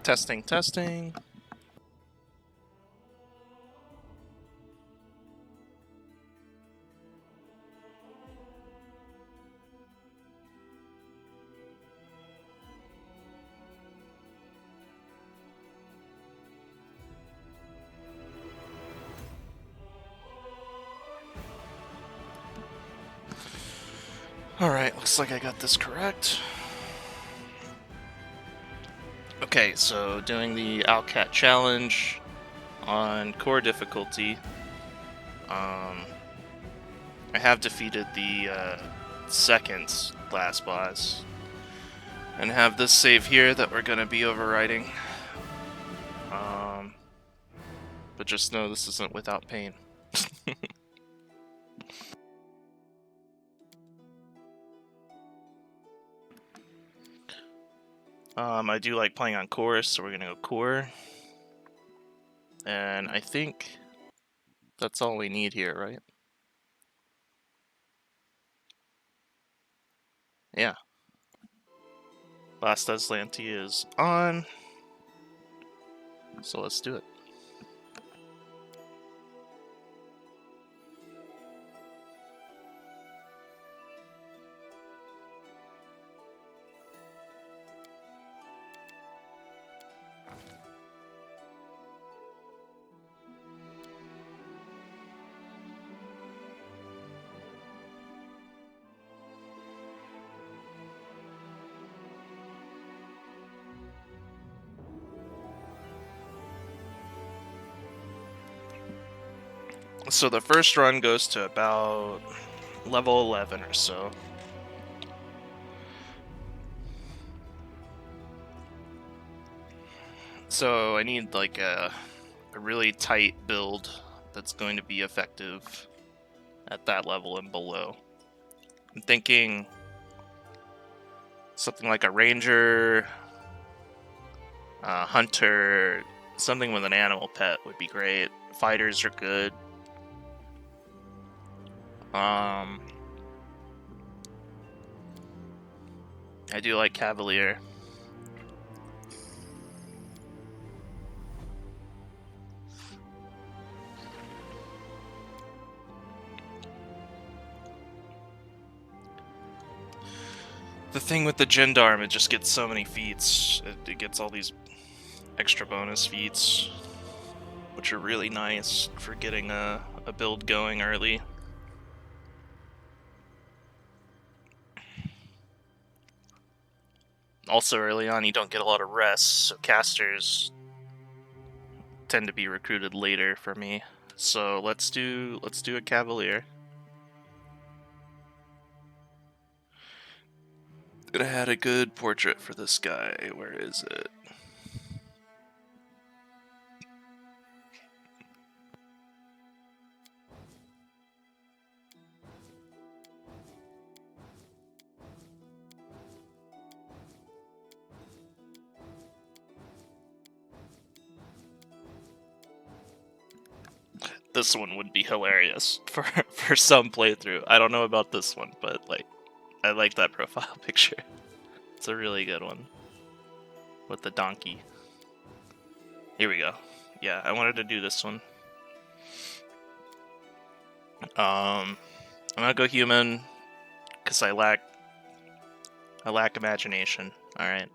Testing, testing. Alright, looks like I got this correct. Okay, so doing the Owlcat challenge on core difficulty. I have defeated the second last boss. And have this save here that we're going to be overriding. But just know this isn't without pain. I do like playing on core, so we're gonna go core. And I think that's all we need here, right? Yeah. Last Aslanti is on. So let's do it. So the first run goes to about level 11 or so. So I need like a really tight build that's going to be effective at that level and below. I'm thinking something like a ranger, hunter, something with an animal pet would be great. Fighters are good. I do like Cavalier. The thing with the Gendarme, it just gets so many feats. It gets all these extra bonus feats, which are really nice for getting a build going early. Also, early on, you don't get a lot of rest, so casters tend to be recruited later for me. So let's do a Cavalier. Could have had a good portrait for this guy. Where is it? This one would be hilarious for some playthrough. I don't know about this one, but like, I like that profile picture. It's a really good one with the donkey. Here we go. Yeah, I wanted to do this one. I'm gonna go human because I lack imagination. All right.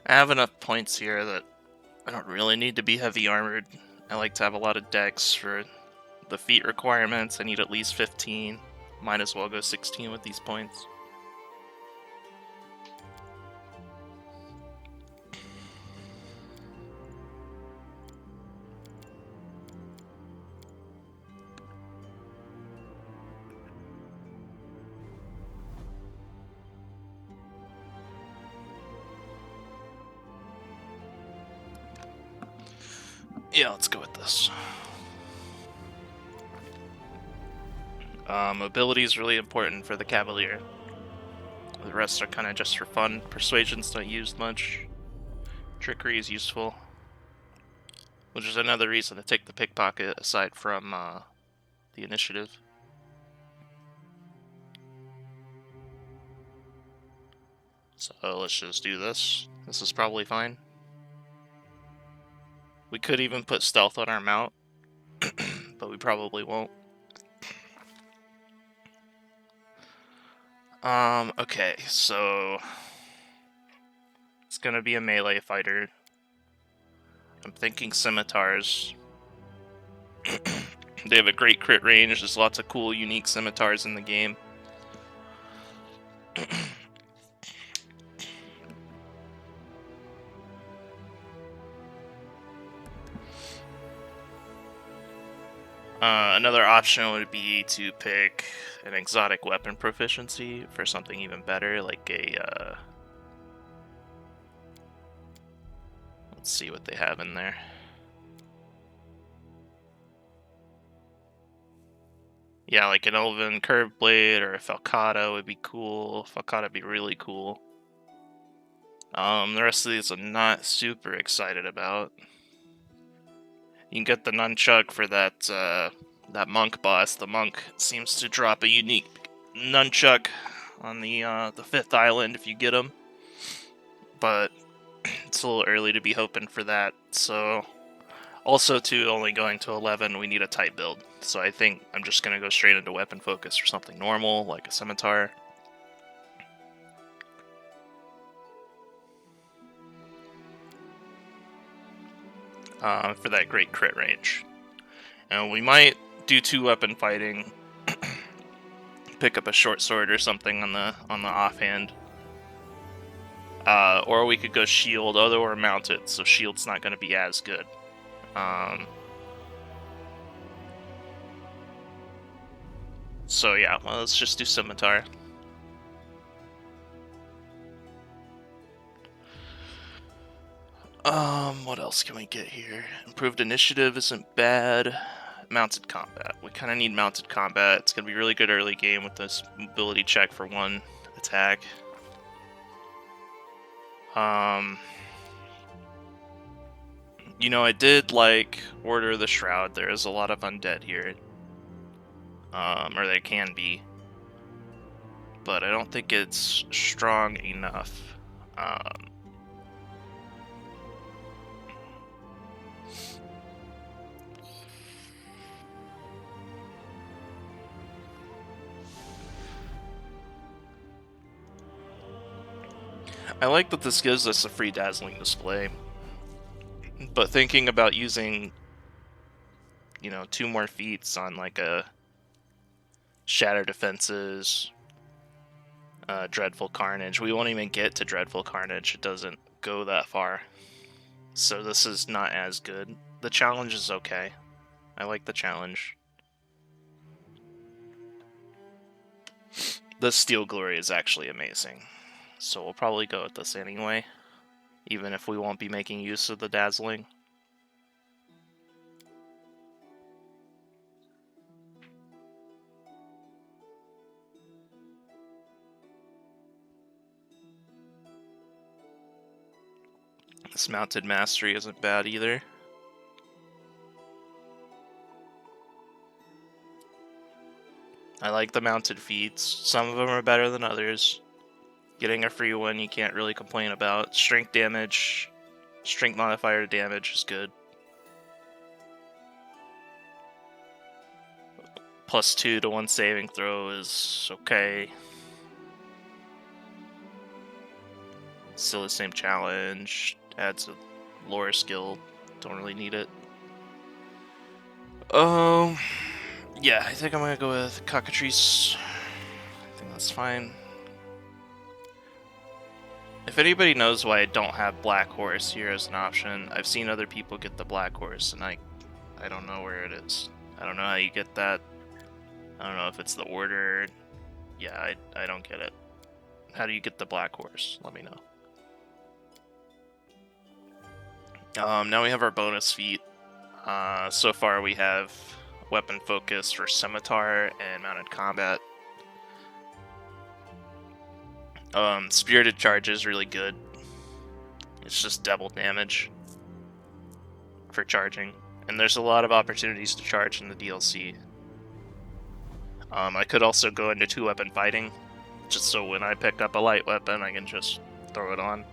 I have enough points here that I don't really need to be heavy armored. I like to have a lot of dex for the feat requirements. I need at least 15. Might as well go 16 with these points. Yeah, let's go with this. Mobility is really important for the Cavalier. The rest are kind of just for fun. Persuasion's not used much. Trickery is useful. Which is another reason to take the pickpocket aside from the initiative. So let's just do this. This is probably fine. We could even put stealth on our mount, but we probably won't. Okay, so it's gonna be a melee fighter. I'm thinking scimitars. They have a great crit range. There's lots of cool, unique scimitars in the game. Another option would be to pick an exotic weapon proficiency for something even better, like a, let's see what they have in there. Yeah, like an Elven Curved Blade or a Falcata would be cool. Falcata would be really cool. The rest of these I'm not super excited about. You can get the nunchuck for that that monk boss. The monk seems to drop a unique nunchuck on the 5th island if you get him. But it's a little early to be hoping for that. So also too, only going to 11, we need a tight build. So I think I'm just gonna go straight into weapon focus or something normal like a scimitar. For that great crit range. And we might do 2-weapon fighting, pick up a short sword or something on the offhand. Or we could go shield, although we're mounted, so shield's not going to be as good. So yeah, well, let's just do scimitar. What else can we get here? Improved initiative isn't bad. Mounted combat. We kind of need mounted combat. It's going to be really good early game with this mobility check for 1 attack. You know, I did like Order of the Shroud. There is a lot of undead here. Or there can be. But I don't think it's strong enough. I like that this gives us a free dazzling display. But thinking about using, you know, 2 more feats on like a Shatter Defenses, Dreadful Carnage. We won't even get to Dreadful Carnage. It doesn't go that far. So this is not as good. The challenge is okay. I like the challenge. The Steel Glory is actually amazing. So we'll probably go with this anyway, even if we won't be making use of the dazzling. This mounted mastery isn't bad either. I like the mounted feats. Some of them are better than others. Getting a free one you can't really complain about. Strength damage, strength modifier to damage is good. +2 to 1 saving throw is okay. Still the same challenge. Adds a lore skill. Don't really need it. Yeah, I think I'm gonna go with Cockatrice. I think that's fine. If anybody knows why I don't have Black Horse here as an option, I've seen other people get the Black Horse, and I don't know where it is. I don't know how you get that. I don't know if it's the order. Yeah, I don't get it. How do you get the Black Horse? Let me know. Now we have our bonus feat. So far we have weapon focus for scimitar and mounted combat. Spirited charge is really good. It's just double damage for charging, and there's a lot of opportunities to charge in the DLC. I could also go into 2-weapon fighting, just so when I pick up a light weapon, I can just throw it on.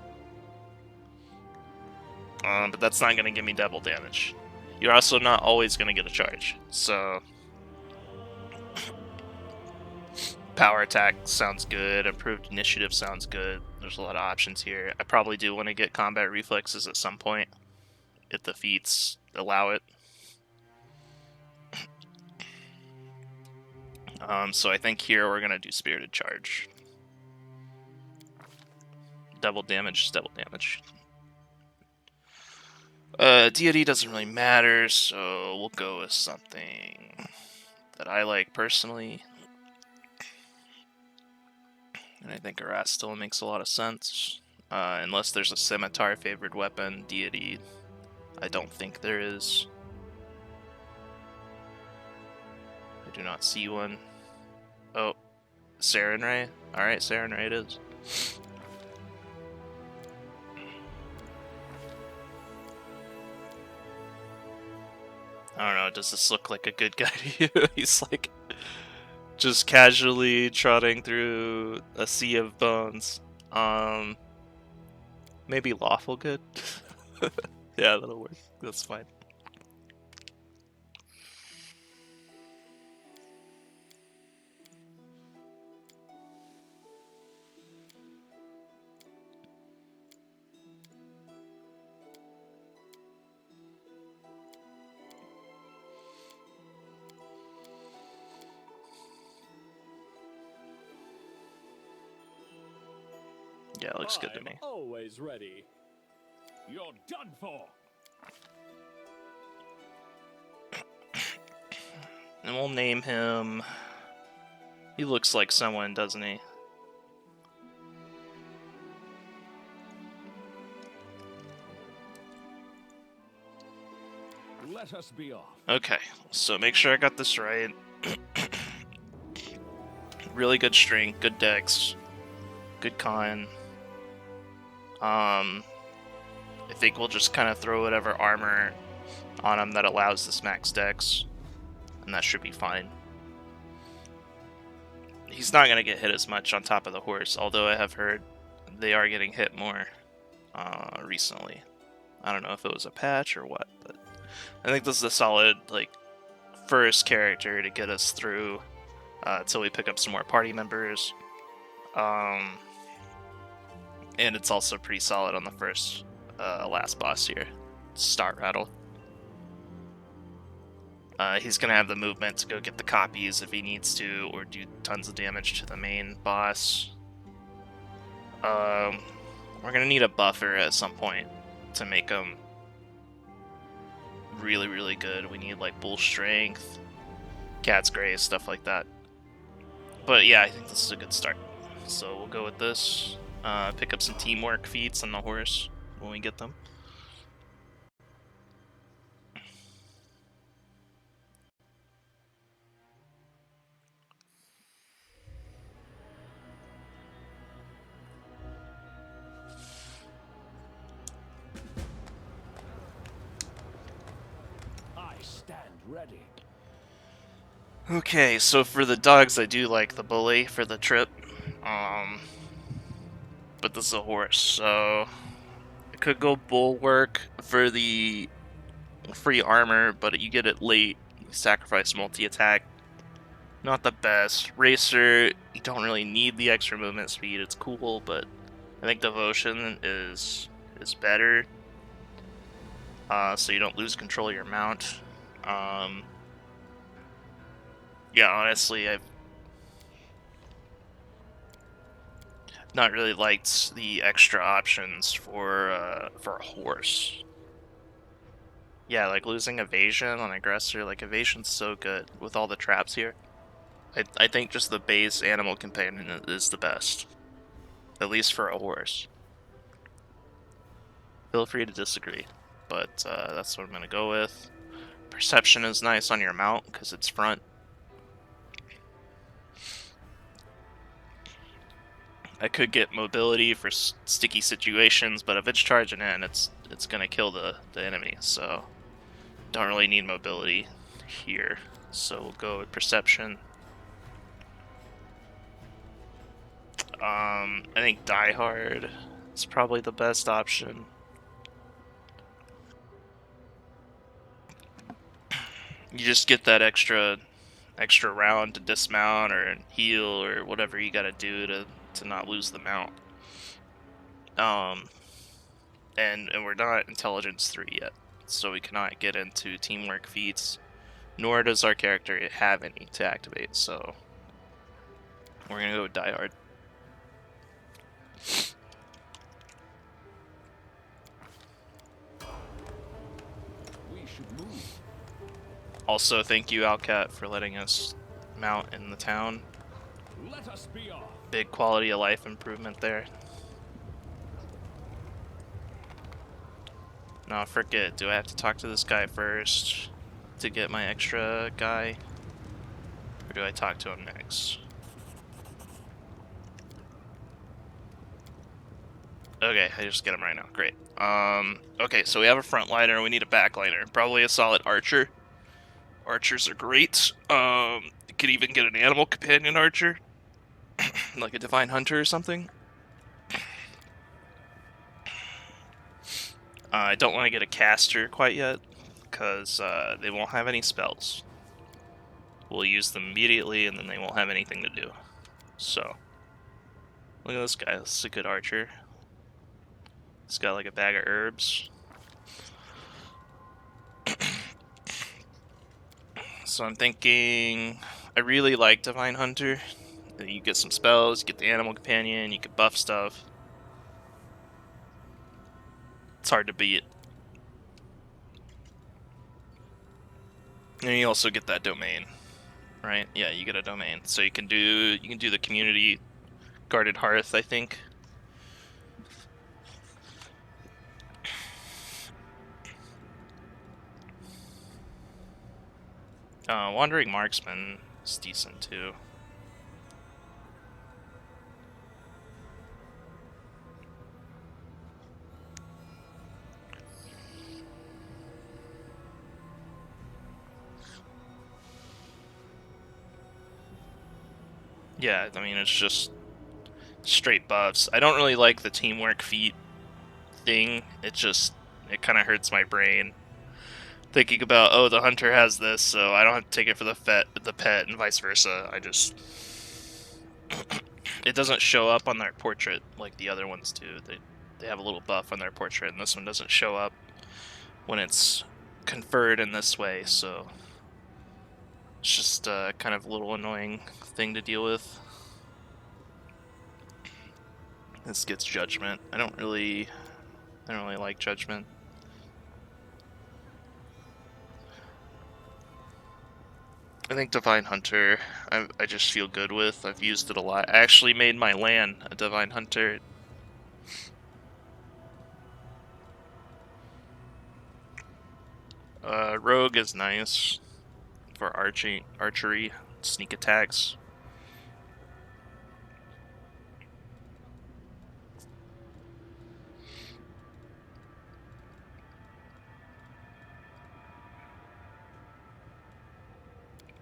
But that's not going to give me double damage. You're also not always going to get a charge, so power attack sounds good, improved initiative sounds good. There's a lot of options here. I probably do want to get combat reflexes at some point, if the feats allow it. So I think here we're going to do Spirited Charge. Double damage is double damage. Deity doesn't really matter, so we'll go with something that I like personally. And I think Aras still makes a lot of sense. Unless there's a scimitar favored weapon, Deity, I don't think there is. I do not see one. Oh, Sarenrae? Alright, Sarenrae it is. I don't know, does this look like a good guy to you? He's like just casually trotting through a sea of bones. Maybe lawful good? Yeah, that'll work. That's fine. Yeah, it looks good to me. Always ready. You're done for. And we'll name him. He looks like someone, doesn't he? Let us be off. Okay, so make sure I got this right. Really good strength, good dex, good con. I think we'll just kind of throw whatever armor on him that allows this max dex, and that should be fine. He's not going to get hit as much on top of the horse, although I have heard they are getting hit more recently. I don't know if it was a patch or what, but I think this is a solid first character to get us through until we pick up some more party members. And it's also pretty solid on the first last boss here, Start Rattle. He's going to have the movement to go get the copies if he needs to, or do tons of damage to the main boss. We're going to need a buffer at some point to make him really, really good. We need bull strength, cat's grace, stuff like that. But yeah, I think this is a good start. So we'll go with this. Pick up some teamwork feats on the horse when we get them. I stand ready. Okay, so for the dogs, I do like the bully for the trip. But this is a horse, so I could go bulwark for the free armor, but you get it late. You sacrifice multi-attack. Not the best. Racer, you don't really need the extra movement speed. It's cool, but I think devotion is better. So you don't lose control of your mount. Yeah, honestly, I've not really liked the extra options for a horse. Yeah, losing evasion on aggressor, evasion's so good with all the traps here. I think just the base animal companion is the best. At least for a horse. Feel free to disagree, but that's what I'm gonna go with. Perception is nice on your mount because it's front. I could get mobility for sticky situations, but if it's charging in, it's gonna kill the enemy. So don't really need mobility here. So we'll go with perception. I think Die Hard is probably the best option. You just get that extra round to dismount or heal or whatever you gotta do to not lose the mount. And we're not intelligence 3 yet, so we cannot get into teamwork feats, nor does our character have any to activate, so we're gonna go with Die Hard. We should move. Also, thank you, Owlcat, for letting us mount in the town. Let us be off. Big quality of life improvement there. No, forget. Do I have to talk to this guy first to get my extra guy? Or do I talk to him next? Okay, I just get him right now. Great. Okay, so we have a frontliner, we need a backliner. Probably a solid archer. Archers are great. You could even get an animal companion archer. Like a divine hunter or something. I don't want to get a caster quite yet, because they won't have any spells. We'll use them immediately, and then they won't have anything to do. So, look at this guy. This is a good archer. He's got like a bag of herbs. So I'm thinking, I really like Divine Hunter. You get some spells, you get the animal companion, you can buff stuff. It's hard to beat. And you also get that domain, right? Yeah, you get a domain. So you can do the community guarded hearth, I think. Wandering Marksman is decent too. Yeah, I mean, it's just straight buffs. I don't really like the teamwork feat thing. It kind of hurts my brain. Thinking about, oh, the hunter has this, so I don't have to take it for the pet, and vice versa. It doesn't show up on their portrait like the other ones do. They have a little buff on their portrait, and this one doesn't show up when it's conferred in this way, so it's just kind of a little annoying thing to deal with. This gets judgment. I don't really like judgment. I think Divine Hunter, I just feel good with. I've used it a lot. I actually made my LAN a Divine Hunter. Rogue is nice for archery, sneak attacks.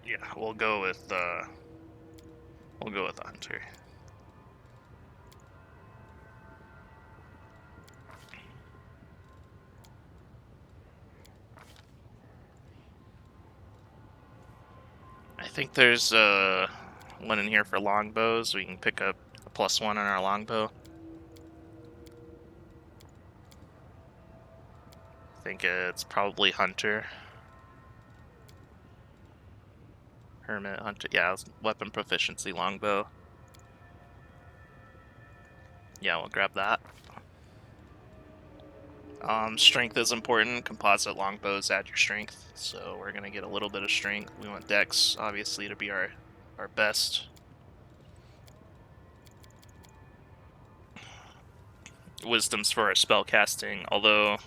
Yeah, we'll go with the hunter. I think there's one in here for longbows. We can pick up a +1 on our longbow. I think it's probably hunter. Hermit, hunter. Yeah, weapon proficiency, longbow. Yeah, we'll grab that. Strength is important. Composite longbows add your strength, so we're gonna get a little bit of strength. We want dex, obviously, to be our best. Wisdom's for our spell casting, although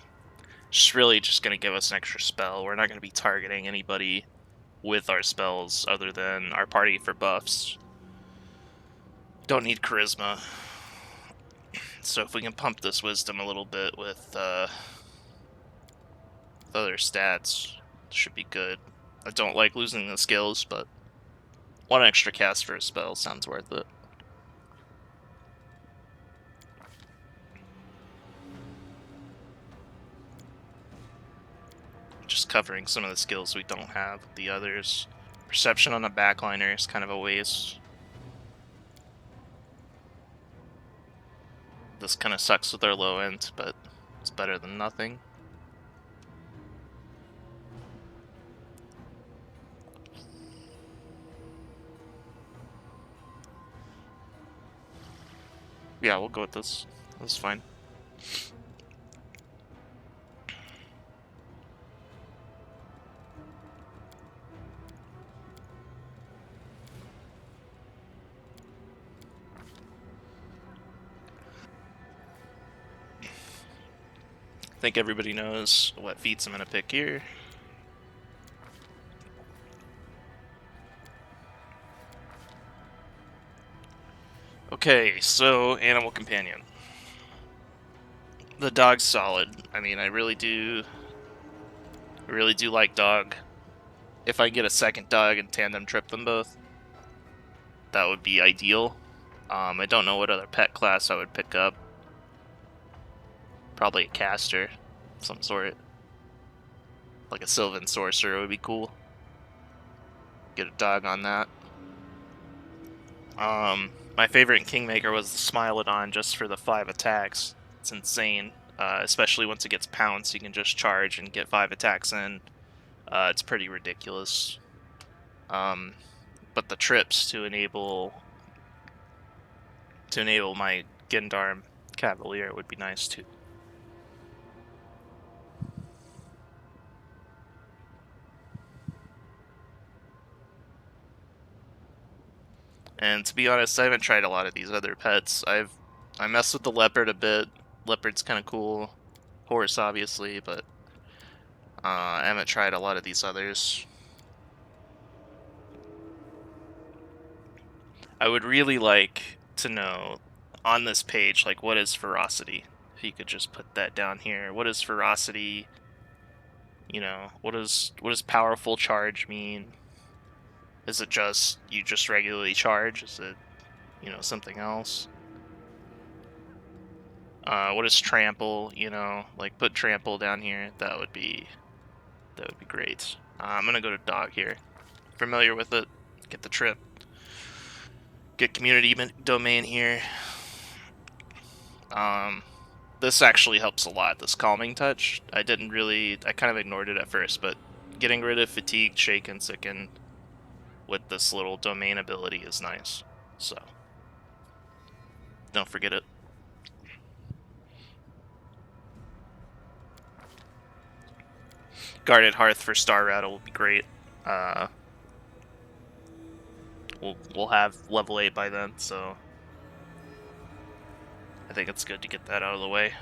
Just really just going to give us an extra spell. We're not going to be targeting anybody with our spells other than our party for buffs. Don't need charisma. So if we can pump this wisdom a little bit with other stats, should be good. I don't like losing the skills, but one extra cast for a spell sounds worth it. Just covering some of the skills we don't have with the others. Perception on the backliner is kind of a waste. This kind of sucks with our low end, but it's better than nothing. Yeah, we'll go with this. This is fine. I think everybody knows what feats I'm going to pick here. Okay, so Animal Companion. The dog's solid. I mean, I really do like dog. If I get a second dog and tandem trip them both, that would be ideal. I don't know what other pet class I would pick up. Probably a caster of some sort. Like a Sylvan Sorcerer would be cool. Get a dog on that. My favorite in Kingmaker was the Smilodon just for the 5 attacks. It's insane. Especially once it gets pounced, you can just charge and get 5 attacks in. It's pretty ridiculous. But the trips to enable my Gendarm Cavalier would be nice too. And to be honest, I haven't tried a lot of these other pets. I messed with the leopard a bit. Leopard's kind of cool. Horse, obviously, but I haven't tried a lot of these others. I would really like to know on this page, like, what is ferocity? If you could just put that down here. What is ferocity? You know, what does powerful charge mean? Is it just you just regularly charge? Is it, you know, something else? What is trample? You know, like put trample down here. That would be great. I'm gonna go to dog here. Familiar with it? Get the trip. Get community domain here. This actually helps a lot. This calming touch. I kind of ignored it at first, but getting rid of fatigue, shake, and sicken with this little domain ability is nice. So don't forget it. Guarded Hearth for Star Rattle will be great. We'll have level 8 by then, so I think it's good to get that out of the way.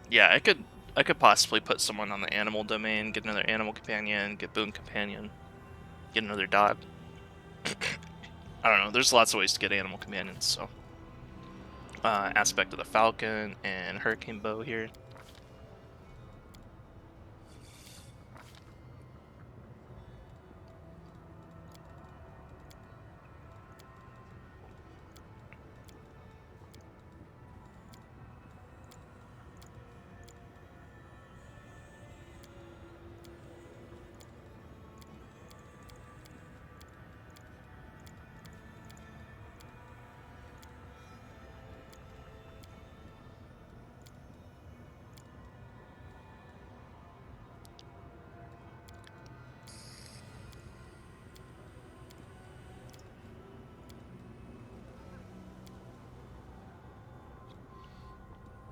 Yeah, I could possibly put someone on the animal domain, get another animal companion, get boon companion, get another dog. I don't know. There's lots of ways to get animal companions. So, aspect of the falcon and hurricane bow here.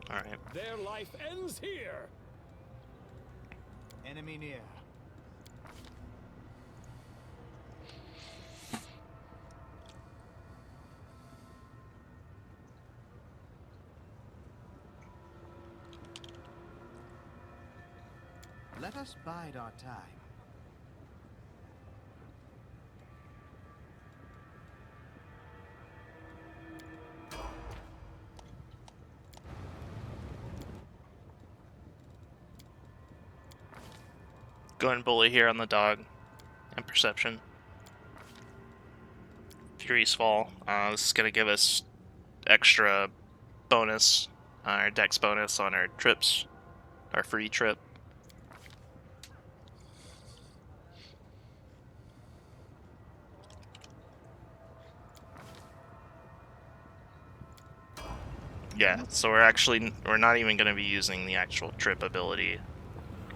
All right. Their life ends here. Enemy near. Let us bide our time. Go and bully here on the dog and perception. Fury's Fall. This is gonna give us extra bonus, our dex bonus on our trips, our free trip. Yeah, so we're not even gonna be using the actual trip ability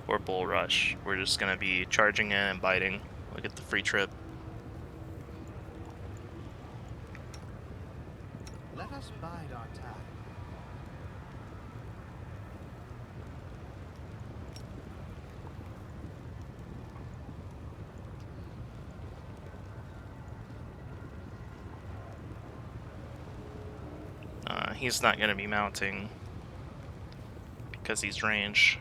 or bull rush. We're just gonna be charging in and biting. We'll get the free trip. Let us bide our time. He's not gonna be mounting because he's range.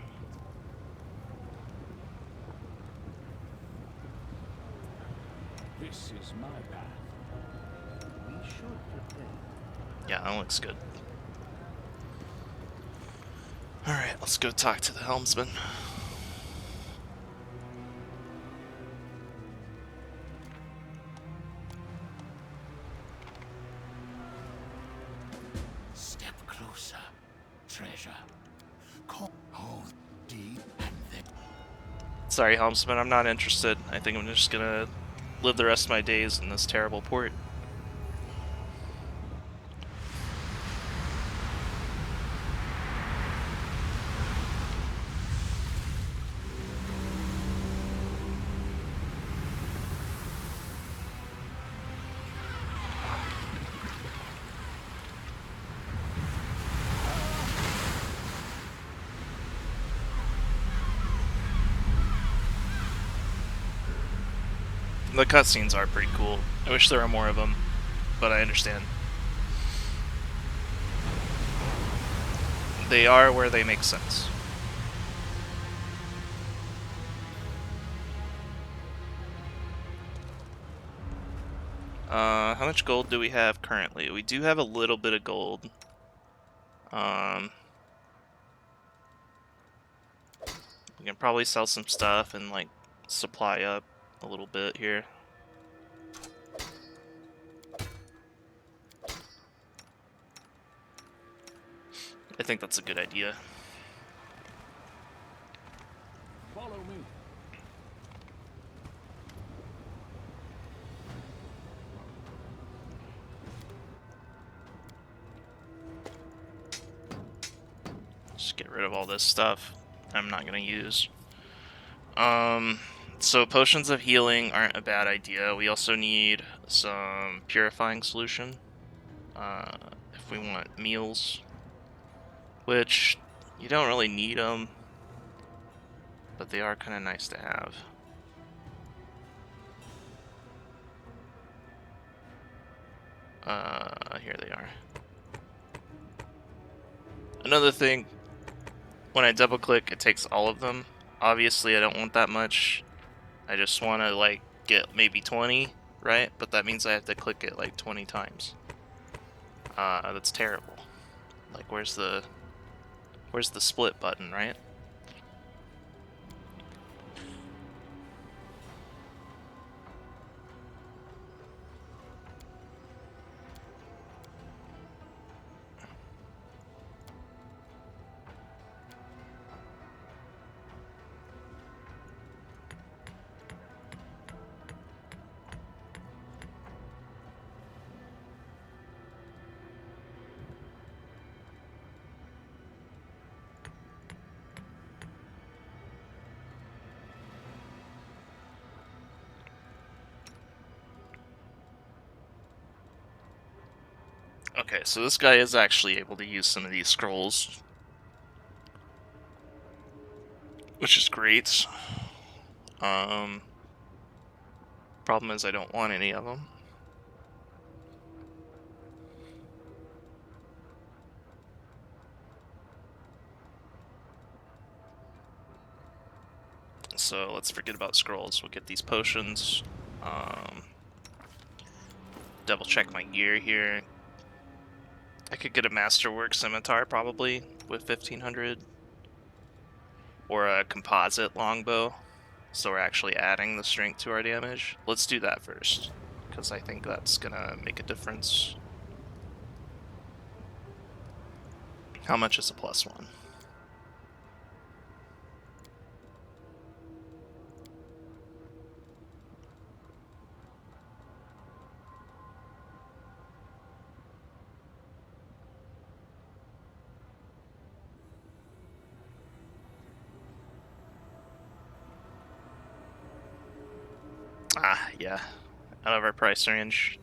This is my path. We should prepare. Yeah, that looks good. Alright, let's go talk to the helmsman. Step closer, treasure. Hold deep and then. Sorry, helmsman, I'm not interested. I think I'm just gonna live the rest of my days in this terrible port. The cutscenes are pretty cool. I wish there were more of them, but I understand. They are where they make sense. How much gold do we have currently? We do have a little bit of gold. We can probably sell some stuff and, like, supply up a little bit here. I think that's a good idea. Follow me. Just get rid of all this stuff I'm not gonna use. So potions of healing aren't a bad idea. We also need some purifying solution. If we want meals, which you don't really need them, but they are kind of nice to have. Here they are. Another thing, when I double click, it takes all of them. Obviously, I don't want that much. I just want to, like, get maybe 20, right? But that means I have to click it like 20 times. That's terrible. Like, where's the split button, right? Okay, so this guy is actually able to use some of these scrolls, which is great. Problem is I don't want any of them. so let's forget about scrolls. We'll get these potions. Double check my gear here. I could get a Masterwork Scimitar probably with 1500. Or a composite longbow. So we're actually adding the strength to our damage. Let's do that first, because I think that's gonna make a difference. How much is a +1? Ah, yeah. Out of our price range.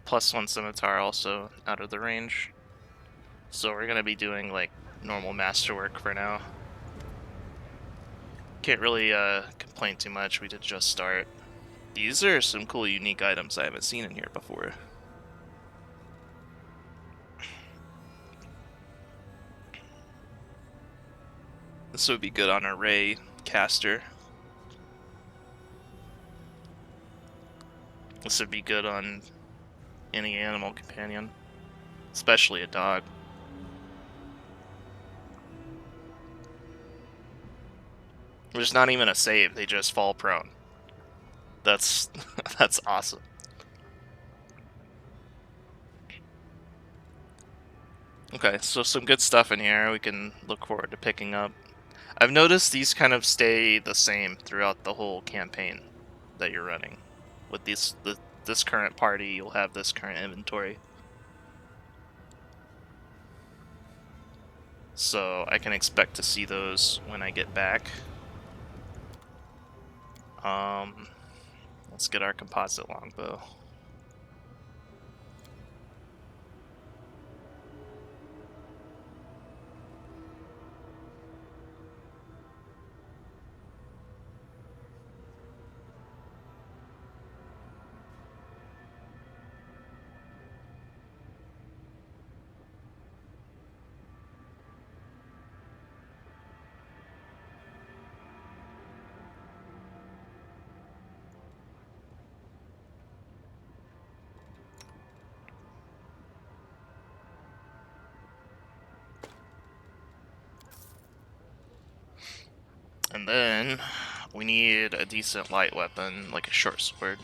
+1 scimitar also out of the range. So we're gonna be doing like normal masterwork for now. Can't really complain too much. We did just start. These are some cool unique items I haven't seen in here before. This would be good on a ray caster. This would be good on any animal companion, especially a dog. There's not even a save, they just fall prone. That's that's awesome. Okay, so some good stuff in here we can look forward to picking up. I've noticed these kind of stay the same throughout the whole campaign that you're running. With this current party, you'll have this current inventory. So I can expect to see those when I get back. Let's get our composite longbow. And then we need a decent light weapon, like a short sword.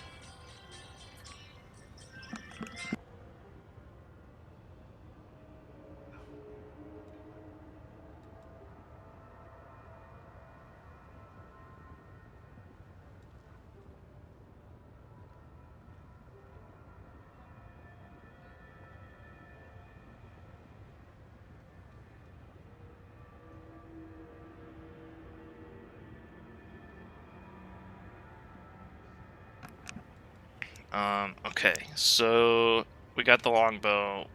Okay, so we got the longbow.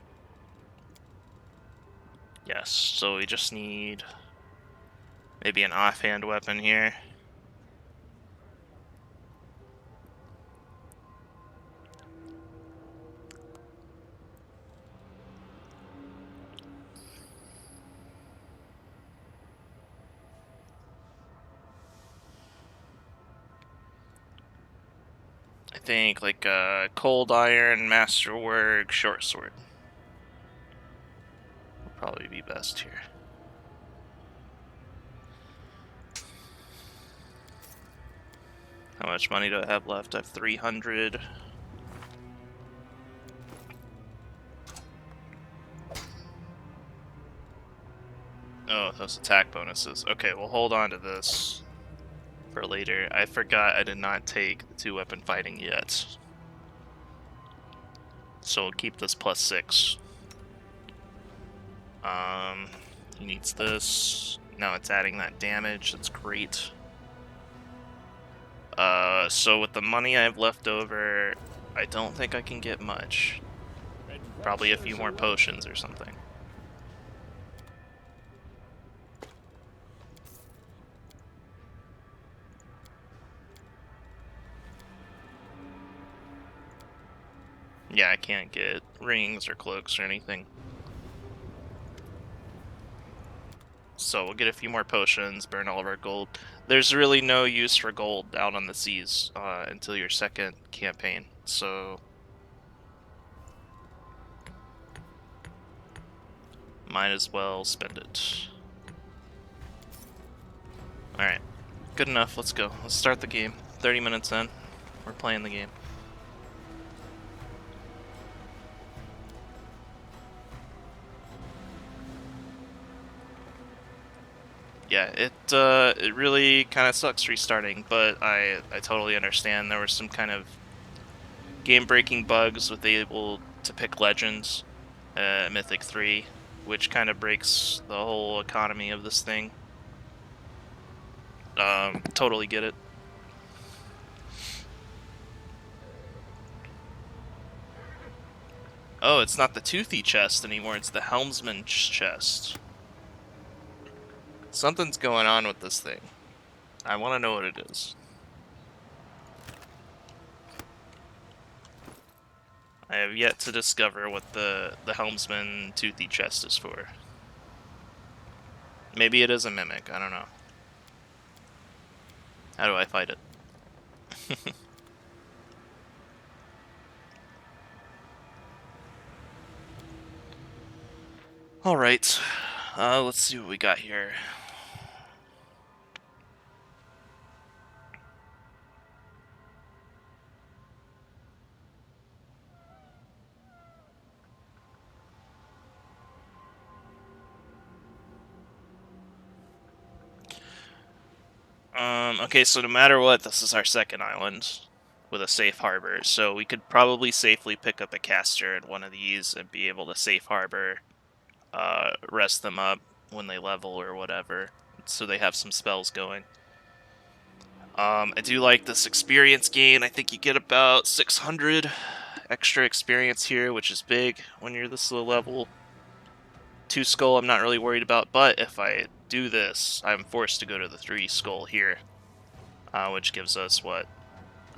Yes, so we just need maybe an offhand weapon here. I think like a cold iron, masterwork, short sword will probably be best here. How much money do I have left? I have 300. Oh, those attack bonuses. Okay, we'll hold on to this for later. I forgot I did not take the 2-weapon fighting yet. So we'll keep this +6. He needs this. Now it's adding that damage. That's great. So with the money I have left over, I don't think I can get much. Probably a few more potions or something. Yeah, I can't get rings or cloaks or anything. So we'll get a few more potions, burn all of our gold. There's really no use for gold out on the seas until your second campaign. So might as well spend it. Alright, good enough. Let's go. Let's start the game. 30 minutes in. We're playing the game. Yeah, it really kind of sucks restarting, but I totally understand. There were some kind of game-breaking bugs with able to pick legends, Mythic 3, which kind of breaks the whole economy of this thing. Totally get it. Oh, it's not the toothy chest anymore, it's the helmsman's chest. Something's going on with this thing. I want to know what it is. I have yet to discover what the helmsman toothy chest is for. Maybe it is a mimic, I don't know. How do I fight it? Alright, let's see what we got here. Okay, so no matter what, this is our second island with a safe harbor, so we could probably safely pick up a caster at one of these and be able to safe harbor, rest them up when they level or whatever, so they have some spells going. I do like this experience gain. I think you get about 600 extra experience here, which is big when you're this low level. 2 skull I'm not really worried about, but if I do this, I'm forced to go to the 3 skull here, which gives us, what,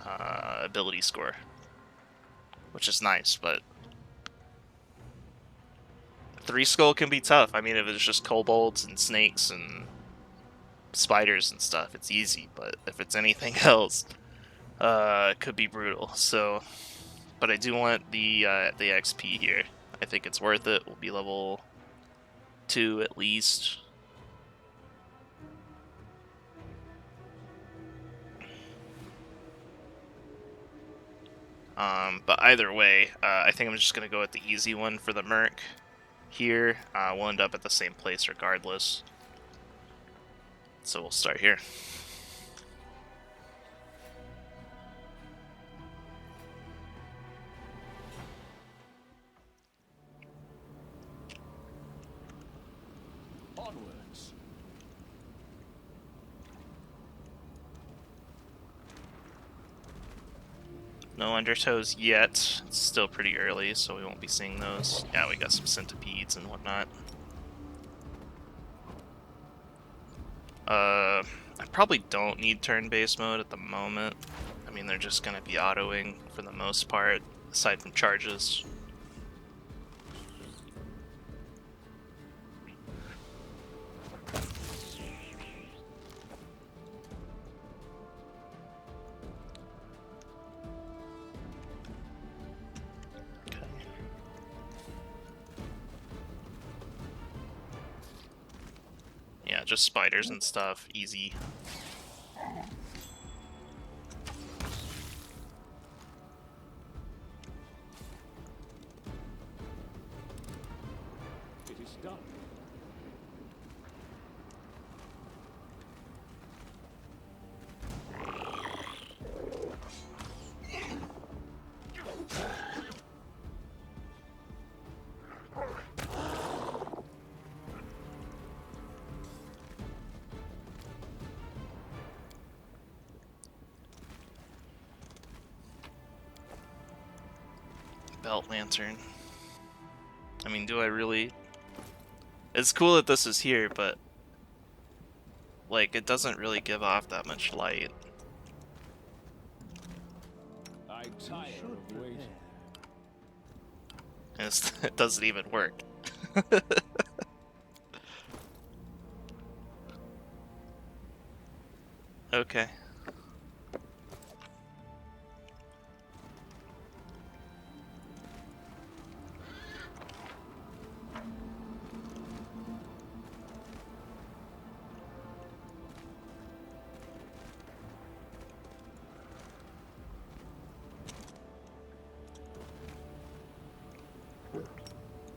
ability score, which is nice, but 3 skull can be tough. I mean, if it's just kobolds and snakes and spiders and stuff, it's easy, but if it's anything else, it could be brutal. So, but I do want the XP here. I think it's worth it. We'll be level 2 at least. But either way, I think I'm just gonna go with the easy one for the Merc here. We'll end up at the same place regardless. So we'll start here. Onwards. No undertows yet. It's still pretty early, so we won't be seeing those. Yeah, we got some centipedes and whatnot. I probably don't need turn-based mode at the moment. I mean, they're just gonna be autoing for the most part, aside from charges. Okay. Yeah, just spiders and stuff, easy. It is done. Belt lantern. I mean, do I really? It's cool that this is here, but like, it doesn't really give off that much light. I tire Should of waiting. prepare. And it doesn't even work. Okay.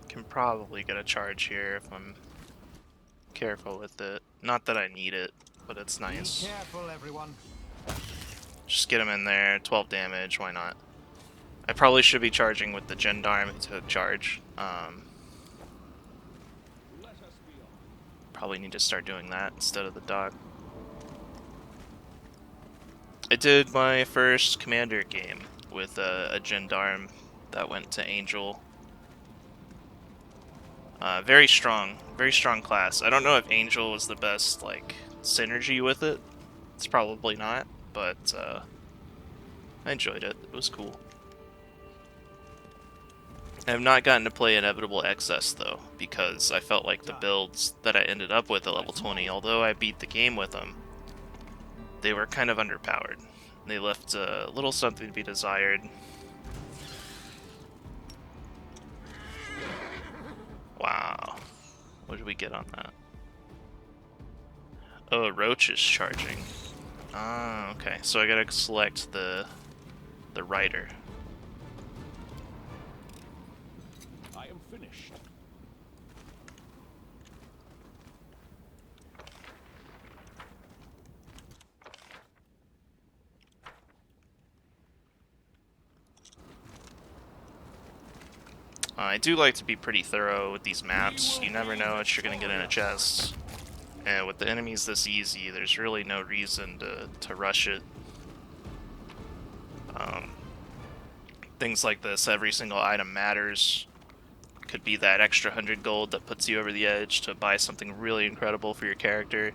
Can probably get a charge here if I'm careful with it. Not that I need it, but it's nice. Be careful, everyone. Just get him in there, 12 damage, why not? I probably should be charging with the Gendarme who took charge. Let us be off. Probably need to start doing that instead of the dog. I did my first commander game with a Gendarme that went to Angel. Very strong class. I don't know if Angel was the best, like, synergy with it. It's probably not, but I enjoyed it. It was cool. I have not gotten to play Inevitable Excess, though, because I felt like the builds that I ended up with at level 20, although I beat the game with them, they were kind of underpowered. They left a little something to be desired. Wow. What did we get on that? Oh, Roach is charging. Ah, okay. So I gotta select the rider. I am finished. I do like to be pretty thorough with these maps. You never know what you're gonna get in a chest. And with the enemies this easy, there's really no reason to rush it. Things like this, every single item matters. Could be that extra 100 gold that puts you over the edge to buy something really incredible for your character.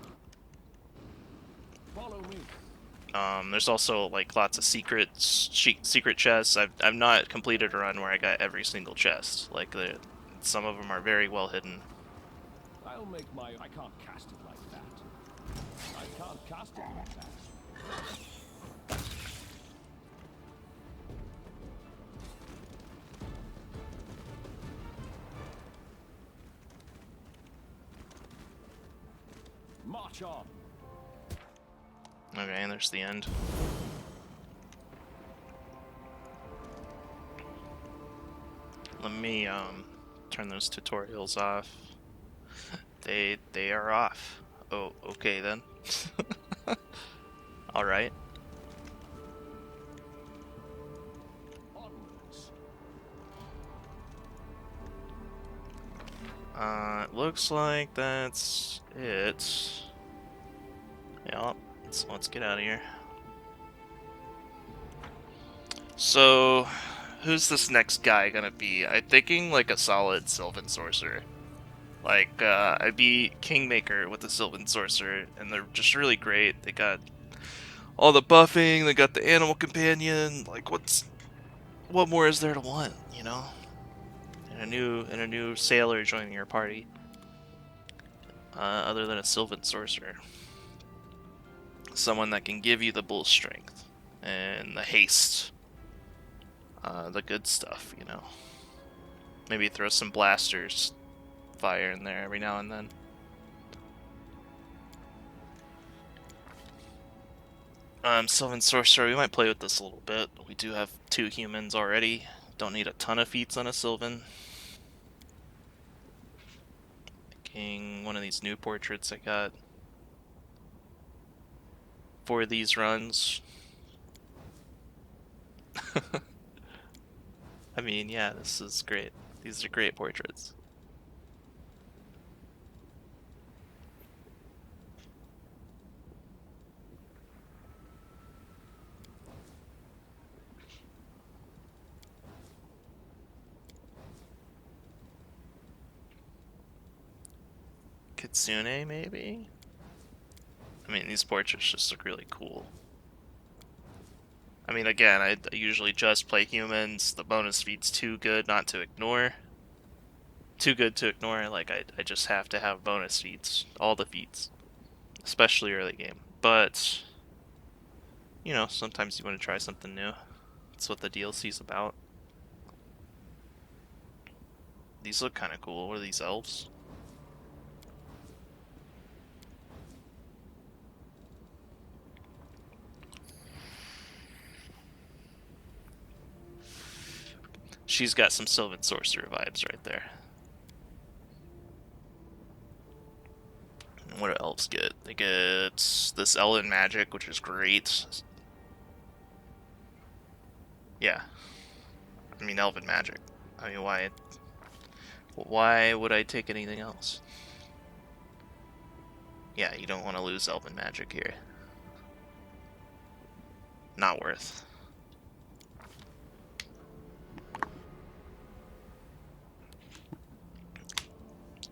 Follow me. There's also like lots of secret chests. I've not completed a run where I got every single chest. Like some of them are very well hidden. I'll make my. I can't cast it like that. I can't cast it like that. March on. Okay, and there's the end. Let me turn those tutorials off. They are off. Oh, okay then. All right. Onwards. It looks like that's it. Yeah, let's get out of here. So, who's this next guy gonna be? I'm thinking like a solid Sylvan Sorcerer. Like, I beat Kingmaker with the Sylvan Sorcerer, and they're just really great. They got all the buffing, they got the Animal Companion. Like, what more is there to want, you know? And a new sailor joining your party, other than a Sylvan Sorcerer. Someone that can give you the bull strength and the haste, the good stuff, you know. Maybe throw some blasters fire in there every now and then. Sylvan Sorcerer, we might play with this a little bit. We do have 2 humans already. Don't need a ton of feats on a Sylvan. Making one of these new portraits I got for these runs. I mean, yeah, this is great. These are great portraits. Kitsune, maybe? I mean, these portraits just look really cool. I mean, again, I usually just play humans. The bonus feed's too good not to ignore. Too good to ignore. Like, I just have to have bonus feats. All the feats. Especially early game. But you know, sometimes you want to try something new. That's what the DLC's about. These look kind of cool. What are these elves? She's got some Sylvan Sorcerer vibes right there. And what do elves get? They get this Elven Magic, which is great. Yeah. I mean, Elven Magic. I mean, why would I take anything else? Yeah, you don't want to lose Elven Magic here. Not worth.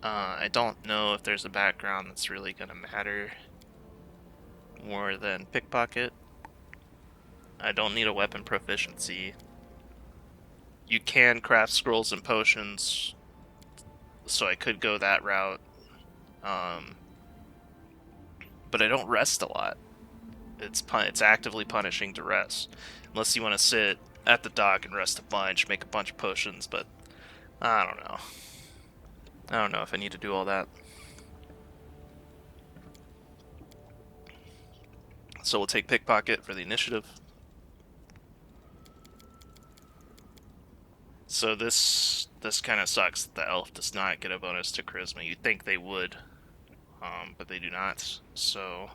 I don't know if there's a background that's really gonna matter more than pickpocket. I don't need a weapon proficiency. You can craft scrolls and potions, so I could go that route. Um, but I don't rest a lot. It's actively punishing to rest, unless you want to sit at the dock and rest a bunch, make a bunch of potions. But I don't know. I don't know if I need to do all that. So we'll take pickpocket for the initiative. So this kind of sucks that the elf does not get a bonus to charisma. You'd think they would, but they do not. So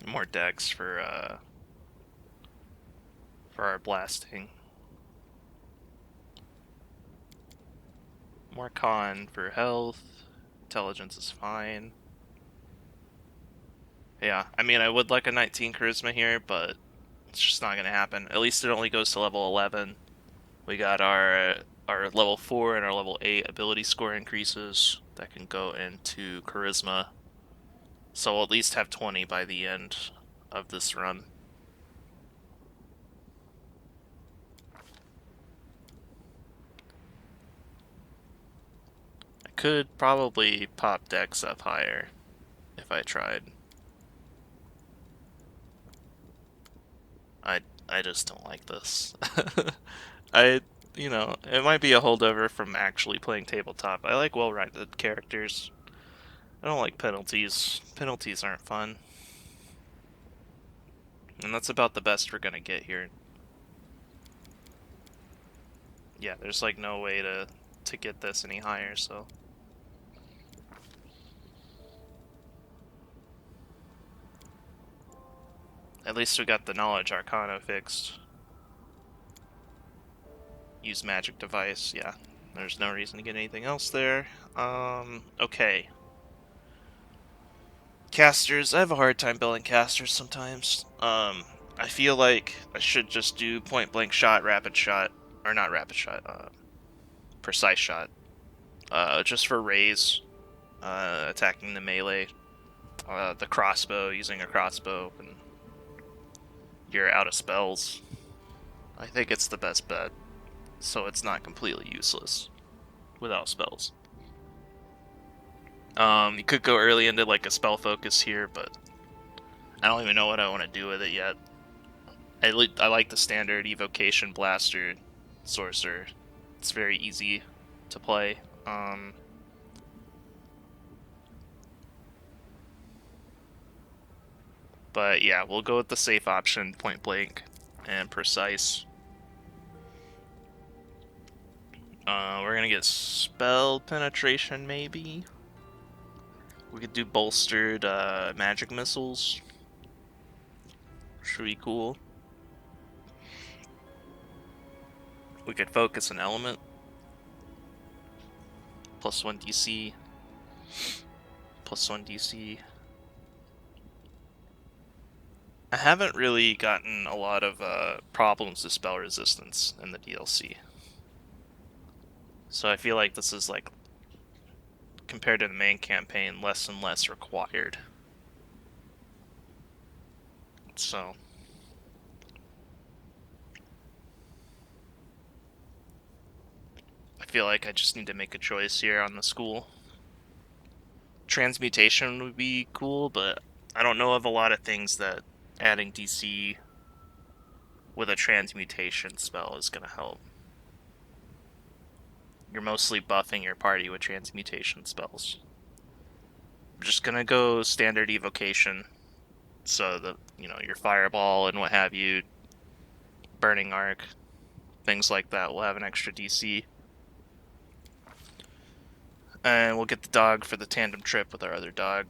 more dex for our blasting. More con for health. Intelligence is fine. Yeah, I mean, I would like a 19 charisma here, but it's just not going to happen. At least it only goes to level 11. We got our level 4 and our level 8 ability score increases that can go into charisma. So we'll at least have 20 by the end of this run. I could probably pop dex up higher if I tried. I just don't like this. You know, it might be a holdover from actually playing tabletop. I like well-rounded characters. I don't like penalties. Penalties aren't fun. And that's about the best we're gonna get here. Yeah, there's like no way to get this any higher, so. At least we got the Knowledge Arcana fixed. Use Magic Device, yeah. There's no reason to get anything else there. Okay. Casters, I have a hard time building casters sometimes. I feel like I should just do point blank shot, rapid shot, or not rapid shot, precise shot. Just for raise, attacking the melee, the crossbow, using a crossbow, and you're out of spells. I think it's the best bet, so it's not completely useless without spells. You could go early into like a spell focus here, but I don't even know what I want to do with it yet. I like the standard evocation blaster sorcerer. It's very easy to play. But yeah, we'll go with the safe option, point blank and precise. We're gonna get spell penetration maybe. We could do bolstered magic missiles. Should be cool. We could focus an element. +1 DC. +1 DC. I haven't really gotten a lot of problems with spell resistance in the DLC. So I feel like this is like, compared to the main campaign, less and less required. So I feel like I just need to make a choice here on the school. transmutation would be cool, but I don't know of a lot of things that adding DC with a transmutation spell is going to help. You're mostly buffing your party with transmutation spells. I'm just going to go standard evocation, so that, you know, your fireball and what have you, burning arc, things like that will have an extra DC. And we'll get the dog for the tandem trip with our other dog.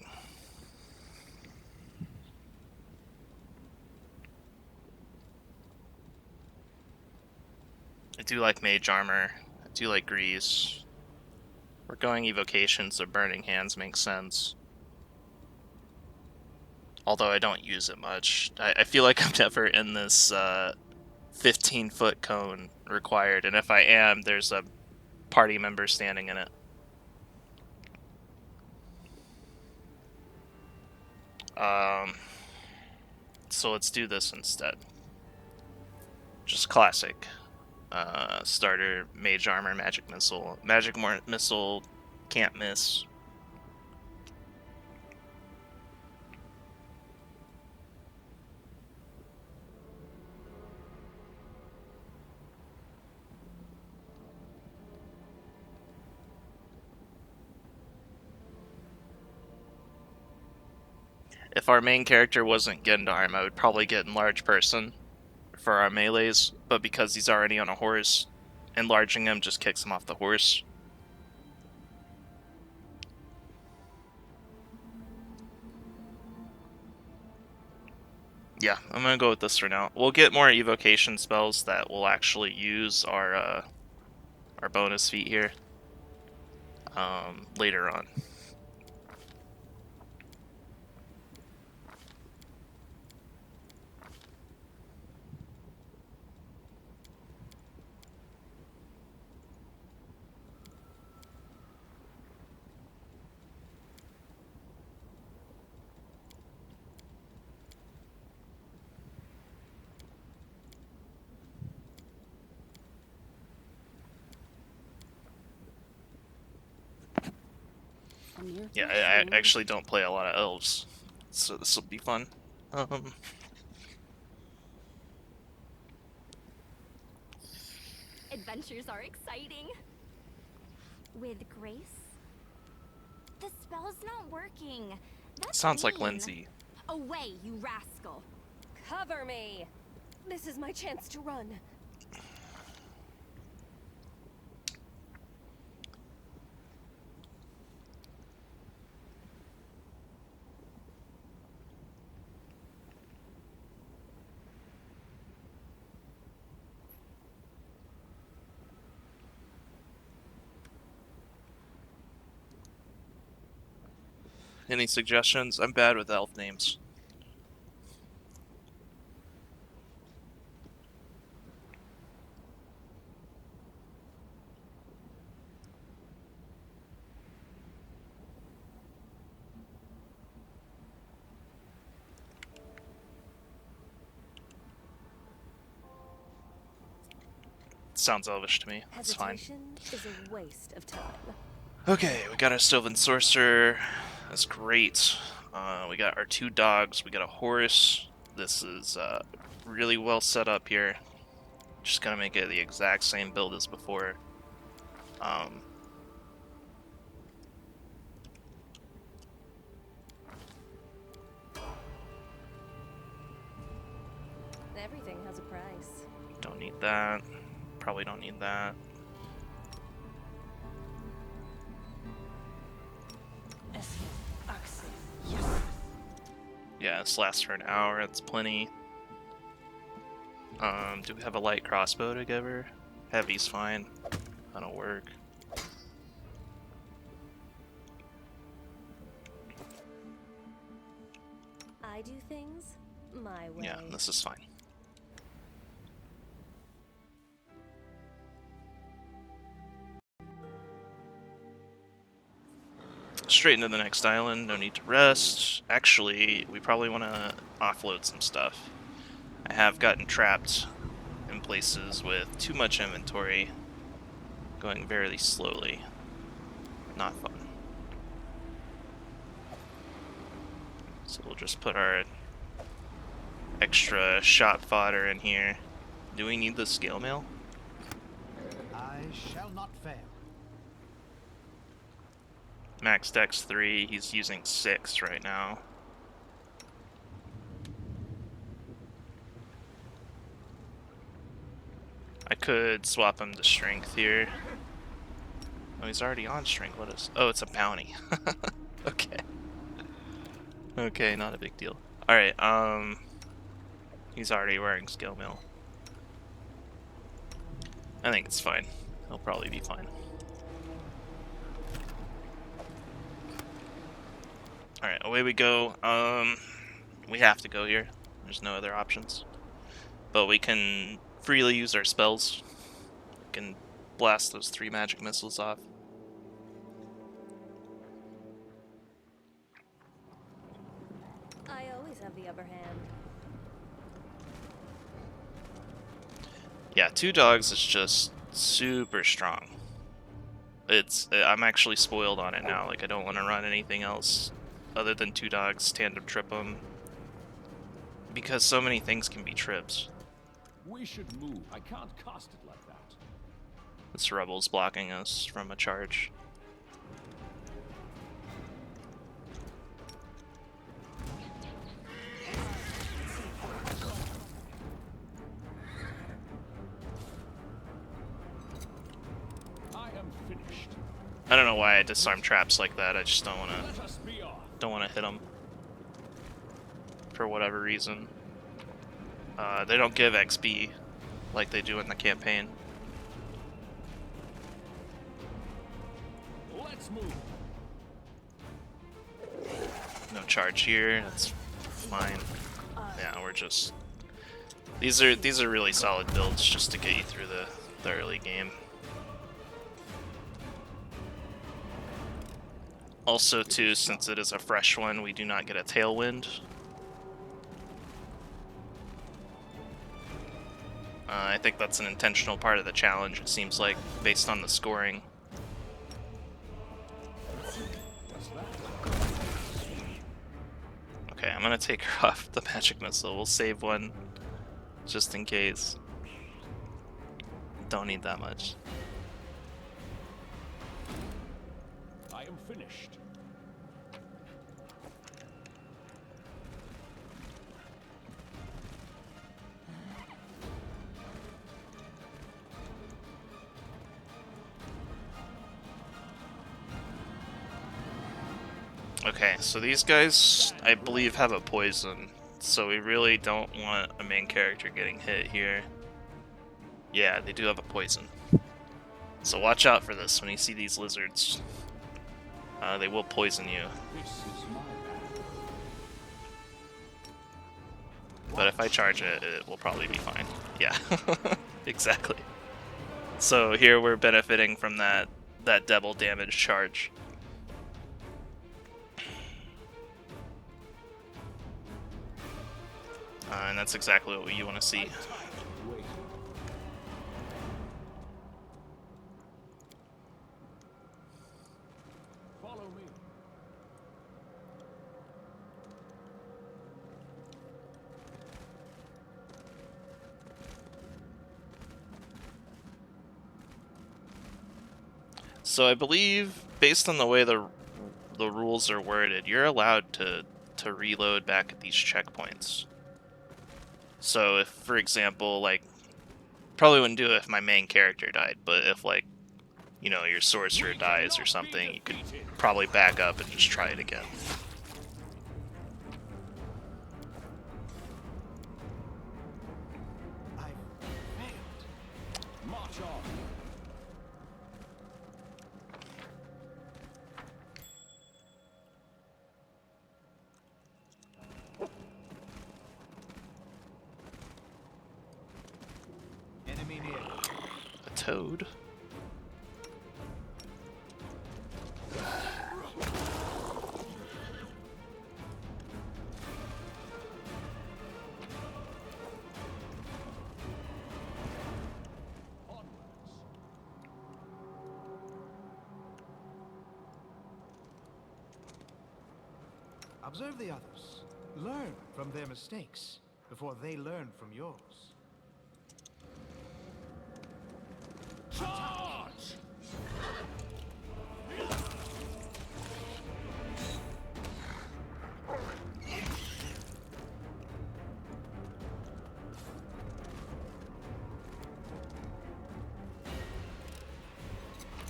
I do like mage armor. I do like grease. We're going evocation, so burning hands makes sense. Although I don't use it much. I feel like I'm never in this 15-foot cone required, and if I am, there's a party member standing in it. So let's do this instead. Just classic. Starter, mage armor, magic missile. Magic missile can't miss. If our main character wasn't Gendarm, I would probably get Enlarge Person for our melees, but because he's already on a horse, enlarging him just kicks him off the horse. Yeah, I'm gonna go with this for now. We'll get more evocation spells that will actually use our bonus feat here later on. Yeah, I actually don't play a lot of elves, so this will be fun. Adventures are exciting. With grace? The spell's not working. That's Sounds like mean. Lindsay. Away, you rascal. Cover me! This is my chance to run. Any suggestions? I'm bad with elf names. Sounds elvish to me. It's fine. Hesitation is a waste of time. Okay, we got our Sylvan Sorcerer. That's great. We got our two dogs. We got a horse. This is really well set up here. Just gonna make it the exact same build as before. Everything has a price. Don't need that. Probably don't need that. Yeah, this lasts for an hour. That's plenty. Do we have a light crossbow together? Heavy's fine. That'll work. I do things my way. Yeah, this is fine. Straight into the next island, no need to rest. Actually, we probably want to offload some stuff. I have gotten trapped in places with too much inventory, going very slowly. Not fun. So we'll just put our extra shot fodder in here. Do we need the scale mail? I shall not fail. Max dex 3, he's using 6 right now. I could swap him to strength here. Oh, he's already on strength. What is... Oh, it's a bounty. Okay. Okay, not a big deal. Alright, he's already wearing scale mail. I think it's fine. He'll probably be fine. Alright, away we go. We have to go here. There's no other options. But we can freely use our spells. We can blast those 3 magic missiles off. I always have the upper hand. Yeah, 2 dogs is just super strong. I'm actually spoiled on it now. Like, I don't want to run anything else other than 2 dogs, tandem trip them. Because so many things can be trips. We should move. I can't cast it like that. This rebel's blocking us from a charge. I am finished. I don't know why I disarm traps like that. I just don't want Let us be off. to hit them for whatever reason. They don't give XP like they do in the campaign. Let's move. No charge here. That's fine. Yeah, we're just these are really solid builds just to get you through the early game. Also, too, since it is a fresh one, we do not get a tailwind. I think that's an intentional part of the challenge, it seems like, based on the scoring. Okay, I'm gonna take her off the magic missile. We'll save one just in case. Don't need that much. I am finished. Okay, so these guys, I believe, have a poison, so we really don't want a main character getting hit here. Yeah, they do have a poison. So watch out for this when you see these lizards. They will poison you. This is my battle. But if I charge it, it will probably be fine. Yeah, exactly. So here we're benefiting from that double damage charge. And that's exactly what you want to see. Wait. Follow me. So I believe, based on the way the rules are worded, you're allowed to reload back at these checkpoints. So if, for example, like, probably wouldn't do it if my main character died, but if, like, you know, your sorcerer dies or something, you could probably back up and just try it again. I failed. March on. Enemy near. A toad? Observe the others. Learn from their mistakes before they learn from yours. Charge!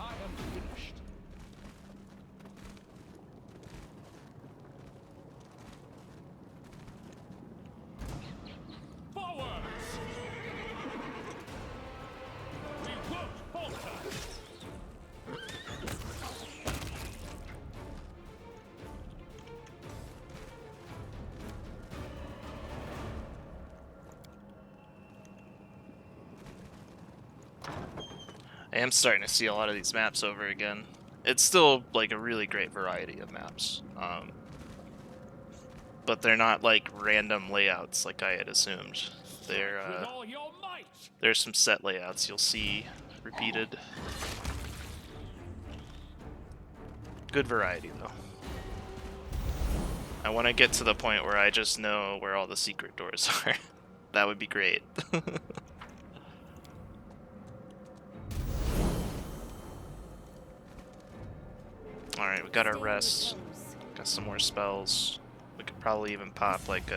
I am finished. Forwards! We won't falter! I am starting to see a lot of these maps over again. It's still like a really great variety of maps, but they're not like random layouts like I had assumed. They're With all your might! there's some set layouts you'll see repeated. Good variety though. I want to get to the point where I just know where all the secret doors are. That would be great. Alright, we got our rest. Got some more spells. We could probably even pop like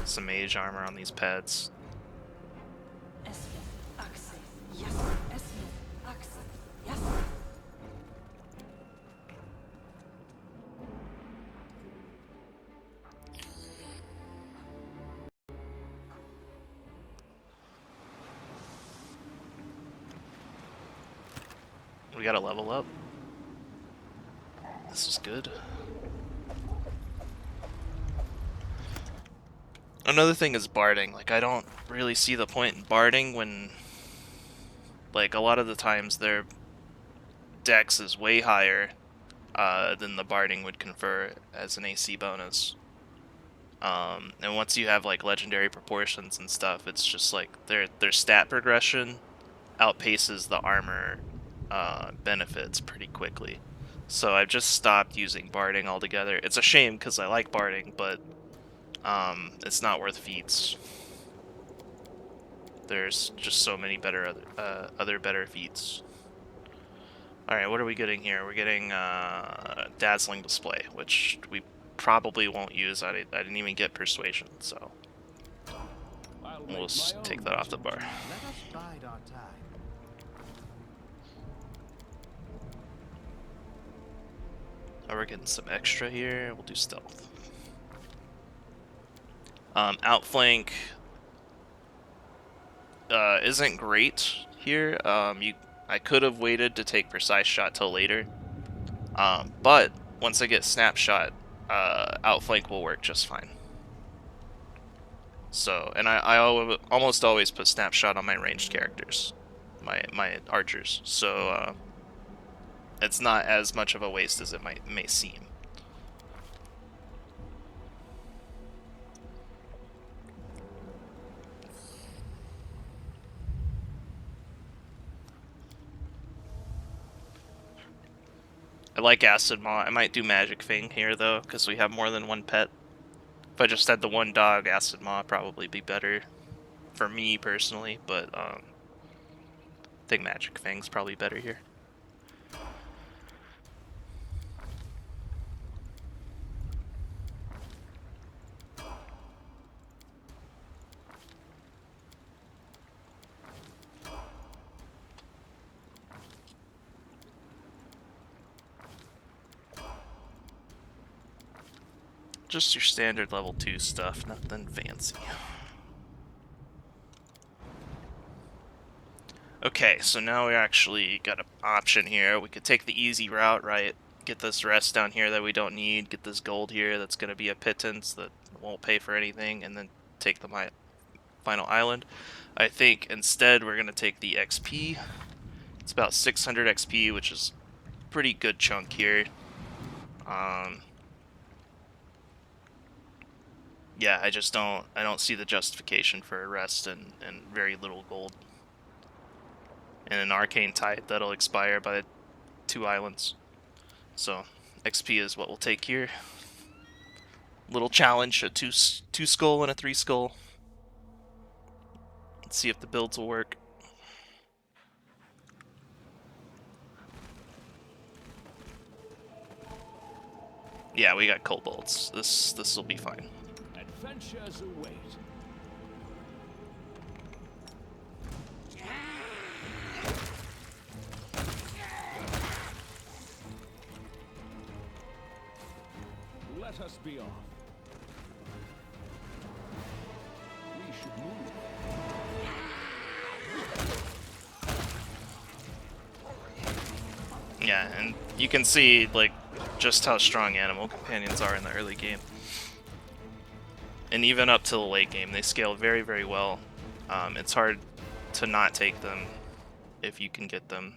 some mage armor on these pets. We gotta level up. This is good. Another thing is barding. Like, I don't really see the point in barding when, like, a lot of the times their dex is way higher than the barding would confer as an AC bonus. And once you have, like, legendary proportions and stuff, it's just, like, their stat progression outpaces the armor benefits pretty quickly. So I've just stopped using barding altogether. It's a shame because I like barding, but it's not worth feats. There's just so many better other better feats. Alright, what are we getting here? We're getting Dazzling Display, which we probably won't use. I didn't even get Persuasion, so we'll just take that off the bar. Let us bide our time. Oh, we're getting some extra here. We'll do Stealth. Outflank isn't great here. I could have waited to take Precise Shot till later. But once I get Snapshot, Outflank will work just fine. So, and I almost always put Snapshot on my ranged characters, my archers. So it's not as much of a waste as it may seem. I like Acid Maw. I might do Magic Fang here though, because we have more than one pet. If I just had the one dog, Acid Maw would probably be better for me personally, but I think Magic Fang's probably better here. Just your standard level 2 stuff, nothing fancy. Okay, so now we actually got an option here. We could take the easy route, right? Get this rest down here that we don't need, get this gold here that's going to be a pittance that won't pay for anything, and then take the final island. I think instead we're going to take the XP. It's about 600 XP, which is a pretty good chunk here. Yeah, I don't see the justification for a rest and very little gold. And an Arcane Tide that'll expire by 2 islands. So, XP is what we'll take here. little challenge, a two skull and a 3 skull. Let's see if the builds will work. Yeah, we got kobolds. This will be fine. Adventures await. Let us be off. We should move. Yeah, and you can see like just how strong animal companions are in the early game. And even up to the late game, they scale very, very well. It's hard to not take them if you can get them.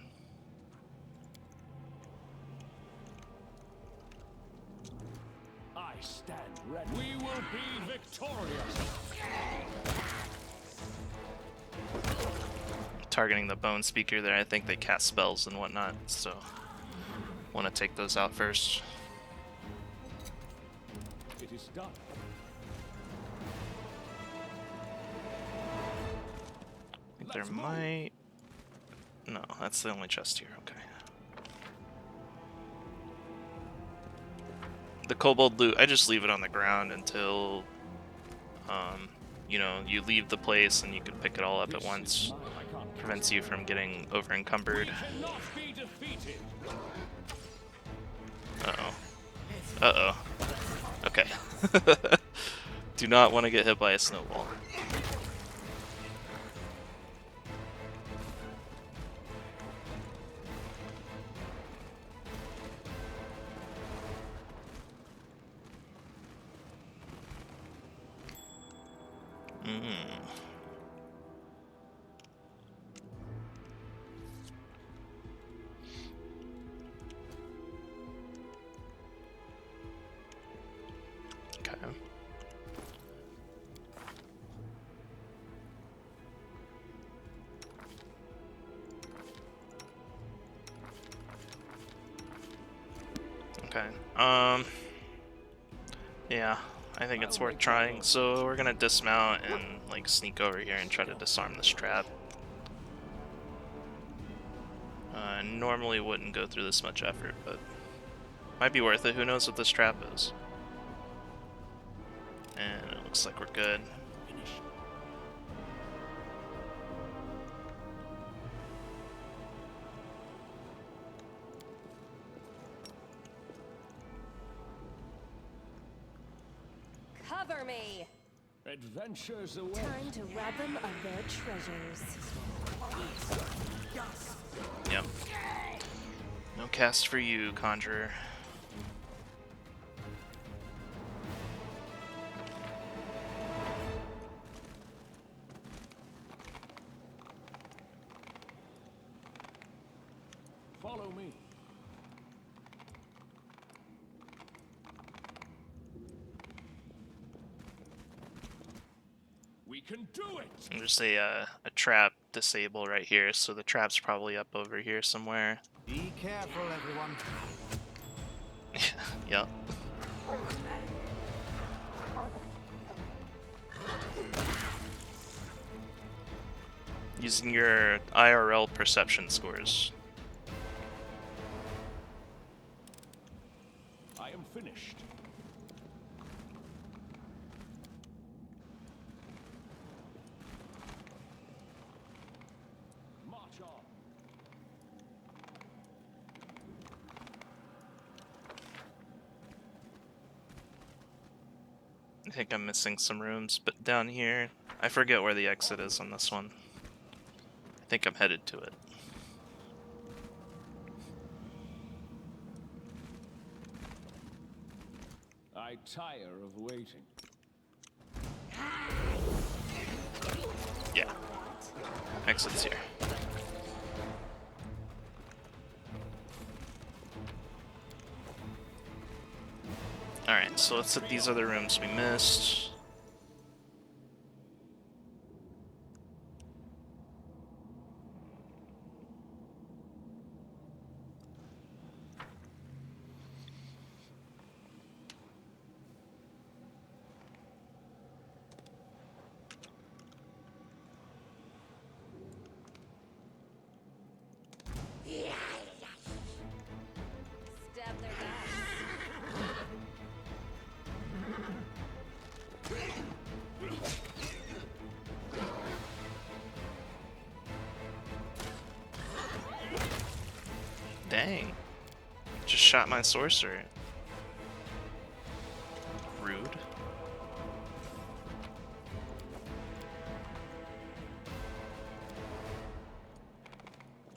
I stand ready. We will be victorious. Targeting the bone speaker there, I think they cast spells and whatnot, so want to take those out first. It is done. I think there might... No, that's the only chest here, okay. The kobold loot, I just leave it on the ground until, you know, you leave the place and you can pick it all up at once. Prevents you from getting over encumbered. Uh-oh. Uh-oh. Okay. Do not want to get hit by a snowball. Okay. Okay. Yeah, I think it's worth trying. So we're gonna dismount and like sneak over here and try to disarm this trap. Normally wouldn't go through this much effort, but might be worth it. Who knows what this trap is? And it looks like we're good. Cover me. Adventures away. Time to rob them of their treasures. Yep. No cast for you, Conjurer. Follow me. We can do it. And there's a trap disable right here, so the trap's probably up over here somewhere. Be careful, everyone. Yep. Using your IRL perception scores. I am finished. March on. I think I'm missing some rooms, but down here, I forget where the exit is on this one. I think I'm headed to it. I tire of waiting. Yeah. Exit's here. Alright, so let's hit these other rooms we missed. Dang. Just shot my sorcerer. Rude.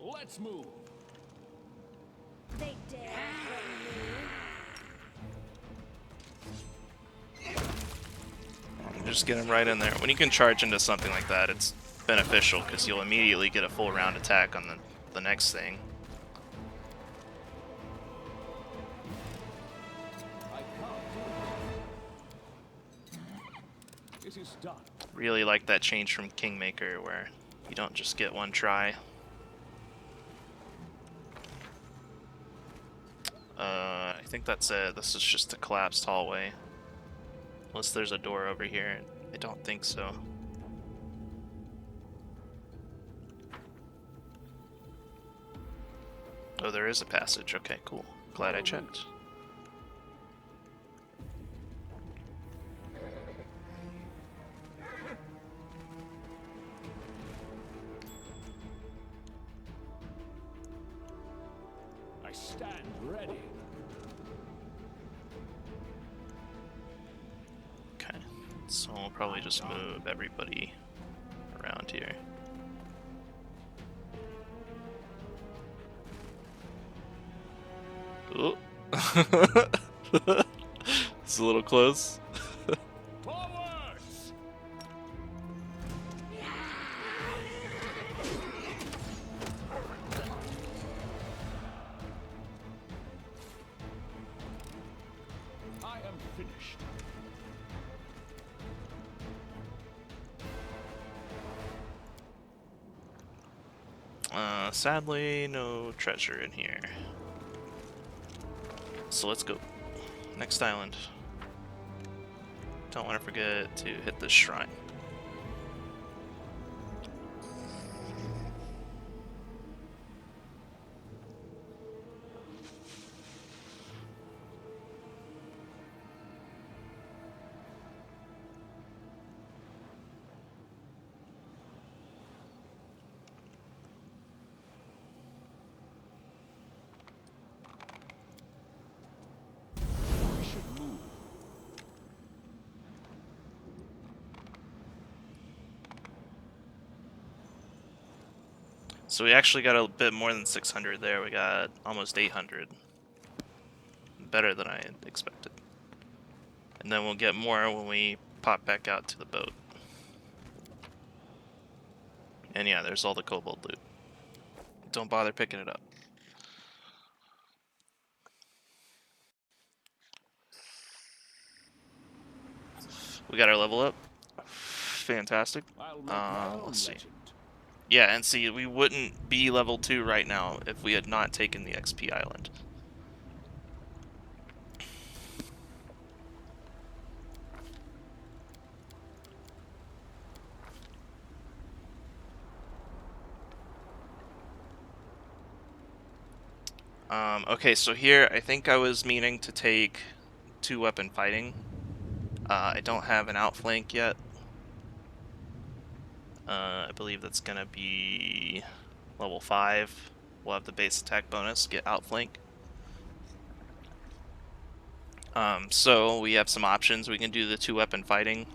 Let's move. They dare Just get him right in there. When you can charge into something like that, it's beneficial because you'll immediately get a full round attack on the next thing. I can't do it. It is done. Really like that change from Kingmaker where you don't just get one try. I think that's it. This is just a collapsed hallway. Unless there's a door over here. I don't think so. Oh, there is a passage. Okay, cool. Glad I checked. I stand ready. Okay, so we'll probably just move everybody around here. Oh. It's a little close. Forwards! I am finished. Sadly, no treasure in here. So let's go. Next island. Don't want to forget to hit this shrine. We should move. So we actually got a bit more than 600 there. We got almost 800. Better than I had expected. And then we'll get more when we pop back out to the boat. And yeah, there's all the kobold loot. Don't bother picking it up. We got our level up. Fantastic. I'll make my own Let's see. legend. Yeah, and see, we wouldn't be level 2 right now if we had not taken the XP island. Okay, so here, I think I was meaning to take 2-weapon fighting. I don't have an outflank yet. I believe that's gonna be level 5. We'll have the base attack bonus, get outflank. So we have some options. We can do the 2-weapon fighting.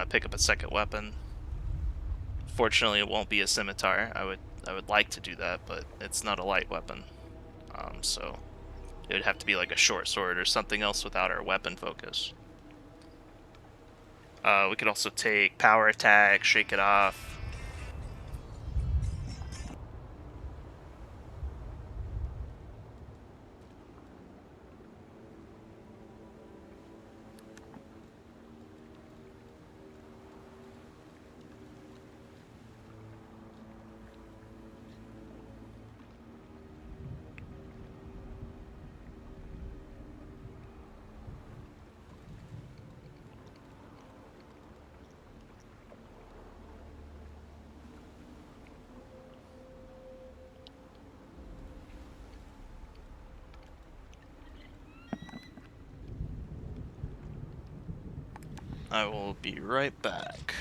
Pick up a second weapon. Fortunately, it won't be a scimitar. I would like to do that, but it's not a light weapon. So it would have to be like a short sword or something else without our weapon focus. We could also take power attack, shake it off. I will be right back.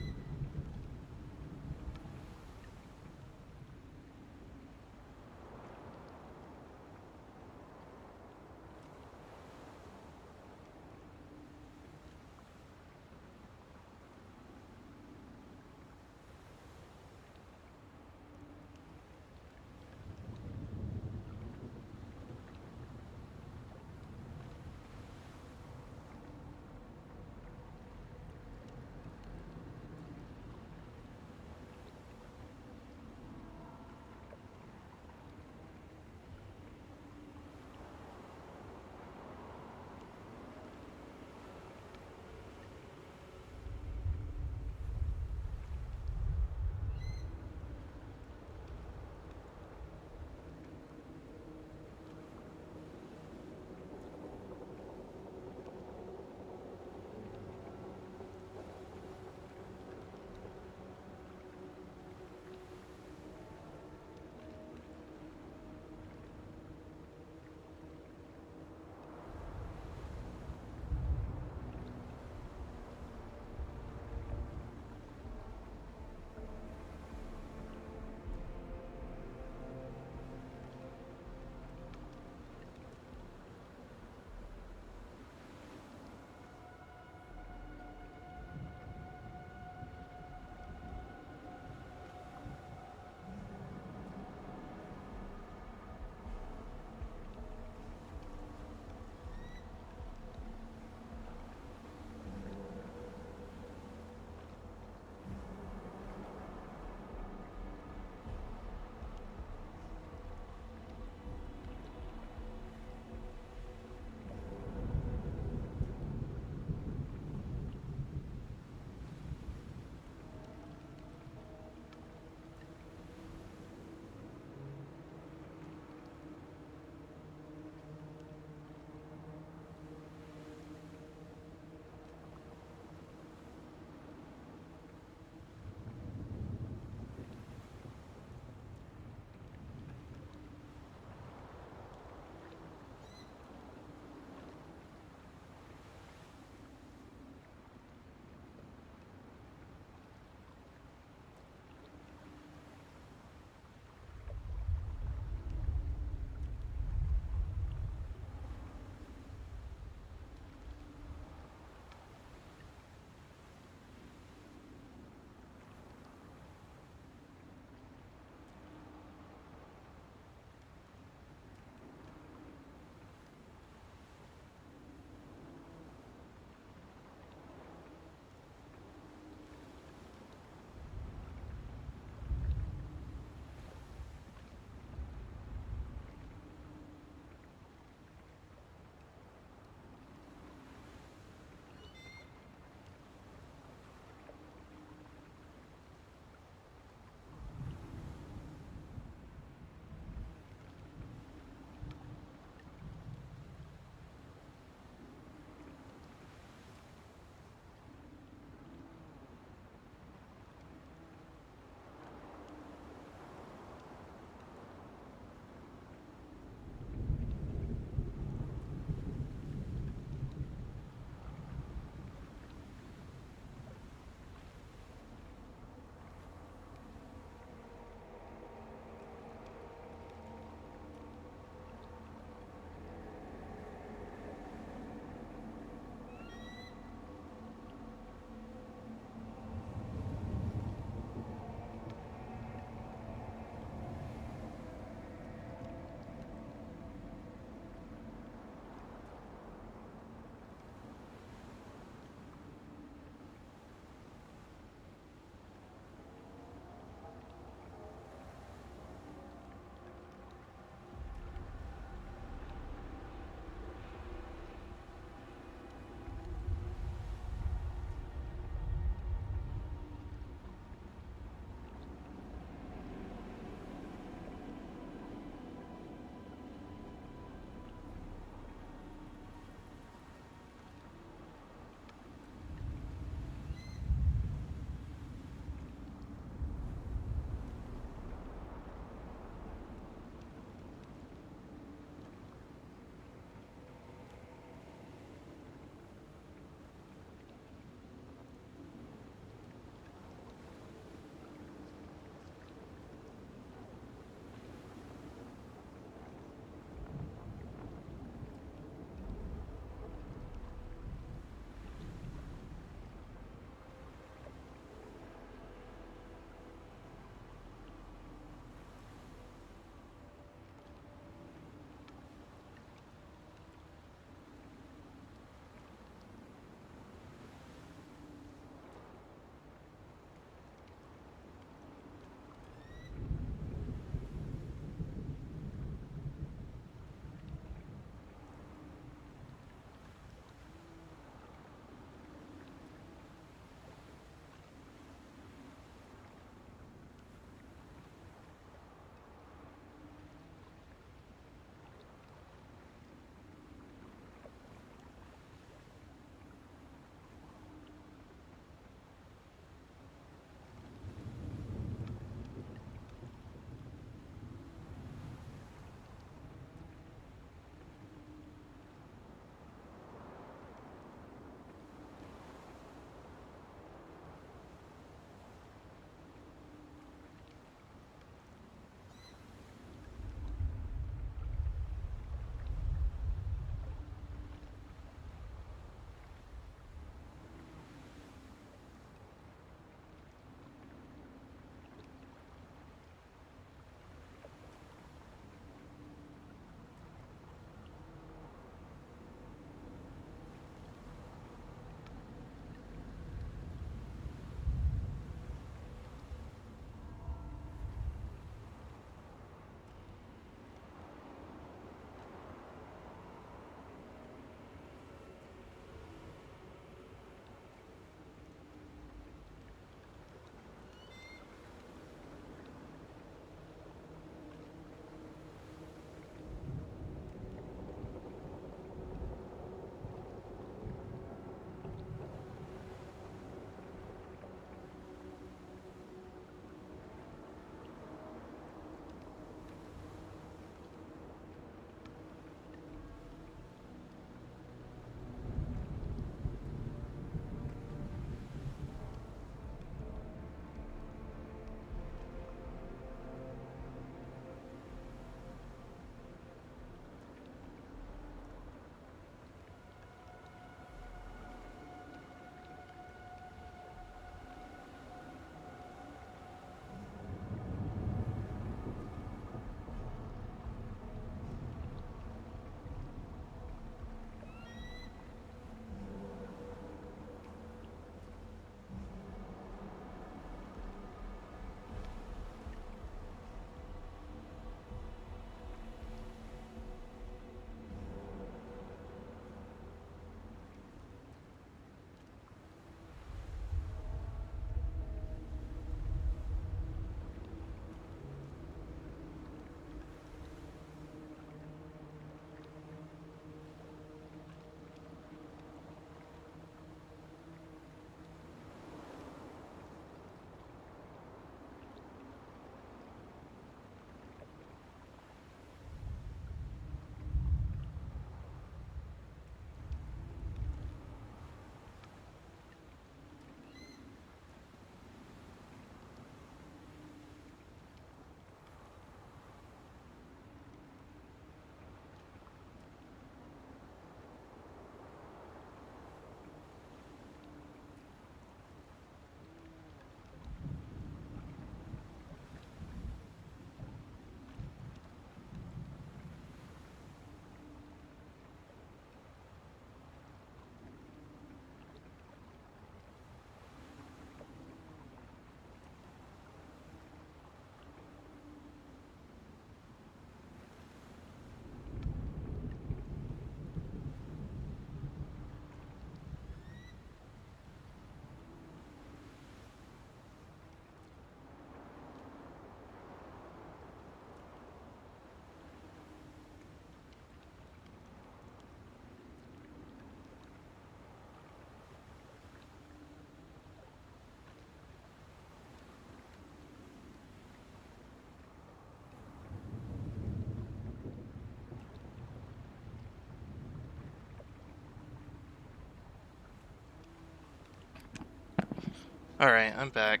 Alright, I'm back.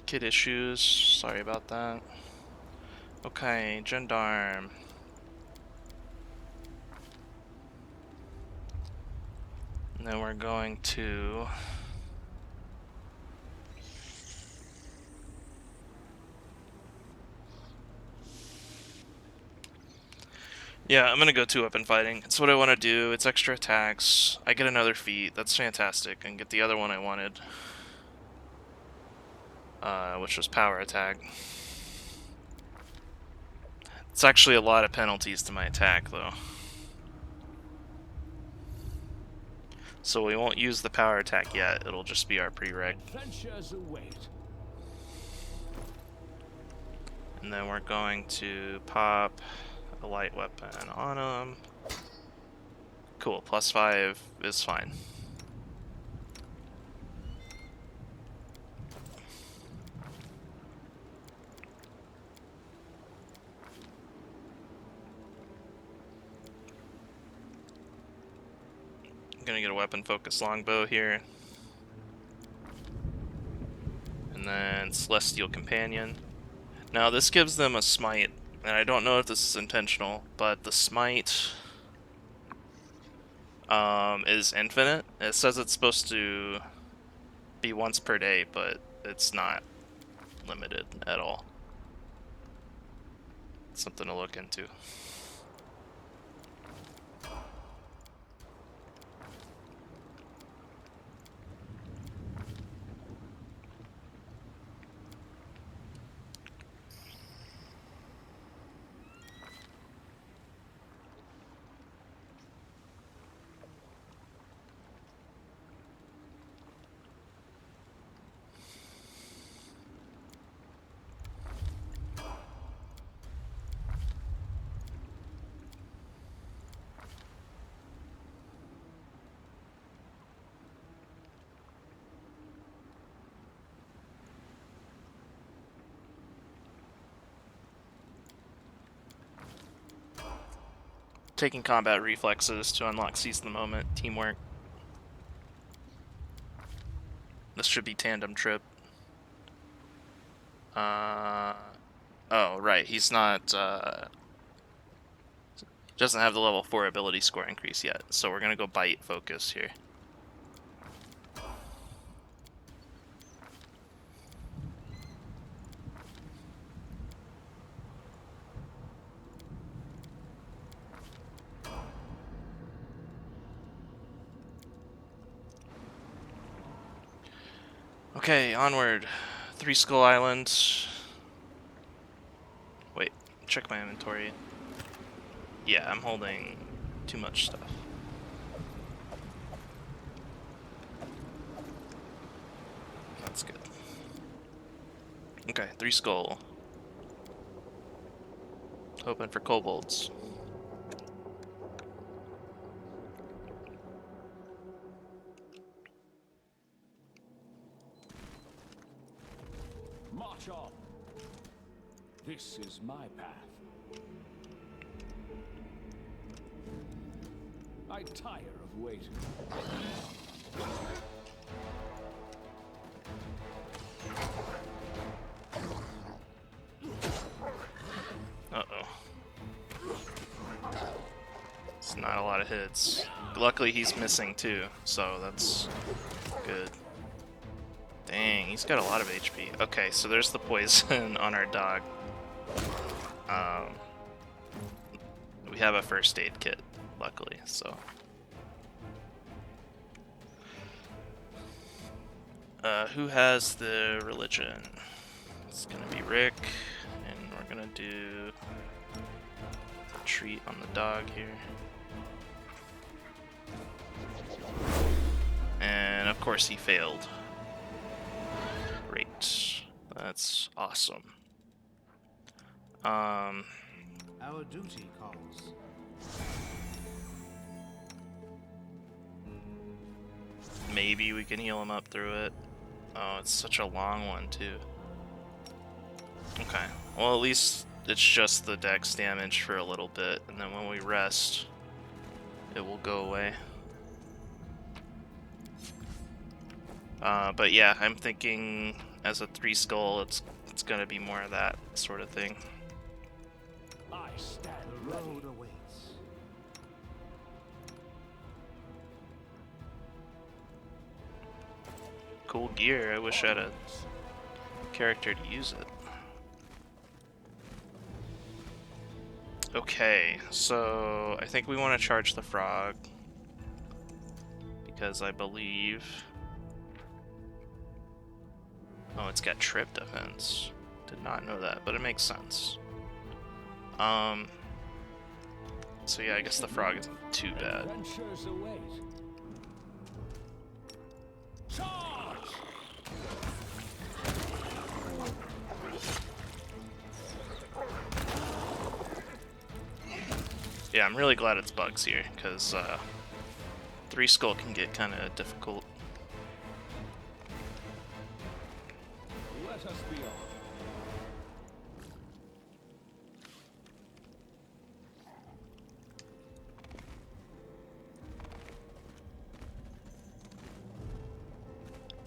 Kid issues. Sorry about that. Okay, Gendarme. And then we're going to... Yeah, I'm gonna go 2-weapon fighting. It's what I want to do. It's extra attacks. I get another feat. That's fantastic. And get the other one I wanted. Which was power attack. It's actually a lot of penalties to my attack, though. So we won't use the power attack yet. It'll just be our prereq. Adventures await. And then we're going to pop a light weapon on him. Cool, +5 is fine. I'm gonna get a weapon focus longbow here. And then Celestial Companion. Now this gives them a smite, and I don't know if this is intentional, but the smite is infinite. It says it's supposed to be once per day, but it's not limited at all. Something to look into. Taking combat reflexes to unlock seize the moment, teamwork. This should be tandem trip. Oh, right, he's not, doesn't have the level 4 ability score increase yet, so we're gonna go bite focus here. Okay, onward. 3 Skull Island. Wait, check my inventory. Yeah, I'm holding too much stuff. That's good. Okay, 3 Skull. Hoping for kobolds. March on. This is my path. I tire of waiting. Uh-oh. It's not a lot of hits. Luckily he's missing too, so that's good. Dang, he's got a lot of HP. Okay, so there's the poison on our dog. We have a first aid kit, luckily, so. Who has the religion? It's gonna be Rick, and we're gonna do the treat on the dog here. And of course he failed. Great. That's awesome. Our duty calls. Maybe we can heal him up through it. Oh, it's such a long one too. Okay. Well, at least it's just the dex damage for a little bit, and then when we rest, it will go away. But yeah, I'm thinking as a 3 skull, it's gonna be more of that sort of thing. I stand The ready. road awaits. Cool gear. I wish I had a character to use it. Okay, so I think we want to charge the frog because I believe. Oh, it's got trip defense. Did not know that, but it makes sense. So yeah, I guess the frog isn't too bad. Adventures await. Charge! Yeah, I'm really glad it's bugs here, because 3 skull can get kind of difficult. Let us be on.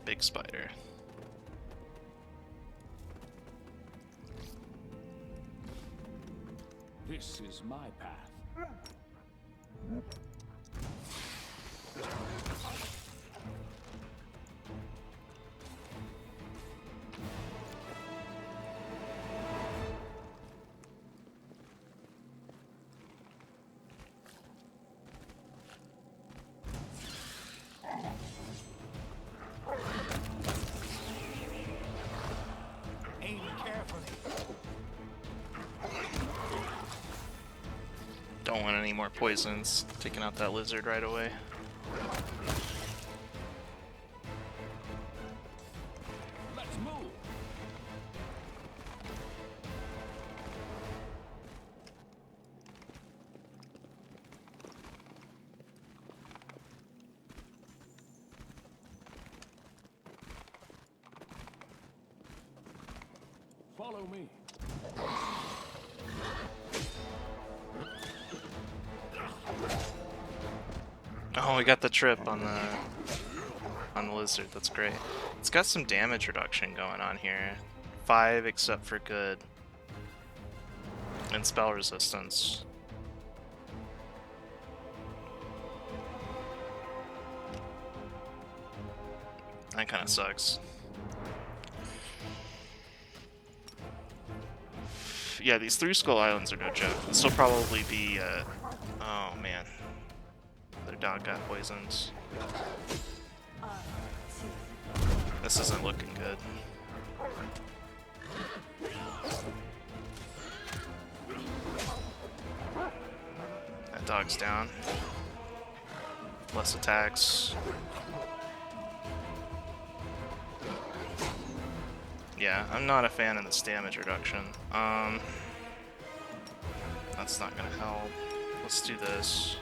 Big spider. This is my path. Aim carefully. Don't want any more poisons. Taking out that lizard right away. Let's move. Follow me. Oh, we got the trip on the lizard. That's great. It's got some damage reduction going on here. 5 except for good. And spell resistance. That kind of sucks. Yeah, these 3 skull islands are no joke. This will probably be oh man. Their dog got poisons. This isn't looking good. That dog's down. Less attacks. Yeah, I'm not a fan of this damage reduction. That's not gonna help. Let's do this.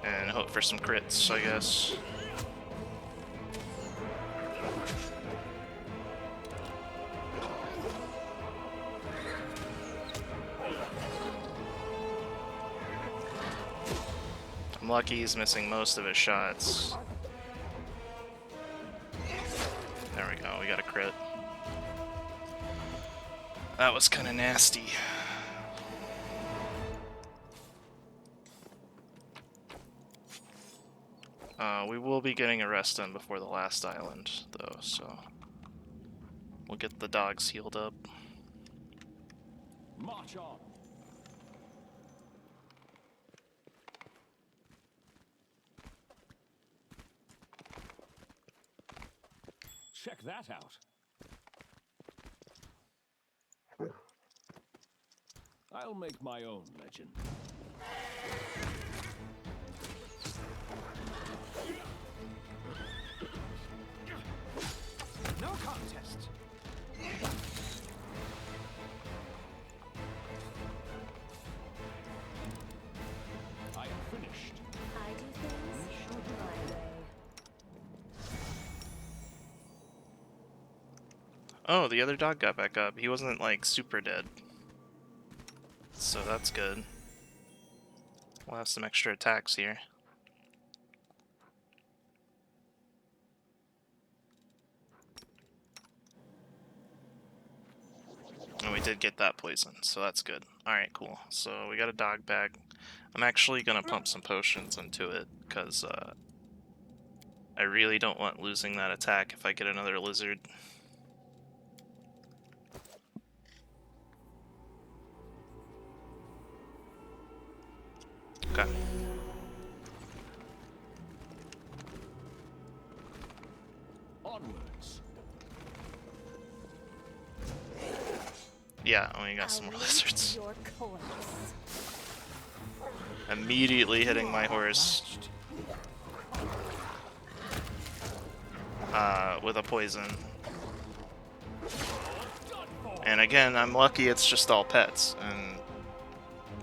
And hope for some crits, I guess. I'm lucky he's missing most of his shots. There we go, we got a crit. That was kind of nasty. We will be getting a rest in before the last island, though, so we'll get the dogs healed up. March on. Check that out. I'll make my own legend. No contest. I am finished. I do things my way. Oh, the other dog got back up. He wasn't, like, super dead. So that's good. We'll have some extra attacks here. And we did get that poison, so that's good. Alright, cool. So we got a dog bag. I'm actually gonna pump some potions into it, because I really don't want losing that attack if I get another lizard. Okay. Onwards. Yeah, we got some more I'll lizards. lick your corpse. Immediately hitting my horse with a poison. And again, I'm lucky it's just all pets,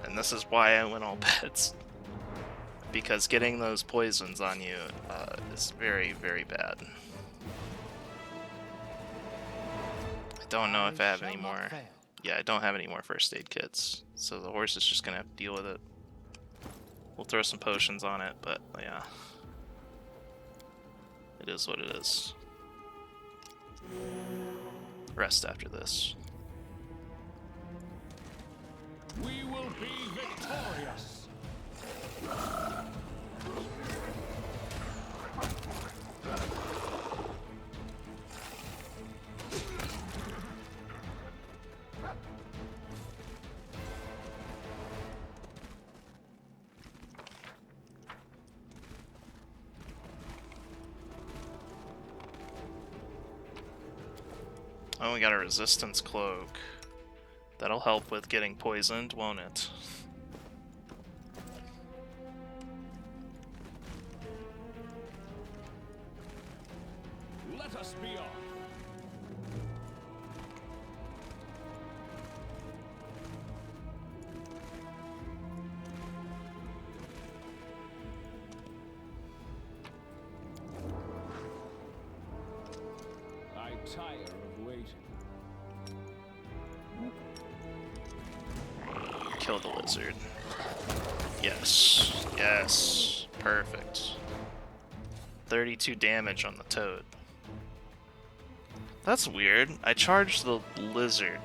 and this is why I went all pets. Because getting those poisons on you is very, very bad. I don't know if I have any more. Yeah, I don't have any more first aid kits, so the horse is just gonna have to deal with it. We'll throw some potions on it, but yeah. It is what it is. Rest after this. We will be victorious. Oh, we got a resistance cloak. That'll help with getting poisoned, won't it? Let us be off. I tire of waiting. Kill the lizard. Yes. Yes. Perfect. 32 damage on the toad. That's weird. I charged the lizard.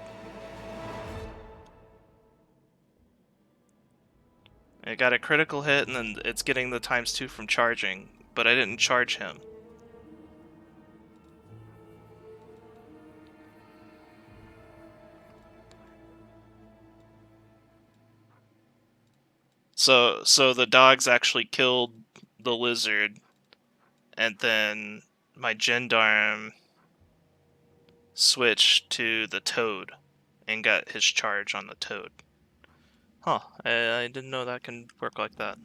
It got a critical hit and then it's getting the ×2 from charging, but I didn't charge him. So the dogs actually killed the lizard, and then my gendarme switched to the toad and got his charge on the toad. Huh, I didn't know that can work like that.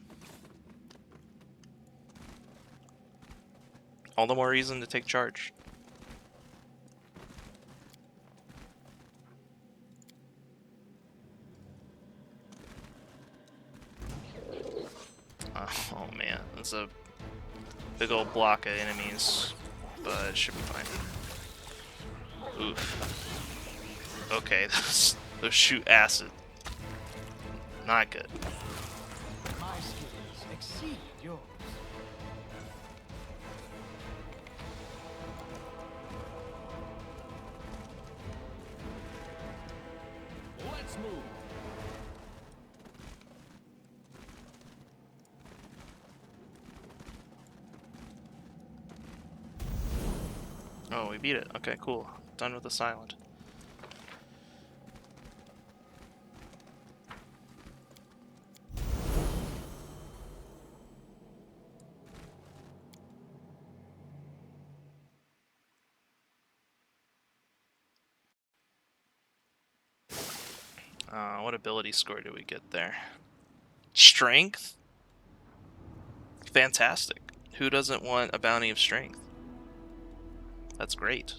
All the more reason to take charge. Oh man, that's a big old block of enemies, but it should be fine. Oof. Okay, those shoot acid. Not good. My skills exceed yours. Let's move. Oh, we beat it. Okay, cool. Done with this island. What ability score do we get there? Strength? Fantastic. Who doesn't want a bounty of strength? That's great.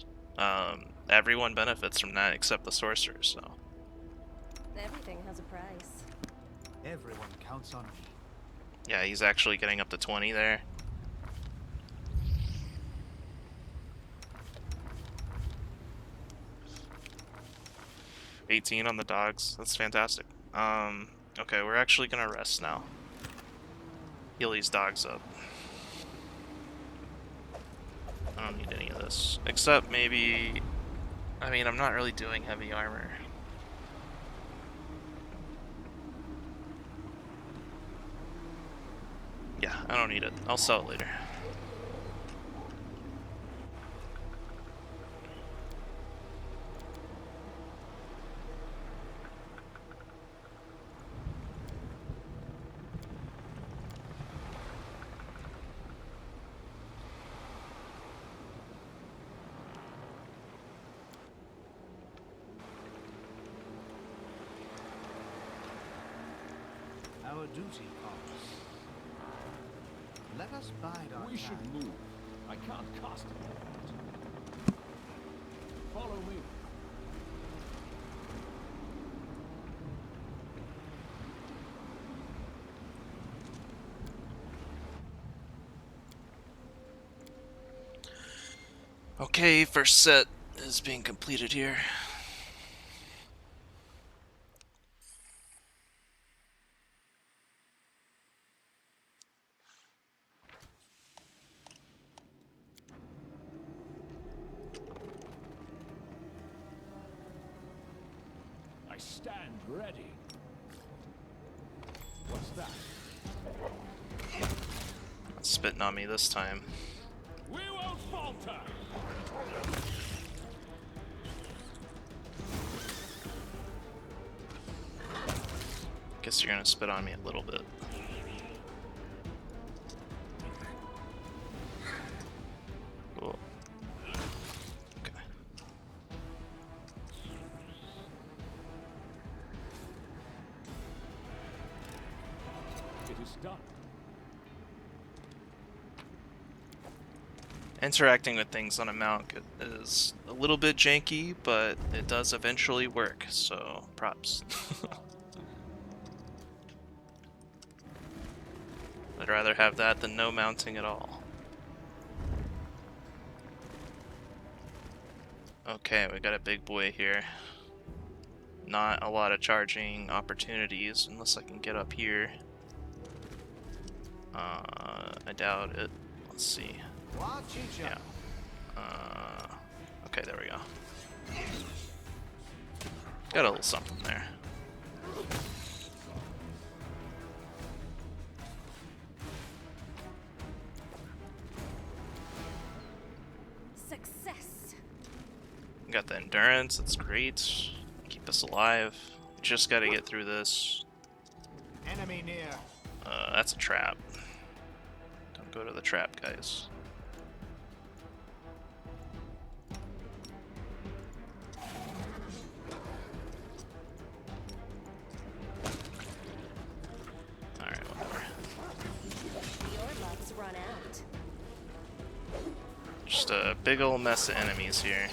Everyone benefits from that except the sorcerer, so. Everything has a price. Everyone counts on me. Yeah, he's actually getting up to 20 there. $18 on the dogs. That's fantastic. Okay, we're actually gonna rest now. Heal these dogs up. I don't need any of this. Except maybe... I mean, I'm not really doing heavy armor. Yeah, I don't need it. I'll sell it later. Our duty calls. Let us bide our We should time. move. I can't cast it like that. Follow me. Okay, first set is being completed here. I stand ready. What's that? It's spitting on me this time. We won't falter. Guess you're gonna spit on me a little bit. Cool. Okay. It is done. Interacting with things on a mount is a little bit janky, but it does eventually work, so props. I'd rather have that than no mounting at all. Okay, we got a big boy here. Not a lot of charging opportunities unless I can get up here. I doubt it. Let's see. Yeah. Okay, there we go. Got a little something there. Success. Got the endurance, that's great. Keep us alive. Just gotta get through this. Enemy near. That's a trap. Don't go to the trap, guys. Alright, whatever. Your luck's run out. Just a big old mess of enemies here.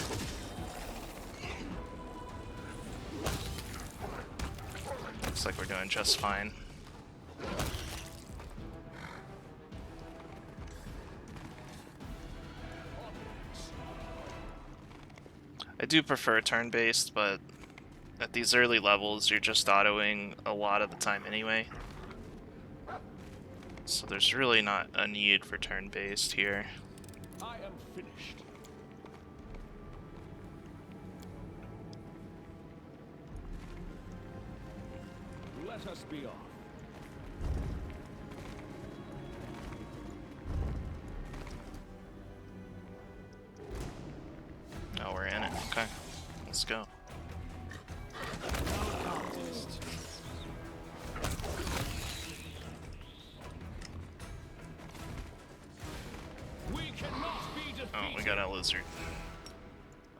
Looks like we're doing just fine. I do prefer turn-based, but at these early levels, you're just autoing a lot of the time anyway. So there's really not a need for turn-based here. I am finished. Let us be off. Oh, we're in it. Okay, let's go. We cannot be defeated. Oh, we got a lizard.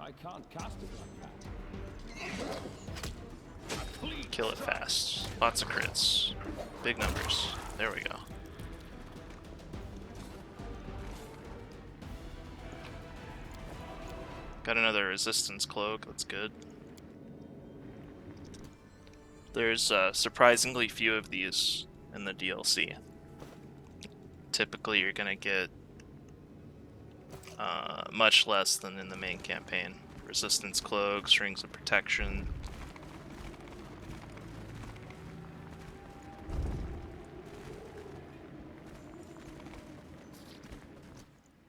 I can't cast it like that. Please. Kill it fast. Lots of crits. Big numbers. There we go. Got another resistance cloak. That's good. There's surprisingly few of these in the DLC. Typically, you're gonna get much less than in the main campaign. Resistance cloaks, rings of protection.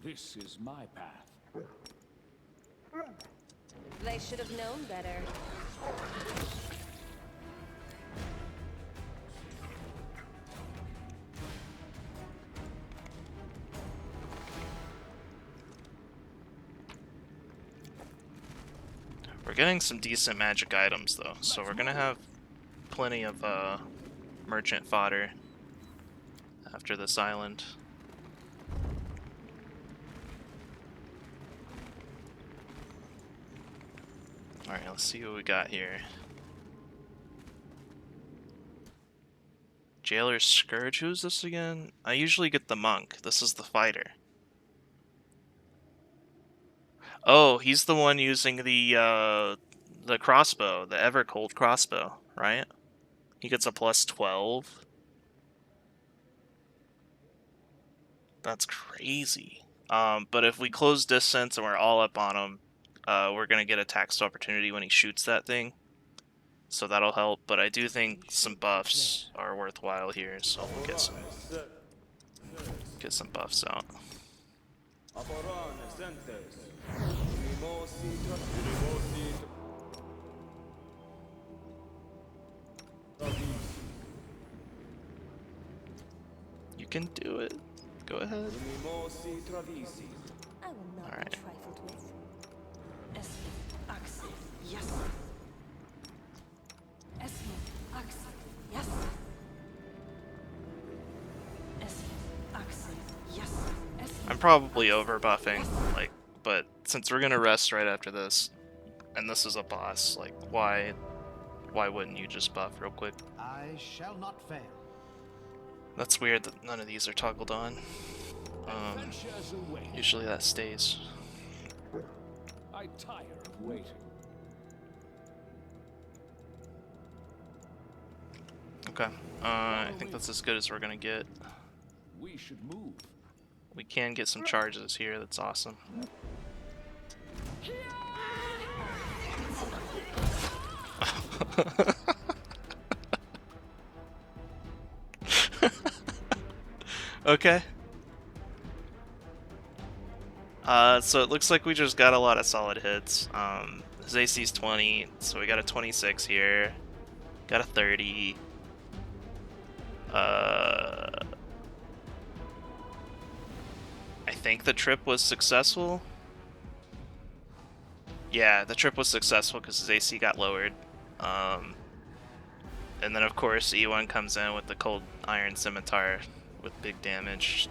This is my path. They should have known better. We're getting some decent magic items though, so we're gonna have plenty of merchant fodder after this island. Alright, let's see what we got here. Jailer's Scourge, who's this again? I usually get the monk. This is the fighter. Oh, he's the one using the crossbow, the ever cold crossbow, right? He gets a plus 12. That's crazy. But if we close distance and we're all up on him, we're gonna get a taxed opportunity when he shoots that thing. So that'll help, but I do think some buffs are worthwhile here, so we'll get some buffs out. You can do it. Go ahead. I will not Alright. be trifled with. Axe. Yes. Axe. Yes. Axe. Yes. I'm probably over buffing, like, but since we're gonna rest right after this, and this is a boss, like, why wouldn't you just buff real quick? I shall not fail. That's weird that none of these are toggled on. Adventures await. Usually that stays. I tire of waiting. Okay, I think that's as good as we're gonna get. We should move. We can get some charges here, that's awesome. Okay. So it looks like we just got a lot of solid hits. His AC's 20, so we got a 26 here. Got a 30. I think the trip was successful. Yeah, the trip was successful because his AC got lowered. And then of course E1 comes in with the Cold Iron Scimitar with big damage.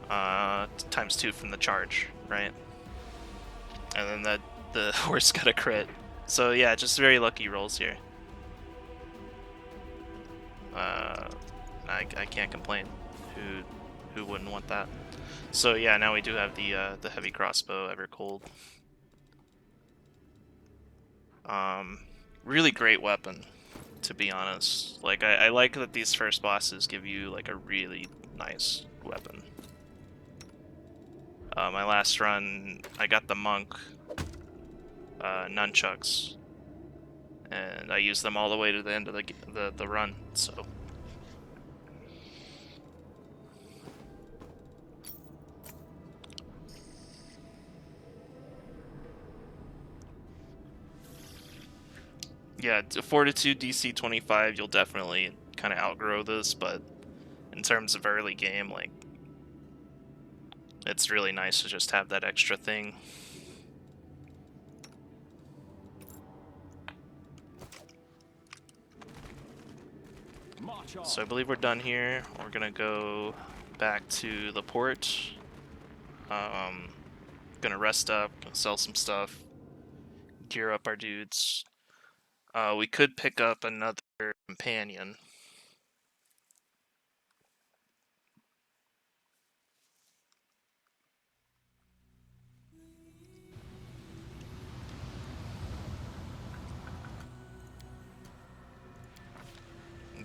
Times 2 from the charge, right? And then the horse got a crit. So yeah, just very lucky rolls here. I can't complain. Who wouldn't want that? So yeah, now we do have the heavy crossbow, ever cold. Really great weapon, to be honest. Like I like that these first bosses give you like a really nice weapon. My last run, I got the monk nunchucks, and I used them all the way to the end of the run. So. Yeah, Fortitude DC 25, you'll definitely kind of outgrow this, but in terms of early game, like, it's really nice to just have that extra thing. March on. So I believe we're done here. We're gonna go back to the port. Gonna rest up, sell some stuff, gear up our dudes. We could pick up another companion.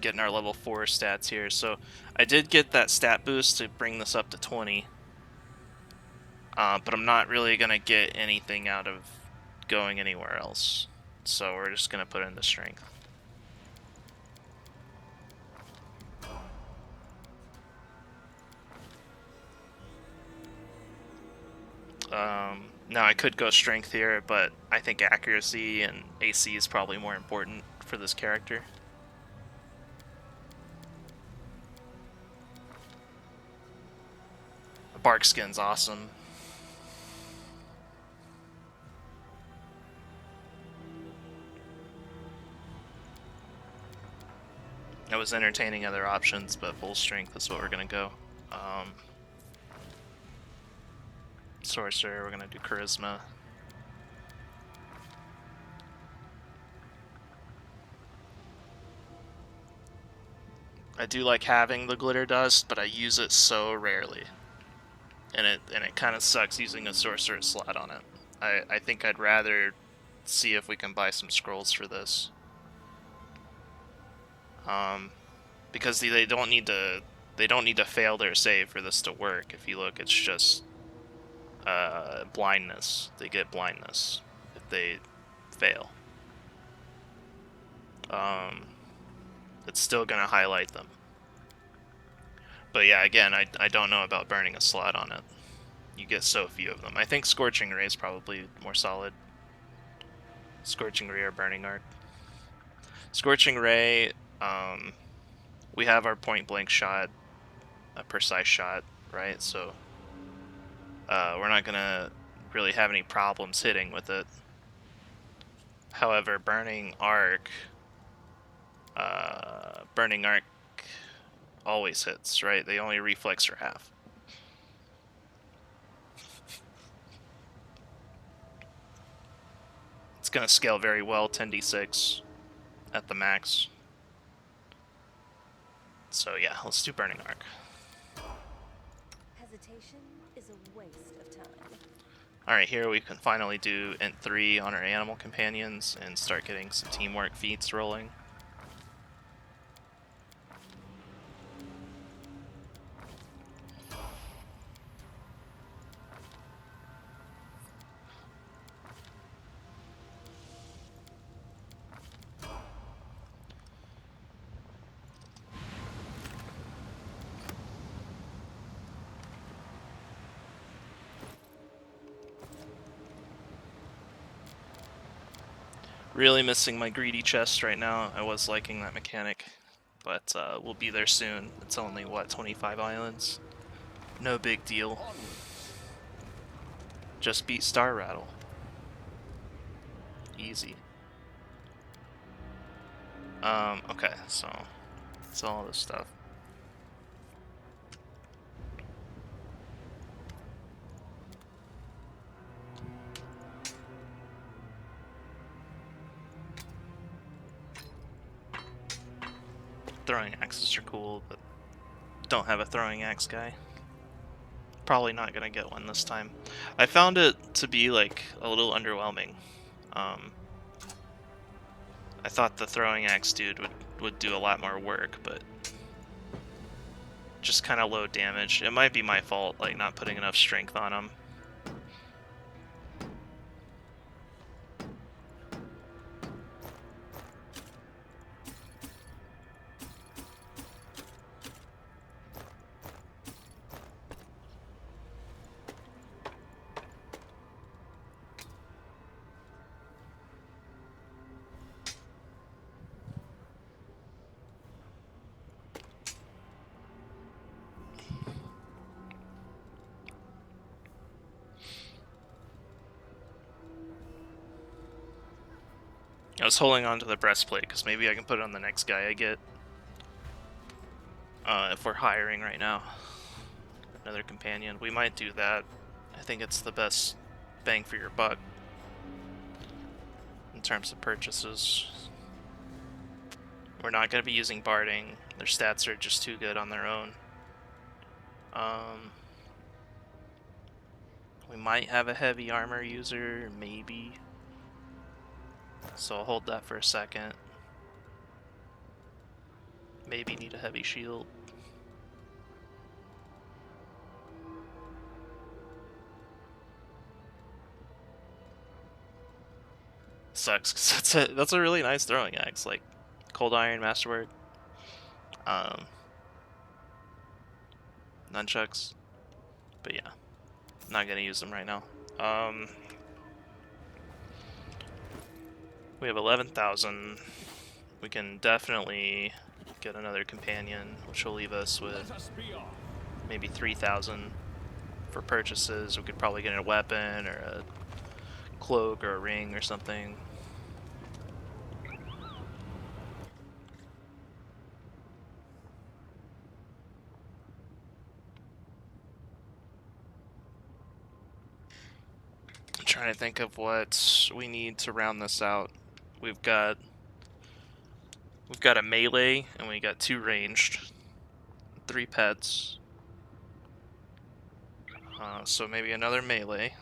Getting our level 4 stats here. So I did get that stat boost to bring this up to 20. But I'm not really going to get anything out of going anywhere else. So we're just going to put in the strength. Now I could go strength here, but I think accuracy and AC is probably more important for this character. The bark skin's awesome. I was entertaining other options, but full strength is what we're gonna go. Sorcerer, we're gonna do charisma. I do like having the glitter dust, but I use it so rarely, and it kind of sucks using a sorcerer slot on it. I think I'd rather see if we can buy some scrolls for this, because they don't need to fail their save for this to work. If you look, it's just blindness. They get blindness if they fail. It's still gonna highlight them. But yeah, again, I don't know about burning a slot on it. You get so few of them. I think Scorching Ray is probably more solid. Scorching Ray or Burning Arc. Scorching Ray, we have our point blank shot, a precise shot, right? So we're not gonna really have any problems hitting with it. However, Burning Arc always hits, right? They only reflex for half. It's gonna scale very well, 10d6 at the max. So yeah, let's do Burning Arc. Hesitation is a waste of time. Alright, here we can finally do Int 3 on our animal companions and start getting some teamwork feats rolling. Really missing my greedy chest right now. I was liking that mechanic, but we'll be there soon. It's only, what, 25 islands? No big deal. Just beat Star Rattle. Easy. Okay, so that's all this stuff. Throwing axes are cool, but don't have a throwing axe guy. Probably not gonna get one this time. I found it to be like a little underwhelming. I thought the throwing axe dude would do a lot more work, but just kind of low damage. It might be my fault, like not putting enough strength on him. I was holding on to the breastplate because maybe I can put it on the next guy I get. If we're hiring right now. Another companion. We might do that. I think it's the best bang for your buck in terms of purchases. We're not going to be using barding. Their stats are just too good on their own. We might have a heavy armor user, maybe. So I'll hold that for a second. Maybe need a heavy shield. Sucks because that's a really nice throwing axe, like Cold Iron, Masterwork, nunchucks. But yeah, not gonna use them right now. Um, we have 11,000. We can definitely get another companion, which will leave us with Let us be off. maybe 3,000 for purchases. We could probably get a weapon or a cloak or a ring or something. I'm trying to think of what we need to round this out. We've got a melee and we got 2 ranged, 3 pets. So maybe another melee.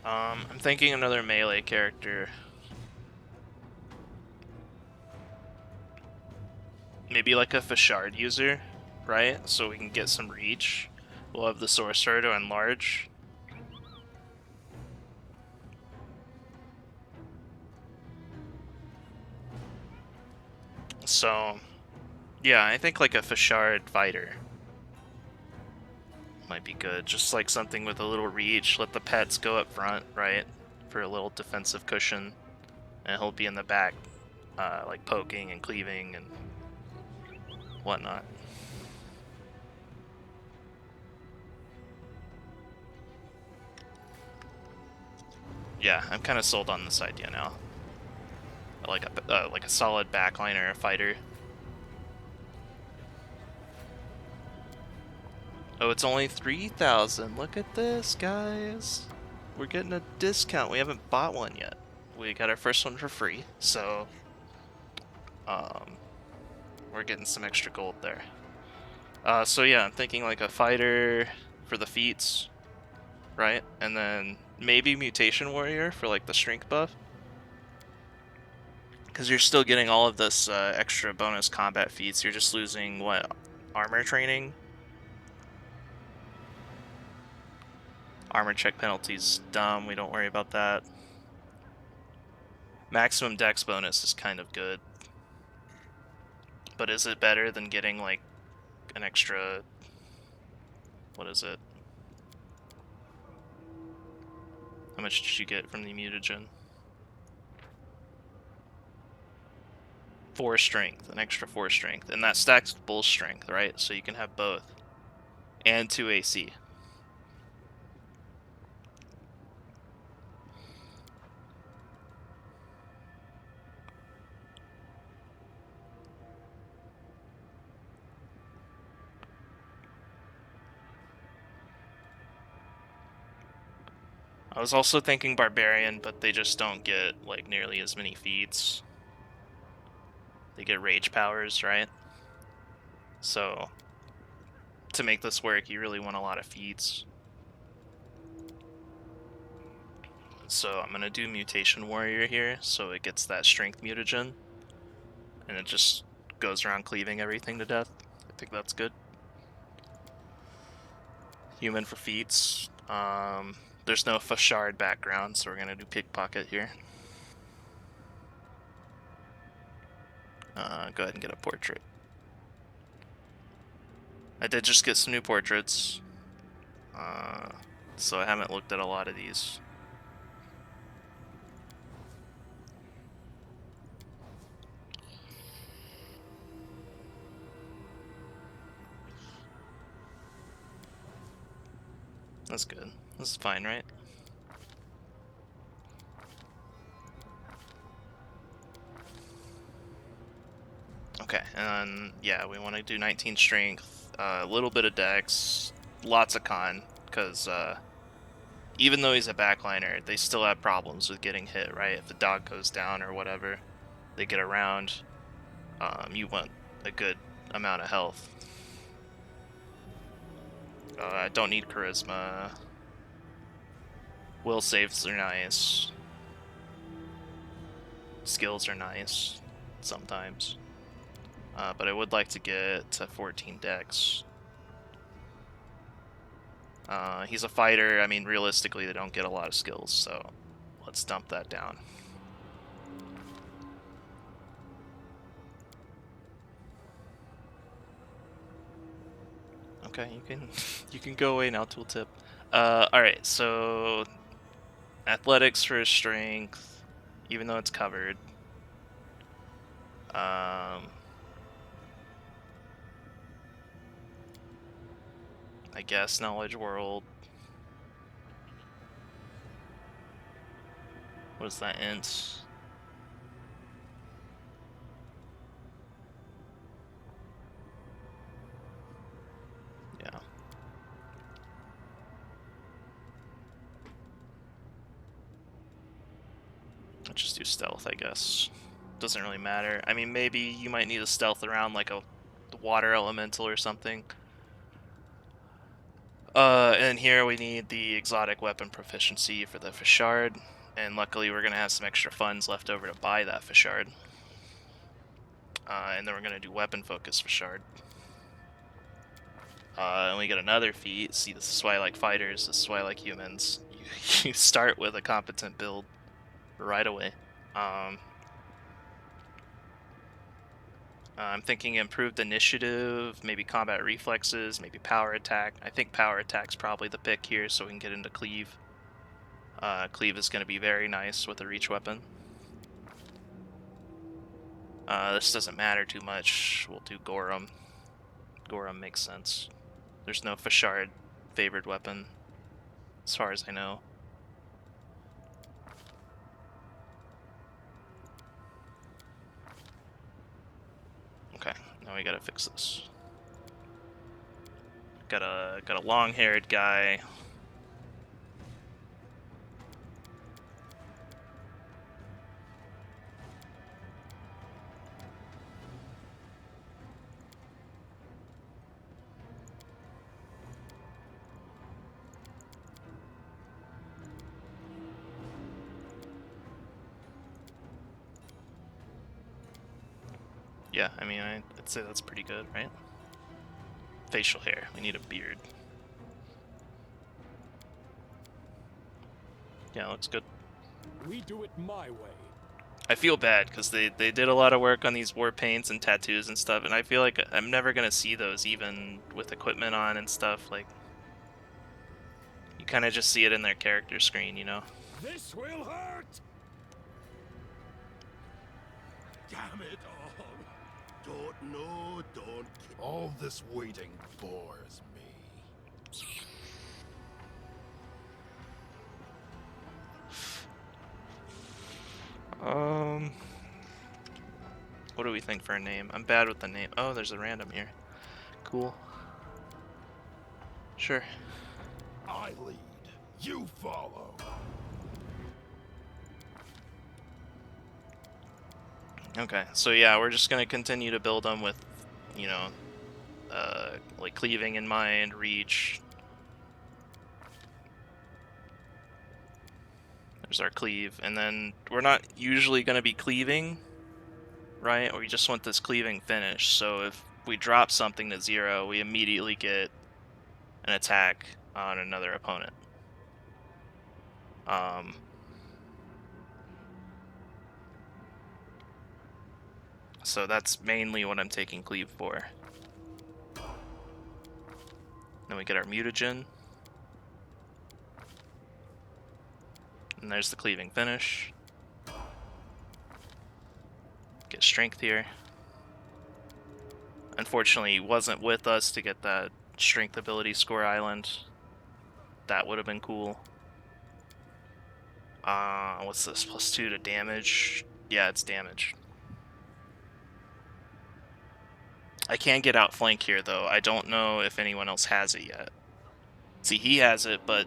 I'm thinking another melee character. Maybe like a Fashard user, right? So we can get some reach. We'll have the sorcerer to enlarge. So, yeah, I think like a Fashard fighter might be good. Just like something with a little reach. Let the pets go up front, right? For a little defensive cushion. And he'll be in the back, like poking and cleaving and whatnot. Yeah, I'm kind of sold on this idea now. Like a solid backliner, fighter. Oh, it's only 3,000. Look at this, guys. We're getting a discount. We haven't bought one yet. We got our first one for free, so we're getting some extra gold there. So yeah, I'm thinking like a fighter for the feats, right? And then maybe mutation warrior for like the strength buff. Because you're still getting all of this extra bonus combat feats. You're just losing, what, armor training? Armor check penalties, dumb. We don't worry about that. Maximum dex bonus is kind of good. But is it better than getting, like, an extra... What is it? How much did you get from the mutagen? 4 strength, an extra 4 strength. And that stacks with bull strength, right? So you can have both. And 2 AC. I was also thinking Barbarian, but they just don't get, like, nearly as many feats. They get rage powers, right? So, to make this work, you really want a lot of feats. So I'm gonna do Mutation Warrior here, so it gets that strength mutagen. And it just goes around cleaving everything to death. I think that's good. Human for feats. There's no Fashard background, so we're gonna do Pickpocket here. Go ahead and get a portrait. I did just get some new portraits, so I haven't looked at a lot of these. That's good. This is fine, right? Okay, and yeah, we want to do 19 strength, a little bit of dex, lots of con, because even though he's a backliner, they still have problems with getting hit, right? If the dog goes down or whatever, they get around. You want a good amount of health. I don't need charisma. Will saves are nice. Skills are nice sometimes. But I would like to get to 14 dex. He's a fighter. I mean, realistically, they don't get a lot of skills, so let's dump that down. Okay, you can go away now, tooltip. Alright, so athletics for his strength, even though it's covered. I guess knowledge world. What is that int? Yeah. Let's just do stealth, I guess. Doesn't really matter. I mean, maybe you might need a stealth around like the water elemental or something. And here we need the exotic weapon proficiency for the Fishard, and luckily we're gonna have some extra funds left over to buy that Fishard. And then we're gonna do weapon focus Fishard. And we get another feat. See, this is why I like fighters. This is why I like humans. You start with a competent build right away. I'm thinking improved initiative, maybe combat reflexes, maybe power attack. I think power attack's probably the pick here, so we can get into cleave. Cleave is going to be very nice with a reach weapon. This doesn't matter too much. We'll do Gorham. Gorham makes sense. There's no Fishard favored weapon, as far as I know. Okay, now we gotta fix this. Got a long-haired guy. Yeah, I mean, I'd say that's pretty good, right? Facial hair. We need a beard. Yeah, looks good. We do it my way. I feel bad because they did a lot of work on these war paints and tattoos and stuff, and I feel like I'm never gonna see those even with equipment on and stuff. Like, you kind of just see it in their character screen, you know? This will hurt! Damn it all. Don't know, don't. All this waiting bores me. What do we think for a name? I'm bad with the name. Oh, there's a random here. Cool. Sure. I lead. You follow. Okay, so yeah, we're just gonna continue to build them with, you know, like cleaving in mind, reach. There's our cleave, and then we're not usually gonna be cleaving, right? We just want this cleaving finish, so if we drop something to 0, we immediately get an attack on another opponent. So that's mainly what I'm taking cleave for. Then we get our mutagen. And there's the cleaving finish. Get strength here. Unfortunately, he wasn't with us to get that strength ability score island. That would have been cool. What's this? +2 to damage? Yeah, it's damage. I can get outflank here, though. I don't know if anyone else has it yet. See, he has it, but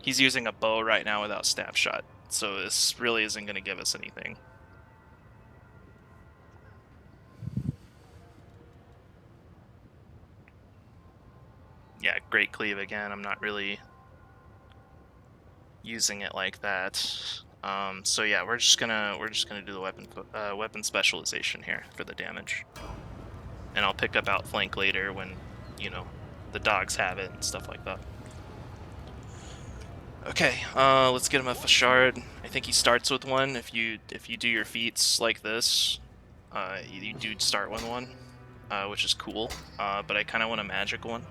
he's using a bow right now without staff shot, so this really isn't going to give us anything. Yeah, great cleave again. I'm not really using it like that. So yeah, we're just gonna do the weapon specialization here for the damage, and I'll pick up outflank later when, you know, the dogs have it and stuff like that. Okay, let's get him a Fashard. I think he starts with one. If you do your feats like this, you do start with one, which is cool. But I kind of want a magic one,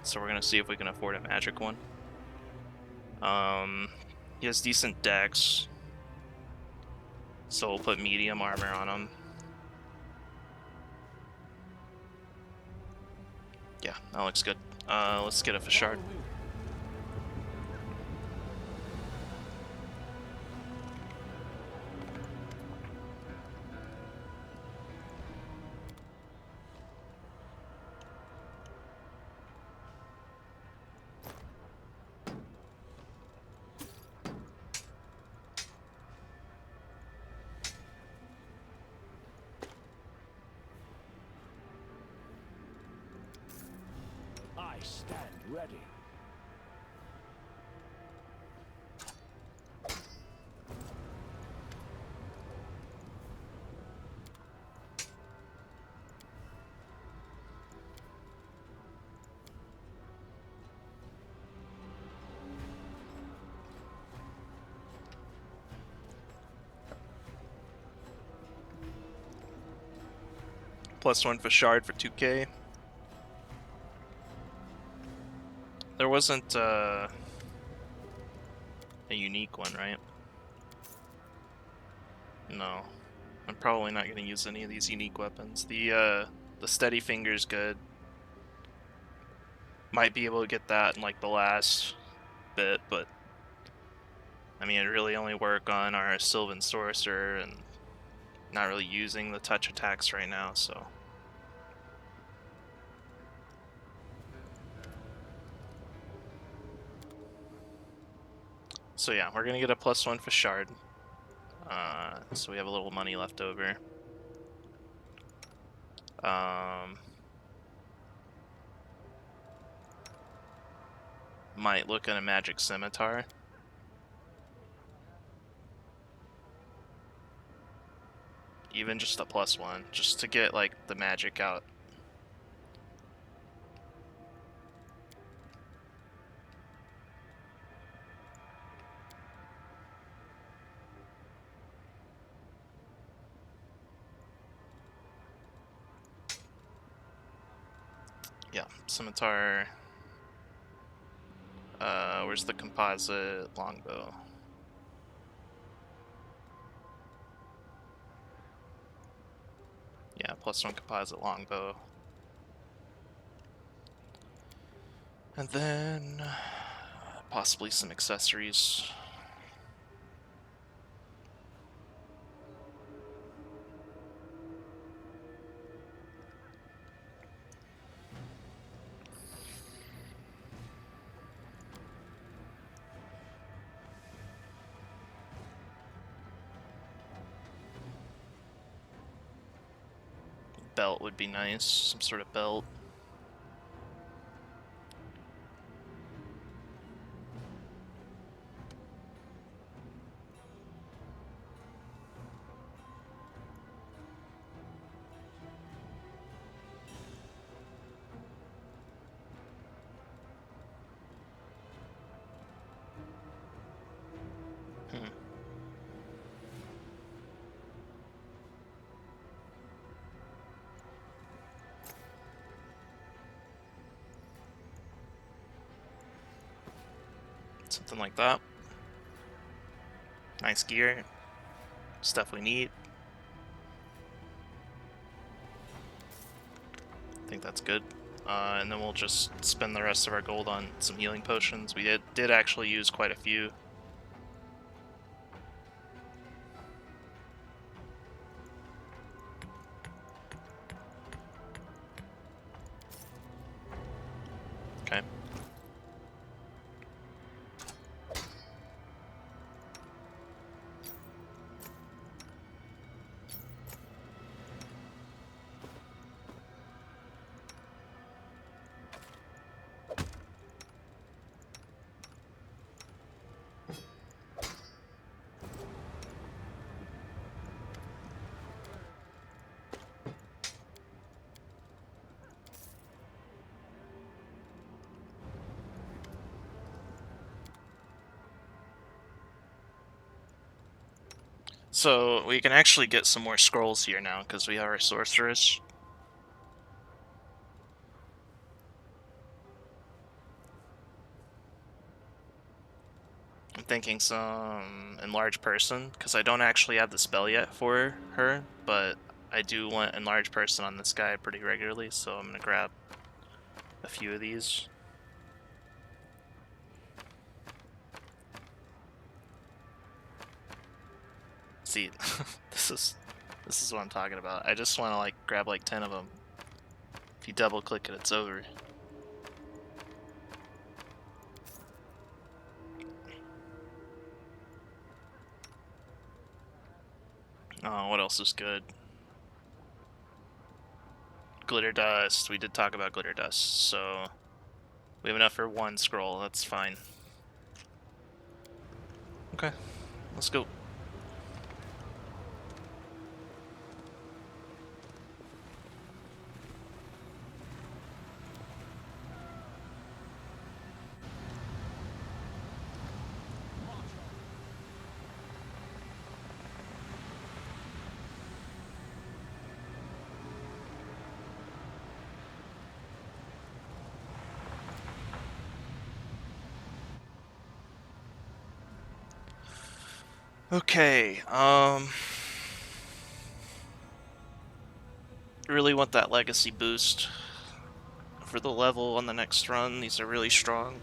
so we're gonna see if we can afford a magic one. He has decent dex, so we'll put medium armor on him. Yeah, that looks good. Let's get a Fashard. I stand ready. +1 Fashard for 2k. There wasn't a unique one, right? No. I'm probably not going to use any of these unique weapons. The steady finger's good. Might be able to get that in like the last bit, but I mean, it really only work on our Sylvan Sorcerer and not really using the touch attacks right now, so. So yeah, we're gonna get a +1 for Shard. So we have a little money left over. Might look at a magic scimitar. Even just a +1, just to get like the magic out. Yeah, scimitar. Where's the composite longbow? Yeah, +1 composite longbow. And then possibly some accessories. Belt would be nice, some sort of belt. Something like that. Nice gear. Stuff we need. I think that's good. And then we'll just spend the rest of our gold on some healing potions. We did actually use quite a few. Okay. So we can actually get some more scrolls here now because we have our sorceress. I'm thinking some enlarge person because I don't actually have the spell yet for her, but I do want enlarge person on this guy pretty regularly, so I'm gonna grab a few of these. See, this is what I'm talking about. I just want to like grab like 10 of them. If you double click it, it's over. Oh, what else is good? Glitter dust. We did talk about glitter dust, so we have enough for one scroll. That's fine. Okay, let's go. Okay, really want that legacy boost for the level on the next run. These are really strong.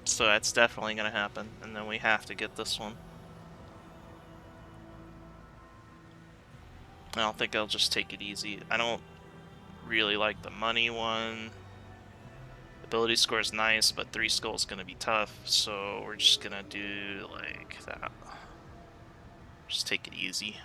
So that's definitely gonna happen, and then we have to get this one. I don't think I'll just take it easy. I don't really like the money one. Ability score is nice, but 3 skull is gonna be tough, so we're just gonna do like that. Just take it easy.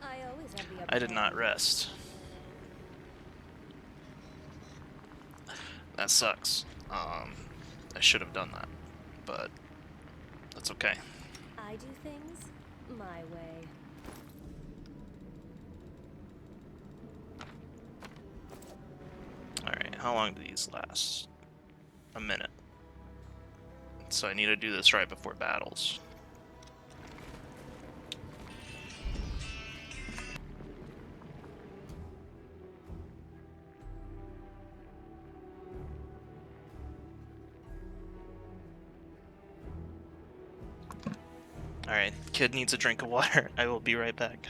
I always have the upper I did not hand. rest. That sucks. I should have done that, but that's okay. I do things my way. Alright, how long do these last? A minute. So I need to do this right before battles. Alright, kid needs a drink of water. I will be right back.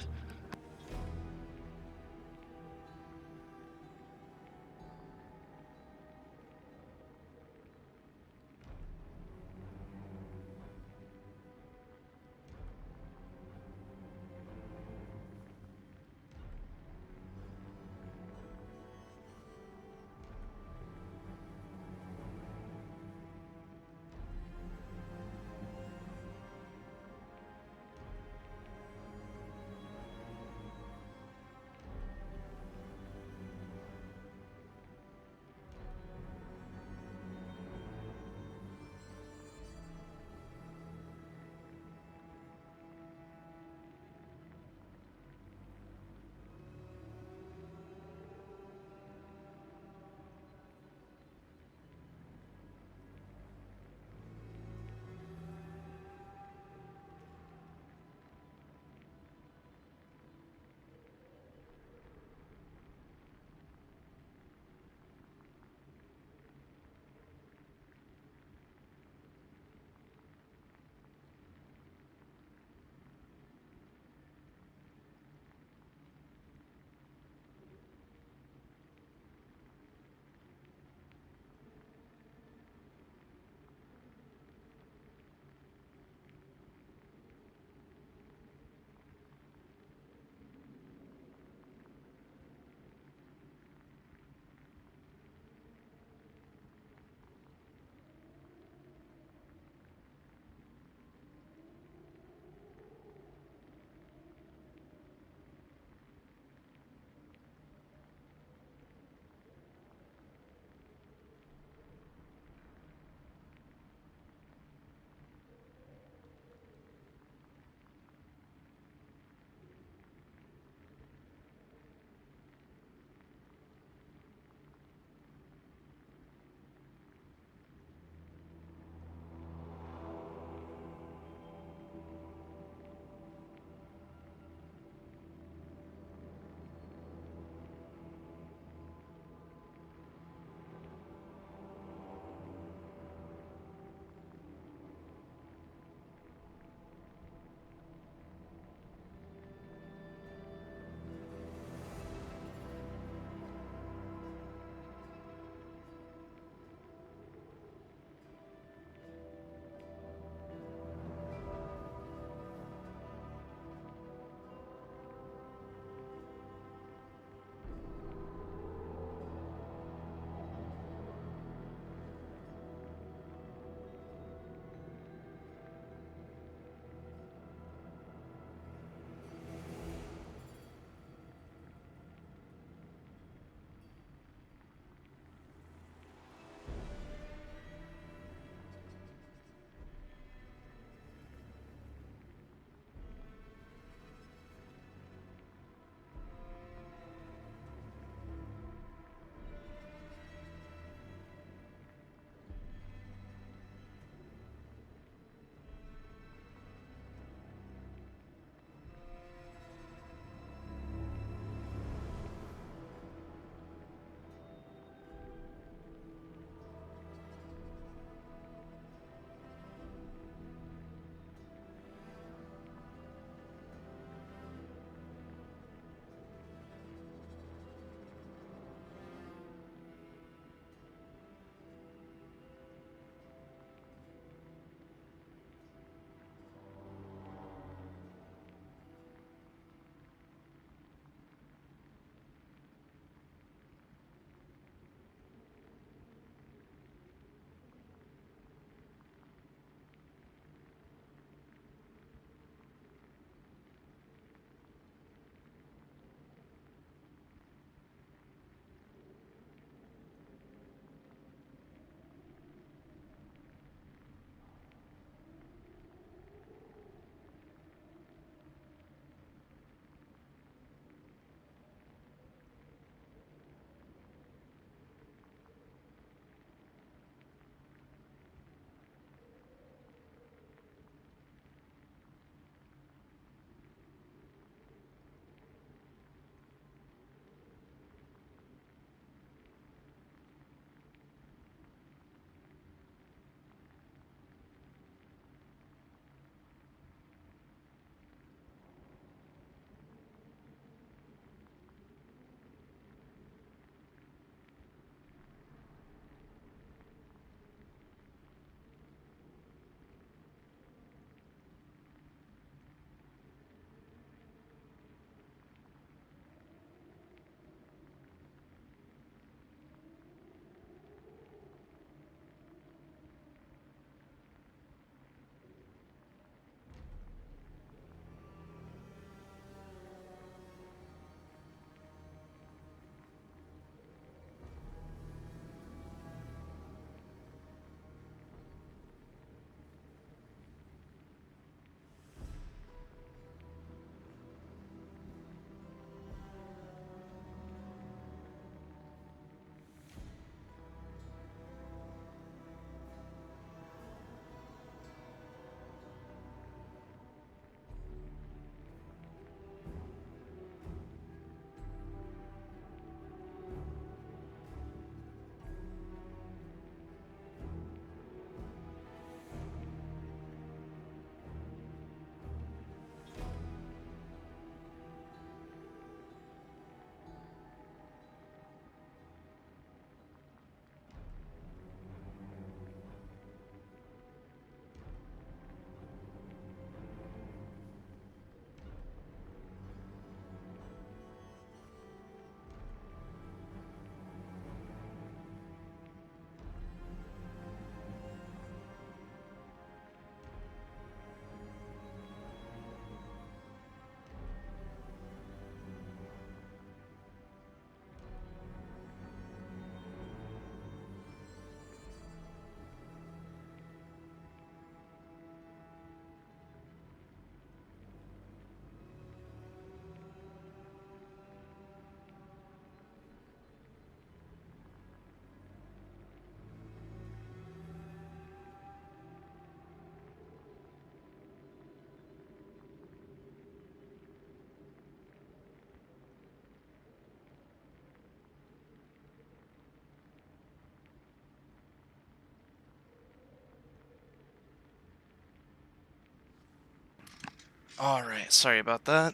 Alright, sorry about that.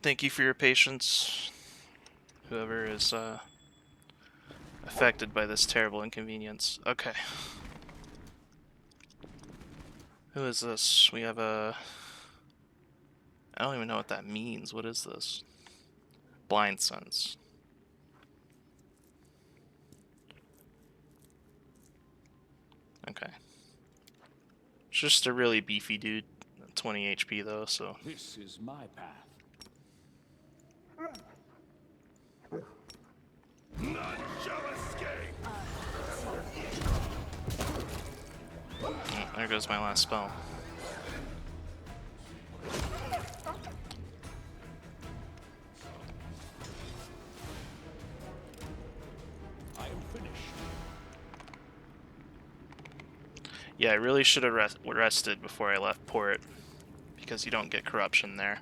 Thank you for your patience. Whoever is affected by this terrible inconvenience. Okay. Who is this? We have a... I don't even know what that means. What is this? Blind sense. Okay. It's just a really beefy dude. 20 HP though, so... This is my path. None shall escape! Oh, there goes my last spell. I am finished. Yeah, I really should have rested before I left port, because you don't get corruption there.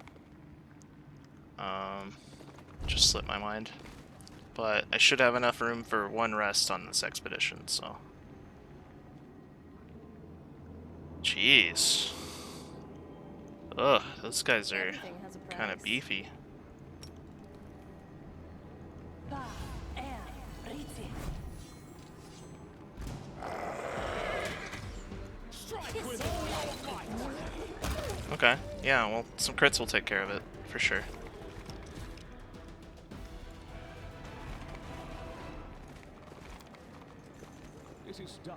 Just slipped my mind. But I should have enough room for one rest on this expedition, so... Jeez. Ugh, those guys are Everything has a kind of price. beefy. Strike with all your might. Okay, yeah, well, some crits will take care of it, for sure. It is done.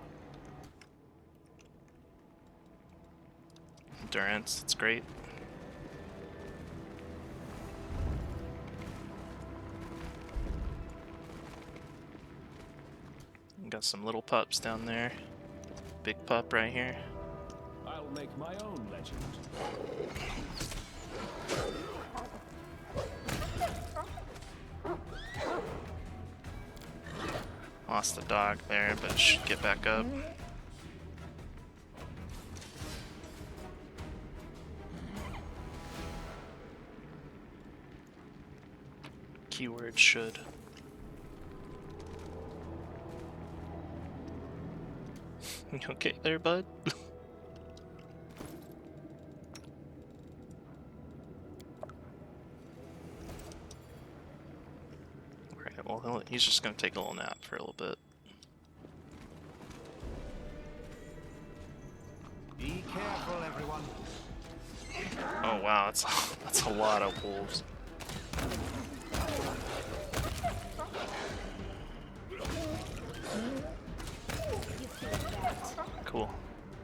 Endurance, that's great. Got some little pups down there. Big pup right here. I'll make my own legend. Lost the dog there, but should get back up. Keyword should. You okay there, bud? Alright, well, he's just gonna take a little nap for a little bit. Be careful, everyone. Oh wow, that's a lot of wolves. Cool,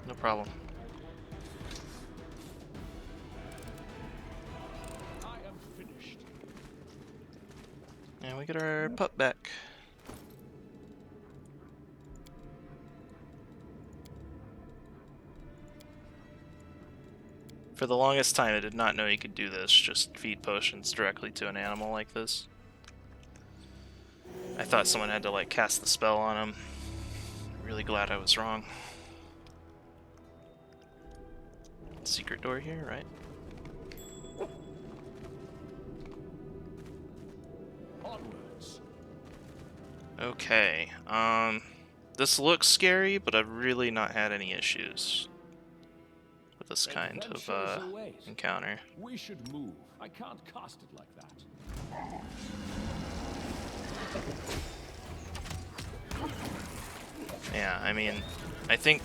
no problem. I am finished. And we get our pup back. For the longest time, I did not know you could do this, just feed potions directly to an animal like this. I thought someone had to, like, cast the spell on him. Really glad I was wrong. Secret door here, right? Onwards. Okay, this looks scary, but I've really not had any issues with this kind of, Adventure is await. encounter. We should move. I can't cast it like that. Yeah, I mean, I think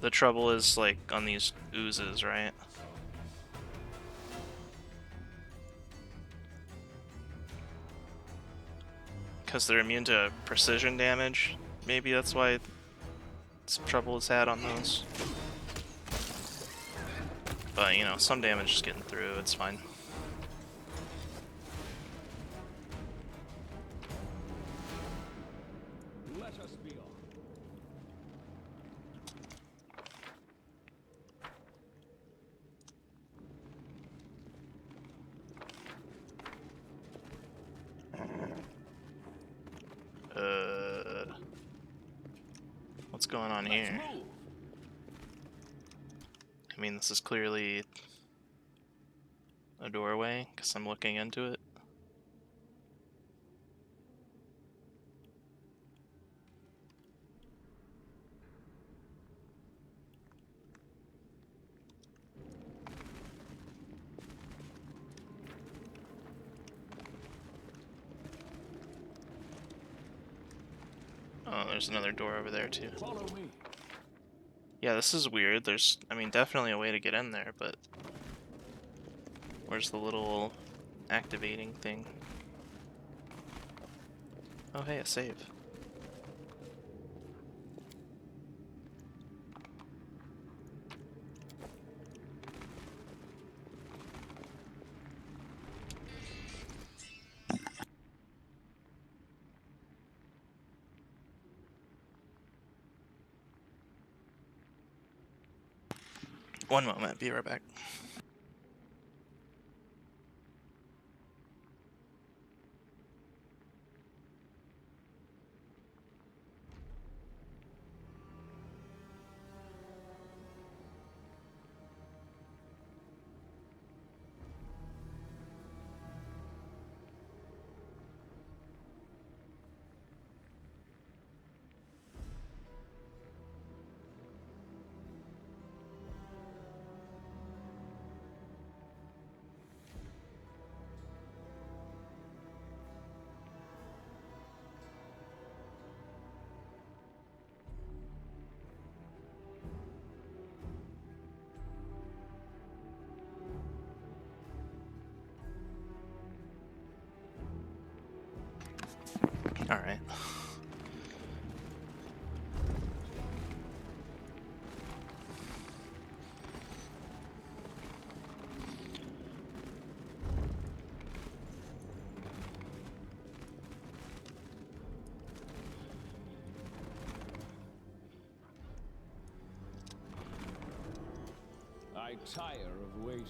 the trouble is, like, on these oozes, right? Because they're immune to precision damage. Maybe that's why some trouble is had on those. But, you know, some damage is getting through, it's fine. Let us be on. What's going on Let's here? move. I mean, this is clearly a doorway, because I'm looking into it. there's another door over there too. Follow me. Yeah, this is weird. There's, I mean, definitely a way to get in there, but where's the little activating thing? Oh, hey, a save. One moment, be right back. Alright. I tire of waiting.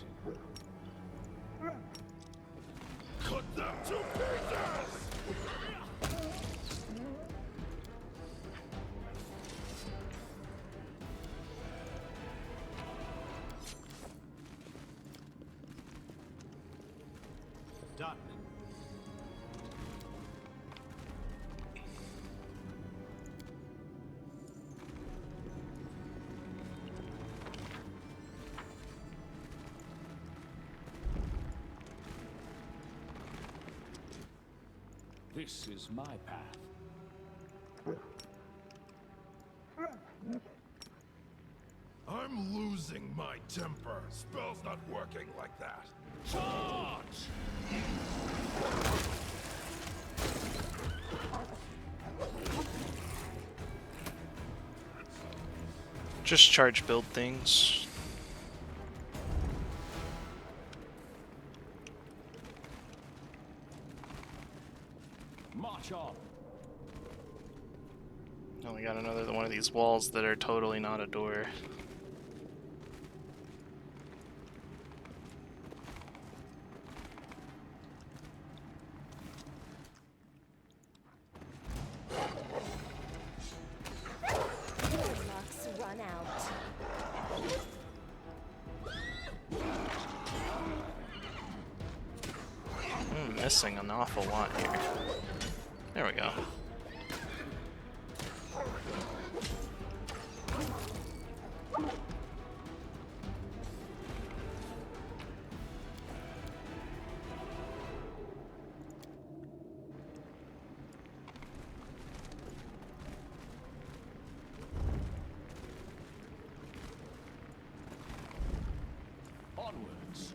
Cut them to pieces! Done. This is my path. I'm losing my temper. Spell's not working like that. Charge! Just charge build things. March on. Oh, we got another one of these walls that are totally not a door. Luck's run out. Missing an awful lot here. There we go. Onwards.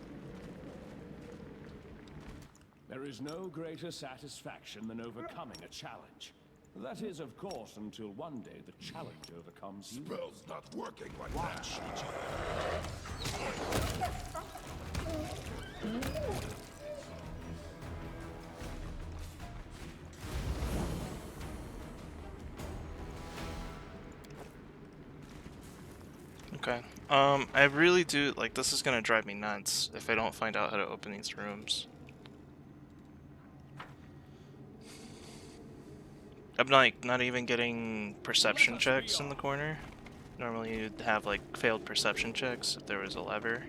There is no greater satisfaction than overcoming a challenge. That is, of course, until one day the challenge overcomes you. Spell's not working like Watch that. each other. Okay. I really do, like, this is gonna drive me nuts if I don't find out how to open these rooms. I'm like not even getting perception checks in the corner. Normally you'd have like failed perception checks if there was a lever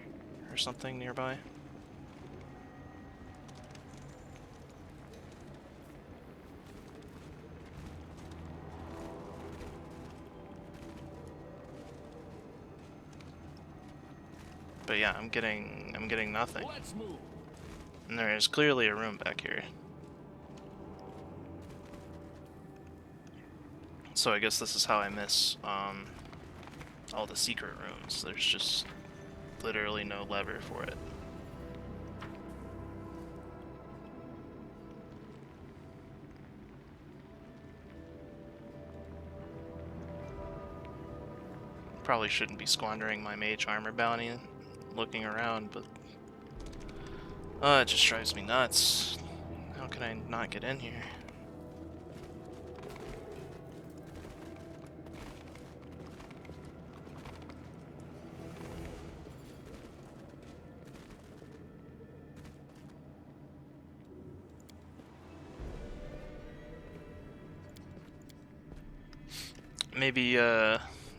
or something nearby. But yeah, I'm getting nothing. Let's move. And there is clearly a room back here. So I guess this is how I miss all the secret rooms. There's just literally no lever for it. Probably shouldn't be squandering my mage armor bounty looking around, but it just drives me nuts. How can I not get in here?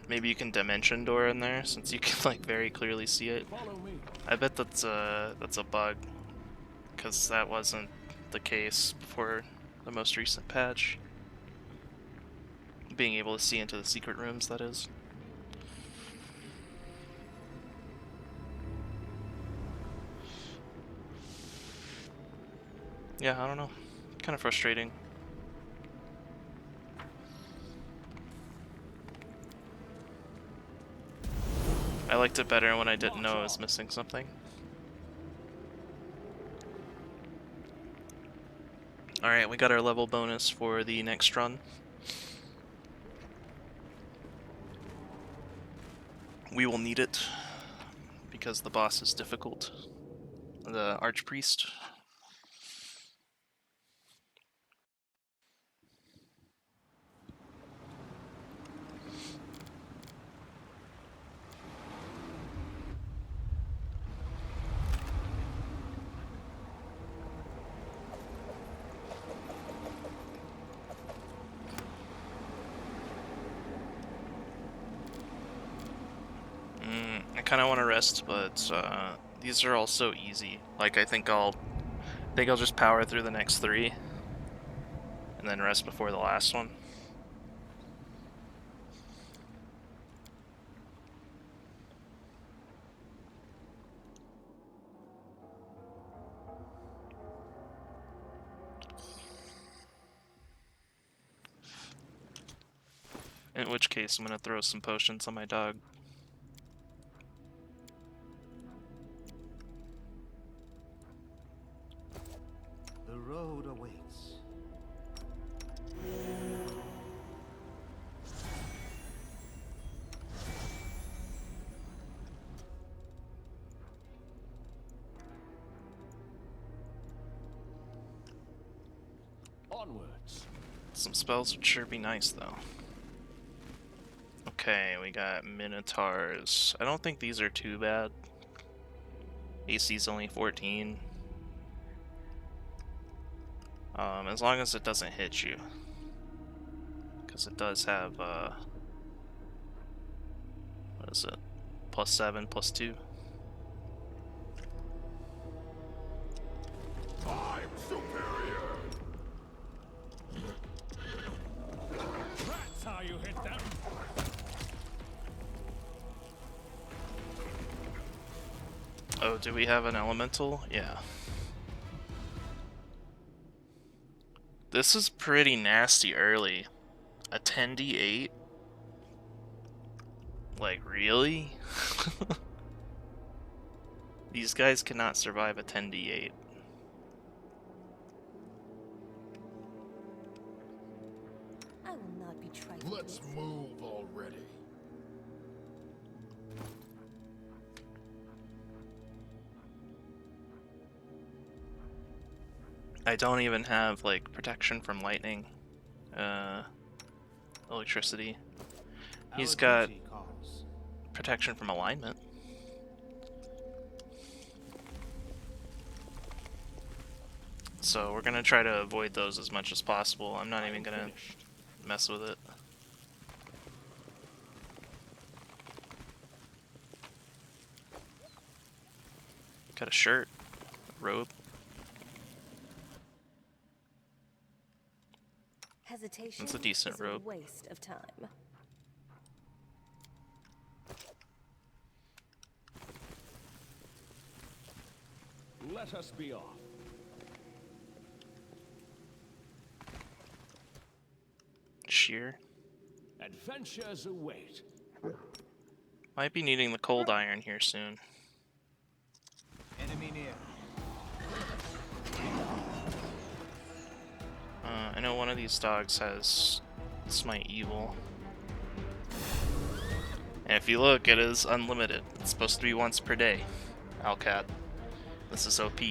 Maybe you can dimension door in there since you can like very clearly see it. Follow me. I bet that's a bug, because that wasn't the case before the most recent patch. Being able to see into the secret rooms, that is. Yeah, I don't know. Kind of frustrating. I liked it better when I didn't know I was missing something. Alright, we got our level bonus for the next run. We will need it, because the boss is difficult. The Archpriest. I kind of want to rest, but these are all so easy. Like I think I'll just power through the next 3, and then rest before the last one. In which case, I'm gonna throw some potions on my dog. The road awaits. Onwards. Some spells would sure be nice, though. Okay, we got Minotaurs. I don't think these are too bad. AC's only 14. As long as it doesn't hit you. Because it does have, what is it? +7, +2. I'm superior! That's how you hit them. Oh, do we have an elemental? Yeah. This is pretty nasty early. A 10d8? Like, really? These guys cannot survive a 10d8. I will not be trifled Let's with. move already. I don't even have, like, protection from lightning. Electricity. He's Our got duty calls. protection from alignment. So we're gonna try to avoid those as much as possible. I'm not even gonna mess with it. Got a shirt, a robe. Hesitation It's a decent is robe. a waste of time. Let us be off. Sheer. Adventures await. Might be needing the cold iron here soon. Enemy near. I know one of these dogs has Smite Evil. And if you look, it is unlimited. It's supposed to be once per day. Owlcat. This is OP.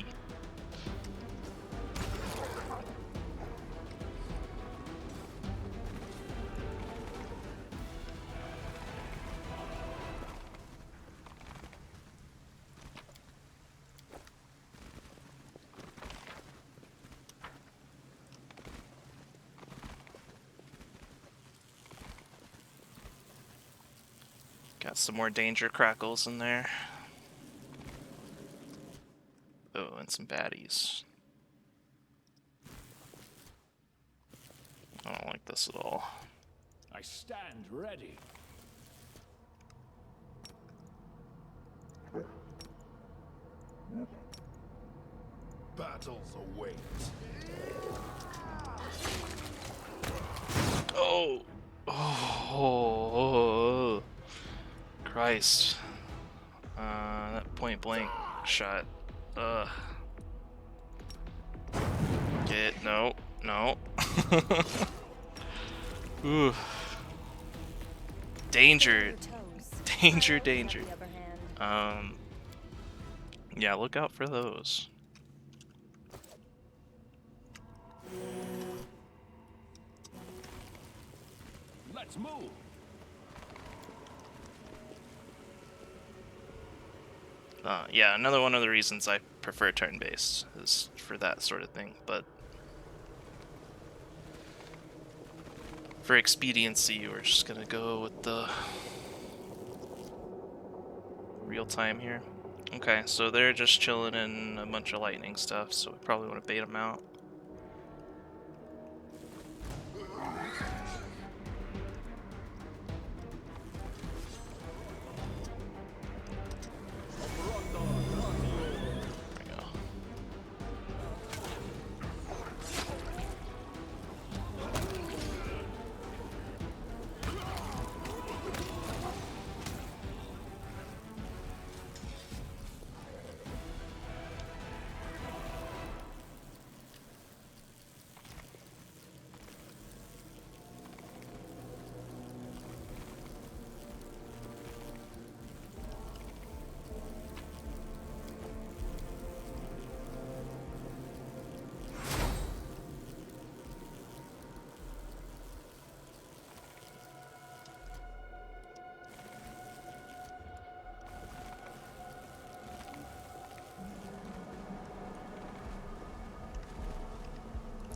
Got some more danger crackles in there. Oh, and some baddies. I don't like this at all. I stand ready. Battles await. Oh! Oh! Christ. That point blank shot. No. Ooh. Danger. Danger. Yeah, look out for those. Let's move. Yeah, another one of the reasons I prefer turn-based is for that sort of thing, but for expediency, we're just gonna go with the real time here. Okay, so they're just chilling in a bunch of lightning stuff, so we probably want to bait them out.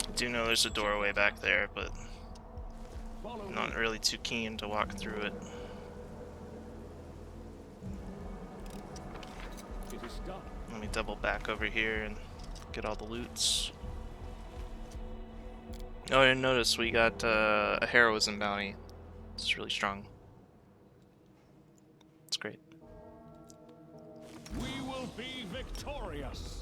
I do know there's a doorway back there, but I'm not really too keen to walk through it. It is done. Let me double back over here and get all the loots. Oh, I didn't notice we got a heroism bounty. It's really strong. It's great. We will be victorious.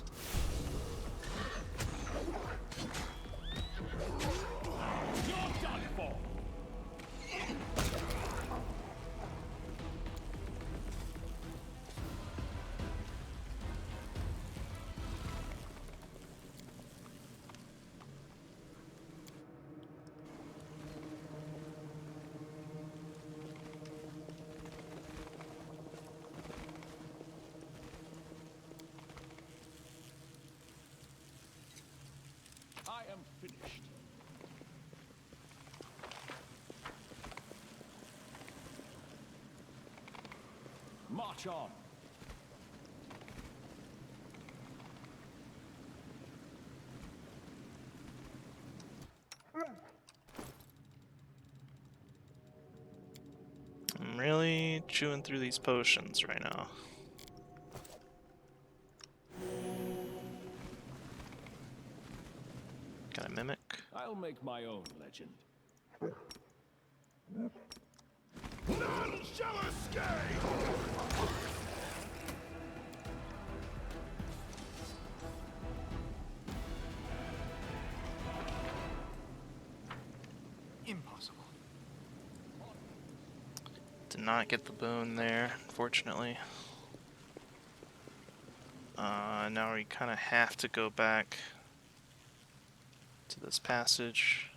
You're done for. I am finished. March on. I'm really chewing through these potions right now. Can I mimic? I'll make my own legend. None shall escape! Impossible. Did not get the bone there, unfortunately. Now we kind of have to go back to this passage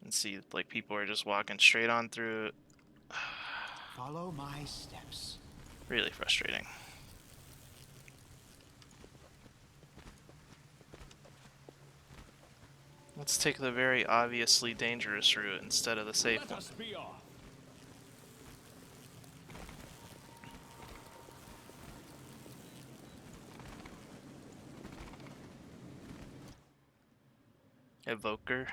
and see, like, people are just walking straight on through it. Follow my steps. Really frustrating. Let's take the very obviously dangerous route instead of the safe Let one. us be off. Evoker.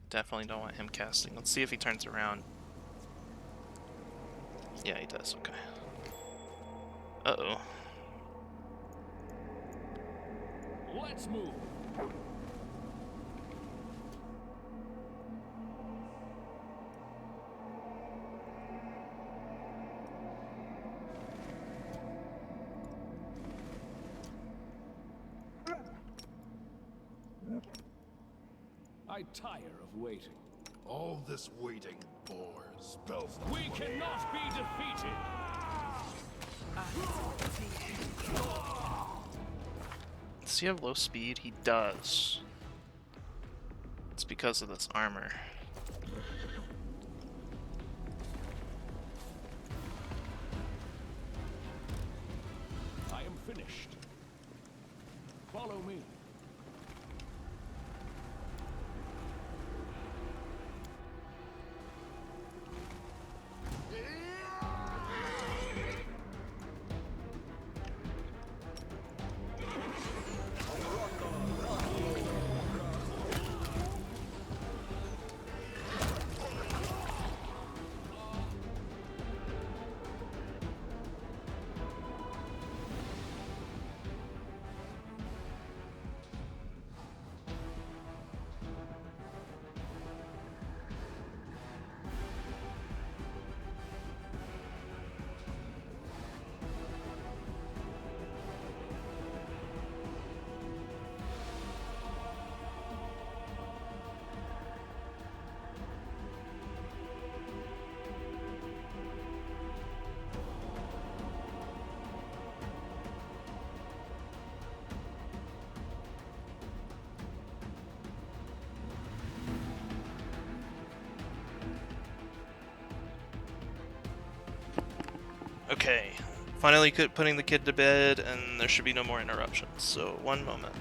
Definitely don't want him casting. Let's see if he turns around. Yeah, he does. Okay. Uh-oh. Let's move. I tire of waiting. All this waiting bores. Spells not We working. cannot be defeated. Does he have low speed? He does. It's because of this armor. I am finished. Follow me. Okay. Finally putting the kid to bed, and there should be no more interruptions. So, one moment.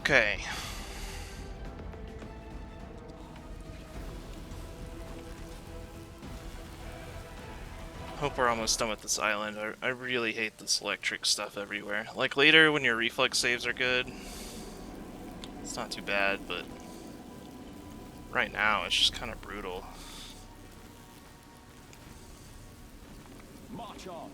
Okay. Hope we're almost done with this island. I really hate this electric stuff everywhere. Like later when your reflex saves are good, it's not too bad, but right now it's just kind of brutal. March on.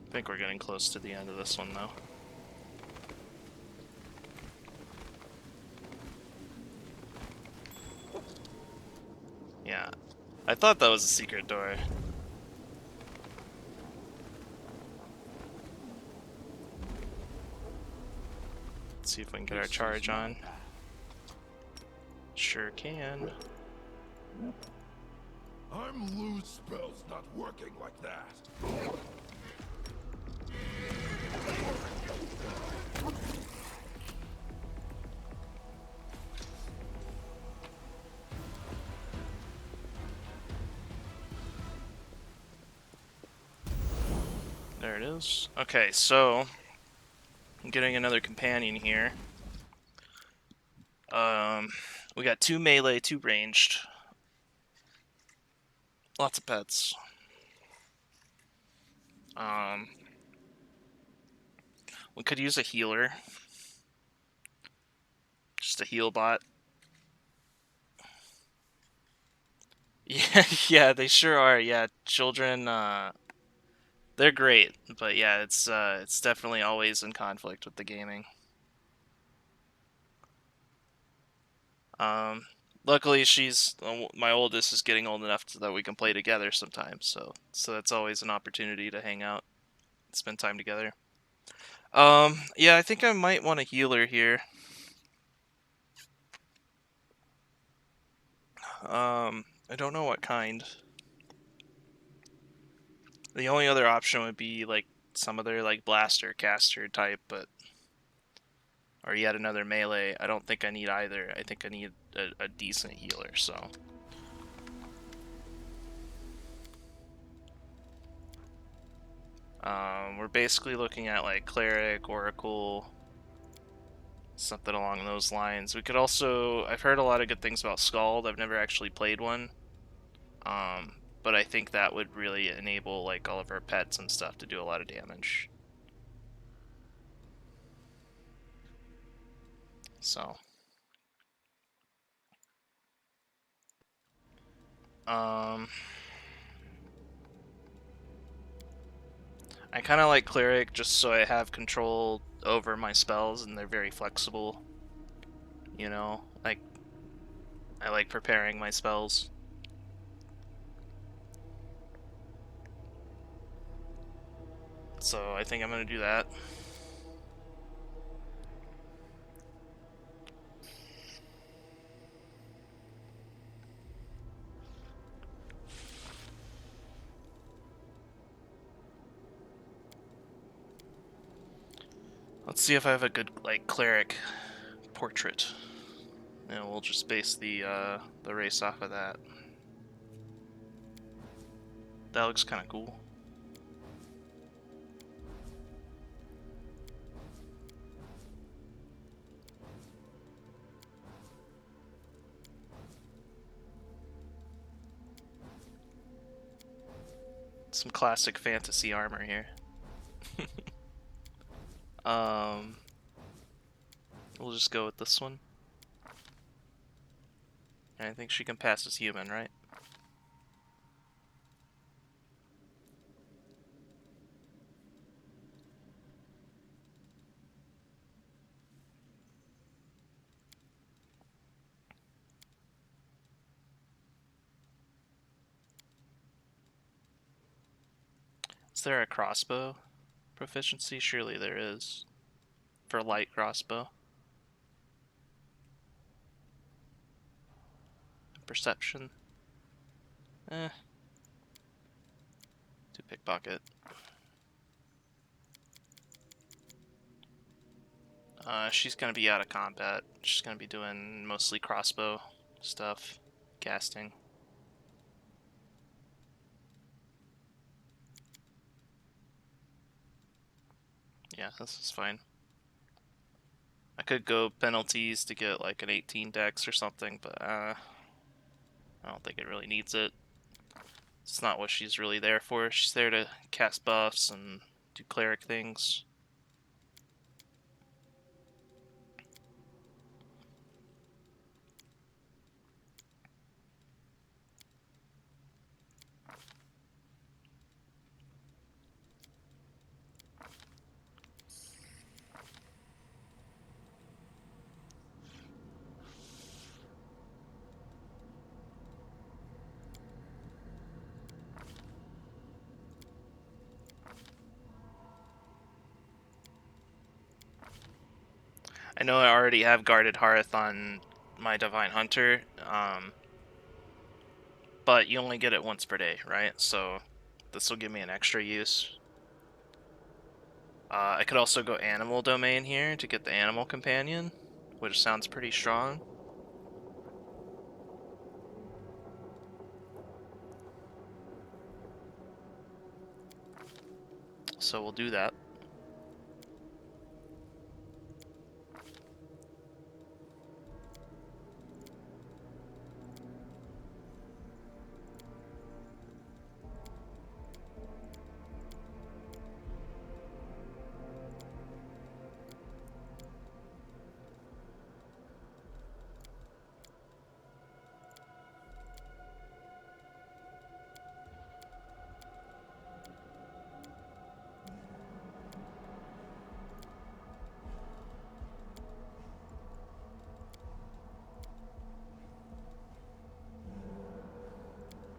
I think we're getting close to the end of this one though. Yeah, I thought that was a secret door. Let's see if we can get our charge on. Sure can. I'm loose spells not working like that. There it is. Okay, so I'm getting another companion here. We got 2 melee, 2 ranged. Lots of pets. We could use a healer. Just a heal bot. Yeah, yeah, they sure are. Yeah, children, they're great, but yeah, it's definitely always in conflict with the gaming. Luckily she's my oldest is getting old enough that we can play together sometimes, so that's always an opportunity to hang out, spend time together. Yeah, I think I might want a healer here. I don't know what kind. The only other option would be like some other like blaster caster type, but or yet another melee. I don't think I need either. I think I need a decent healer, so. We're basically looking at like cleric, oracle, something along those lines. We could also, I've heard a lot of good things about Scald. I've never actually played one. But I think that would really enable like all of our pets and stuff to do a lot of damage. So. I kind of like cleric just so I have control over my spells and they're very flexible. You know, like I like preparing my spells. So I think I'm gonna do that. Let's see if I have a good like cleric portrait. And we'll just base the race off of that. That looks kind of cool. Some classic fantasy armor here. We'll just go with this one. And I think she can pass as human, right? Is there a crossbow proficiency? Surely there is. For light crossbow. Perception. Do pickpocket. She's gonna be out of combat. She's gonna be doing mostly crossbow stuff. Casting. this is fine. I could go penalties to get like an 18 dex or something, but I don't think it really needs it. It's not what she's really there for. She's there to cast buffs and do cleric things. I know I already have Guarded Hearth on my Divine Hunter, but you only get it once per day, right? So this will give me an extra use. I could also go Animal Domain here to get the Animal Companion, which sounds pretty strong. So we'll do that.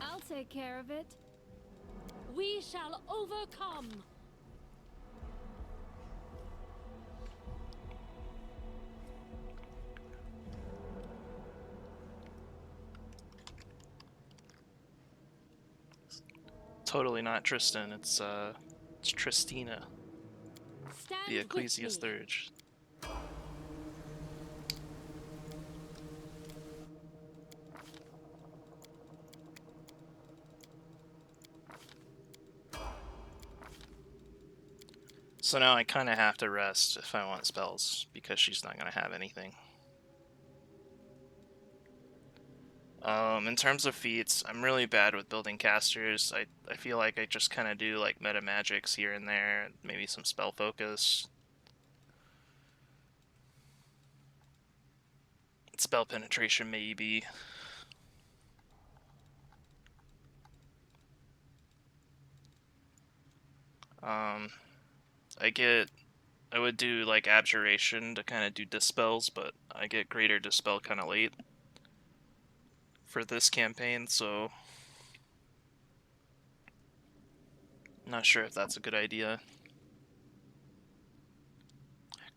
I'll take care of it. We shall overcome. Totally not Tristan, it's Tristina, Stand the with Ecclesia's me. Thurge. So now I kind of have to rest if I want spells, because she's not going to have anything. In terms of feats, I'm really bad with building casters. I feel like I just kind of do like meta magics here and there, maybe some spell focus. Spell penetration maybe. I would do like abjuration to kind of do dispels, but I get greater dispel kind of late for this campaign, so not sure if that's a good idea.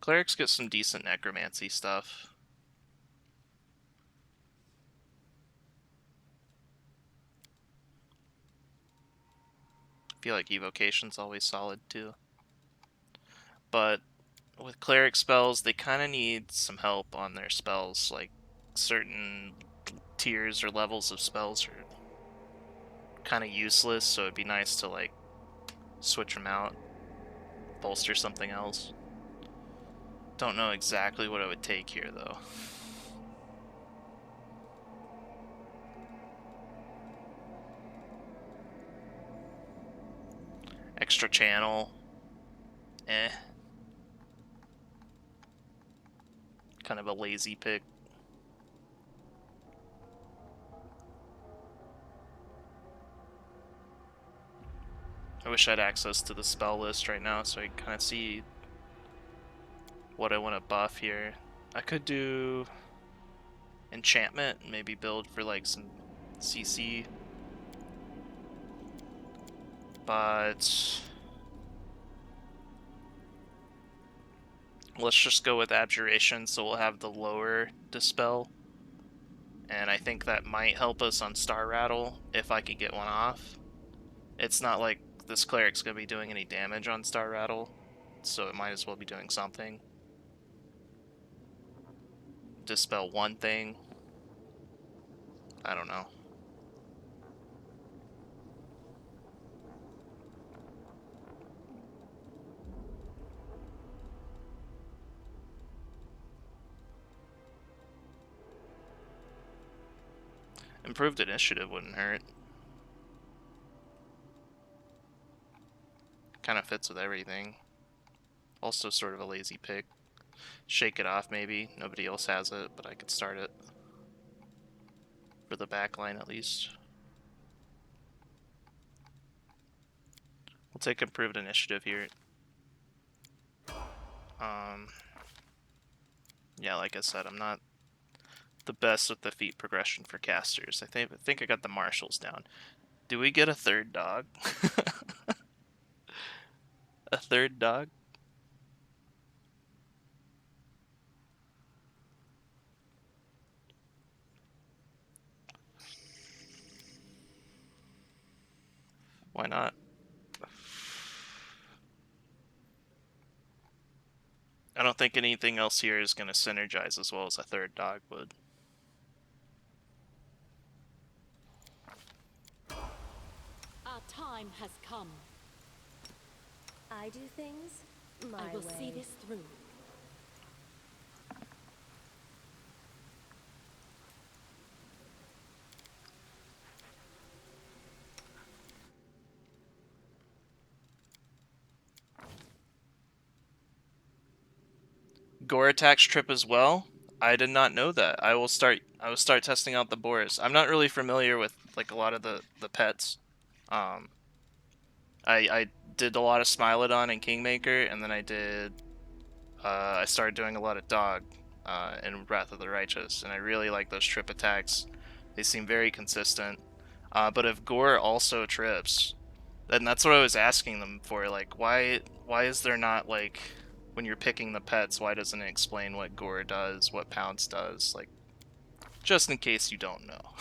Clerics get some decent necromancy stuff. I feel like evocation's always solid too. But with cleric spells, they kind of need some help on their spells. Like certain tiers or levels of spells are kind of useless, so it'd be nice to like switch them out, bolster something else. Don't know exactly what it would take here though. Extra channel. Eh. Kind of a lazy pick. I wish I had access to the spell list right now so I can kind of see what I want to buff here. I could do enchantment, maybe build for like some CC. But let's just go with abjuration, so we'll have the lower dispel. And I think that might help us on Star Rattle if I can get one off. It's not like this cleric's gonna be doing any damage on Star Rattle, so it might as well be doing something. Dispel one thing. I don't know. Improved initiative wouldn't hurt. Kind of fits with everything. Also sort of a lazy pick. Shake it off maybe. Nobody else has it, but I could start it. For the back line at least. We'll take improved initiative here. Yeah, like I said, I'm not the best with the feat progression for casters. I think I got the marshals down. Do we get a third dog? A third dog? Why not? I don't think anything else here is going to synergize as well as a third dog would. Our time has come. I do things my I will way. see this through. Gore attacks trip as well? I did not know that. I will start testing out the boars. I'm not really familiar with like a lot of the pets. I did a lot of Smilodon and Kingmaker, and then I started doing a lot of dog in Wrath of the Righteous, and I really like those trip attacks. They seem very consistent. But if Gore also trips, then that's what I was asking them for. Like, why is there not, like, when you're picking the pets, why doesn't it explain what Gore does, what Pounce does? Like, just in case you don't know.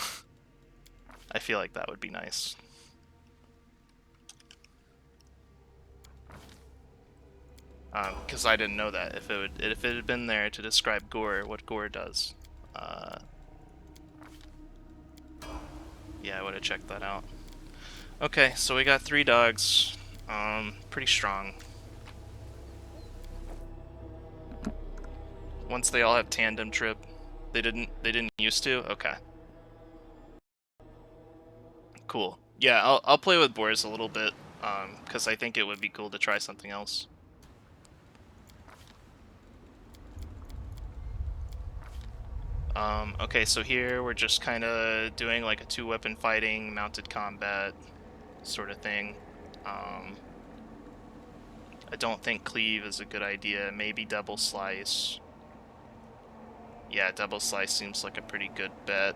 I feel like that would be nice. Because I didn't know that. If it had been there to describe Gore, what Gore does, yeah, I would have checked that out. Okay, so we got 3 dogs. Pretty strong. Once they all have tandem trip, they didn't used to. Okay. Cool. Yeah, I'll play with boars a little bit, because I think it would be cool to try something else. Okay, so here we're just kind of doing like a 2-weapon fighting, mounted combat sort of thing. I don't think cleave is a good idea. Maybe double slice. Yeah, double slice seems like a pretty good bet.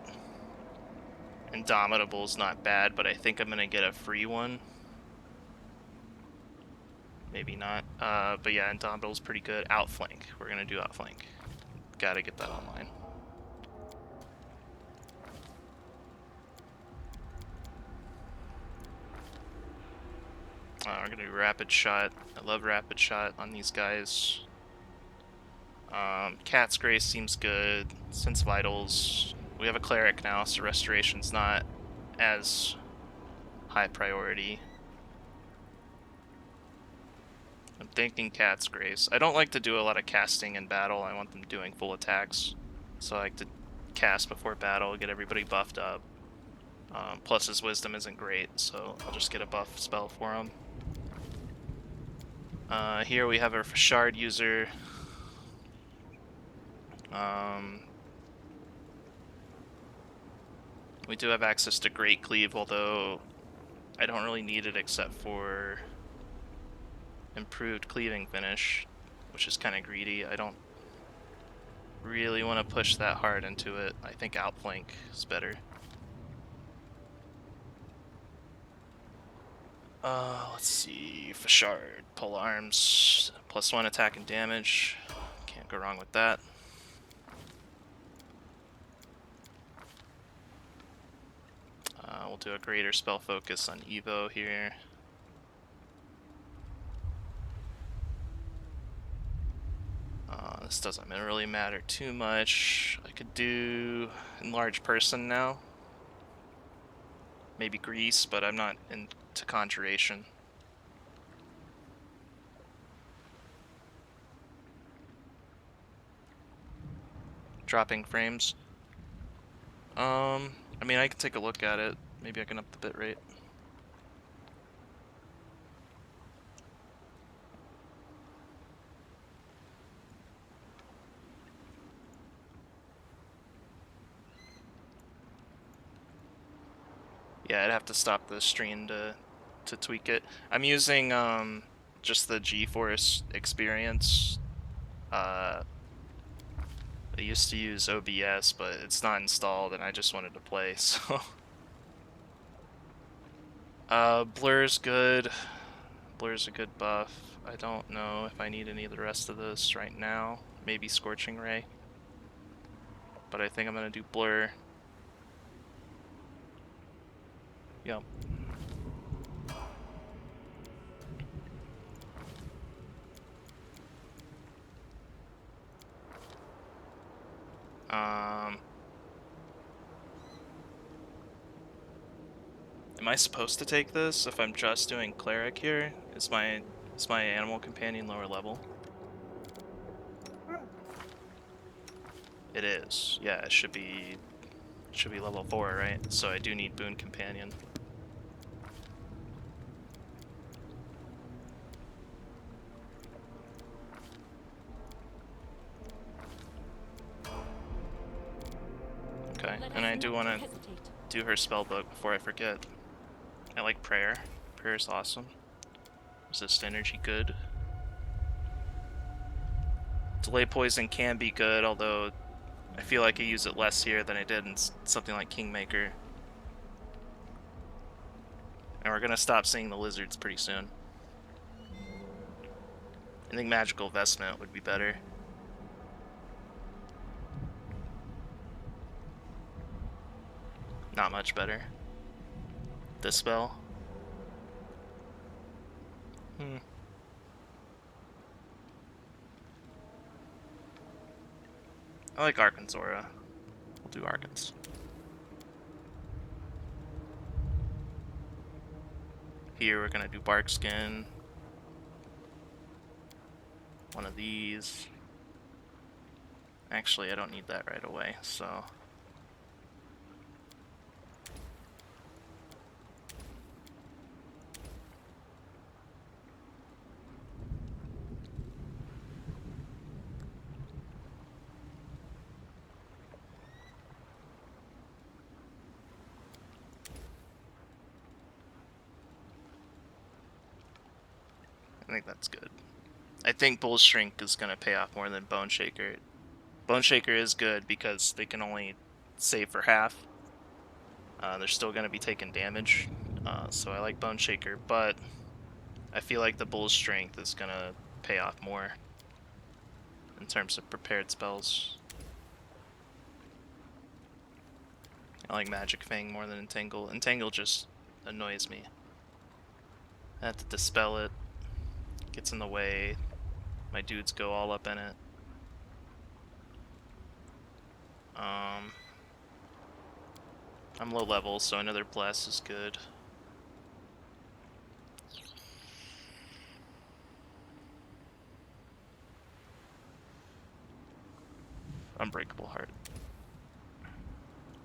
Indomitable's not bad, but I think I'm gonna get a free one. Maybe not. But yeah, Indomitable's pretty good. Outflank. We're gonna do outflank. Gotta get that online. We're gonna do rapid shot. I love rapid shot on these guys. Cat's Grace seems good. Sense Vitals. We have a cleric now, so restoration's not as high priority. I'm thinking Cat's Grace. I don't like to do a lot of casting in battle. I want them doing full attacks. So I like to cast before battle, get everybody buffed up. Plus his wisdom isn't great, so I'll just get a buff spell for him. Here we have our shard user. We do have access to Great Cleave, although I don't really need it except for improved cleaving finish, which is kind of greedy. I don't really want to push that hard into it. I think outflank is better. Let's see. Fashard, pull arms, +1 attack and damage. Can't go wrong with that. We'll do a greater spell focus on Evo here. This doesn't really matter too much. I could do Enlarge Person now. Maybe Grease, but I'm not into Conjuration. Dropping frames. I mean, I can take a look at it. Maybe I can up the bitrate. Yeah, I'd have to stop the stream to tweak it. I'm using just the GeForce Experience. I used to use OBS, but it's not installed, and I just wanted to play. So, Blur's good. Blur's a good buff. I don't know if I need any of the rest of this right now. Maybe Scorching Ray, but I think I'm gonna do Blur. Yep. Am I supposed to take this if I'm just doing cleric here? Is my animal companion lower level? It is. Yeah, it should be level 4, right? So I do need boon companion. Okay, and I do want to do her spell book before I forget. I like prayer. Prayer is awesome. Resist energy, good. Delay poison can be good, although I feel like I use it less here than I did in something like Kingmaker. And we're gonna stop seeing the lizards pretty soon. I think magical vestment would be better. Not much better. This spell. I like Arkansora. We'll do Arkans. Here we're gonna do Barkskin. One of these. Actually, I don't need that right away, so... I think that's good. I think Bull Shrink is going to pay off more than Bone Shaker. Bone Shaker is good because they can only save for half. They're still going to be taking damage, so I like Bone Shaker, but I feel like the Bull's Strength is going to pay off more in terms of prepared spells. I like Magic Fang more than Entangle. Entangle just annoys me. I have to dispel it. Gets in the way. My dudes go all up in it. I'm low level, so another bless is good. Unbreakable Heart.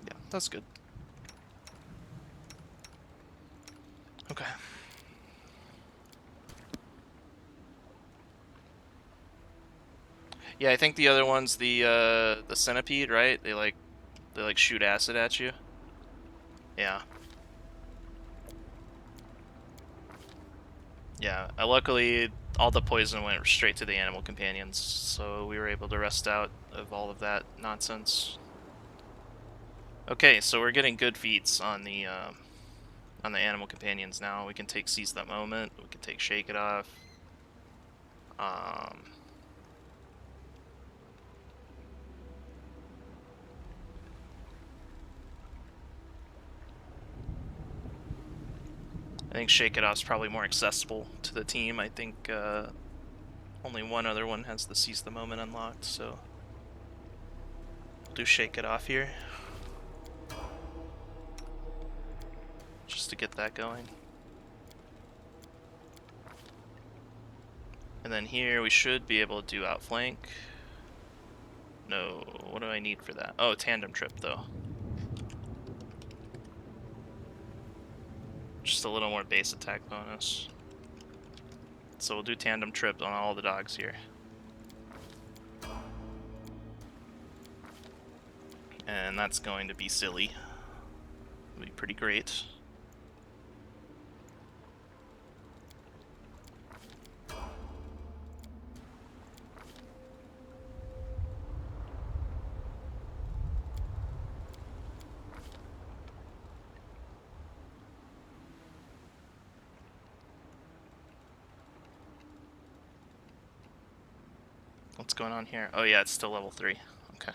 Yeah, that's good. Okay. Yeah, I think the other one's the centipede, right? They like shoot acid at you. Yeah. Yeah. Luckily, all the poison went straight to the animal companions, so we were able to rest out of all of that nonsense. Okay, so we're getting good feats on the animal companions now. We can take Seize That Moment. We can take Shake It Off. I think Shake It Off is probably more accessible to the team. I think only one other one has the Seize the Moment unlocked, so we'll do Shake It Off here. Just to get that going. And then here we should be able to do Outflank. No, what do I need for that? Oh, Tandem Trip though. Just a little more base attack bonus. So we'll do tandem trips on all the dogs here. And that's going to be silly. It'll be pretty great. What's going on here? Oh yeah, it's still level 3. Okay.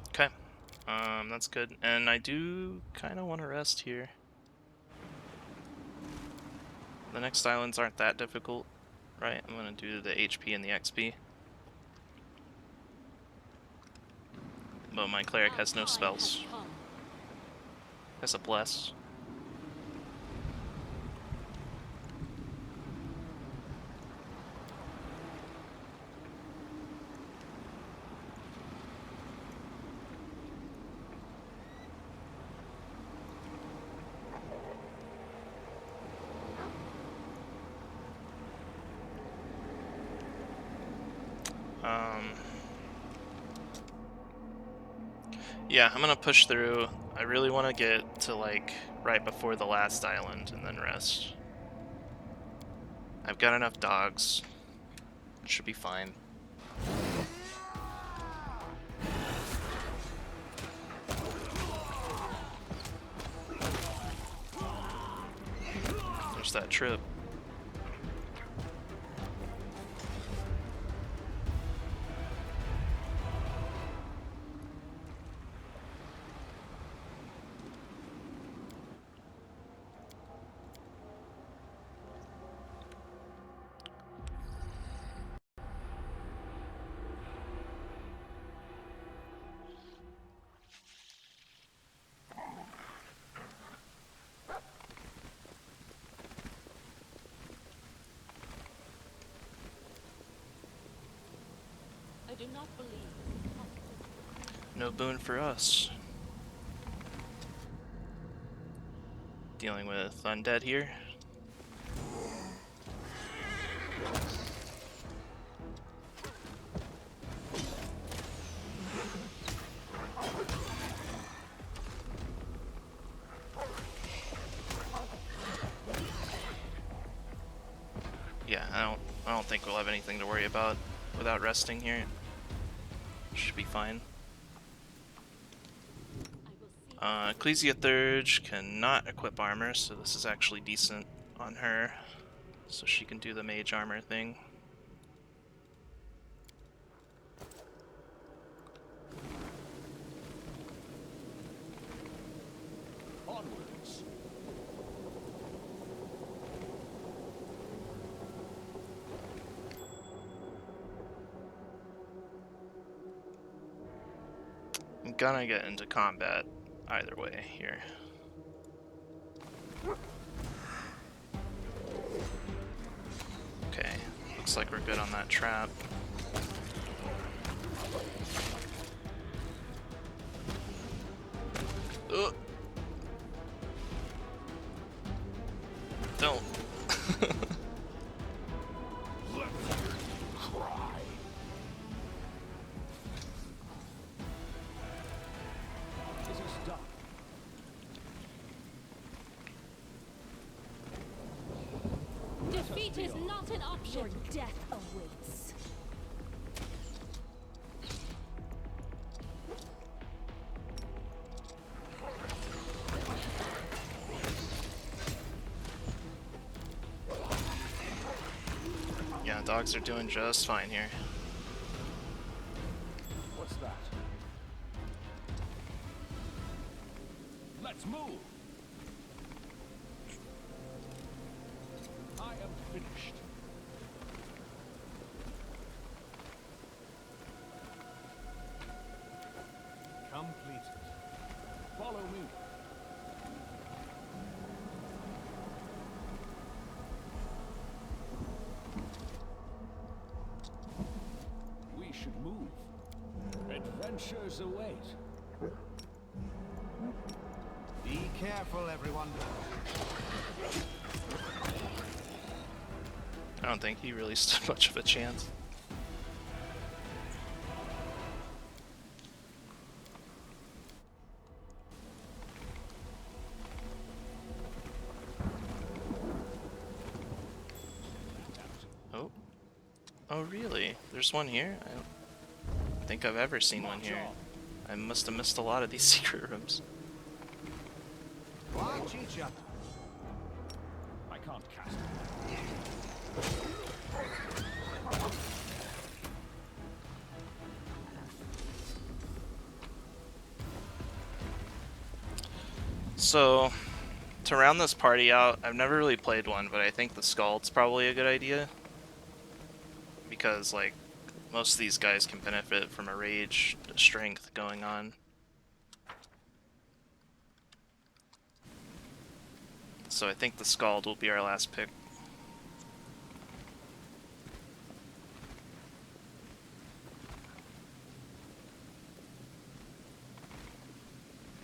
Okay. That's good. And I do kind of want to rest here. The next islands aren't that difficult, right? I'm going to do the HP and the XP. But my cleric Our has no time spells. has come. Has a bless. Yeah, I'm gonna push through. I really want to get to like right before the last island and then rest. I've got enough dogs. It should be fine. There's that trip. I do not believe this is possible. No boon for us. Dealing with undead here. Yeah, I don't think we'll have anything to worry about without resting here. Should be fine. I will see. Ecclesia Thurge cannot equip armor, so this is actually decent on her. So she can do the mage armor thing. Onwards. I'm gonna get into combat either way here. Okay, looks like we're good on that trap. Ugh. Don't. This is done. Defeat is not an option. Your death awaits. Yeah, dogs are doing just fine here. What's that? Let's move. I am finished. Adventures await. Be careful, everyone. I don't think he really stood much of a chance. Oh. Oh, really? There's one here? I don't think I've ever seen one here. I must have missed a lot of these secret rooms. Watch each other. I can't cast it. So, to round this party out, I've never really played one, but I think the Scald's probably a good idea. Because, like, most of these guys can benefit from a rage, a strength going on. So I think the Scald will be our last pick.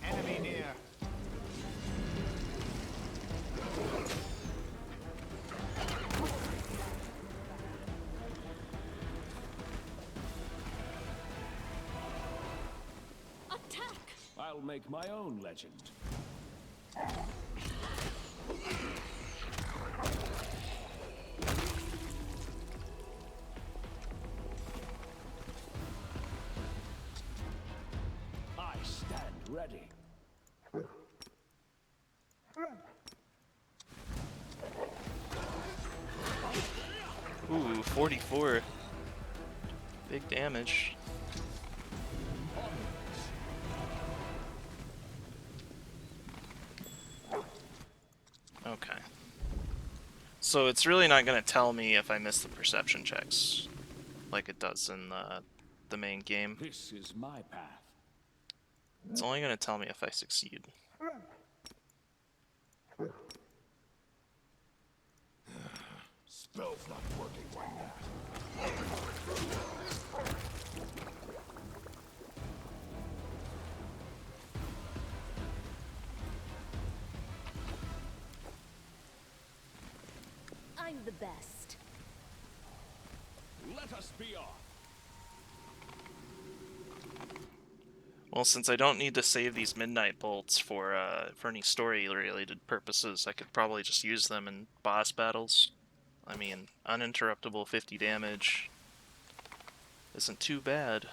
Enemy near. Attack! I'll make my own legend. I stand ready. Ooh, 44. Big damage. Okay. So it's really not going to tell me if I miss the perception checks, like it does in the main game. This is my path. It's only going to tell me if I succeed. Spell's not working like that. I'm the best. Let us be off. Well, since I don't need to save these midnight bolts for any story-related purposes, I could probably just use them in boss battles. I mean, uninterruptible 50 damage isn't too bad.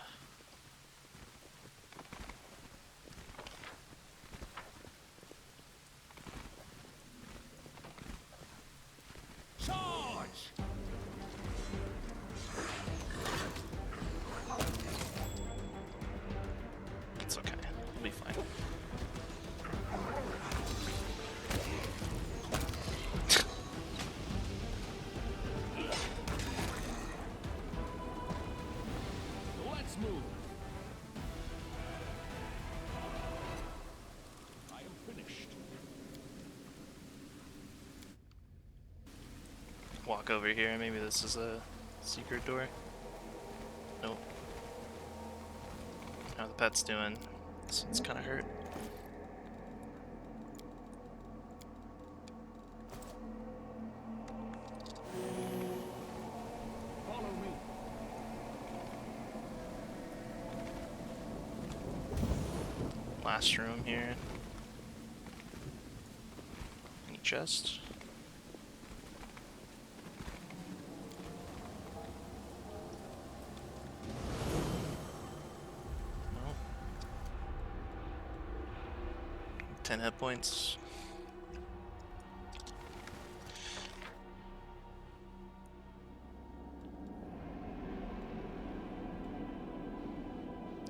Charge! It's okay. We'll be fine. Let's move. I am finished. Walk over here. Maybe this is a secret door. Nope. How the pet's doing? It's kind of hurt. Follow me. Last room here. Any chest? No. 10 hit points.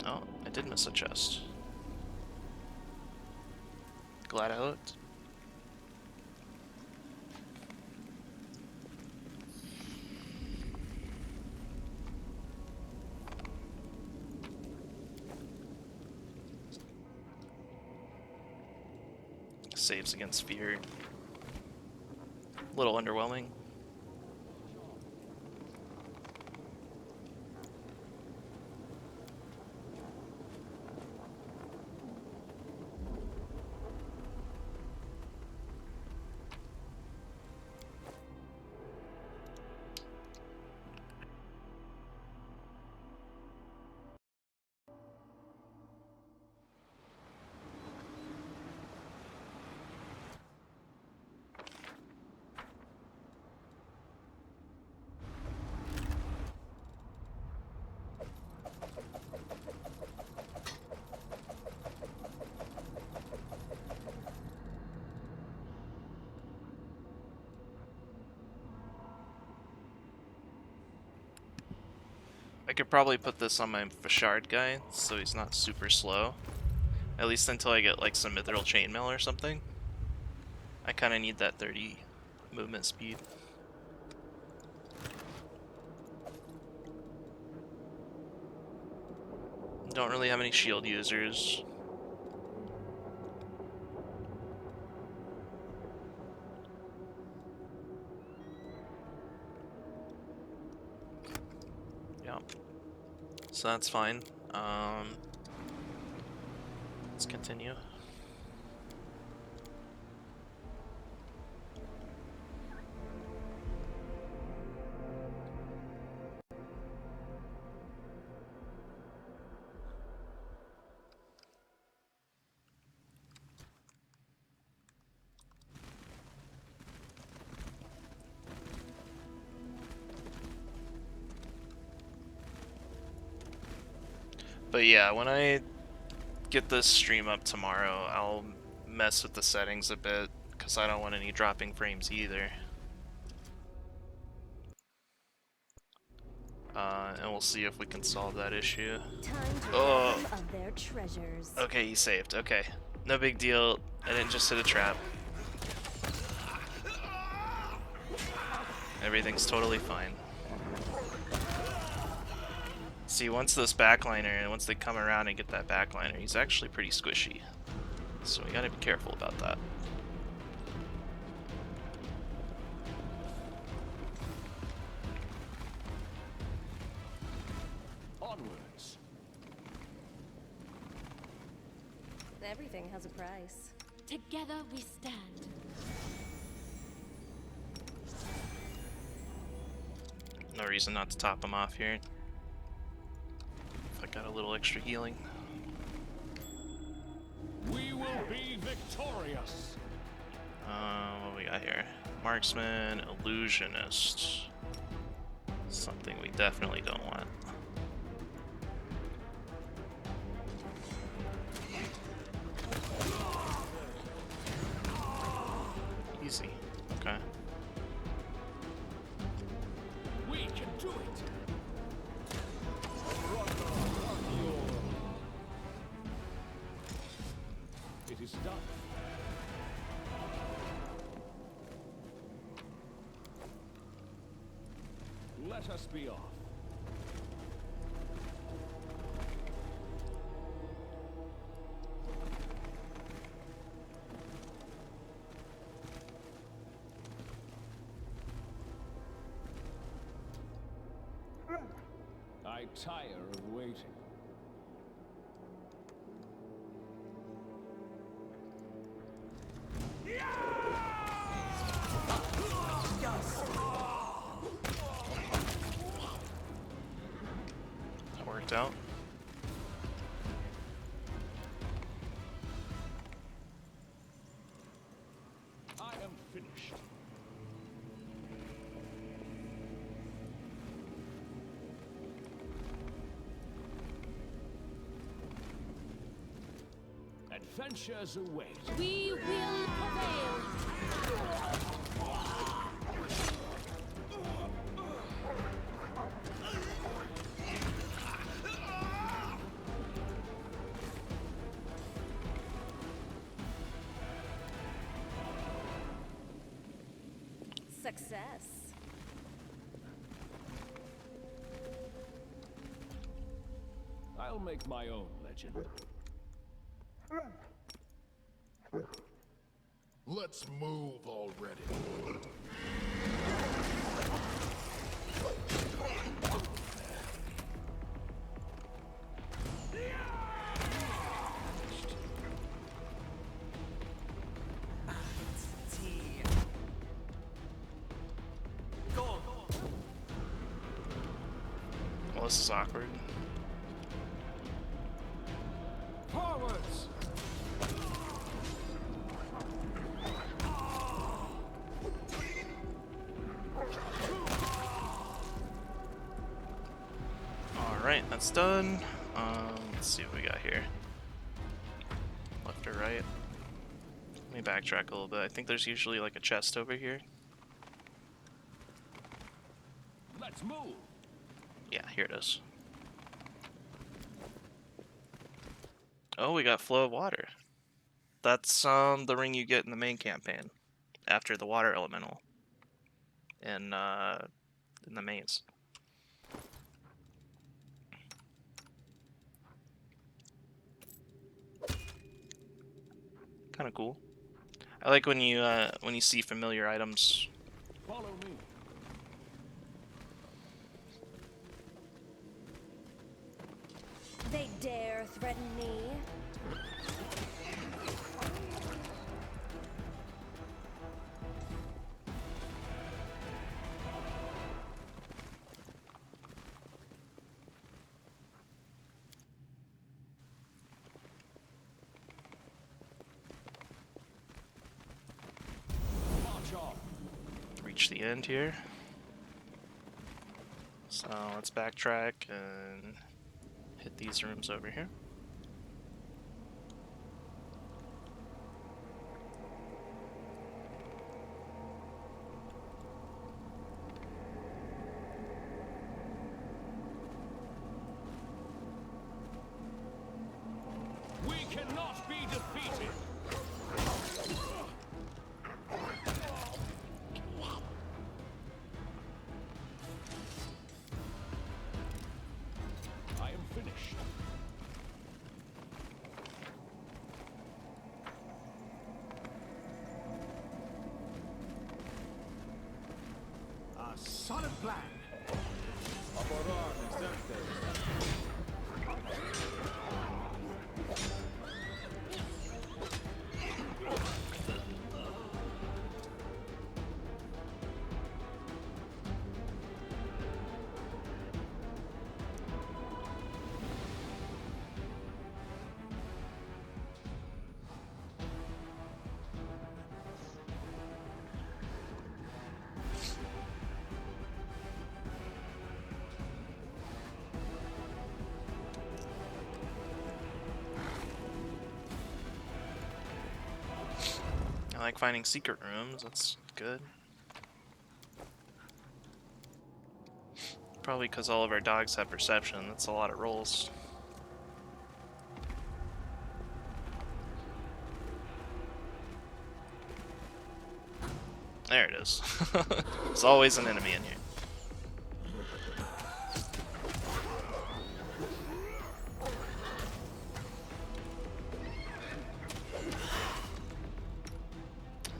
Oh, I did miss a chest. Glad I looked. Saves against fear. A little underwhelming. I could probably put this on my Fashard guy, so he's not super slow. At least until I get like some Mithril Chainmail or something. I kind of need that 30 movement speed. Don't really have any shield users. Yeah. So that's fine. Let's continue. But yeah, when I get this stream up tomorrow, I'll mess with the settings a bit, because I don't want any dropping frames either. And we'll see if we can solve that issue. Time to Oh, rob them of their treasures. okay, he saved. Okay, no big deal. I didn't just hit a trap. Everything's totally fine. See, once this backliner, and once they come around and get that backliner, he's actually pretty squishy. So we gotta be careful about that. Onwards. Everything has a price. Together we stand. No reason not to top him off here. If I got a little extra healing. We will be victorious. What we got here? Marksman, Illusionist. Something we definitely don't want. Easy. Okay. We can do it. It is done. Let us be off. I tire of waiting. That worked out. I am finished. Adventures await. We will prevail. Success. I'll make my own legend. Let's move already. Well, this is awkward. Forwards! Alright, that's done. Let's see what we got here. Left or right? Let me backtrack a little bit. I think there's usually like a chest over here. Let's move. Yeah, here it is. Oh, we got flow of water. That's the ring you get in the main campaign after the water elemental in the maze. Kind of cool. I like when you see familiar items. Follow me. They dare threaten me? March on. Reach the end here. So let's backtrack and hit these rooms over here. We cannot be defeated. I am finished. A solid plan. I like finding secret rooms, that's good. Probably because all of our dogs have perception, that's a lot of rolls. There it is. There's always an enemy in here.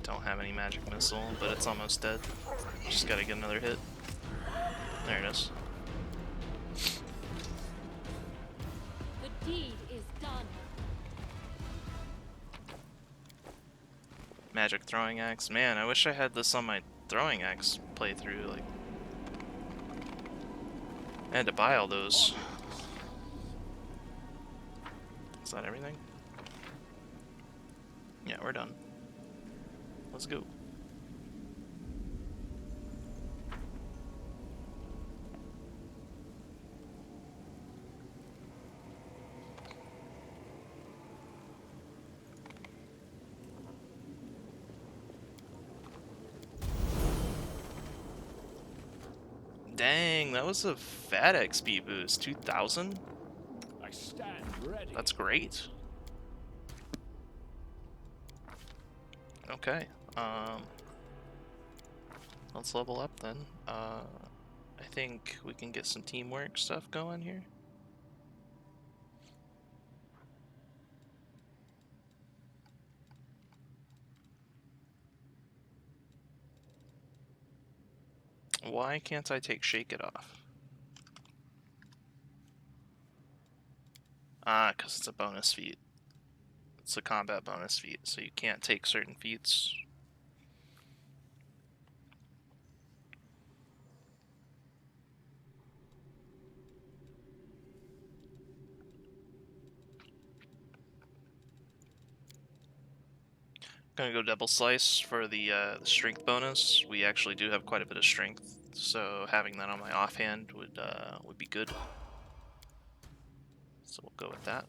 Don't have any magic missile, but it's almost dead. Just gotta get another hit. There it is. The deed is done. Magic throwing axe. Man, I wish I had this on my throwing axe playthrough. Like, I had to buy all those. Is that everything? Yeah, we're done. Let's go. Dang, that was a fat XP boost. 2,000? I stand ready. That's great. Okay, let's level up then. I think we can get some teamwork stuff going here. Why can't I take Shake It off? Ah, because it's a bonus feat. It's a combat bonus feat, so you can't take certain feats. Gonna go double slice for the strength bonus. We actually do have quite a bit of strength, so having that on my offhand would be good. So we'll go with that.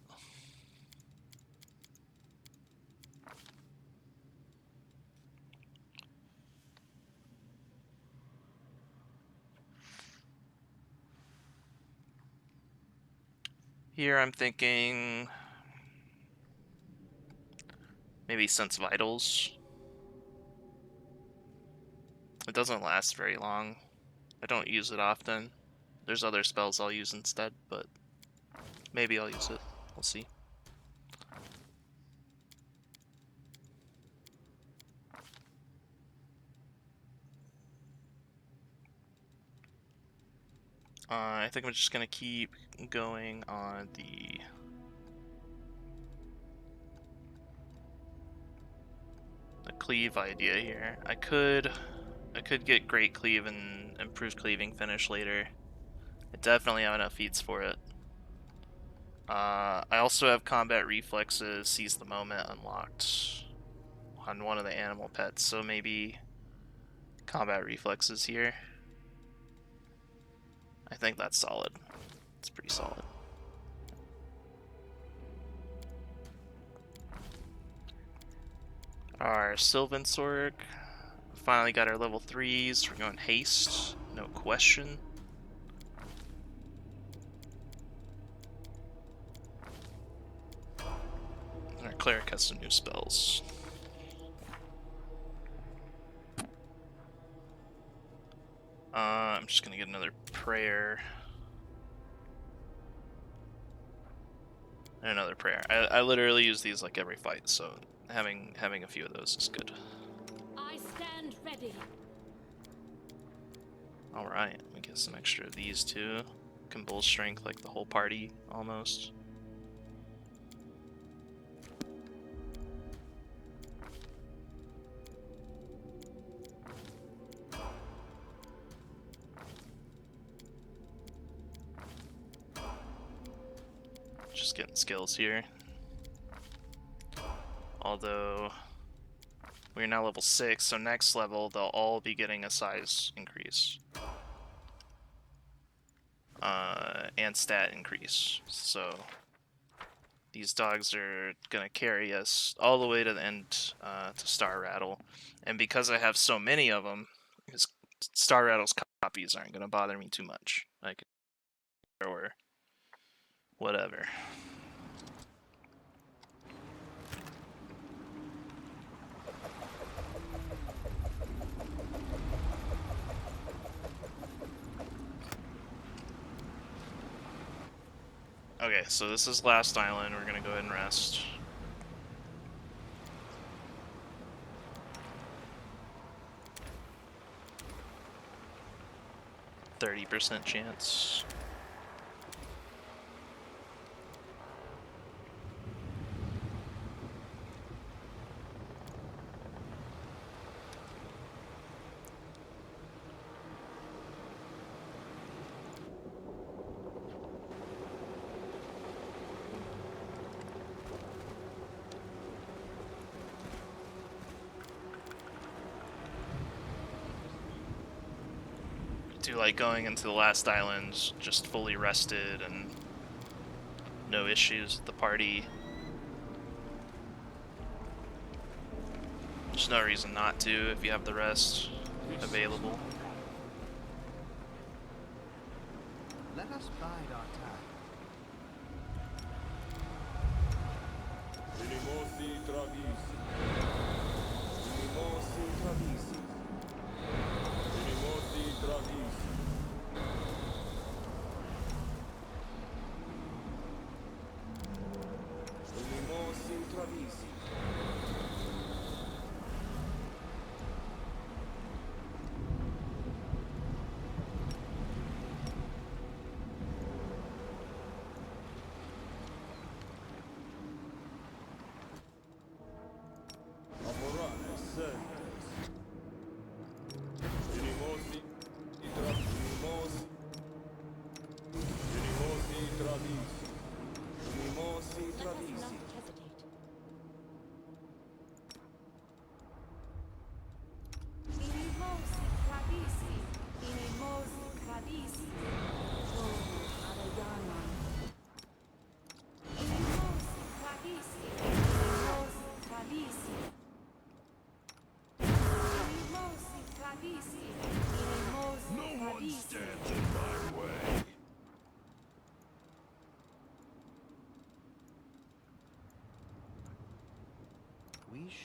Here I'm thinking Maybe Sense Vitals. It doesn't last very long. I don't use it often. There's other spells I'll use instead, but maybe I'll use it. We'll see. I think I'm just gonna keep going on the cleave idea here. I could get great cleave and improved cleaving finish later. I definitely have enough feats for it. I also have combat reflexes, seize the moment unlocked on one of the animal pets, so maybe combat reflexes here. I think that's solid. It's pretty solid. Our Sylvan Sorg. Finally got our level 3s. We're going haste, no question. Our cleric has some new spells. I'm just gonna get another prayer. And another prayer. I literally use these like every fight, so having a few of those is good. I stand ready. Alright, we get some extra of these too. Can bull strength like the whole party almost. Just getting skills here. Although we're now level 6, so next level they'll all be getting a size increase. And stat increase. So these dogs are gonna carry us all the way to the end to Star Rattle. And because I have so many of them, Star Rattle's copies aren't gonna bother me too much. Like, or whatever. Okay, so this is last island. We're gonna go ahead and rest. %30 chance. Do like going into the last island just fully rested and no issues with the party. There's no reason not to if you have the rest available. Let us bide our time. Let us not hesitate.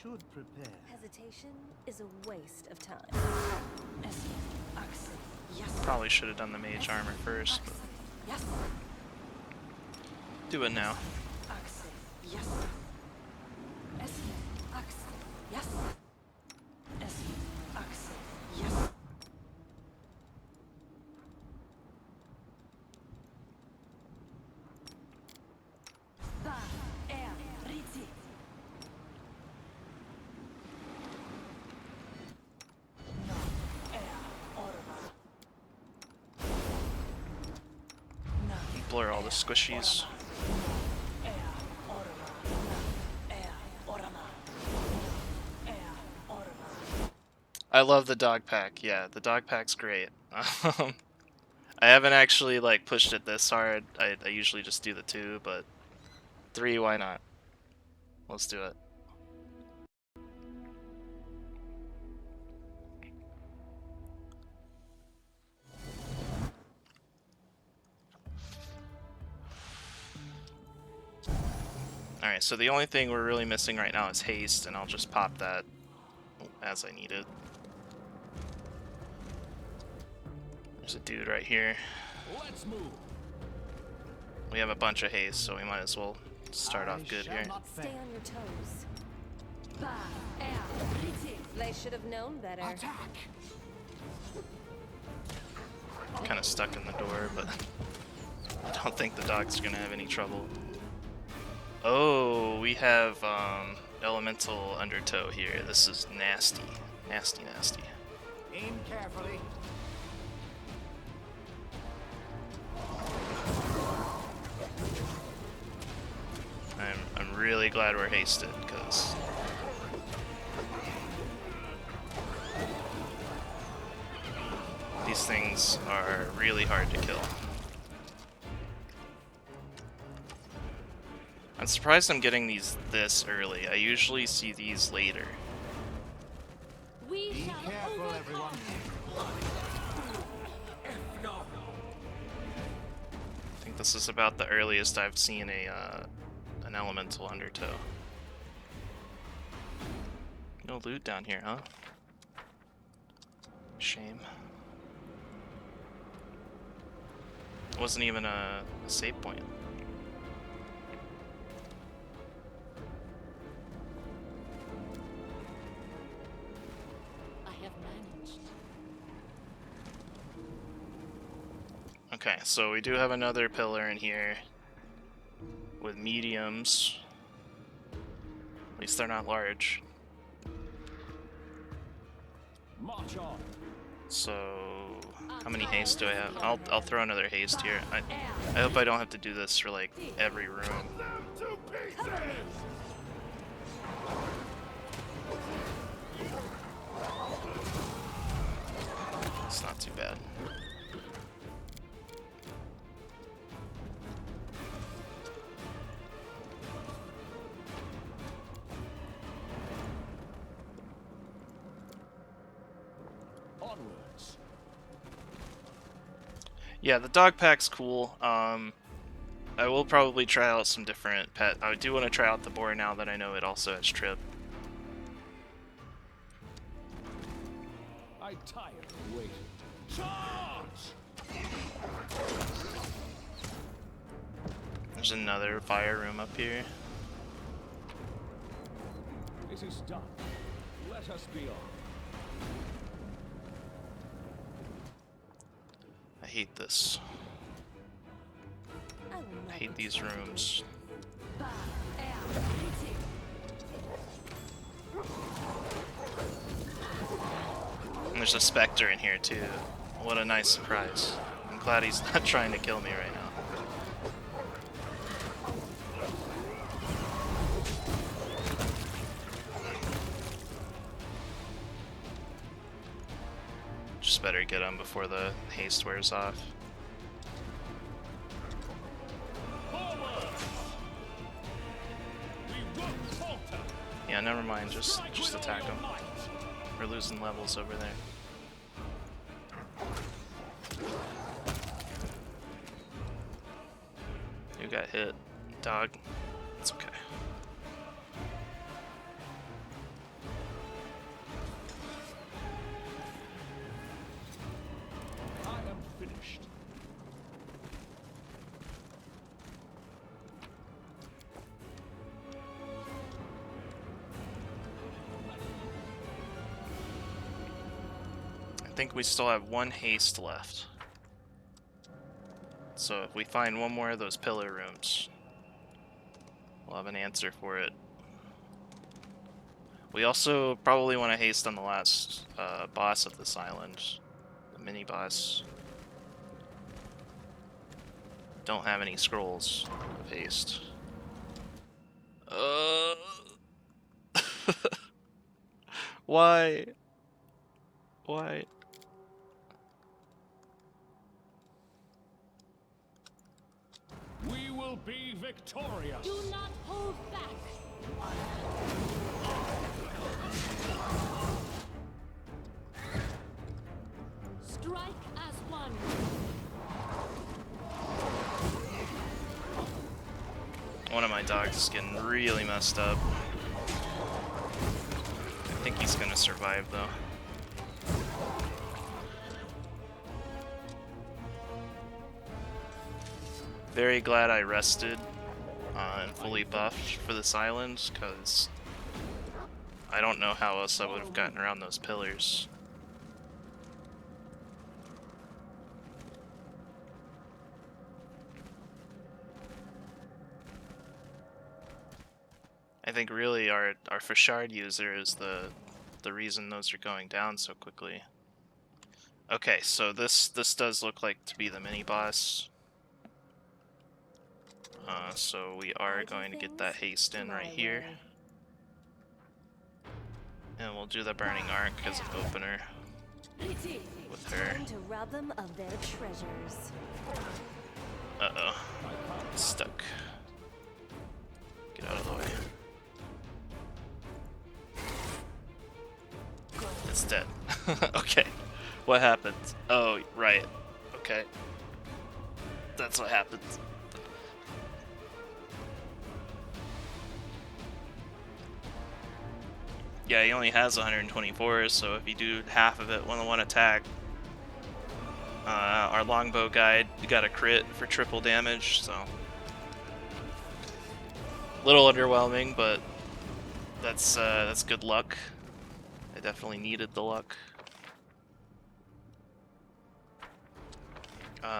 should prepare. Hesitation is a waste of time. Probably should have done the mage armor first, but do it now. Blur all the squishies. I love the dog pack. Yeah, the dog pack's great. I haven't actually like pushed it this hard. I usually just do the 2, but 3, why not? Let's do it. Alright, so the only thing we're really missing right now is haste, and I'll just pop that as I need it. There's a dude right here. Let's move. We have a bunch of haste, so we might as well start off good here. Stay on your toes. They should have known better. Kind of stuck in the door, but I don't think the dog's gonna have any trouble. Oh, we have elemental undertow here. This is nasty. Nasty, nasty. Aim carefully. I'm really glad we're hasted, because these things are really hard to kill. I'm surprised I'm getting these this early. I usually see these later. We Be shall careful, overcome. everyone. I think this is about the earliest I've seen an elemental undertow. No loot down here, huh? Shame. It wasn't even a save point. I have managed. Okay, so we do have another pillar in here with mediums. At least they're not large. March on. So, how many haste do I have? I'll throw another haste here. I hope I don't have to do this for like every room. To pieces! It's not too bad. Onwards. Yeah, the dog pack's cool. I will probably try out some different pet. I do want to try out the boar now that I know it also has trip. I tire of waiting. Charge! There's another fire room up here. It is done. Let us be on. I hate this. I hate these rooms. And there's a specter in here too. What a nice surprise. I'm glad he's not trying to kill me right now. Just better get him before the haste wears off. Yeah, never mind, just attack him. We're losing levels over there. You got hit, dog. It's okay. think we still have one haste left. So if we find one more of those pillar rooms, we'll have an answer for it. We also probably want to haste on the last boss of this island, the mini boss. Don't have any scrolls of haste. Why? Why? We will be victorious. Do not hold back. Strike as one. One of my dogs is getting really messed up. I think he's gonna survive though. Very glad I rested and fully buffed for this island, because I don't know how else I would have gotten around those pillars. I think really our Fashard user is the reason those are going down so quickly. Okay, so this does look like to be the mini boss. So we are going to get that haste in right here. And we'll do the Burning Arc as an opener with her. Time to rob them of their treasures. Uh-oh. It's stuck. Get out of the way. It's dead. Okay. What happened? Oh, right. Okay. That's what happened. Yeah, he only has 124, so if you do half of it with one attack, our longbow guide got a crit for triple damage, so a little underwhelming, but that's good luck. I definitely needed the luck.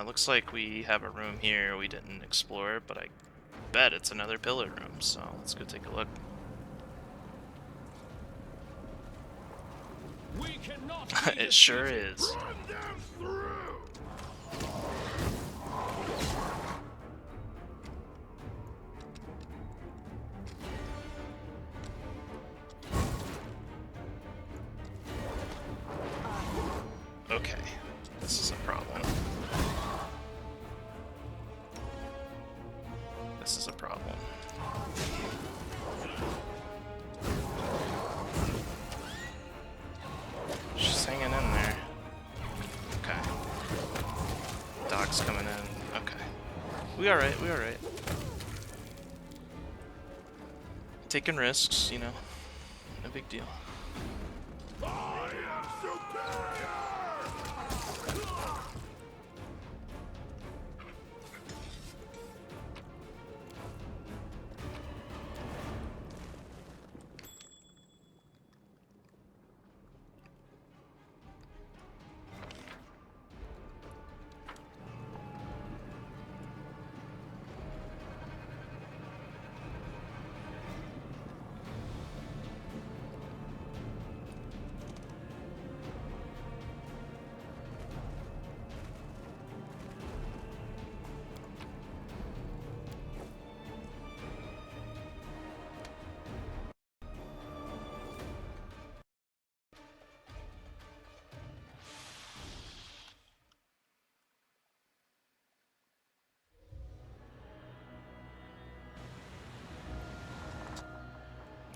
Looks like we have a room here we didn't explore, but I bet it's another pillar room, so let's go take a look. We cannot It sure is. Run them through! Okay, this is a problem. This is a problem. She's hanging in there. Okay. Dog's coming in. Okay. We alright, we alright. Taking risks, you know. No big deal. I am superior!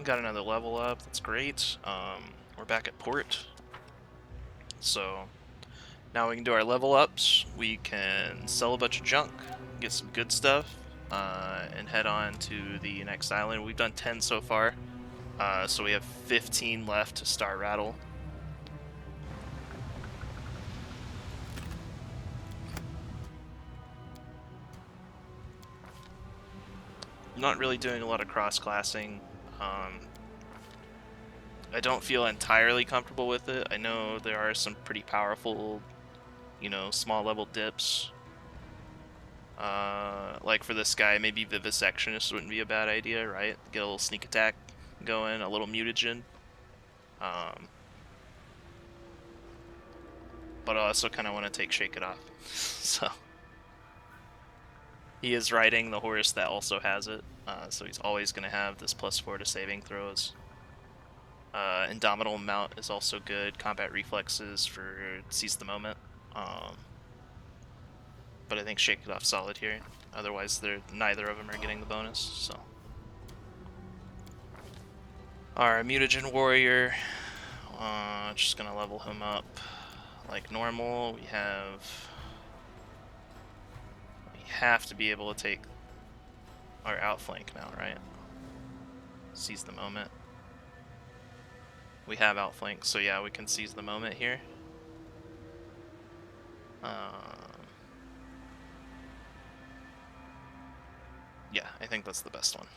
Got another level up, that's great. We're back at port. So now we can do our level ups, we can sell a bunch of junk, get some good stuff, and head on to the next island. We've done 10 so far, so we have 15 left to start Rattle. Not really doing a lot of cross-classing. I don't feel entirely comfortable with it. I know there are some pretty powerful, you know, small level dips. Like for this guy, maybe Vivisectionist wouldn't be a bad idea, right? Get a little sneak attack going, a little mutagen. But I also kind of want to take Shake It Off. So he is riding the horse that also has it, so he's always going to have this +4 to saving throws. Indomitable Mount is also good. Combat Reflexes for Seize the Moment. But I think Shake It Off solid here. Otherwise, neither of them are getting the bonus. So our Mutagen Warrior, just gonna level him up like normal. We have to be able to take our outflank now, right? Seize the moment. We have outflank, so yeah, we can seize the moment here. Yeah, I think that's the best one.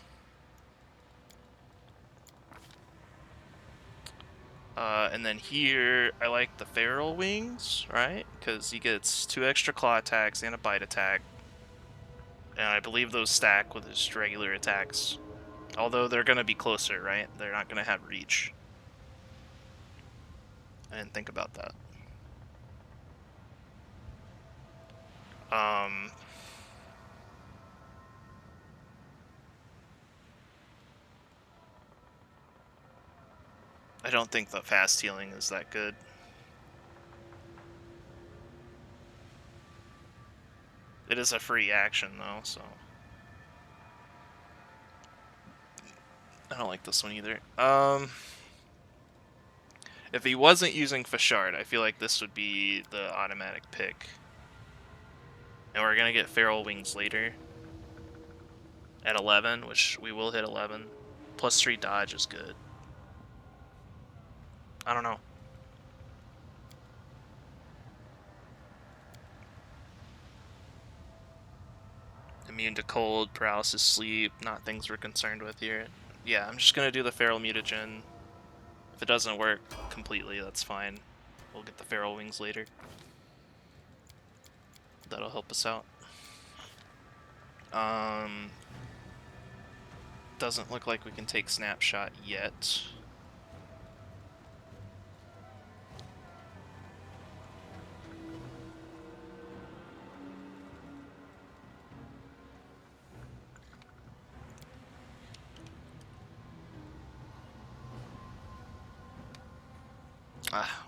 And then here, I like the Feral Wings, right? Because he gets 2 extra claw attacks and a bite attack. And I believe those stack with his regular attacks. Although they're going to be closer, right? They're not going to have reach. I didn't think about that. I don't think the fast healing is that good. It is a free action though, so I don't like this one either. If he wasn't using Fashard, I feel like this would be the automatic pick. And we're gonna get Feral Wings later at 11, which we will hit 11. +3 dodge is good. I don't know. Immune to cold, paralysis, sleep, not things we're concerned with here. Yeah, I'm just gonna do the Feral Mutagen. If it doesn't work completely, that's fine. We'll get the Feral Wings later. That'll help us out. Doesn't look like we can take Snapshot yet.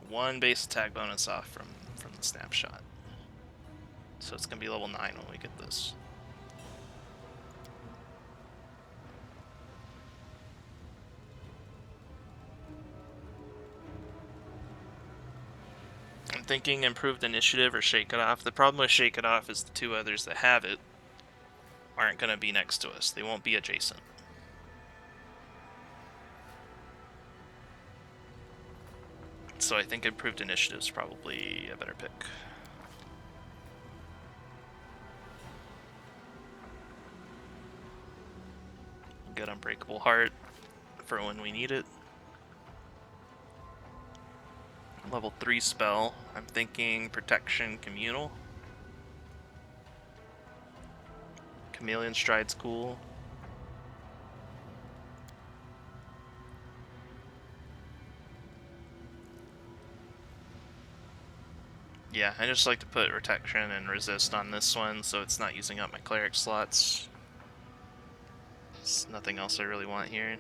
One base attack bonus off from the Snapshot. So it's gonna be level 9 when we get this. I'm thinking improved initiative or Shake It Off. The problem with Shake It Off is the 2 others that have it aren't gonna be next to us. They won't be adjacent. So I think improved initiative is probably a better pick. Get Unbreakable Heart for when we need it. Level 3 spell. I'm thinking Protection Communal. Chameleon Stride's cool. Yeah, I just like to put Protection and Resist on this one so it's not using up my Cleric slots. There's nothing else I really want here.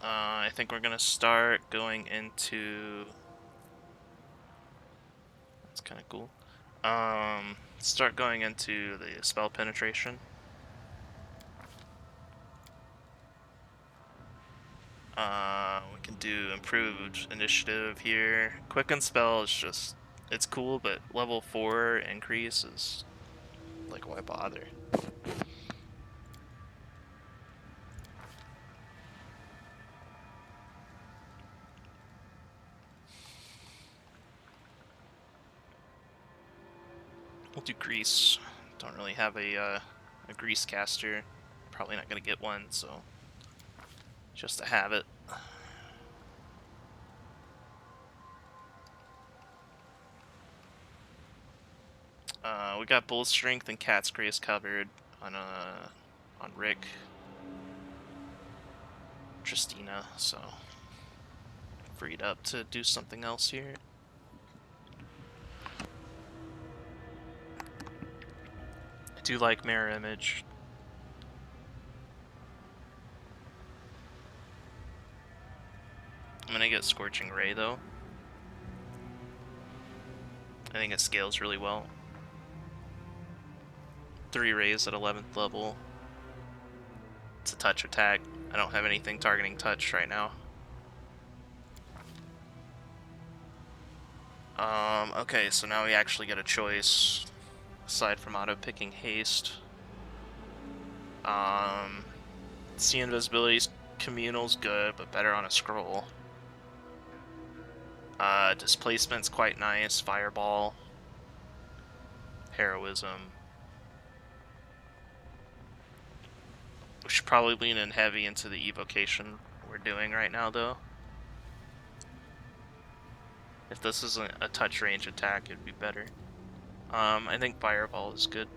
I think we're gonna start going into... That's kind of cool. Start going into the spell penetration. We can do improved initiative here. Quicken spell is just, it's cool, but level 4 increase is like, why bother? We'll do grease. Don't really have a grease caster. Probably not gonna get one, so just to have it. We got bull strength and cat's grace covered on Rick, Tristina, so freed up to do something else here. I do like mirror image. I'm gonna get Scorching Ray though. I think it scales really well. 3 rays at 11th level. It's a touch attack. I don't have anything targeting touch right now. Okay, so now we actually get a choice, aside from auto-picking haste. See invisibility's communal's good, but better on a scroll. Displacement's quite nice, fireball, heroism. We should probably lean in heavy into the evocation we're doing right now, though. If this isn't a touch range attack, it'd be better. I think fireball is good.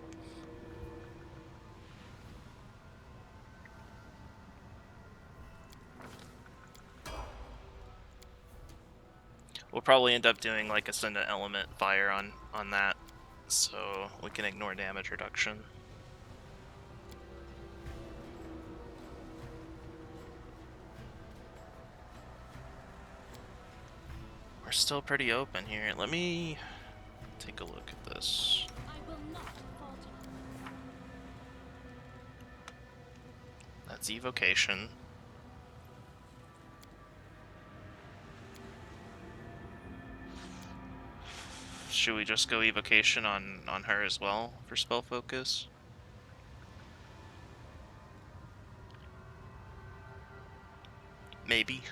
We'll probably end up doing like Ascendant Element Fire on that, so we can ignore damage reduction. We're still pretty open here. Let me take a look at this. I will not falter. That's evocation. Should we just go evocation on her as well for spell focus? Maybe.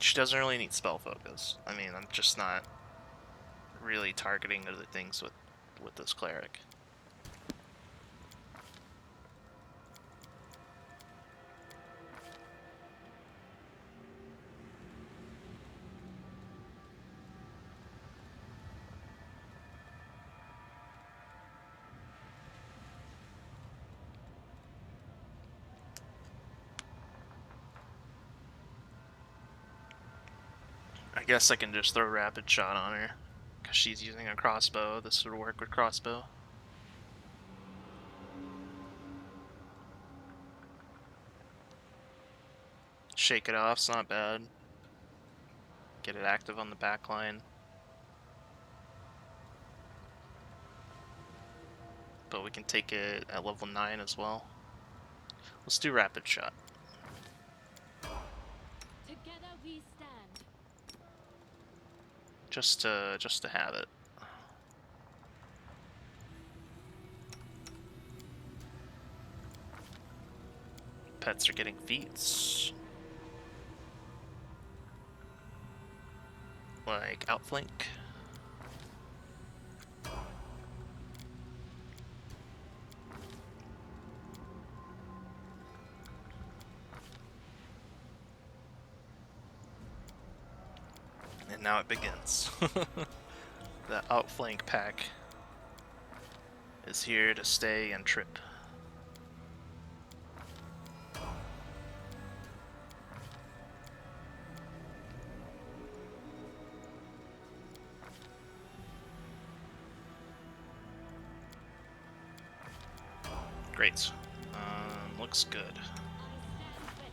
She doesn't really need spell focus. I mean, I'm just not really targeting other things with this cleric. I guess I can just throw rapid shot on her, because she's using a crossbow. This would work with crossbow. Shake it off's not bad. Get it active on the back line. But we can take it at level 9 as well. Let's do rapid shot. Together we stand. Just to have it. Pets are getting feats. Like outflank. And now it begins. The outflank pack is here to stay and trip. Great. Looks good. I stand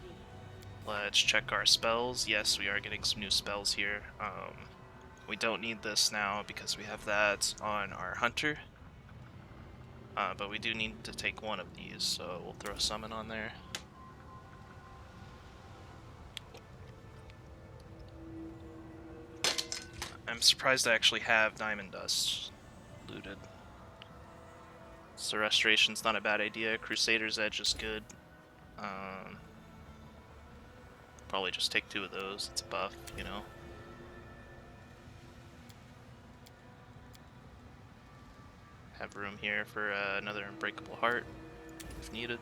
ready. Let's check our spells. Yes, we are getting some new spells here. We don't need this now because we have that on our hunter. But we do need to take one of these, so we'll throw a summon on there. I'm surprised I actually have Diamond Dust looted. So Restoration's not a bad idea. Crusader's Edge is good. Probably just take 2 of those. It's a buff, you know. Have room here for another Unbreakable Heart if needed.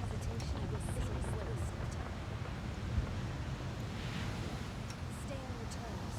Hesitation is a waste of time. Stay on your toes.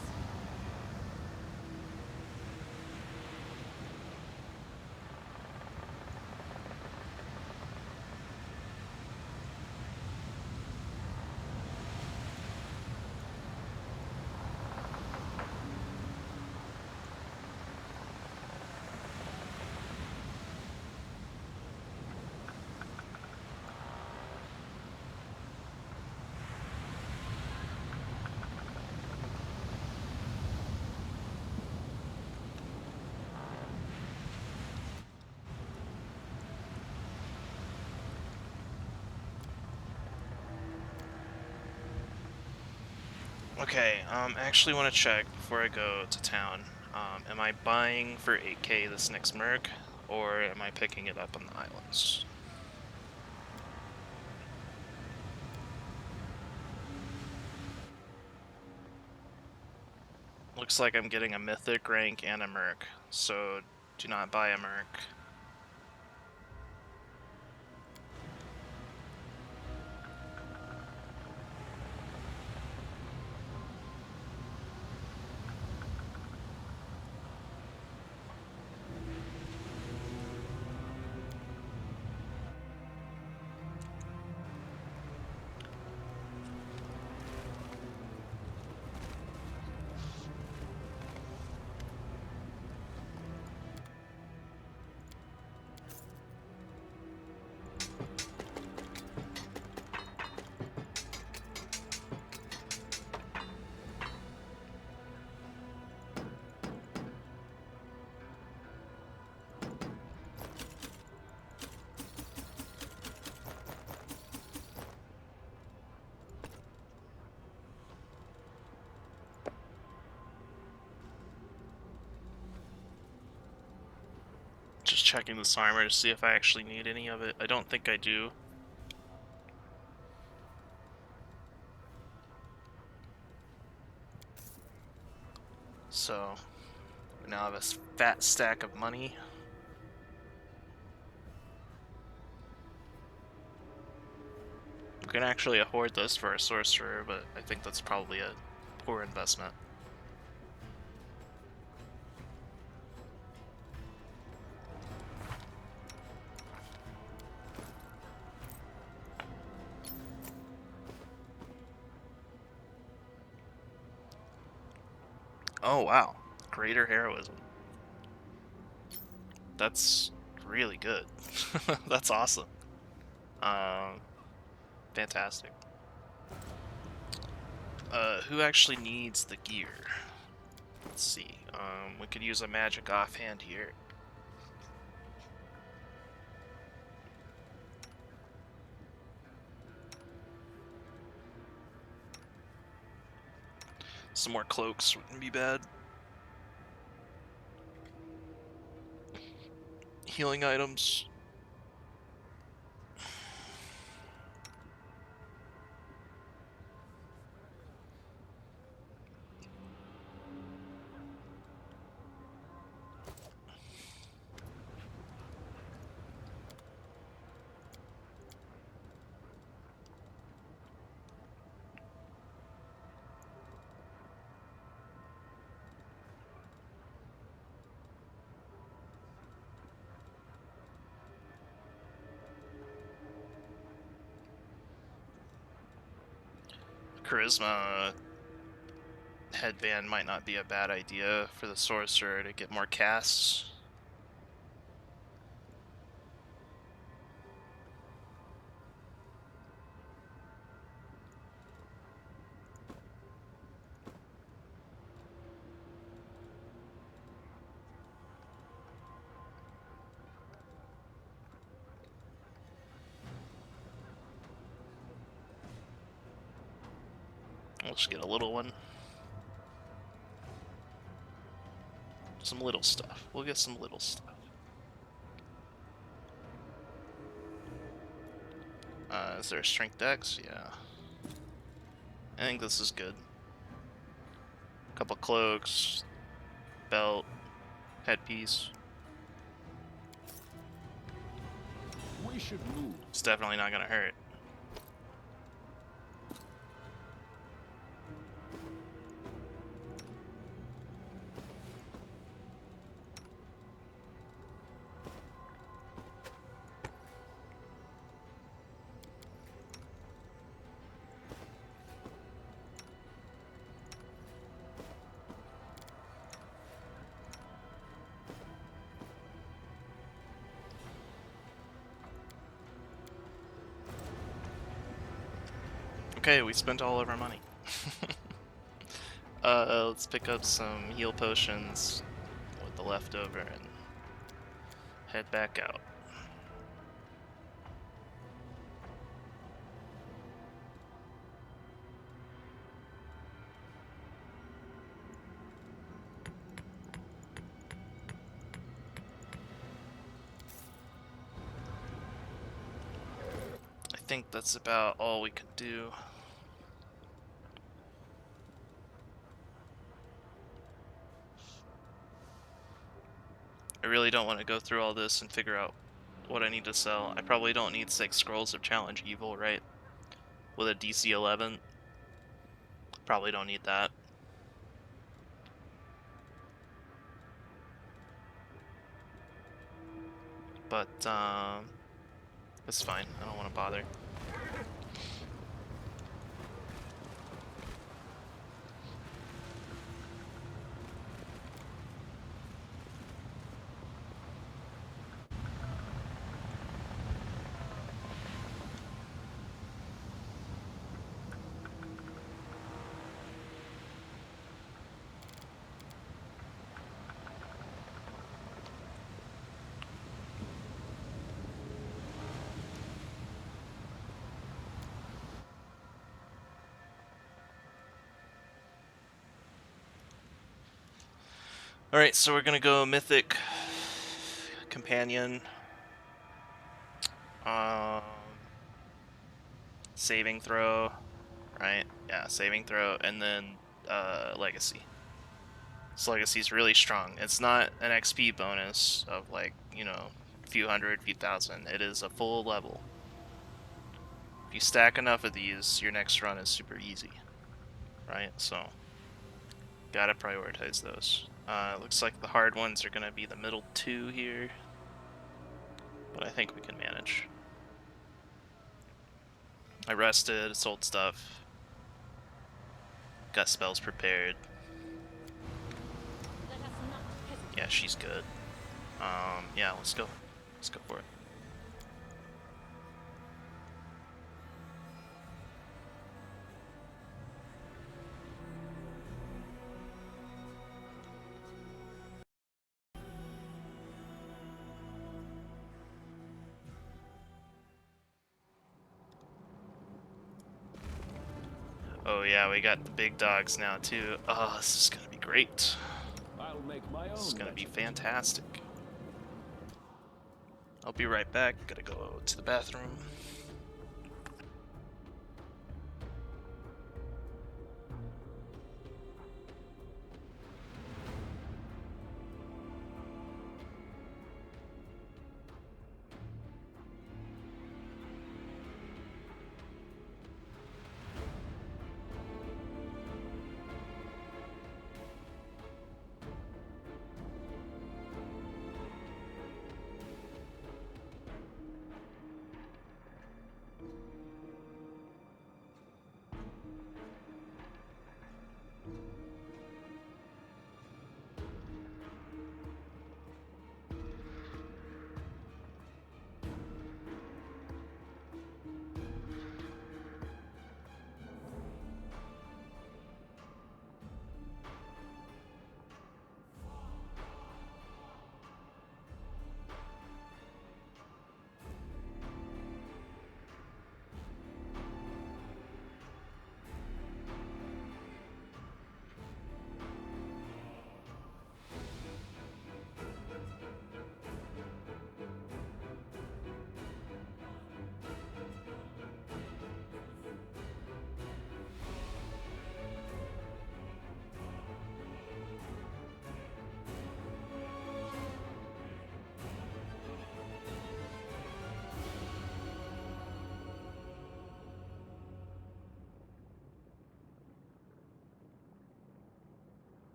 Okay, I actually want to check before I go to town. Am I buying for 8k this next merc, or am I picking it up on the islands? Looks like I'm getting a mythic rank and a merc, so do not buy a merc. Just checking this armor to see if I actually need any of it. I don't think I do. So, we now have a fat stack of money. We can actually afford this for a sorcerer, but I think that's probably a poor investment. Oh wow, greater heroism. That's really good. That's awesome. Fantastic. Who actually needs the gear? Let's see. We could use a magic offhand here. Some more cloaks wouldn't be bad. Healing items. Charisma headband might not be a bad idea for the sorcerer to get more casts. Let's get a little one. Some little stuff. We'll get some little stuff. Is there a strength dex? Yeah. I think this is good. Couple cloaks, belt, headpiece. We should move. It's definitely not gonna hurt. Okay, we spent all of our money. Let's pick up some heal potions with the leftover and head back out. I think that's about all we could do. I really don't want to go through all this and figure out what I need to sell. I probably don't need 6 scrolls of challenge evil, right? With a DC 11. Probably don't need that. But it's fine. I don't want to bother. Alright, so we're gonna go Mythic Companion. Saving throw, right? Yeah, saving throw, and then Legacy. So Legacy's really strong. It's not an XP bonus of like, you know, a few hundred, few thousand. It is a full level. If you stack enough of these, your next run is super easy. Right? So gotta prioritize those. Looks like the hard ones are gonna be the middle 2 here. But I think we can manage. I rested, sold stuff. Got spells prepared. Let us not hesitate. Yeah, she's good. Yeah, let's go. Let's go for it. Oh yeah, we got the big dogs now too. Oh, this is gonna be great. I'll make my own. This is gonna be legend. fantastic. I'll be right back. Gotta go to the bathroom.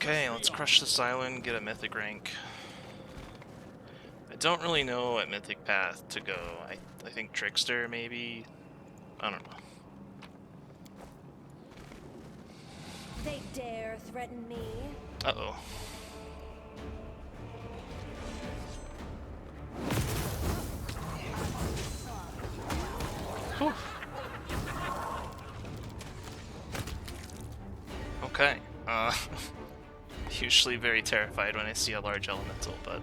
Okay, let's crush this island, get a mythic rank. I don't really know what mythic path to go. I think Trickster, maybe? I don't know. They dare threaten me? Uh-oh. Whew. Okay. Usually very terrified when I see a large elemental, but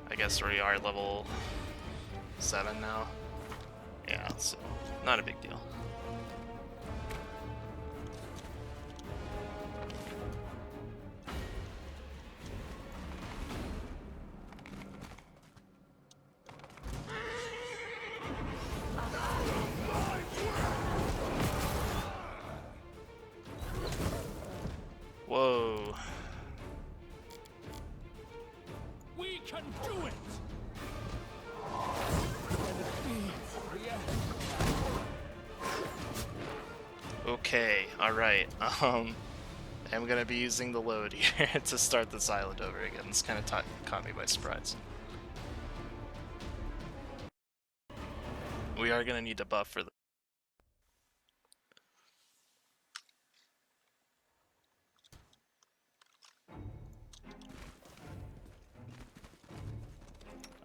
I guess we are level 7 now. Yeah, so not a big deal. Whoa. We can do it! Okay, alright. I'm gonna be using the load here to start this island over again. This kind of caught me by surprise. We are gonna need to buff for the.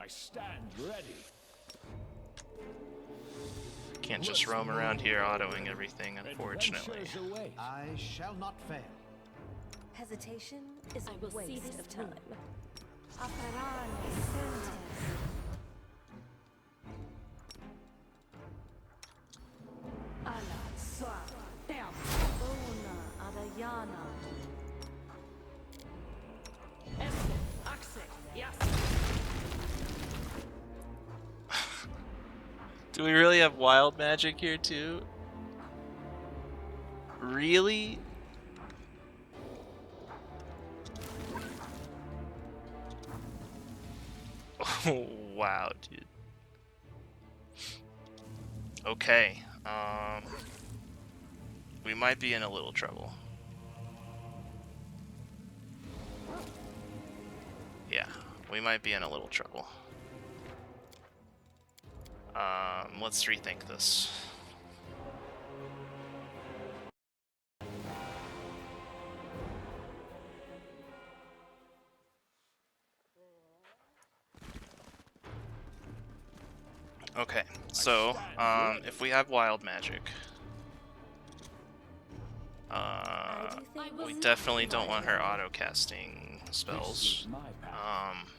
I stand ready. Can't just roam around here autoing everything, unfortunately. Adventures await. I shall not fail. Hesitation is I will a see waste this of time. through. Operare sentes. Alla sua tempo. Una adayana. Do we really have wild magic here too? Really? Oh, wow, dude. Okay, we might be in a little trouble. Yeah, we might be in a little trouble. Let's rethink this. Okay, so, if we have wild magic, we definitely don't want her auto-casting This spells. is my path.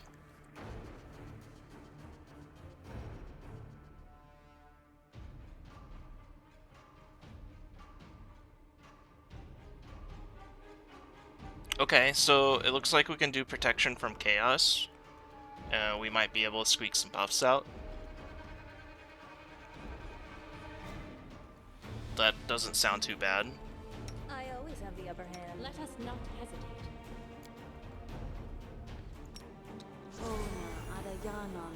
Okay, so it looks like we can do protection from chaos. We might be able to squeak some buffs out. That doesn't sound too bad. I always have the upper hand. Let us not hesitate. Una adayana.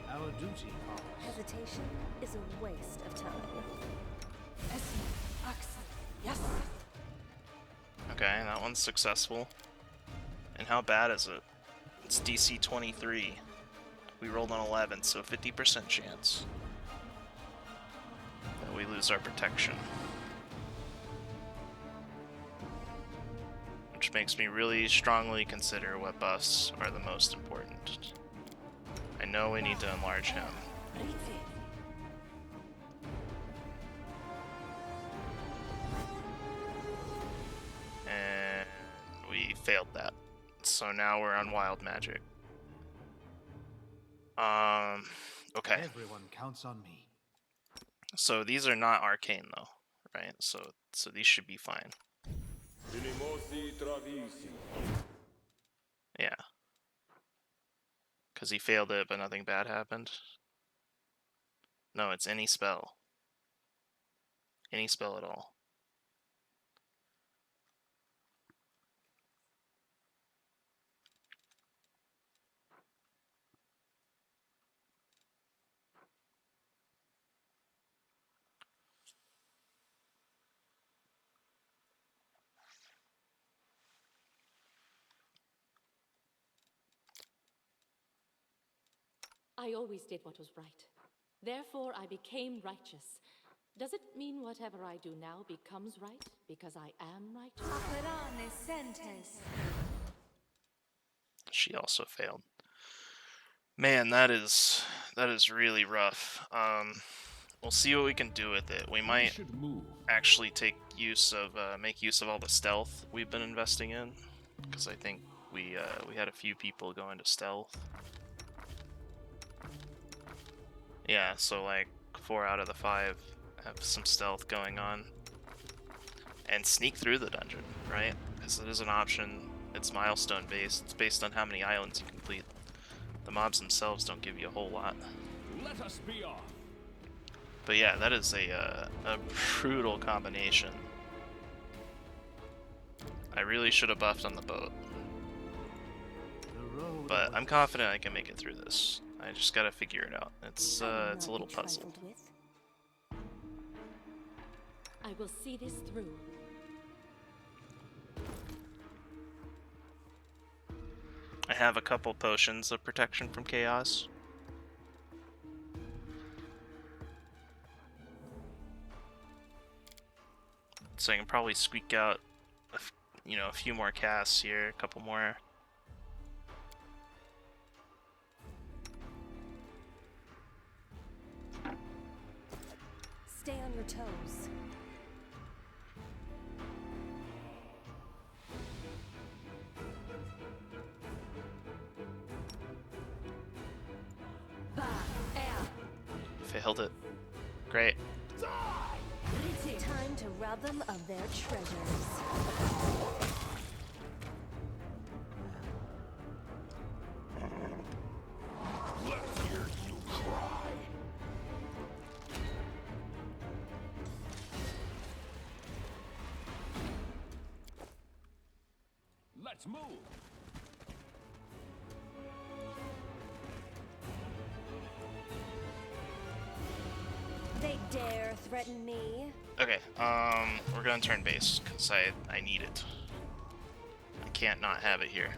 Our duty calls. Hesitation is a waste of time. Yes. Okay, that one's successful. And how bad is it? It's DC 23. We rolled an 11, so 50% chance that we lose our protection. Which makes me really strongly consider what buffs are the most important. I know we need to enlarge him. And we failed that. So now we're on wild magic. Okay. Everyone counts on me. So these are not arcane though, right? So these should be fine. Yeah. Cause he failed it, but nothing bad happened. No, it's any spell. Any spell at all. I always did what was right. Therefore, I became righteous. Does it mean whatever I do now becomes right because I am righteous? She also failed. Man, that is really rough. We'll see what we can do with it. We We might should move. actually make use of all the stealth we've been investing in, because I think we had a few people go into stealth. Yeah, so like 4 out of the 5 have some stealth going on, and sneak through the dungeon, right? Because it is an option. It's milestone based. It's based on how many islands you complete. The mobs themselves don't give you a whole lot. Let us be off. But yeah, that is a brutal combination. I really should have buffed on the boat, The road but I'm confident I can make it through this. I just gotta figure it out. It's a little puzzle. I will see this through. I have a couple potions of protection from chaos. So I can probably squeak out, a few more casts here, a couple more. Stay on your toes. Failed it. Great. Time to rob them of their treasures. Let's hear you cry. Let's move. They dare threaten me. Okay, we're gonna turn base, because I need it. I can't not have it here.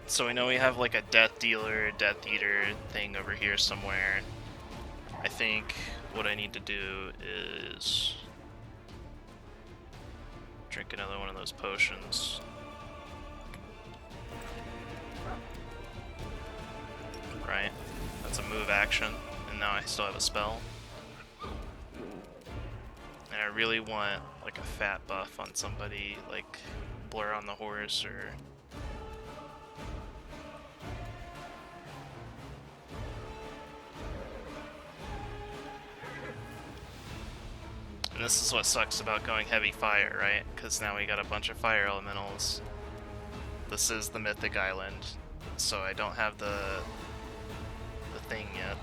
So we know we have like a death dealer, death eater thing over here somewhere. I think what I need to do is drink another one of those potions. Right? That's a move action, and now I still have a spell. And I really want like a fat buff on somebody, like Blur on the Horse or... And this is what sucks about going heavy fire, right? Because now we got a bunch of fire elementals. This is the Mythic Island, so I don't have the thing yet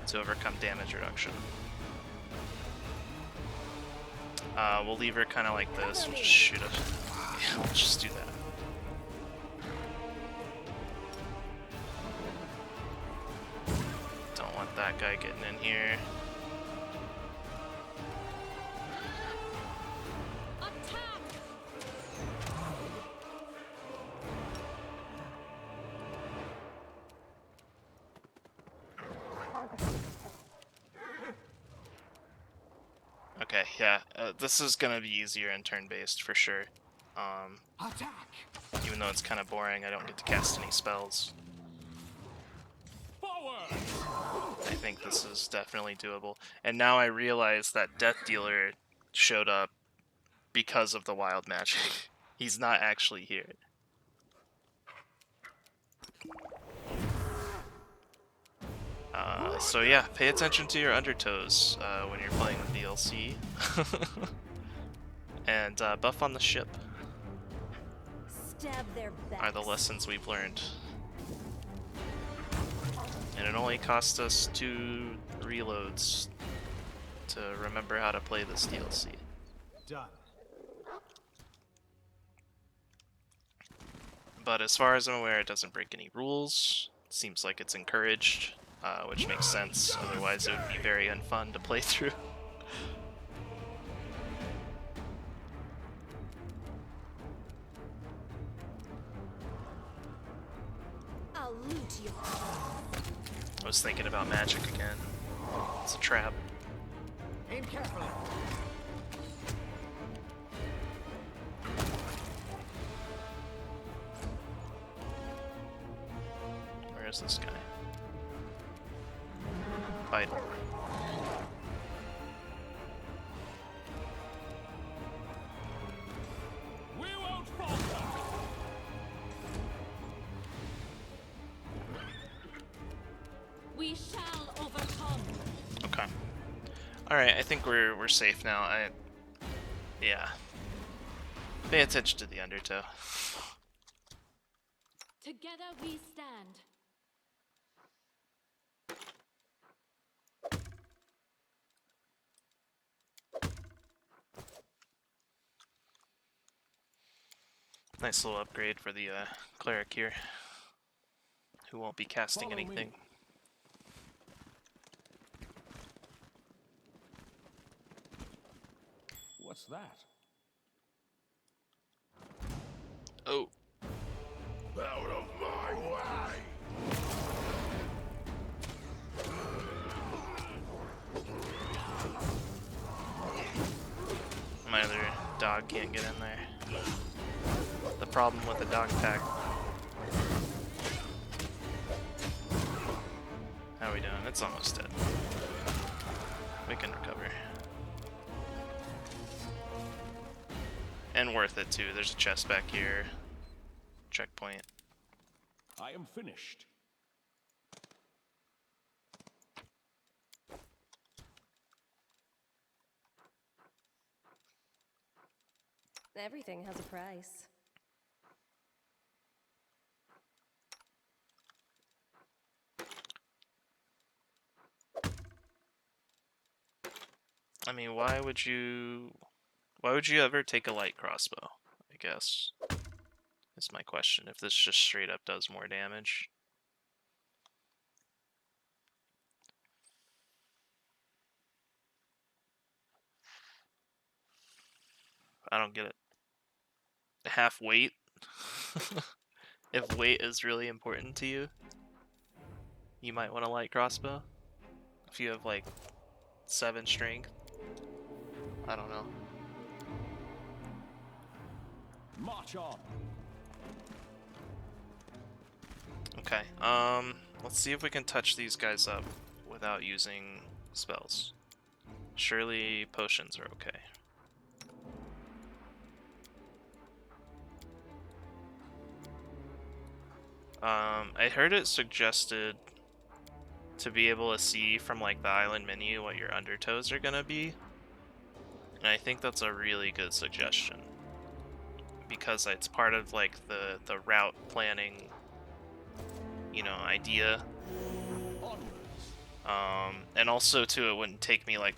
to overcome damage reduction. We'll leave her kind of like this. We'll just shoot it. Yeah, we'll just do that. Don't want that guy getting in here. Okay, yeah, this is gonna be easier in turn-based for sure. attack. Even though it's kind of boring, I don't get to cast any spells. Forward. I think this is definitely doable. And now I realize that Death Dealer showed up because of the wild magic. He's not actually here. So yeah, pay attention to your undertows when you're playing the DLC. And buff on the ship Stab their backs. are the lessons we've learned. And it only cost us 2 reloads to remember how to play this DLC. Done. But as far as I'm aware, it doesn't break any rules. It seems like it's encouraged, which makes sense. Otherwise, it would be very unfun to play through. loot your I was thinking about magic again. It's a trap. Aim carefully. Where is this guy? Vital. We won't falter! We shall overcome. Okay. Alright, I think we're safe now. Yeah. Pay attention to the undertow. Together we stand. Nice little upgrade for the cleric here, who won't be casting Follow me. anything. What's that? Oh, Out of my way! my other dog can't get in there. The problem with the dog pack. How are we doing? It's almost dead. We can recover. And worth it too. There's a chest back here. Checkpoint. I am finished. Everything has a price. I mean, why would you ever take a light crossbow? I guess is my question. If this just straight up does more damage. I don't get it. Half weight? If weight is really important to you, you might want a light crossbow. If you have like 7 strength, I don't know. March on. Okay, let's see if we can touch these guys up without using spells. Surely potions are okay. I heard it suggested to be able to see from like the island menu what your undertows are gonna be. And I think that's a really good suggestion. Because it's part of like the route planning, you know, idea. And also too, it wouldn't take me like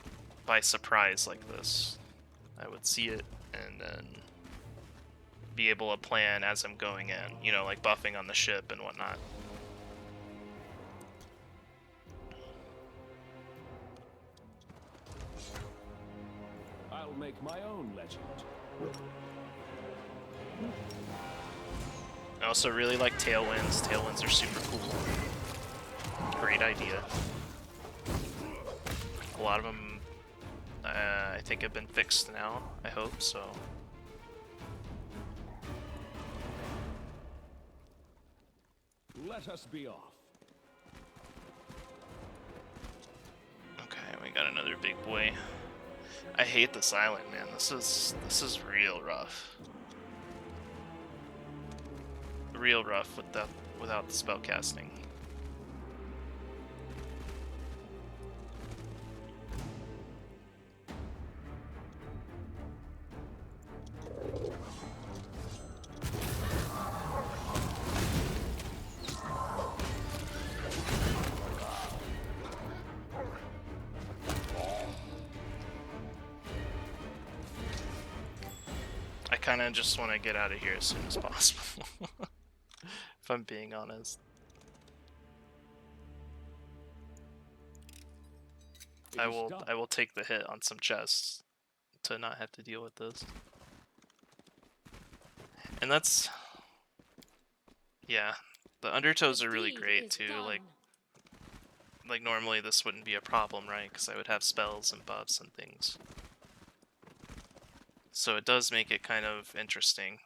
by surprise like this. I would see it and then be able to plan as I'm going in, you know, like buffing on the ship and whatnot. I'll make my own legend. I also really like tailwinds. Tailwinds are super cool. Great idea. A lot of them, I think, have been fixed now. I hope so. Let us be off. Okay, we got another big boy. I hate this island, man. This is real rough. Real rough without the spell casting. I kind of just want to get out of here as soon as possible. If I'm being honest. I will take the hit on some chests to not have to deal with this. And that's, yeah, The undertows The are really deed great is too. done. Like normally this wouldn't be a problem, right? Because I would have spells and buffs and things. So it does make it kind of interesting.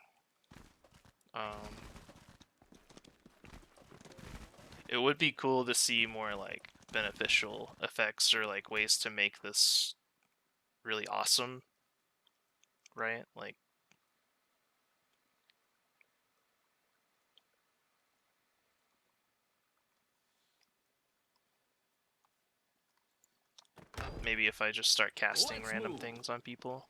It would be cool to see more like beneficial effects or like ways to make this really awesome, right? Like maybe if I just start casting Let's random move. things on people.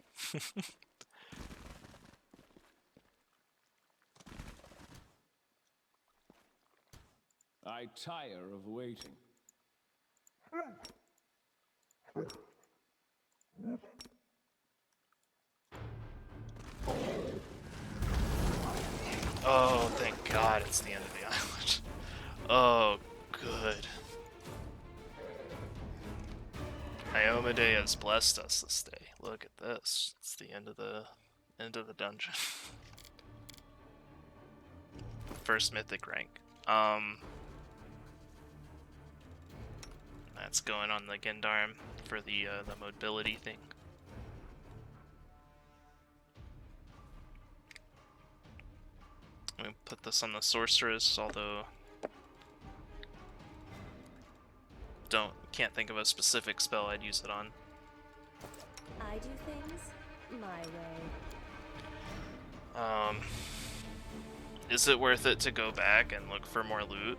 I tire of waiting. Oh, thank God it's the end of the island. Oh, good. Iomade has blessed us this day. Look at this. It's the end of the dungeon. First mythic rank. That's going on the Gendarm for the mobility thing. I'm gonna put this on the sorceress, although can't think of a specific spell I'd use it on. I do things my way. Is it worth it to go back and look for more loot?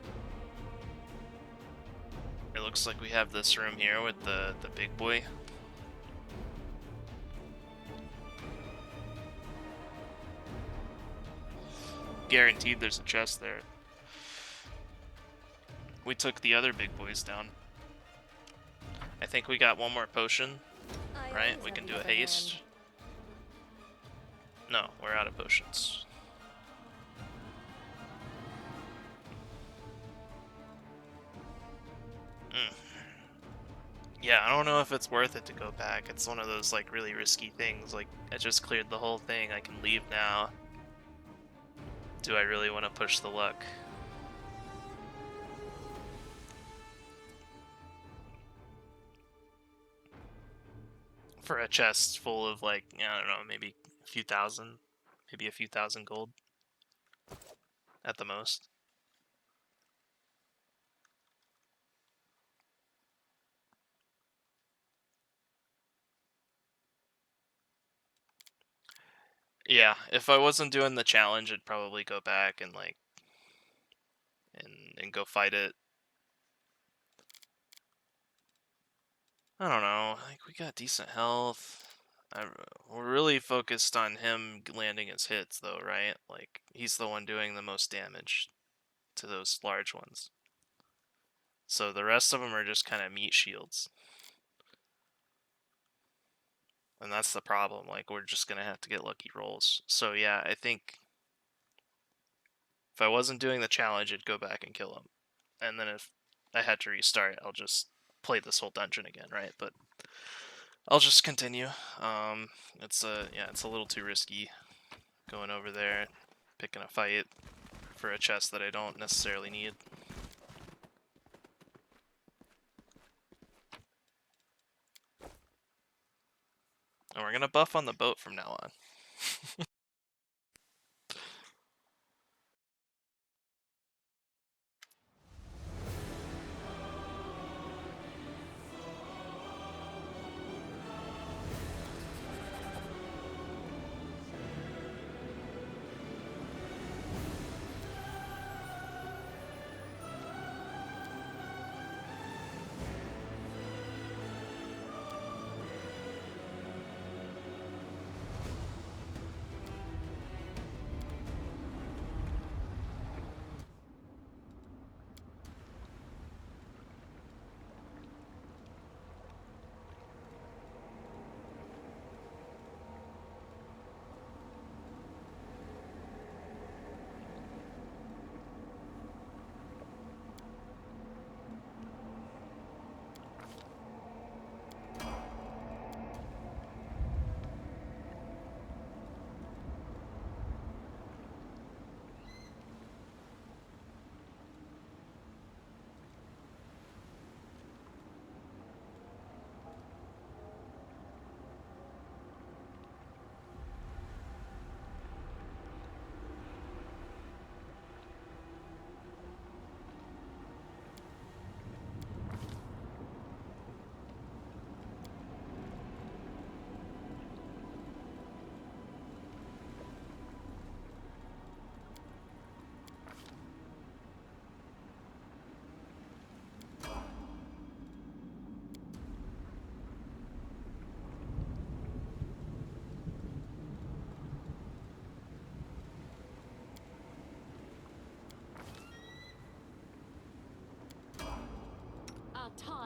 It looks like we have this room here with the big boy. Guaranteed there's a chest there. We took the other big boys down. I think we got one more potion, I right? always We have can the do a upper haste. hand. No, we're out of potions. Yeah, I don't know if it's worth it to go back. It's one of those like really risky things. Like I just cleared the whole thing. I can leave now. Do I really want to push the luck? For a chest full of like, I don't know, maybe a few thousand, maybe a few thousand gold at the most. Yeah, if I wasn't doing the challenge, I'd probably go back and like and go fight it. I don't know. Like we got decent health. We're really focused on him landing his hits, though, right? Like he's the one doing the most damage to those large ones. So the rest of them are just kind of meat shields. And that's the problem. Like we're just gonna have to get lucky rolls. So yeah, I think if I wasn't doing the challenge, I'd go back and kill him. And then if I had to restart, I'll just play this whole dungeon again, right? But I'll just continue. It's a little too risky going over there, picking a fight for a chest that I don't necessarily need. And we're gonna buff on the boat from now on.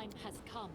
time has come.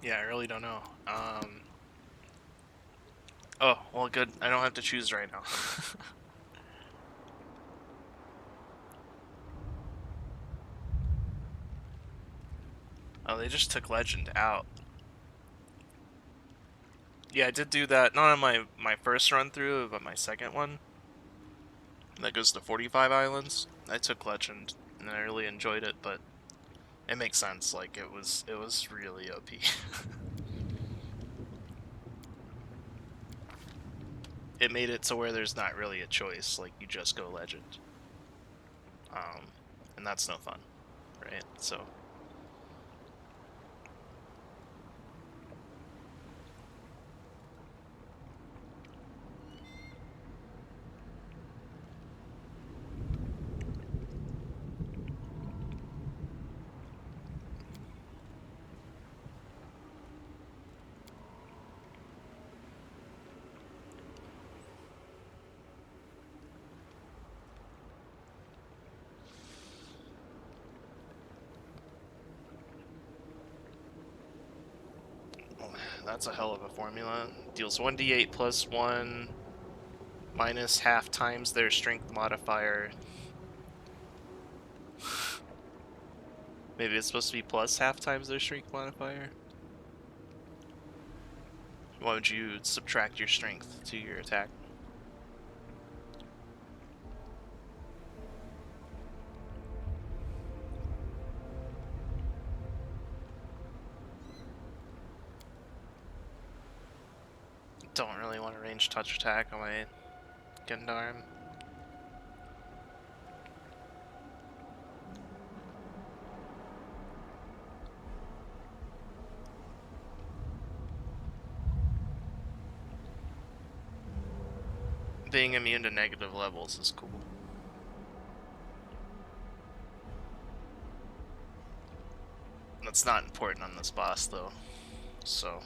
Yeah, I really don't know. Oh, well, good. I don't have to choose right now. Oh, they just took Legend out. Yeah, I did do that, not on my first run through, but my second one. That goes to 45 islands. I took Legend, and I really enjoyed it, but it makes sense. Like, it was really OP. It made it to where there's not really a choice. Like, you just go Legend. And that's no fun, right? So... That's a hell of a formula. Deals 1d8 plus 1 minus half times their strength modifier. Maybe it's supposed to be plus half times their strength modifier? Why would you subtract your strength to your attack? Don't really want a ranged touch attack on my Gendarm. Being immune to negative levels is cool. That's not important on this boss though, so...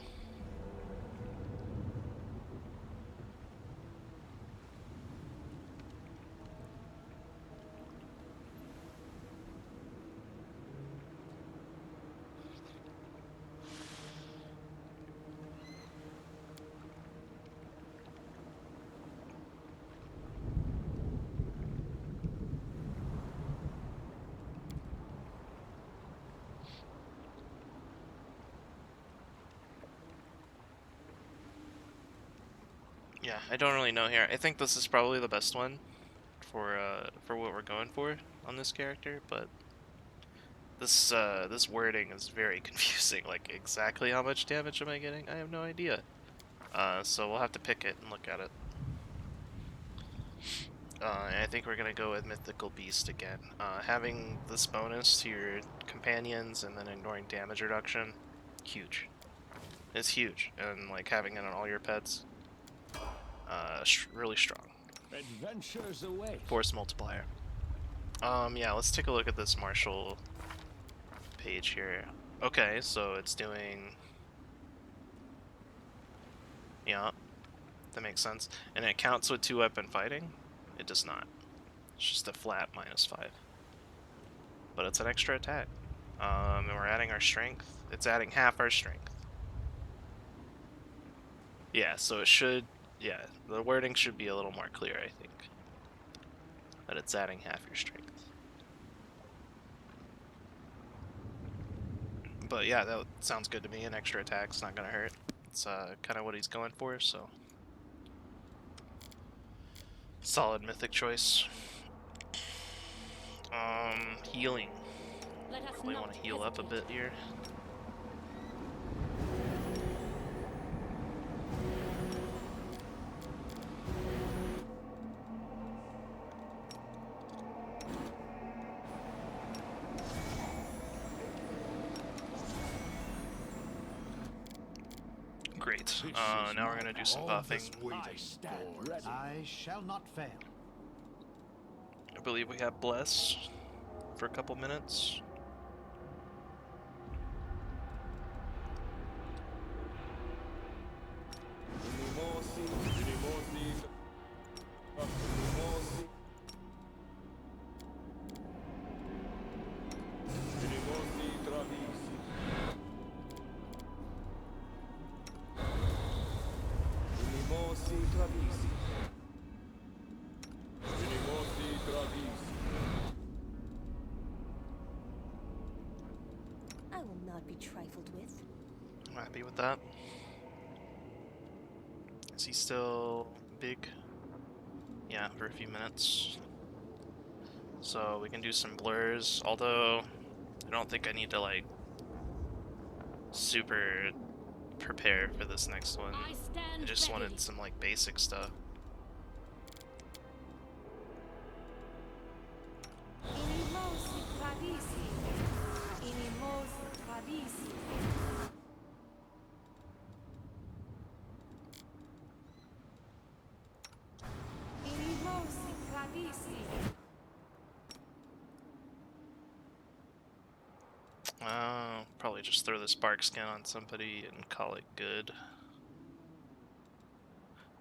Yeah, I don't really know here. I think this is probably the best one for what we're going for on this character, but this wording is very confusing. Like, exactly how much damage am I getting? I have no idea. So we'll have to pick it and look at it. And I think we're gonna go with Mythical Beast again. Having this bonus to your companions and then ignoring damage reduction, huge. It's huge, and like having it on all your pets, really strong. Adventures await. Force multiplier. Yeah, let's take a look at this Marshall page here. Okay, so it's doing... Yeah, that makes sense. And it counts with 2-weapon fighting? It does not. It's just a flat -5. But it's an extra attack. And we're adding our strength. It's adding half our strength. Yeah, so it should... Yeah, the wording should be a little more clear, I think. That it's adding half your strength. But yeah, that sounds good to me. An extra attack's not gonna hurt. It's kind of what he's going for, so... Solid mythic choice. healing. Let us Probably not want to heal up a hesitate. bit here. Great. Now we're gonna do some All buffing. this I waiting stand for. ready. I shall not fail. I believe we have Bless for a couple minutes. I will not be trifled with. I'm happy with that. Is he still big? Yeah, for a few minutes. So we can do some blurs, although I don't think I need to like super prepare for this next one. I stand I just ready. wanted some like basic stuff. Inimosi tradisi. Inimosi tradisi. Inimosi tradisi. Probably just throw the spark skin on somebody and call it good.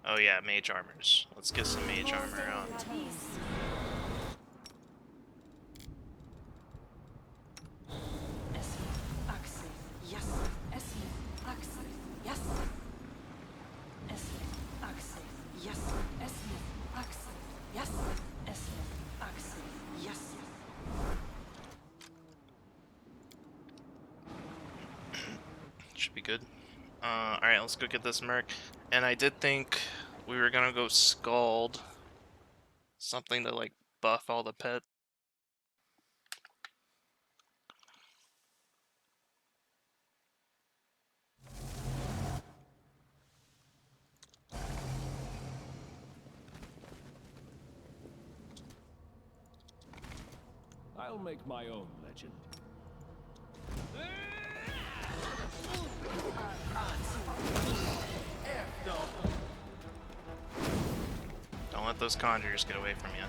Oh yeah, mage armors. Let's get some mage armor out. Tradisi. Should be good. Alright, let's go get this merc. And I did think we were gonna go Scald. Something to like buff all the pets. I'll make my own legend. Don't let those conjurers get away from you.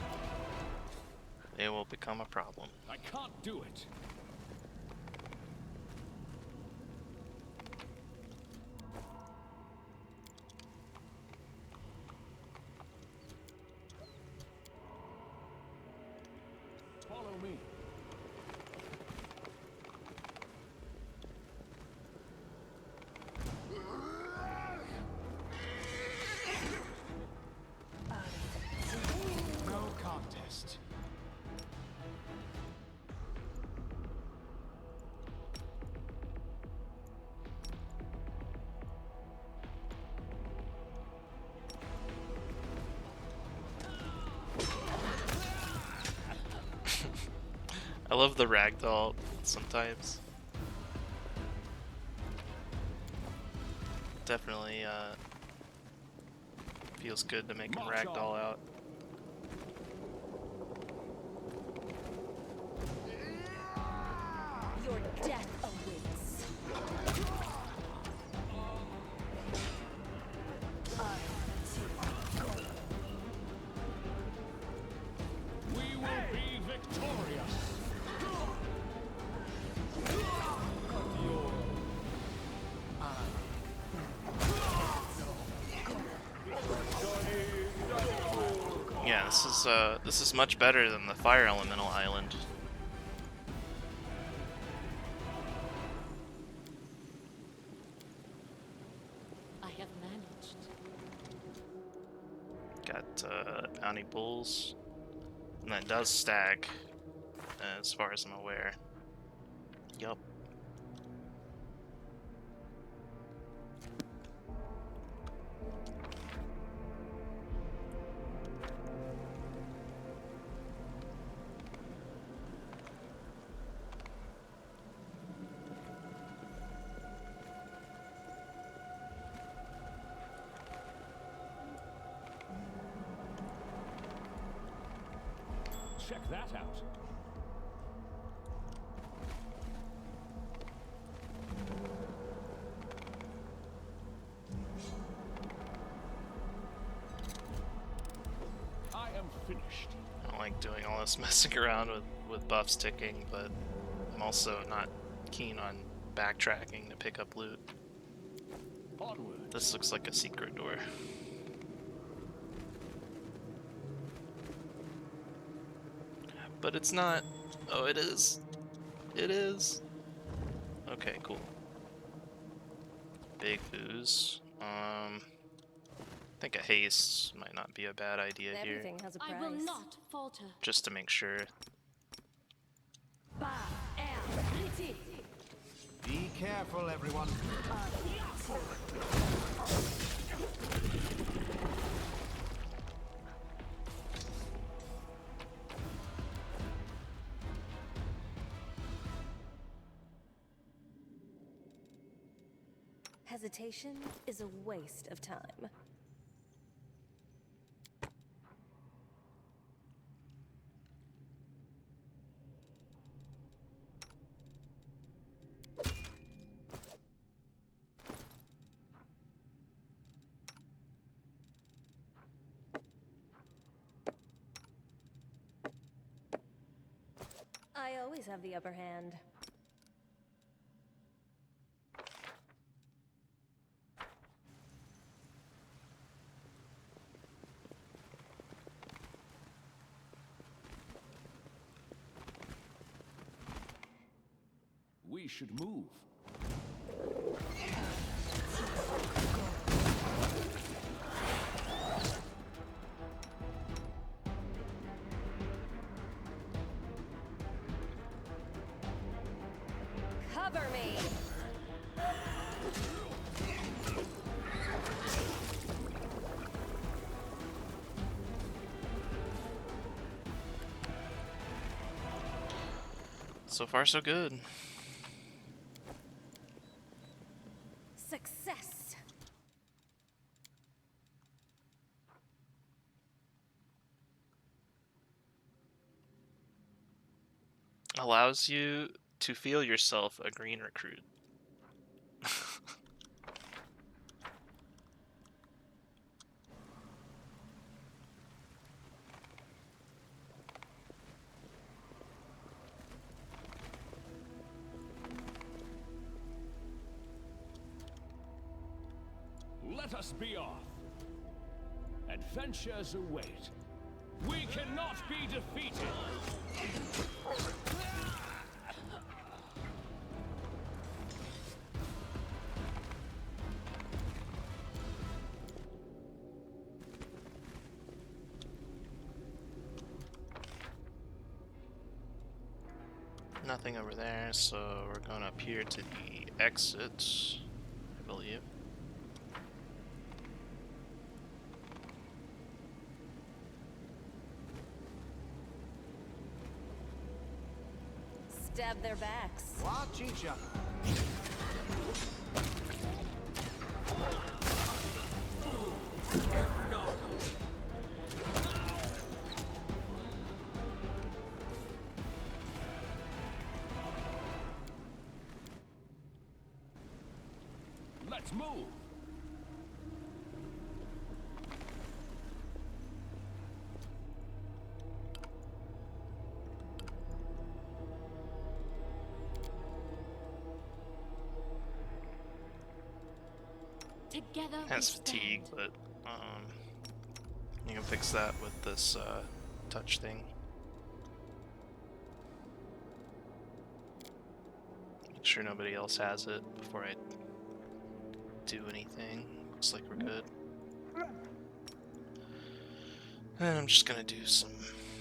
They will become a problem. I can't do it. Follow me. No contest. I love the ragdoll sometimes. Definitely feels good to make a March ragdoll on. out. Your death awaits. We will be victorious. Yeah, this is much better than the Fire Elemental Island. I have managed. Got bounty bulls, and that does stack, as far as I'm aware. Yup. check that out. I am finished. I don't like doing all this messing around with buffs ticking, but I'm also not keen on backtracking to pick up loot. Onward. This looks like a secret door. But it's not. Oh, it is. It is. Okay, cool. Big ooze. I think a haste might not be a bad idea here. Everything has a price. I will not falter. Just to make sure. Be careful, everyone. Hesitation is a waste of time. I always have the upper hand. We should move. Cover me! So far, so good. Success! Allows you to feel yourself a green recruit. Let us be off. Adventures await. We cannot be defeated. Nothing over there, so we're going up here to the exit, I believe. Stab their backs. Watch each other. Let's move. Together Has we fatigue, stand. but you can fix that with this touch thing. Make sure nobody else has it before I do anything. Looks like we're good. And I'm just gonna do some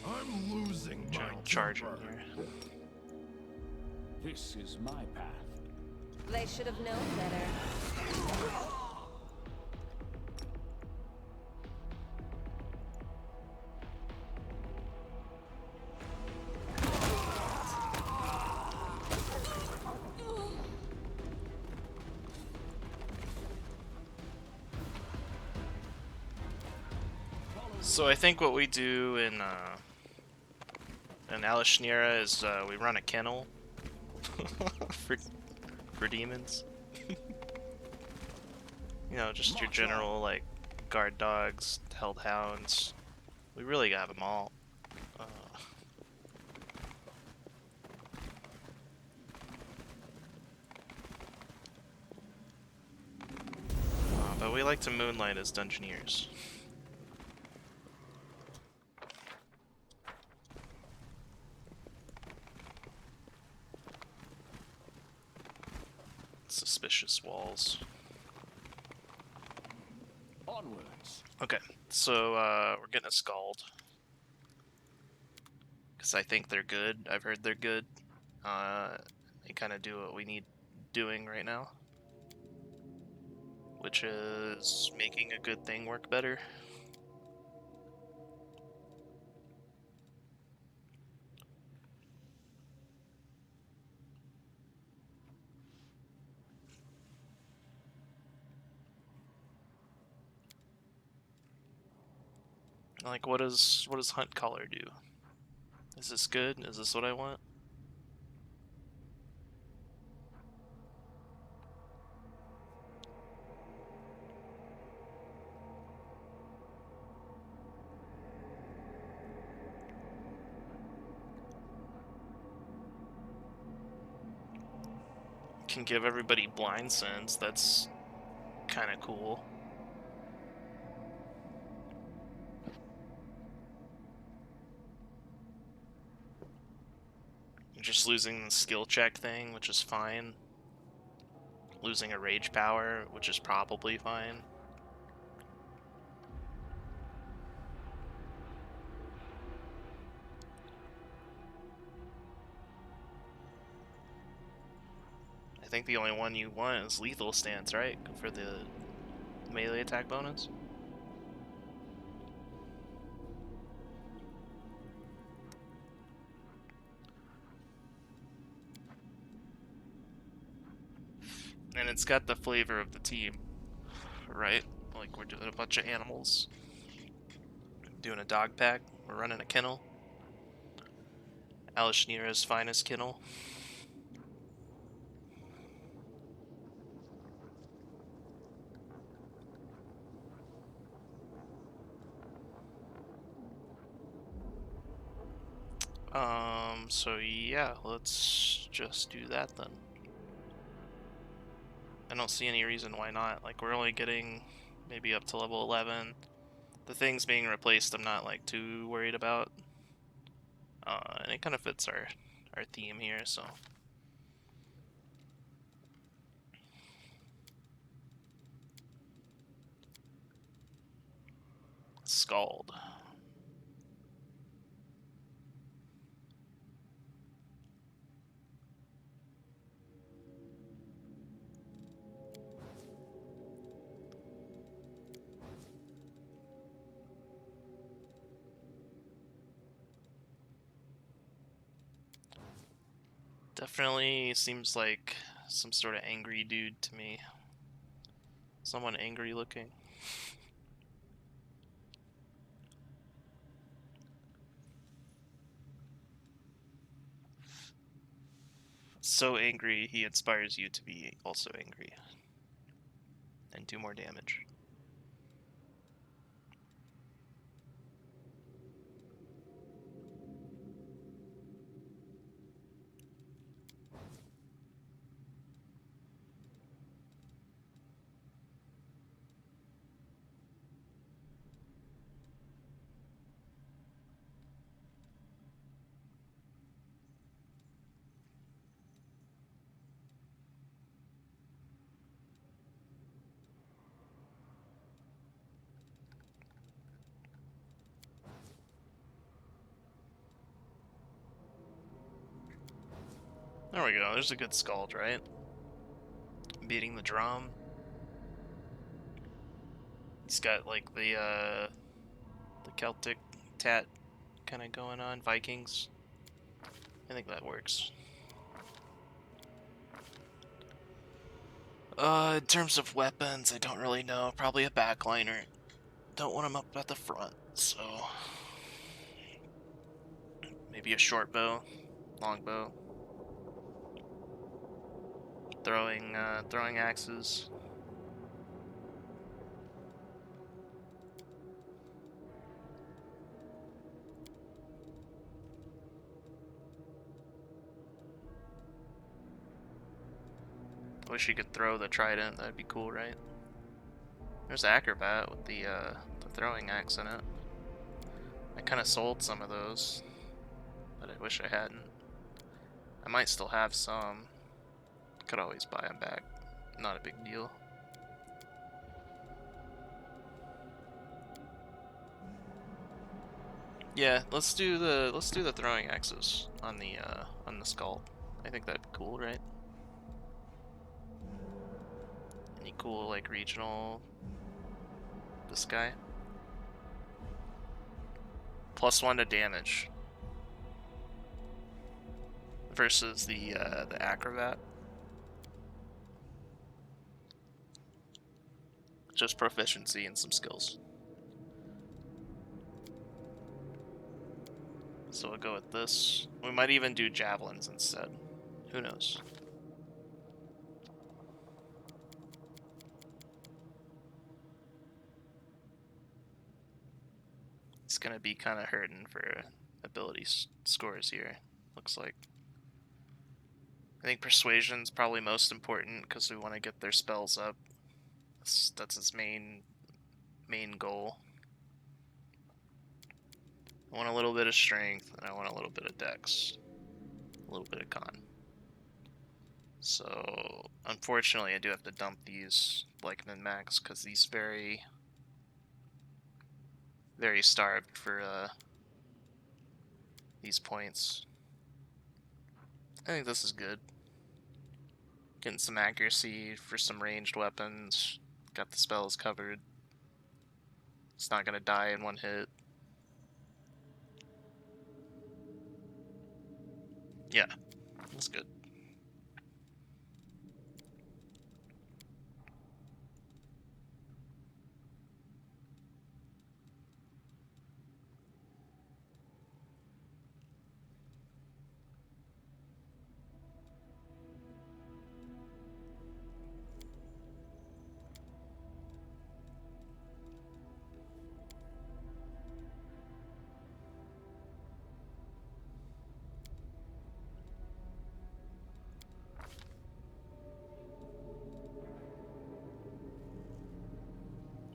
I'm losing my general charging temper. here. This is my path. They should have known better. So I think what we do in And Alishneera is we run a kennel for demons. You know, just your general like guard dogs, held hounds. We really got them all. But we like to moonlight as dungeoneers. Suspicious walls. Onwards. Okay, so we're getting a Scald. Because I think they're good. I've heard they're good. They kind of do what we need doing right now. Which is making a good thing work better. Like, what does Hunt Collar do? Is this good? Is this what I want? Can give everybody blind sense. That's kind of cool. Just losing the skill check thing, which is fine. Losing a rage power, which is probably fine. I think the only one you want is lethal stance, right? For the melee attack bonus. And it's got the flavor of the team, right? Like, we're doing a bunch of animals. Doing a dog pack. We're running a kennel. Alishneera's finest kennel. So yeah, let's just do that then. I don't see any reason why not. Like, we're only getting maybe up to level 11. The things being replaced I'm not like too worried about. And it kind of fits our theme here, so. Scald. Definitely seems like some sort of angry dude to me. Someone angry looking. So angry, he inspires you to be also angry. And do more damage. There we go, there's a good Scald, right? Beating the drum. He's got like the Celtic tat kind of going on, Vikings. I think that works. In terms of weapons, I don't really know. Probably a backliner. Don't want him up at the front, so Maybe a short bow, long bow. Throwing axes. Wish you could throw the trident. That'd be cool, right? There's acrobat with the throwing axe in it. I kind of sold some of those, but I wish I hadn't. I might still have some. Could always buy them back. Not a big deal. Yeah, let's do the throwing axes on the skull. I think that'd be cool, right? Any cool like regional this guy? +1 to damage. Versus the acrobat. Just proficiency and some skills. So we'll go with this. We might even do javelins instead. Who knows? It's gonna be kind of hurting for ability scores here. Looks like. I think persuasion's probably most important because we want to get their spells up. That's its main goal. I want a little bit of strength and I want a little bit of dex, a little bit of con. So unfortunately, I do have to dump these like min-max because these very starved for these points. I think this is good. Getting some accuracy for some ranged weapons. Got the spells covered. It's not gonna die in one hit. Yeah, that's good.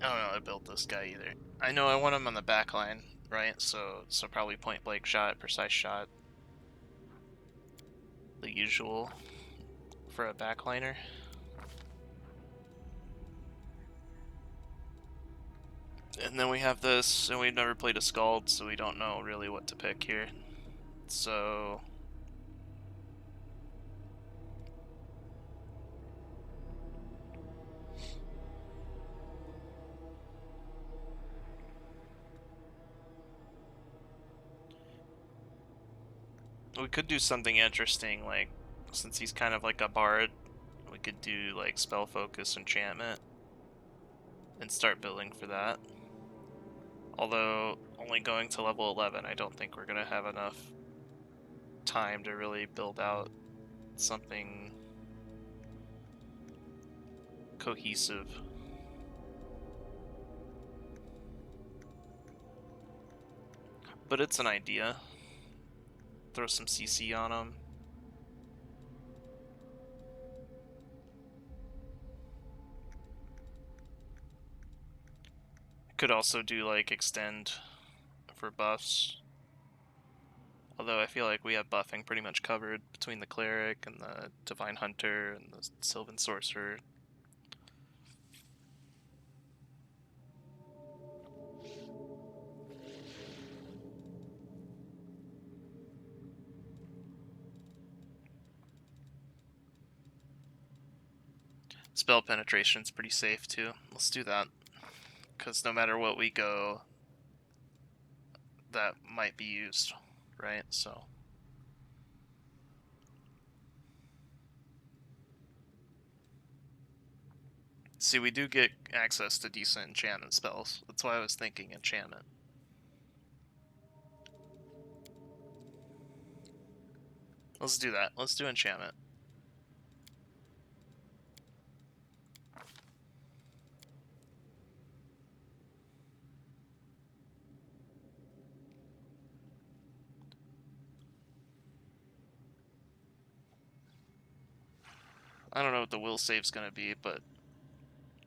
I don't know how I built this guy either. I know I want him on the back line, right? So probably point blank shot, precise shot. The usual for a backliner. And then we have this, and we've never played a Scald, so we don't know really what to pick here. So we could do something interesting, like, since he's kind of like a bard, we could do like spell focus enchantment and start building for that. Although only going to level 11, I don't think we're gonna have enough time to really build out something cohesive. But it's an idea. Throw some CC on him. Could also do like extend for buffs. Although I feel like we have buffing pretty much covered between the cleric and the divine hunter and the sylvan sorcerer. Spell penetration's pretty safe too. Let's do that. Because no matter what we go, that might be used, right? So. See, we do get access to decent enchantment spells. That's why I was thinking enchantment. Let's do that. Let's do enchantment. I don't know what the will save's gonna be, but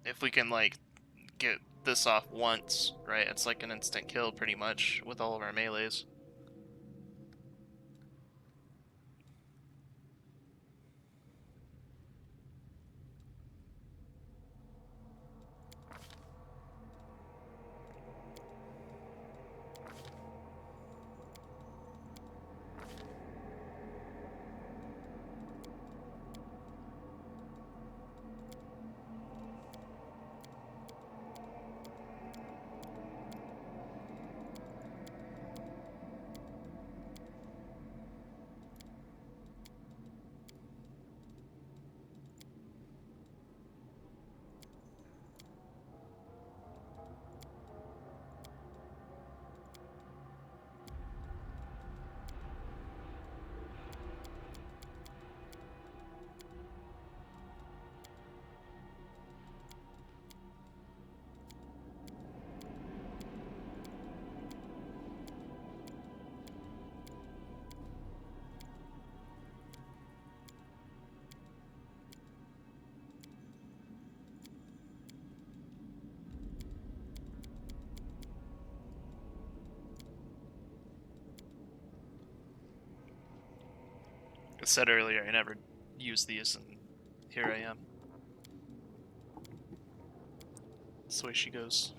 if we can like get this off once, right? It's like an instant kill pretty much with all of our melees. I said earlier I never use these, and here I am. That's the way she goes.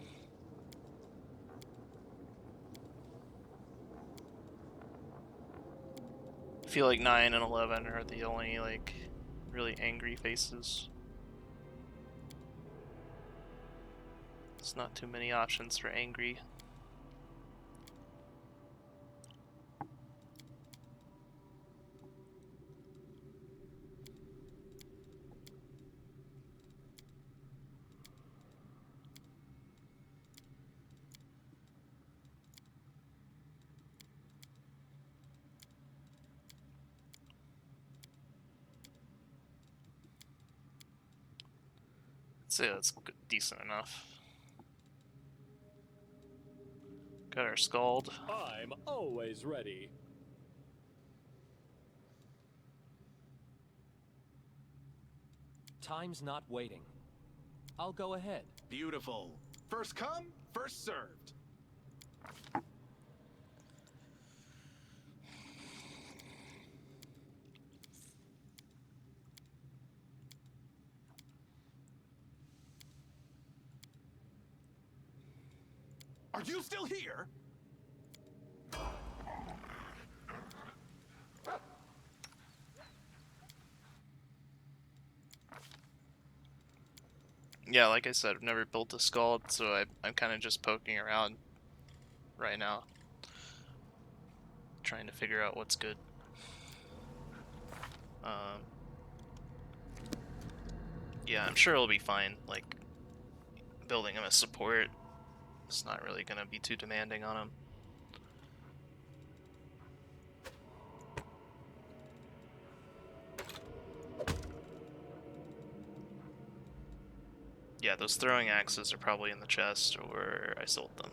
I feel like 9 and 11 are the only like really angry faces. There's not too many options for angry. So that's good, decent enough. Got our Scald. I'm always ready. Time's not waiting. I'll go ahead. Beautiful. First come, first served. Are you still here? Yeah, like I said, I've never built a Scald, so I'm kind of just poking around right now. Trying to figure out what's good. Yeah, I'm sure it'll be fine. Like, building him as support, it's not really gonna be too demanding on him. Yeah, those throwing axes are probably in the chest, or I sold them.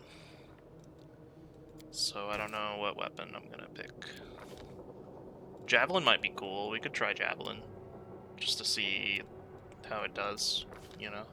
So I don't know what weapon I'm gonna pick. Javelin might be cool. We could try Javelin, just to see how it does, you know?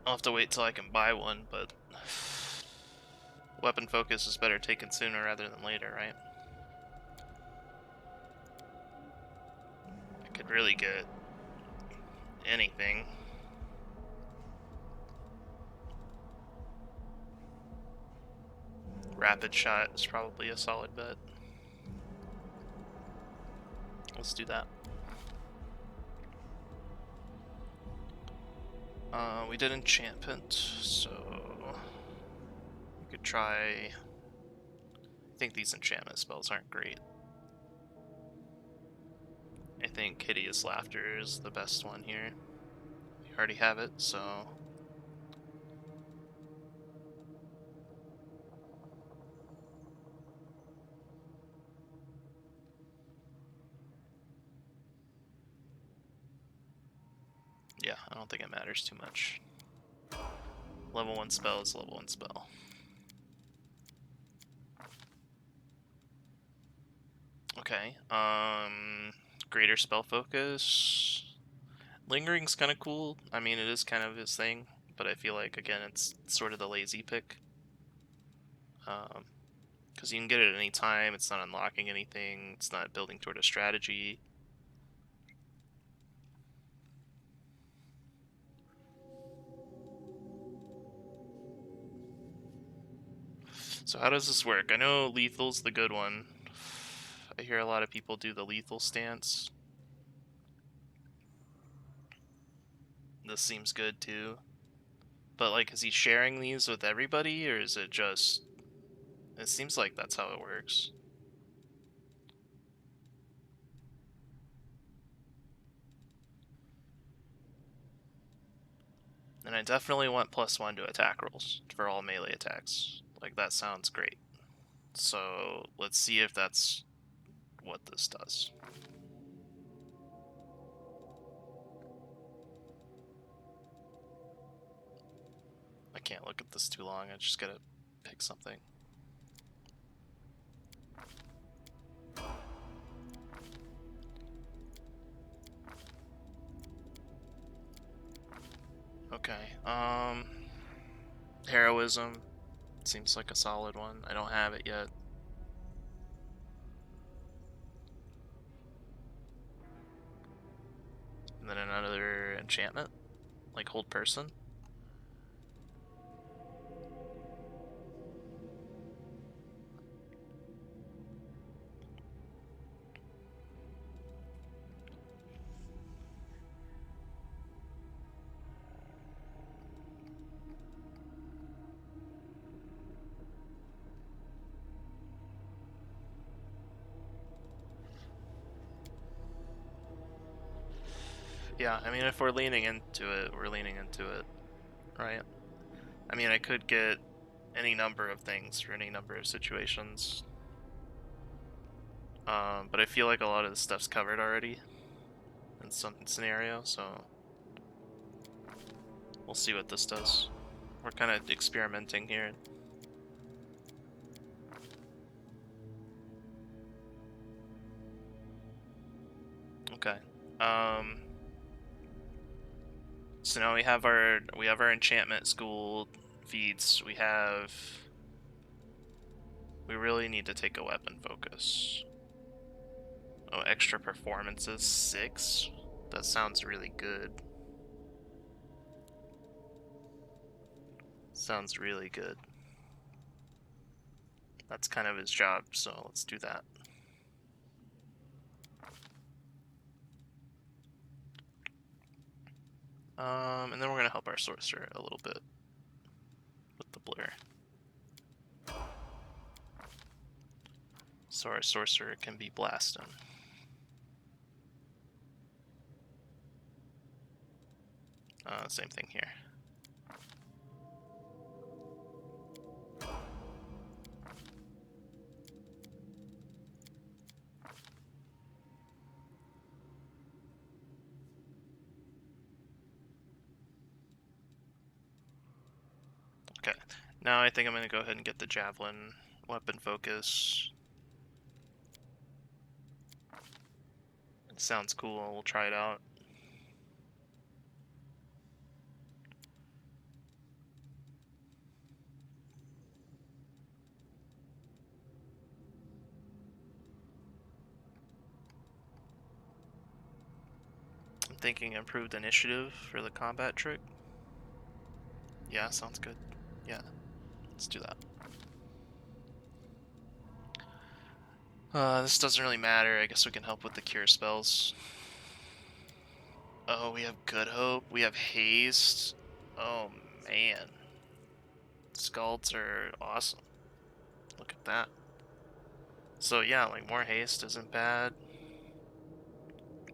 I'll have to wait till I can buy one, but weapon focus is better taken sooner rather than later, right? I could really get anything. Rapid shot is probably a solid bet. Let's do that. We did enchantment, so try... I think these enchantment spells aren't great. I think Hideous Laughter is the best one here. We already have it, so... yeah, I don't think it matters too much. Level 1 spell is level 1 spell. Okay, greater spell focus. Lingering's kind of cool. I mean, it is kind of his thing, but I feel like, again, it's sort of the lazy pick. Because you can get it at any time, it's not unlocking anything, it's not building toward a strategy. So how does this work? I know lethal's the good one. I hear a lot of people do the lethal stance. This seems good too. But like, is he sharing these with everybody, or is it just... it seems like that's how it works. And I definitely want +1 to attack rolls for all melee attacks. Like, that sounds great. So let's see if that's what this does. I can't look at this too long, I just gotta pick something. Okay, Heroism seems like a solid one. I don't have it yet. And then another enchantment, like Hold Person. Yeah, I mean, if we're leaning into it, we're leaning into it, right? I mean, I could get any number of things for any number of situations. But I feel like a lot of this stuff's covered already in some scenario, so we'll see what this does. We're kind of experimenting here. Okay. So now we have our enchantment school feats. We really need to take a weapon focus. Oh, extra performances 6. That sounds really good. Sounds really good. That's kind of his job, so let's do that. And then we're gonna help our sorcerer a little bit with the blur. So our sorcerer can be blasting. Same thing here. Okay, now I think I'm gonna go ahead and get the javelin weapon focus. It sounds cool, we'll try it out. I'm thinking improved initiative for the combat trick. Yeah, sounds good. Yeah, let's do that. This doesn't really matter. I guess we can help with the cure spells. Oh, we have Good Hope. We have Haste. Oh, man. Scalds are awesome. Look at that. So yeah, like more haste isn't bad.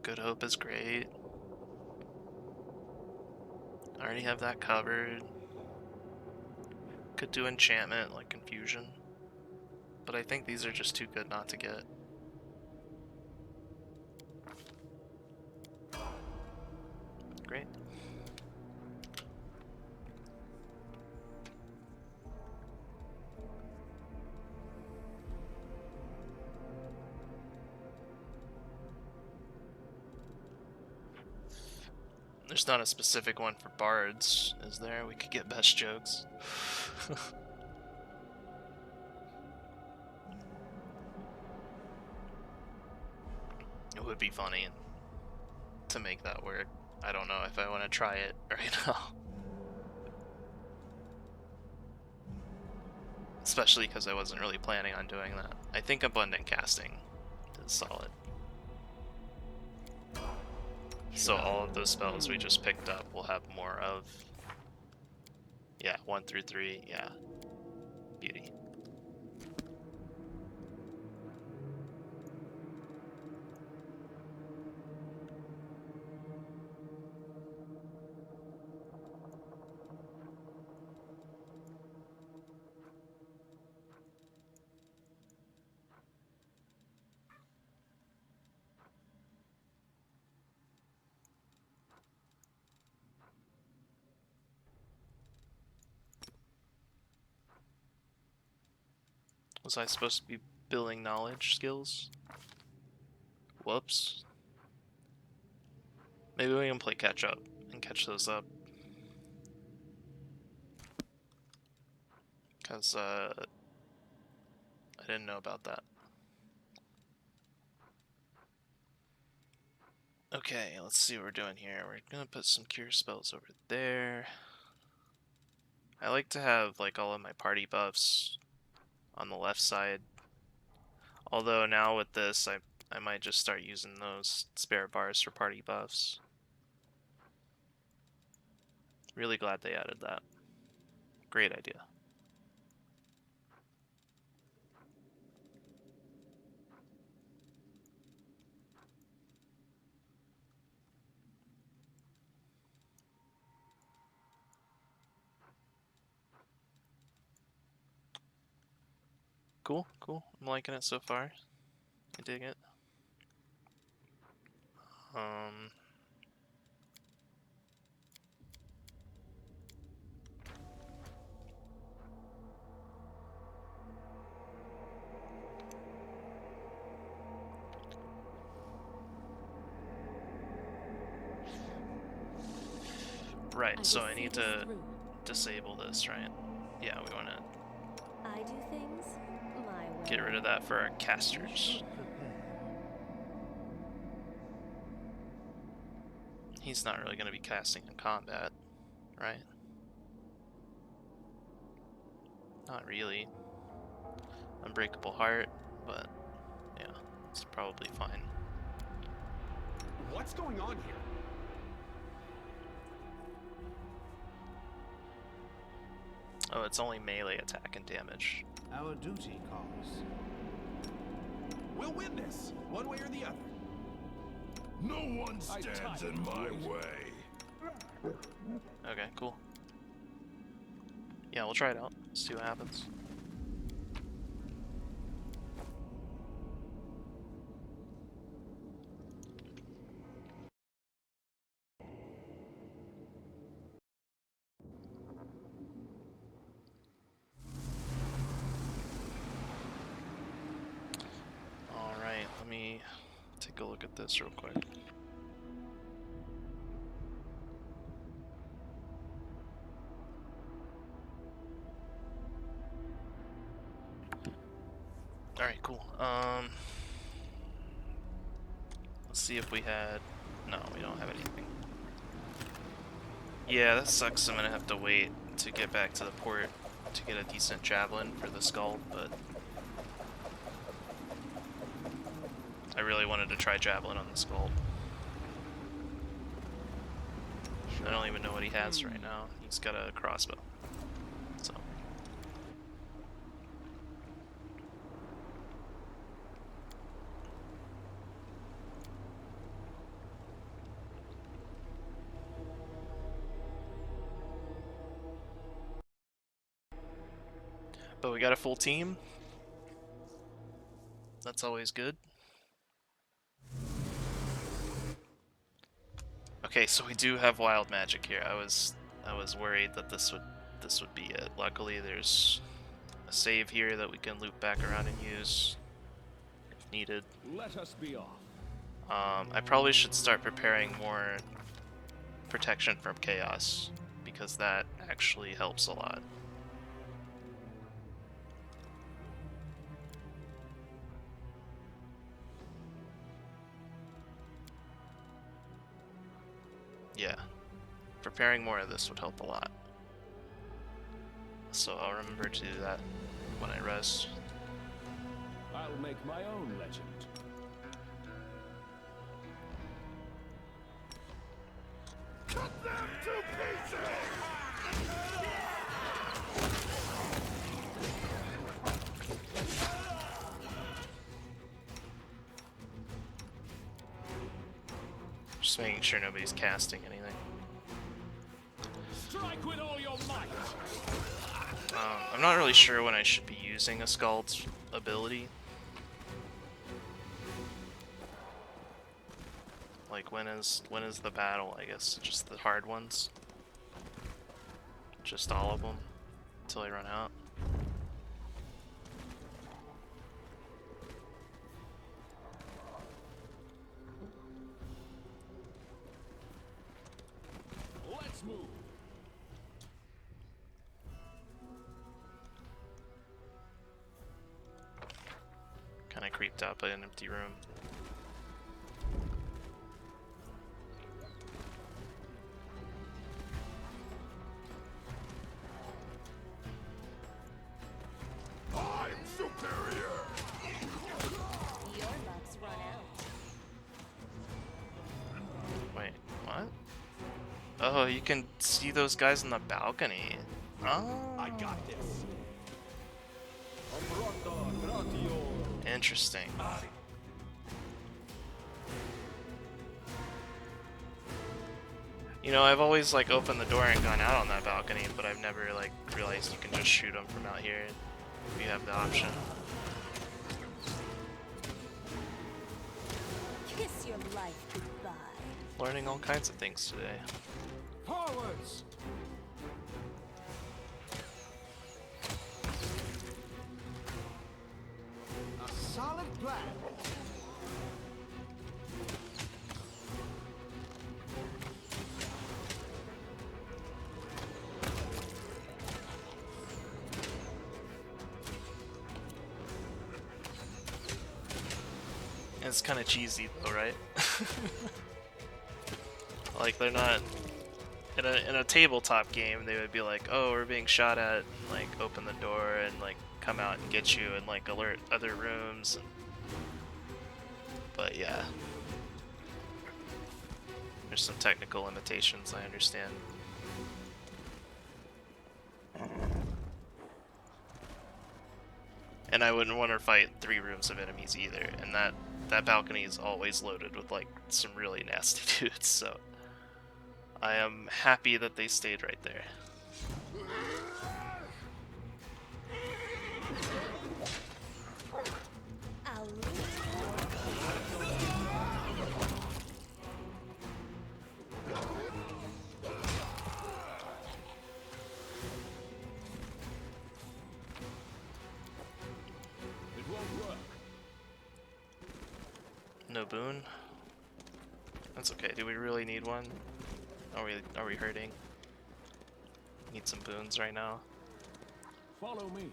Good hope is great. I already have that covered. Could do enchantment like confusion. But I think these are just too good not to get. Great. There's not a specific one for bards, is there? We could get best jokes. It would be funny to make that work. I don't know if I want to try it right now. Especially because I wasn't really planning on doing that. I think abundant casting is solid. So all of those spells we just picked up will have more of. Yeah, 1 through 3, yeah. Beauty. Was I supposed to be building knowledge skills? Whoops. Maybe we can play catch up and catch those up. Because, I didn't know about that. Okay, let's see what we're doing here. We're gonna put some cure spells over there. I like to have, like, all of my party buffs on the left side. Although now with this, I might just start using those spare bars for party buffs. Really glad they added that. Great idea. Cool, cool. I'm liking it so far. I dig it. Right, so I need to disable this, right? Yeah, we want to I do things my way. get rid of that for our casters. He's not really going to be casting in combat, right? Not really. Unbreakable Heart, but yeah, it's probably fine. What's going on here? Oh, it's only melee attack and damage. Our duty calls. We'll win this, one way or the other. No one stands in my way. Okay, cool. Yeah, we'll try it out. See what happens. Alright, let me take a look at this real quick. Alright, cool. Let's see if we had... No, we don't have anything. Yeah, that sucks. I'm gonna have to wait to get back to the port to get a decent javelin for the skull, but... I really wanted to try javelin on the skull. I don't even know what he has right now. He's got a crossbow. So, But we got a full team. That's always good. Okay, so we do have wild magic here. I was worried that this would be it. Luckily, there's a save here that we can loop back around and use if needed. Let us be off. I probably should start preparing more protection from chaos because that actually helps a lot. Yeah, preparing more of this would help a lot. So I'll remember to do that when I rest. I'll make my own legend. Cut them to pieces! Just making sure nobody's casting anything. Strike with all your might. I'm not really sure when I should be using a Scald's ability. Like when is the battle? I guess just the hard ones. Just all of them until I run out. Let's move. Kind of creeped out by an empty room. I'm superior! Your luck's run out. Wait, what? Oh, you can see those guys on the balcony. Oh. I got this. Interesting. You know, I've always like opened the door and gone out on that balcony, but I've never like realized you can just shoot them from out here if you have the option. Kiss your life goodbye. Learning all kinds of things today. Forwards! A solid plan. It's kind of cheesy though, right? Like they're not in a tabletop game. They would be like, "Oh, we're being shot at," and like open the door and like come out and get you and like alert other rooms. But yeah, there's some technical limitations. I understand. And I wouldn't want to fight 3 rooms of enemies either. And that balcony is always loaded with like some really nasty dudes. So I am happy that they stayed right there. I'll It won't work. No boon? That's okay. Do we really need one? Are we hurting? Need some boons right now. Follow me.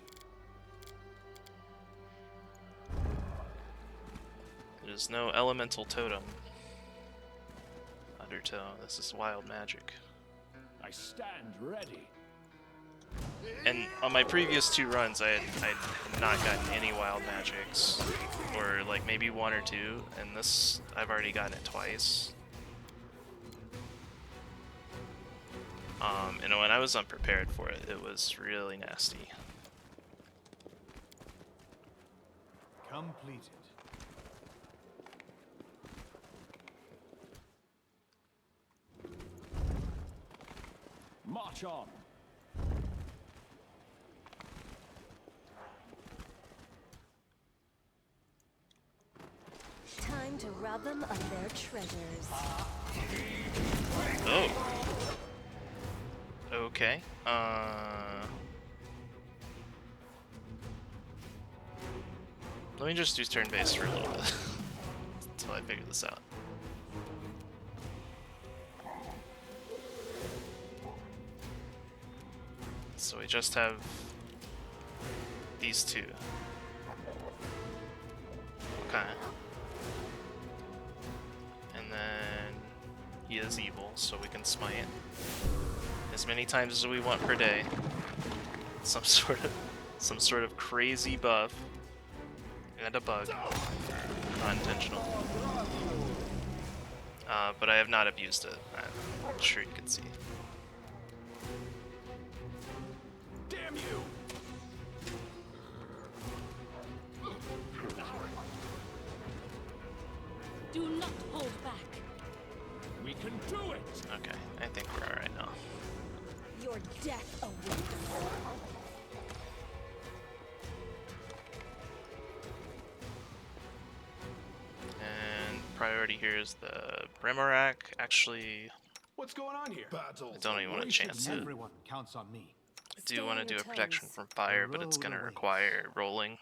There's no elemental totem. Undertow. This is wild magic. I stand ready. And on my previous 2 runs, I had not gotten any wild magics, or like maybe 1 or 2. And this, I've already gotten it twice. And when I was unprepared for it, it was really nasty. Completed. March on. time to rob them of their treasures. Oh. Okay. Let me just do turn-based for a little bit until I figure this out. So we just have these two. Okay. And then he is evil, so we can smite as many times as we want per day. Some sort of crazy buff and a bug, not intentional. But I have not abused it. I'm sure you can see. Damn you! Do not hold back. We can do it! Okay, I think we're alright now. Your death awaits. And priority here is the Brimarack. Actually, What's going on here? Battles. I don't even want to chance it. Everyone counts on me. I do want to do a protection from fire, but it's going to require rolling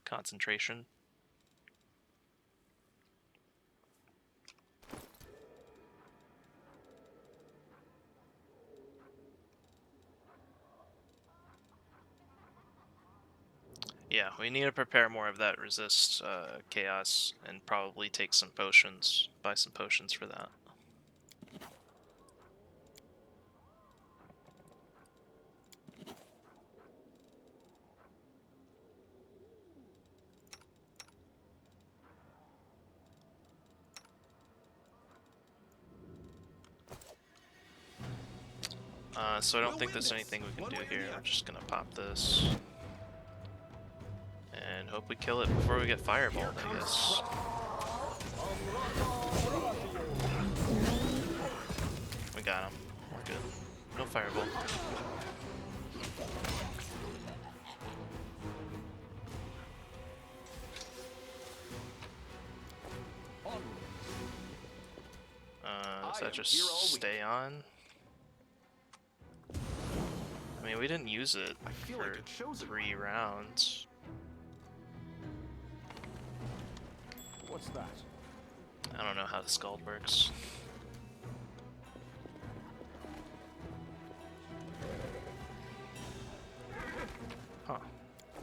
concentration. Yeah, we need to prepare more of that resist chaos and probably take some potions, buy some potions for that. So I don't think there's anything we can do here. I'm just gonna pop this. And hope we kill it before we get fireballed, I guess. We got him. We're good. No fireball. Does that just stay on? I mean, we didn't use it for 3 rounds. What's that? I don't know how the Scald works. Huh.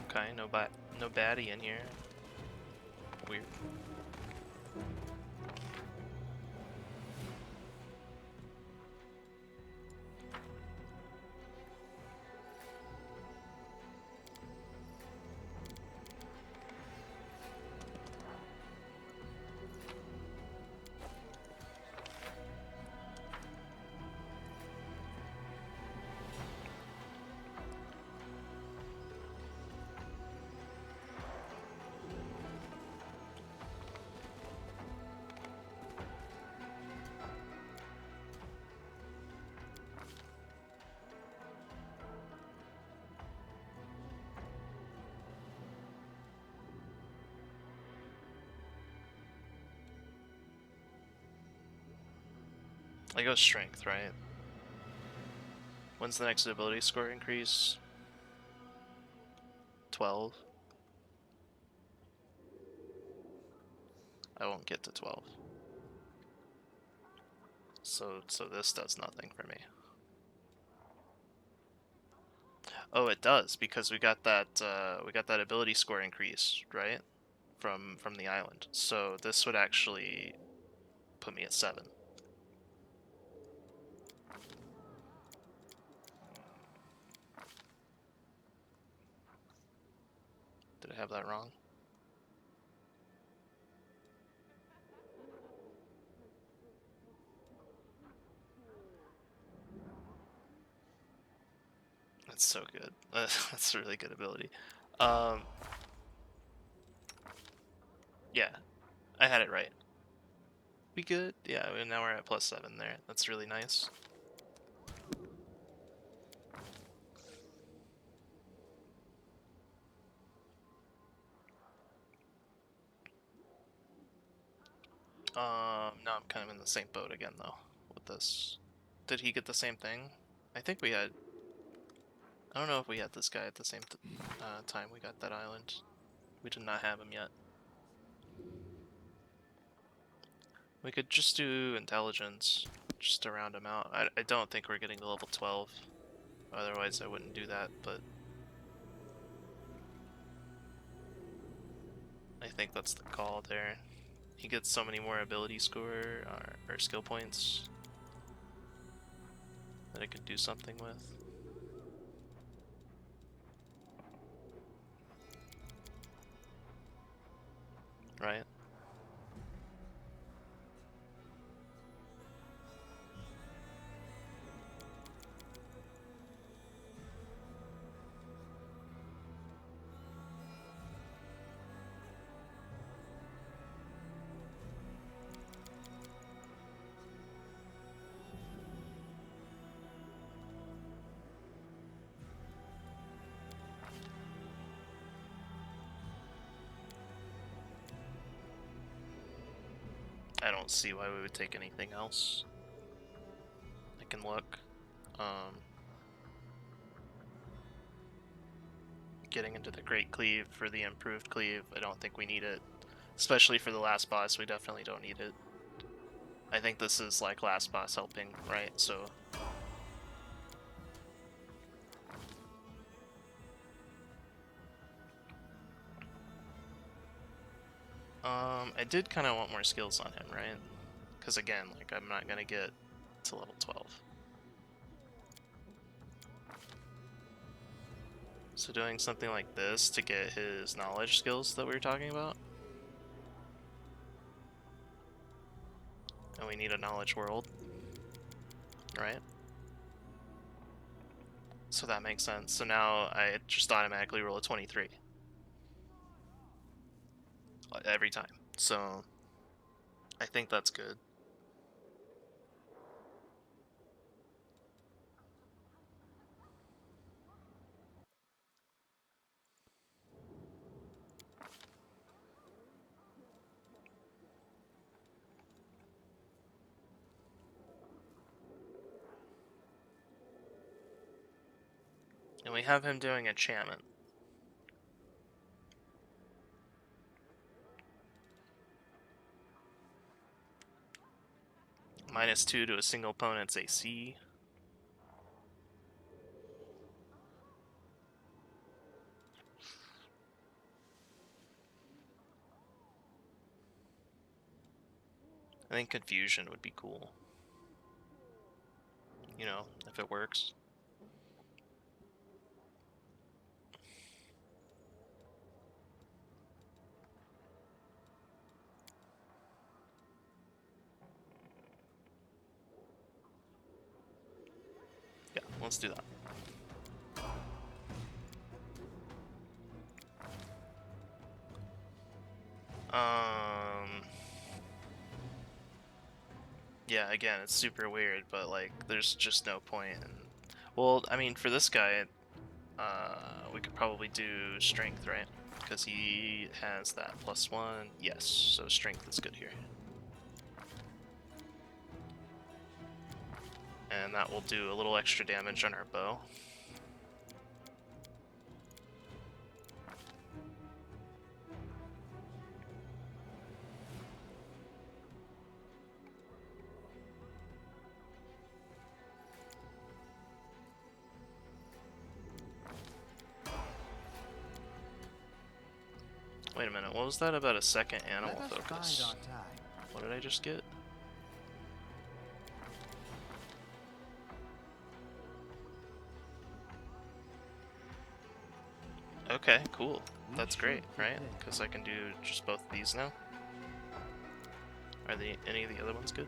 Okay, no baddie in here. Weird. I go strength, right? When's the next ability score increase? 12. I won't get to 12. So this does nothing for me. Oh, it does, because we got that ability score increase, right? From the island. So this would actually put me at 7. Did I have that wrong? That's so good. That's a really good ability. Yeah, I had it right. We good? Yeah, now we're at +7 there. That's really nice. No, I'm kind of in the same boat again, though, with this. Did he get the same thing? I think we had... I don't know if we had this guy at the same time we got that island. We did not have him yet. We could just do intelligence, just to round him out. I don't think we're getting to level 12. Otherwise I wouldn't do that, but... I think that's the call there. He gets so many more ability score, or skill points, that I could do something with. Right? I don't see why we would take anything else. I can look. Getting into the Great Cleave for the improved cleave, I don't think we need it. Especially for the last boss, we definitely don't need it. I think this is like last boss helping, right? So... I did kind of want more skills on him, right? Because again, like, I'm not gonna get to level 12. So doing something like this to get his knowledge skills that we were talking about. And we need a knowledge world, right? So that makes sense. So now I just automatically roll a 23. Every time. So I think that's good. And we have him doing enchantment. -2 to a single opponent's AC. I think confusion would be cool. You know, if it works. Yeah, let's do that. Yeah, again, it's super weird, but like, there's just no point in... Well, I mean, for this guy, we could probably do strength, right? Because he has that +1. Yes, so strength is good here. And that will do a little extra damage on our bow. Wait a minute, what was that about a second animal focus? What did I just get? Okay, cool. That's great, right? Because I can do just both of these now. Are any of the other ones good?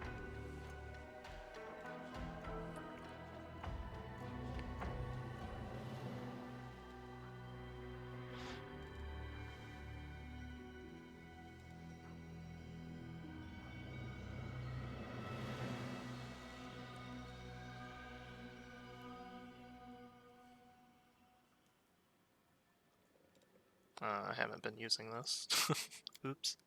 I haven't been using this. Oops.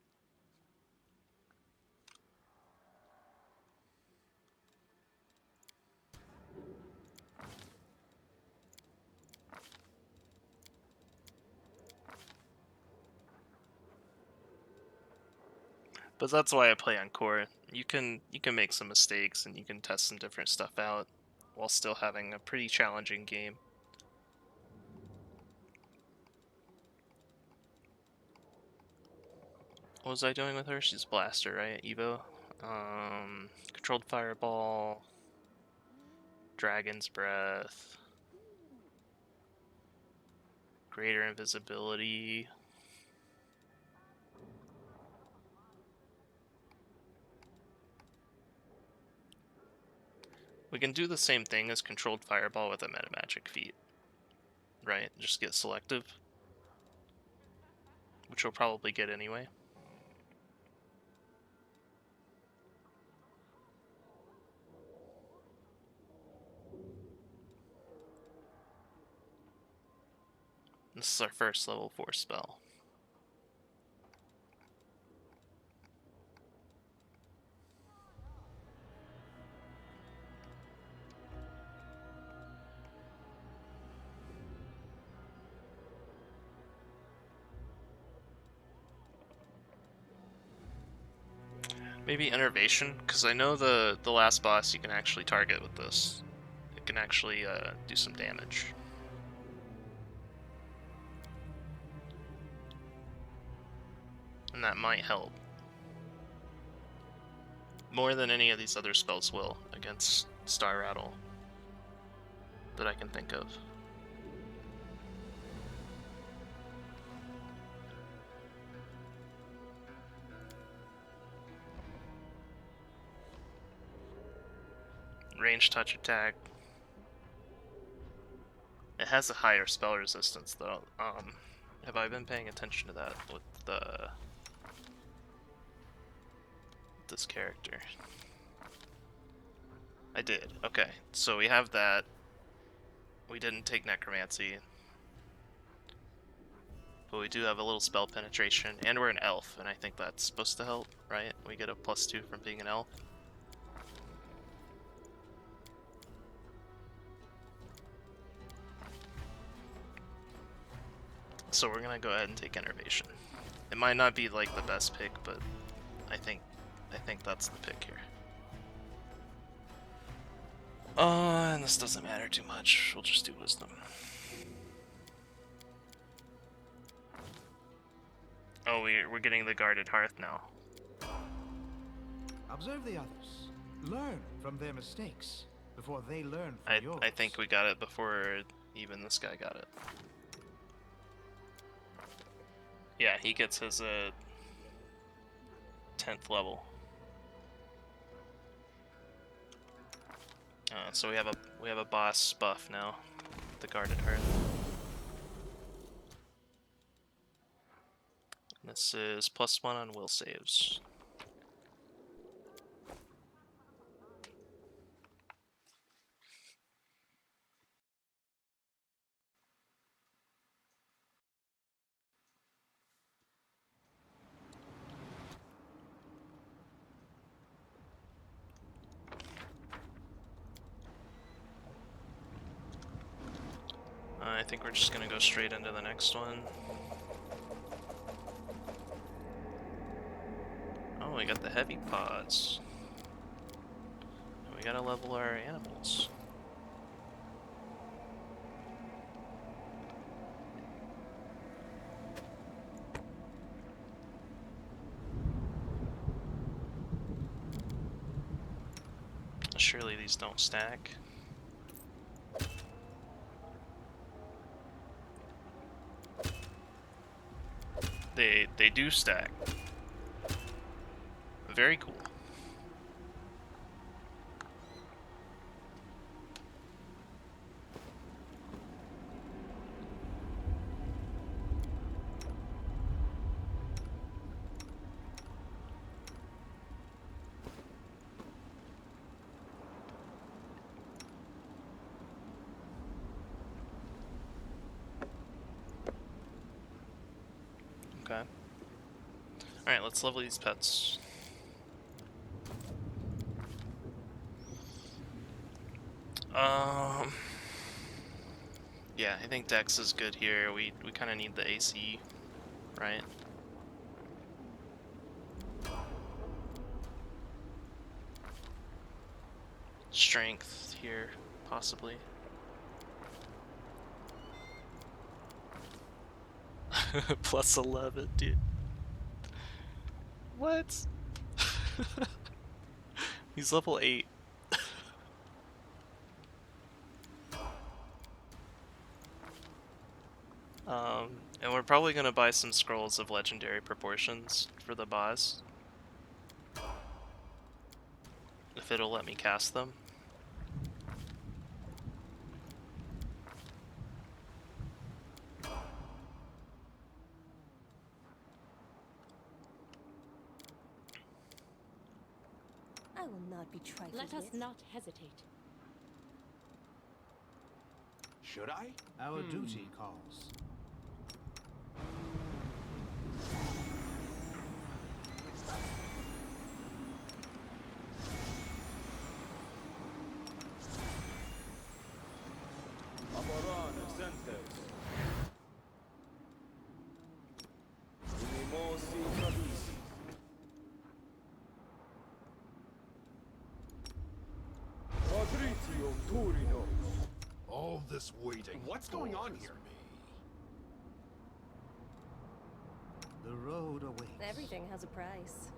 But that's why I play on core. You can make some mistakes and you can test some different stuff out while still having a pretty challenging game. What was I doing with her? She's Blaster, right? Evo. Controlled Fireball, Dragon's Breath, Greater Invisibility. We can do the same thing as Controlled Fireball with a Meta Magic feat, right? Just get selective, which we'll probably get anyway. This is our first level 4 spell. Maybe Innervation, because I know the last boss you can actually target with this. It can actually do some damage. And that might help. More than any of these other spells will against Star Rattle that I can think of. Range touch attack. It has a higher spell resistance though. Have I been paying attention to that with this character? I did. Okay, so we have that. We didn't take Necromancy. But we do have a little spell penetration, and we're an elf, and I think that's supposed to help, right? We get a +2 from being an elf. So we're gonna go ahead and take Innervation. It might not be like the best pick, but I think that's the pick here. And this doesn't matter too much. We'll just do Wisdom. Oh, we're getting the Guarded Hearth now. Observe the others. Learn from their mistakes before they learn from yours. I think we got it before even this guy got it. Yeah, he gets his 10th level. So we have a boss buff now, the Guarded Hearth. This is +1 on will saves. I think we're just gonna go straight into the next one. Oh, we got the heavy pods. We gotta level our animals. Surely these don't stack. They do stack. Very cool. Okay. Alright, let's level these pets. Yeah, I think Dex is good here. We kind of need the AC, right? strength here, possibly. Plus 11, dude. What? He's level 8. And we're probably gonna buy some scrolls of legendary proportions for the boss. If it'll let me cast them. I will not be trifled Let us with. not hesitate. Should I? Our duty calls. All this waiting. What's going on bores here? me. The road awaits. Everything has a price.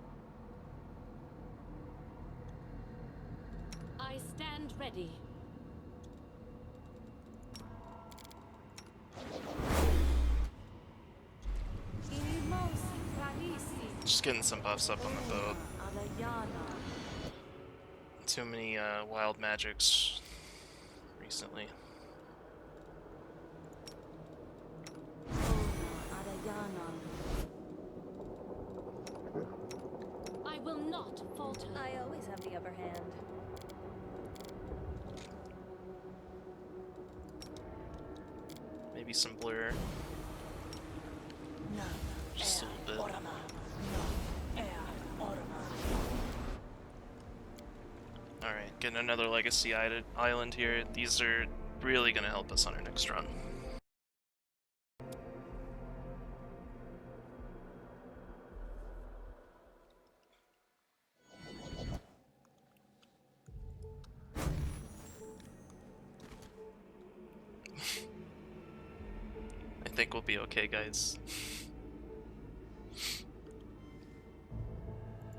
I stand ready. Just getting some buffs up on the boat. Too many wild magics recently. I will not falter. I always have the upper hand. Maybe some blur. Just a little bit. Alright, getting another legacy island here. These are really gonna help us on our next run. I think we'll be okay, guys.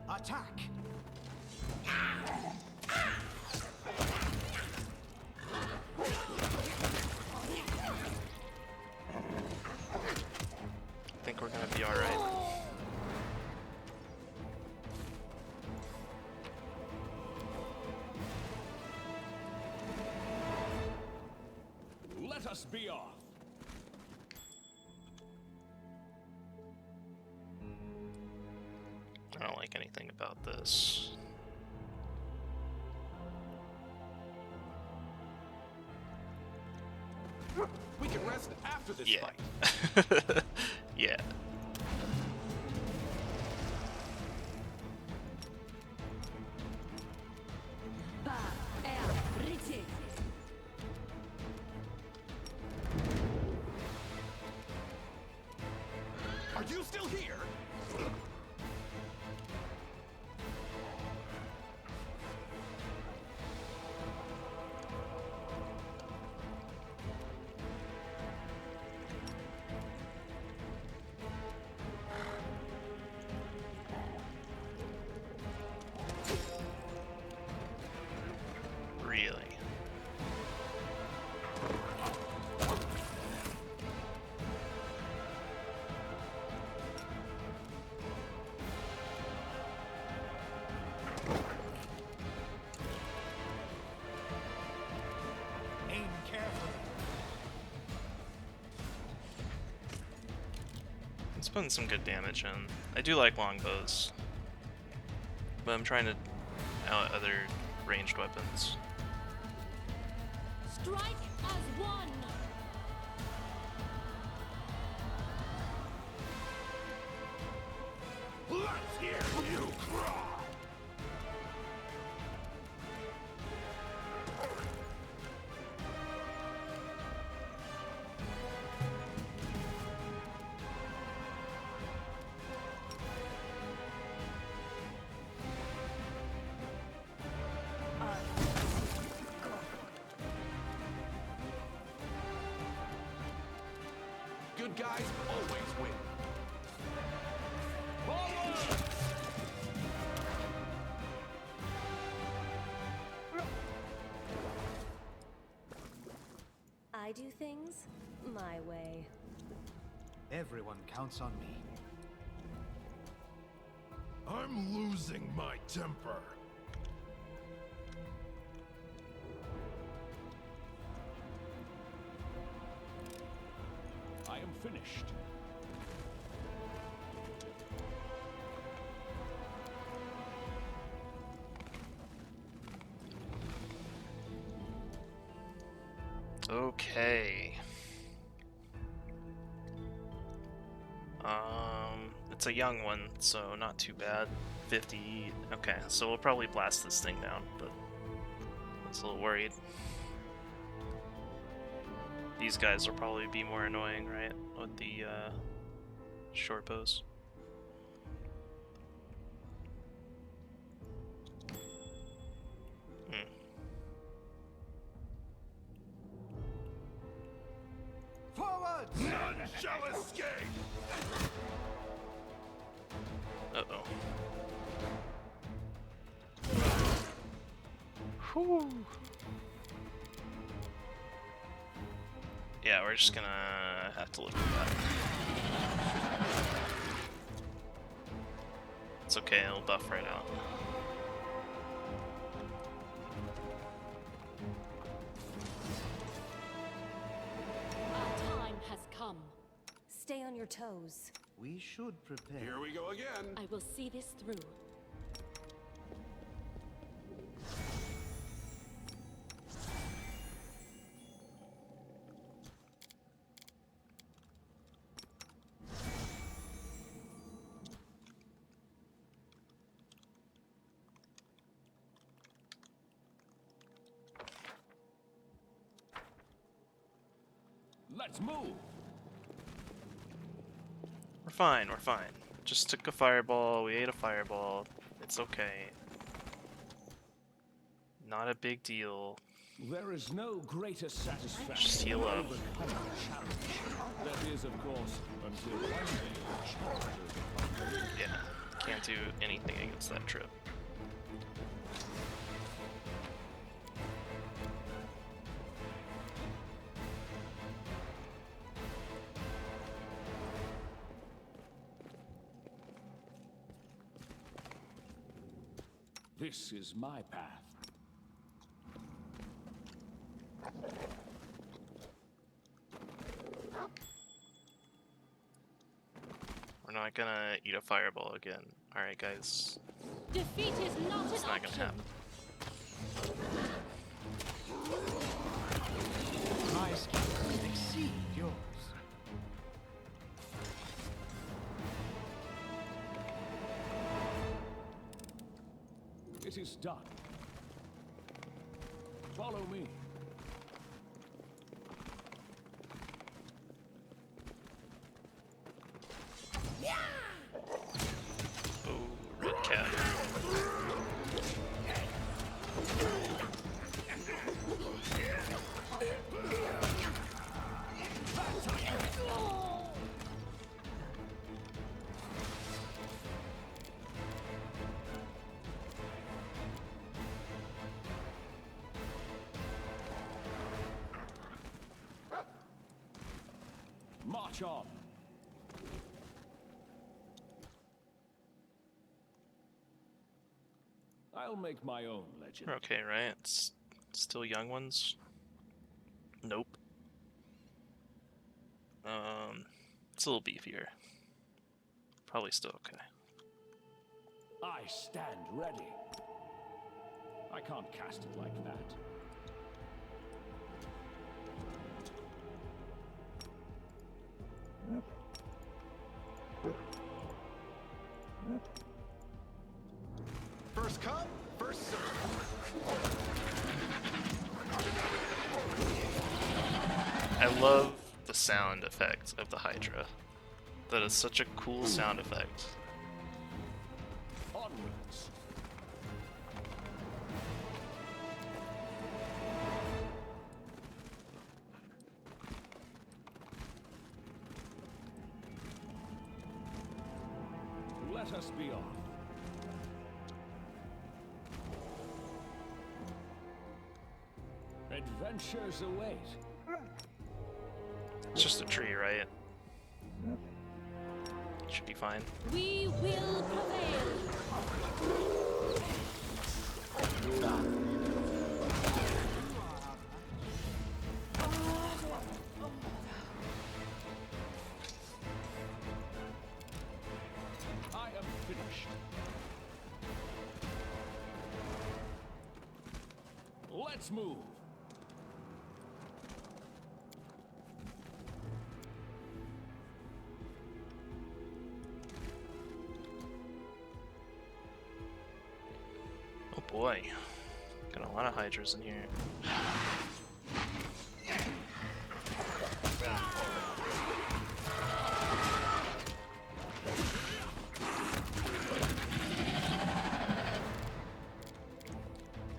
Attack! I think we're gonna be alright. Let us be off. I don't like anything about this. We can rest after this Yeah. fight. Yeah. Are you still here? Really. Aim carefully. It's putting some good damage in. I do like longbows, but I'm trying to out other ranged weapons. Strike as one. Let's hear you cry. good guys always win. Forward! I do things my way. Everyone counts on me. I'm losing my temper. I am finished. Okay. It's a young one, so not too bad. 50. Okay, so we'll probably blast this thing down, but I was a little worried. These guys will probably be more annoying, right? With the short bows. Forward! None shall escape! Uh-oh. Whew. Yeah, we're just gonna have to look at that. It's okay, it'll buff right out. Our time has come. Stay on your toes. We should prepare. Here we go again. I will see this through. Let's move. We're fine, we're fine. Just took a fireball, we ate a fireball. It's okay. Not a big deal. There is no greater satisfaction Just heal than up. overcoming a challenge. That is, of course, until one day the challenge overcomes. Yeah, can't do anything against that trip. This is my path. We're not gonna eat a fireball again. Alright guys, Defeat is not it's an not gonna option. happen. My skills exceed yours. It is done. Follow me. Oh, red cat. March on. I'll make my own legend. We're okay, right? It's still young ones? Nope. It's a little beefier. Probably still okay. I stand ready. I can't cast it like that. First come, first serve. I love the sound effect of the Hydra. That is such a cool sound effect. Onwards. Let us be off. Adventures await. It's just a tree, right? Should be fine. We will prevail. I am finished. Let's move. Oh boy. Got a lot of hydras in here.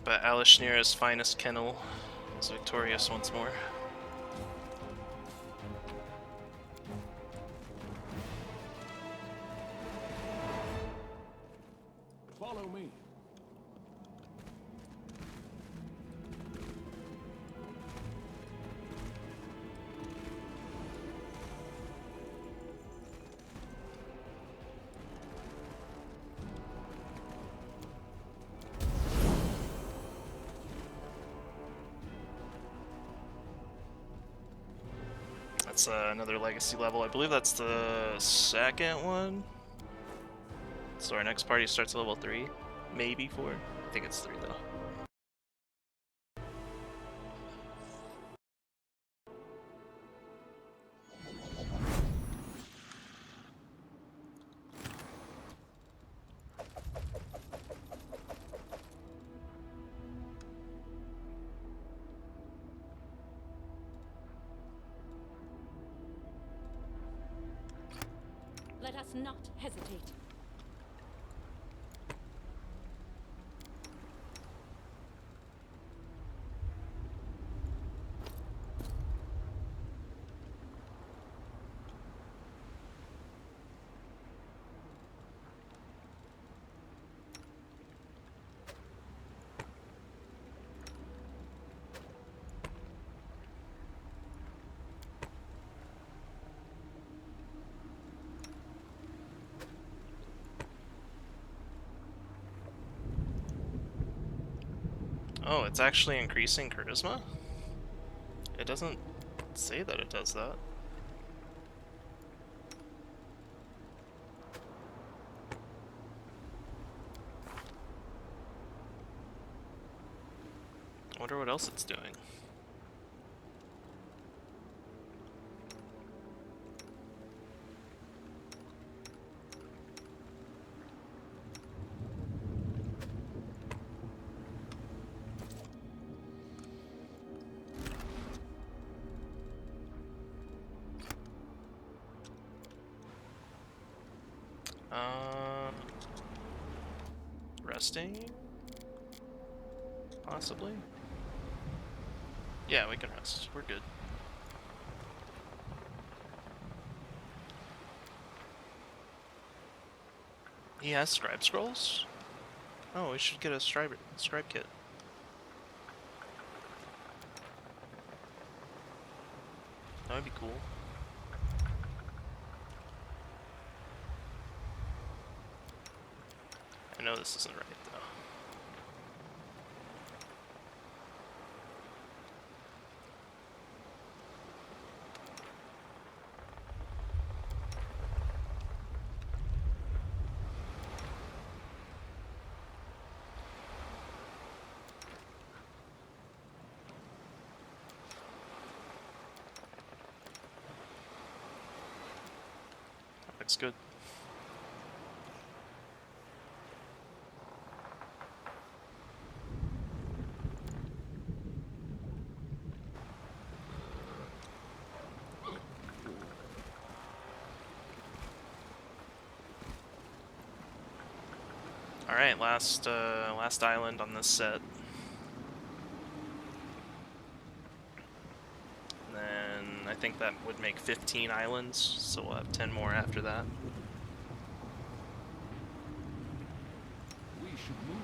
But Alishneera's finest kennel is victorious once more. Follow me. That's another legacy level. I believe that's the second one. So our next party starts at level 3, maybe 4. I think it's 3 though. Let us not hesitate. Oh, it's actually increasing charisma? It doesn't say that it does that. I wonder what else it's doing. Resting? Possibly? Yeah, we can rest. We're good. He has scribe scrolls? Oh, we should get a scribe kit. That would be cool. I know this isn't right, though. Looks good. Alright, last island on this set. And then I think that would make 15 islands, so we'll have 10 more after that. should move.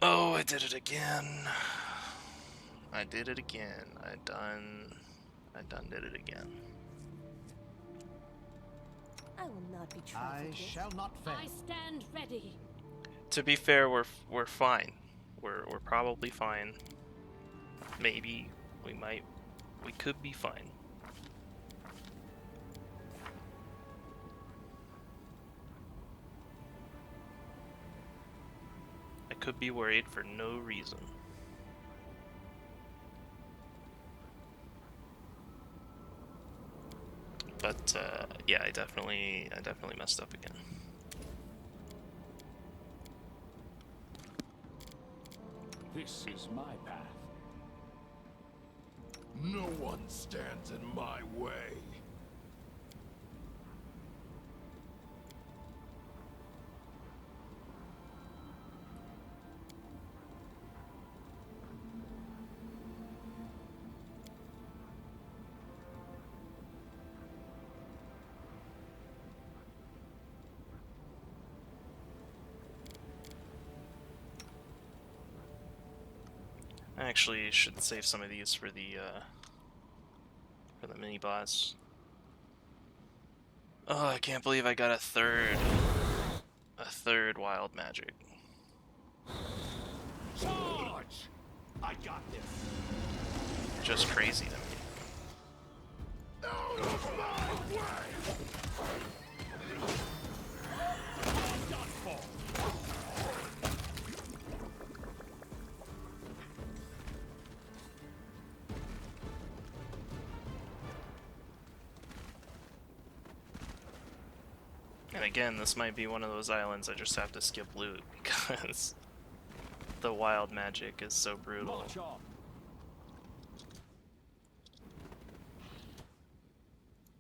Oh, I did it again. I did it again. I done did it again. I will not be I trifled with. shall not fail. I stand ready. To be fair, we're fine. We're probably fine. Maybe we could be fine. I could be worried for no reason. But yeah, I definitely messed up again. This is my path. No one stands in my way. I actually should save some of these for the mini boss. Oh, I can't believe I got a third wild magic. Charge! I got this. Just crazy to me. Out of my way! Done for. And again, this might be one of those islands I just have to skip loot because the wild magic is so brutal. March on.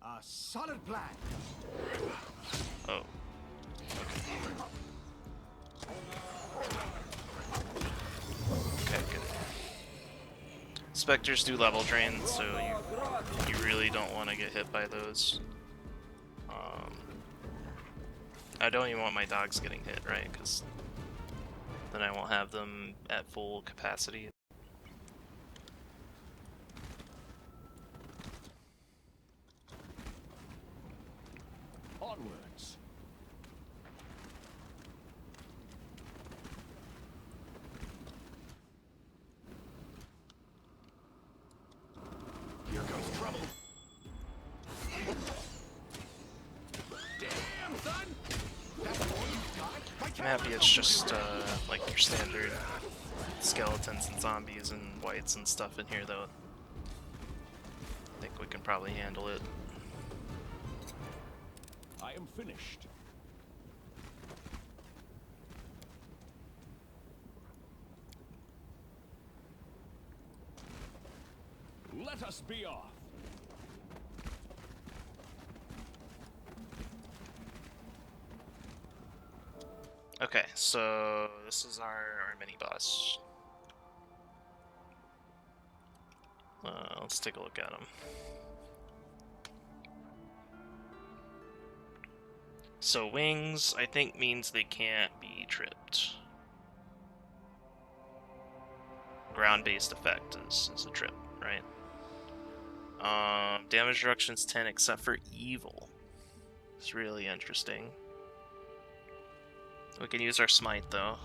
A solid plan. Oh. Okay, good. Spectres do level drain, so you really don't want to get hit by those. I don't even want my dogs getting hit, right? Because then I won't have them at full capacity. Onwards. Here comes trouble. Damn, son! That's all you got? My I'm happy it's just like your standard skeletons and zombies and whites and stuff in here, though. I think we can probably handle it. I am finished. Let us be off. Okay, so this is our mini boss. Let's take a look at him. So wings, I think, means they can't be tripped. Ground-based effect is a trip, right? Damage reduction's 10 except for evil. It's really interesting. We can use our smite though.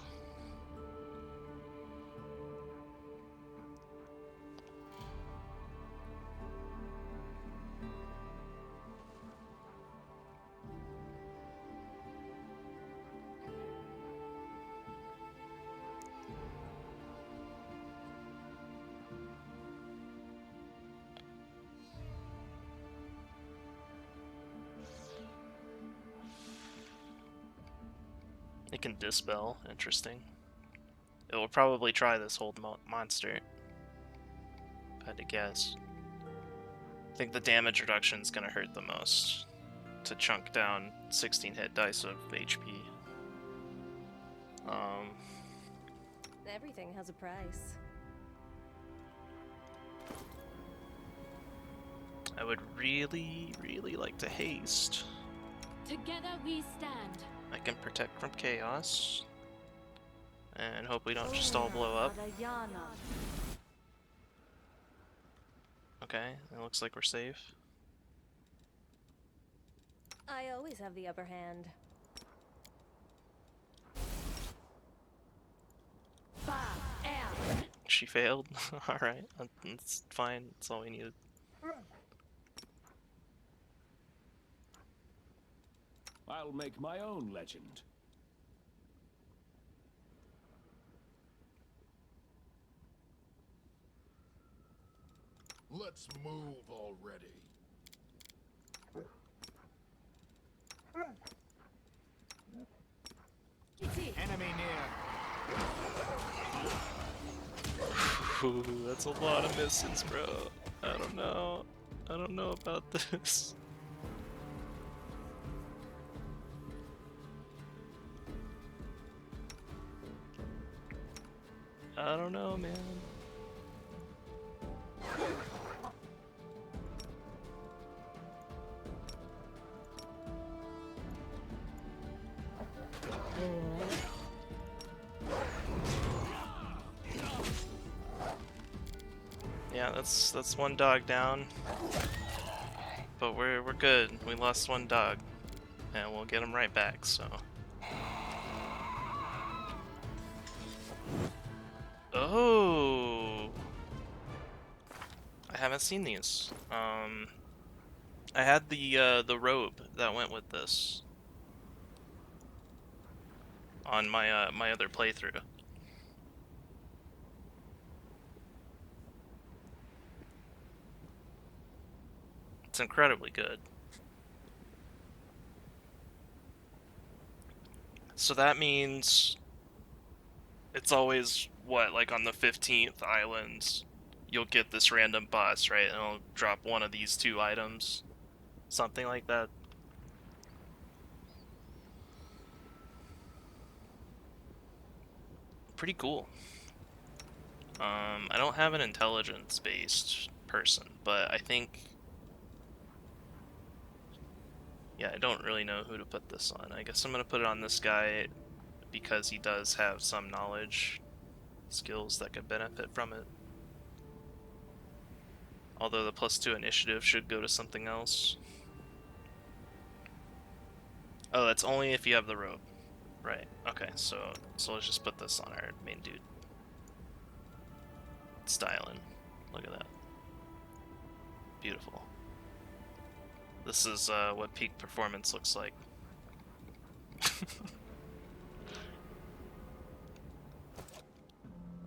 It can dispel, interesting. It will probably try this whole monster, if I had to guess. I think the damage reduction is going to hurt the most to chunk down 16 hit dice of HP. Everything has a price. I would really, really like to haste. Together we stand. I can protect from chaos. And hope we don't just all blow up. Okay, it looks like we're safe. I always have the upper hand. She failed. Alright, that's fine. That's all we needed. I'll make my own legend. Let's move already. Enemy near. Ooh, that's a lot of misses, bro. I don't know. I don't know about this. I don't know, man. Yeah, that's one dog down. But we're good. We lost one dog. And we'll get him right back, so. Oh, I haven't seen these. I had the robe that went with this on my my other playthrough. It's incredibly good. So that means it's always what, like on the 15th island, you'll get this random boss, right? And it'll drop one of these two items. Something like that. Pretty cool. I don't have an intelligence-based person, but I think... Yeah, I don't really know who to put this on. I guess I'm gonna put it on this guy because he does have some knowledge, skills that could benefit from it. Although the +2 initiative should go to something else. Oh, that's only if you have the robe. Right, okay, so let's just put this on our main dude. Styling. Look at that. Beautiful. This is what peak performance looks like.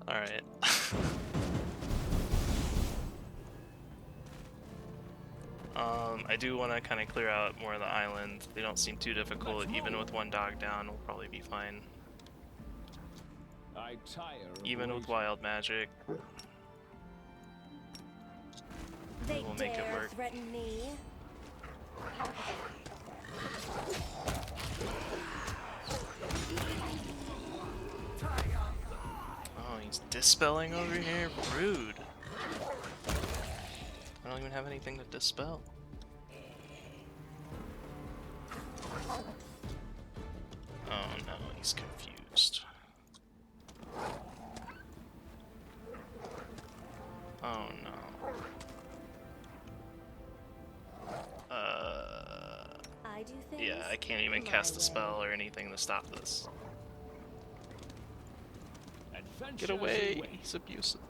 Alright. I do want to kind of clear out more of the island. They don't seem too difficult. Even with one dog down, we'll probably be fine. I tire of Even with waiting. wild magic, They we'll make it dare work. threaten me. Oh, he's dispelling over here? Rude. I don't even have anything to dispel. Oh no, he's confused. Oh no. I do things Yeah, I can't even my cast a way. spell or anything to stop this. Adventures Get away! await. He's abusive.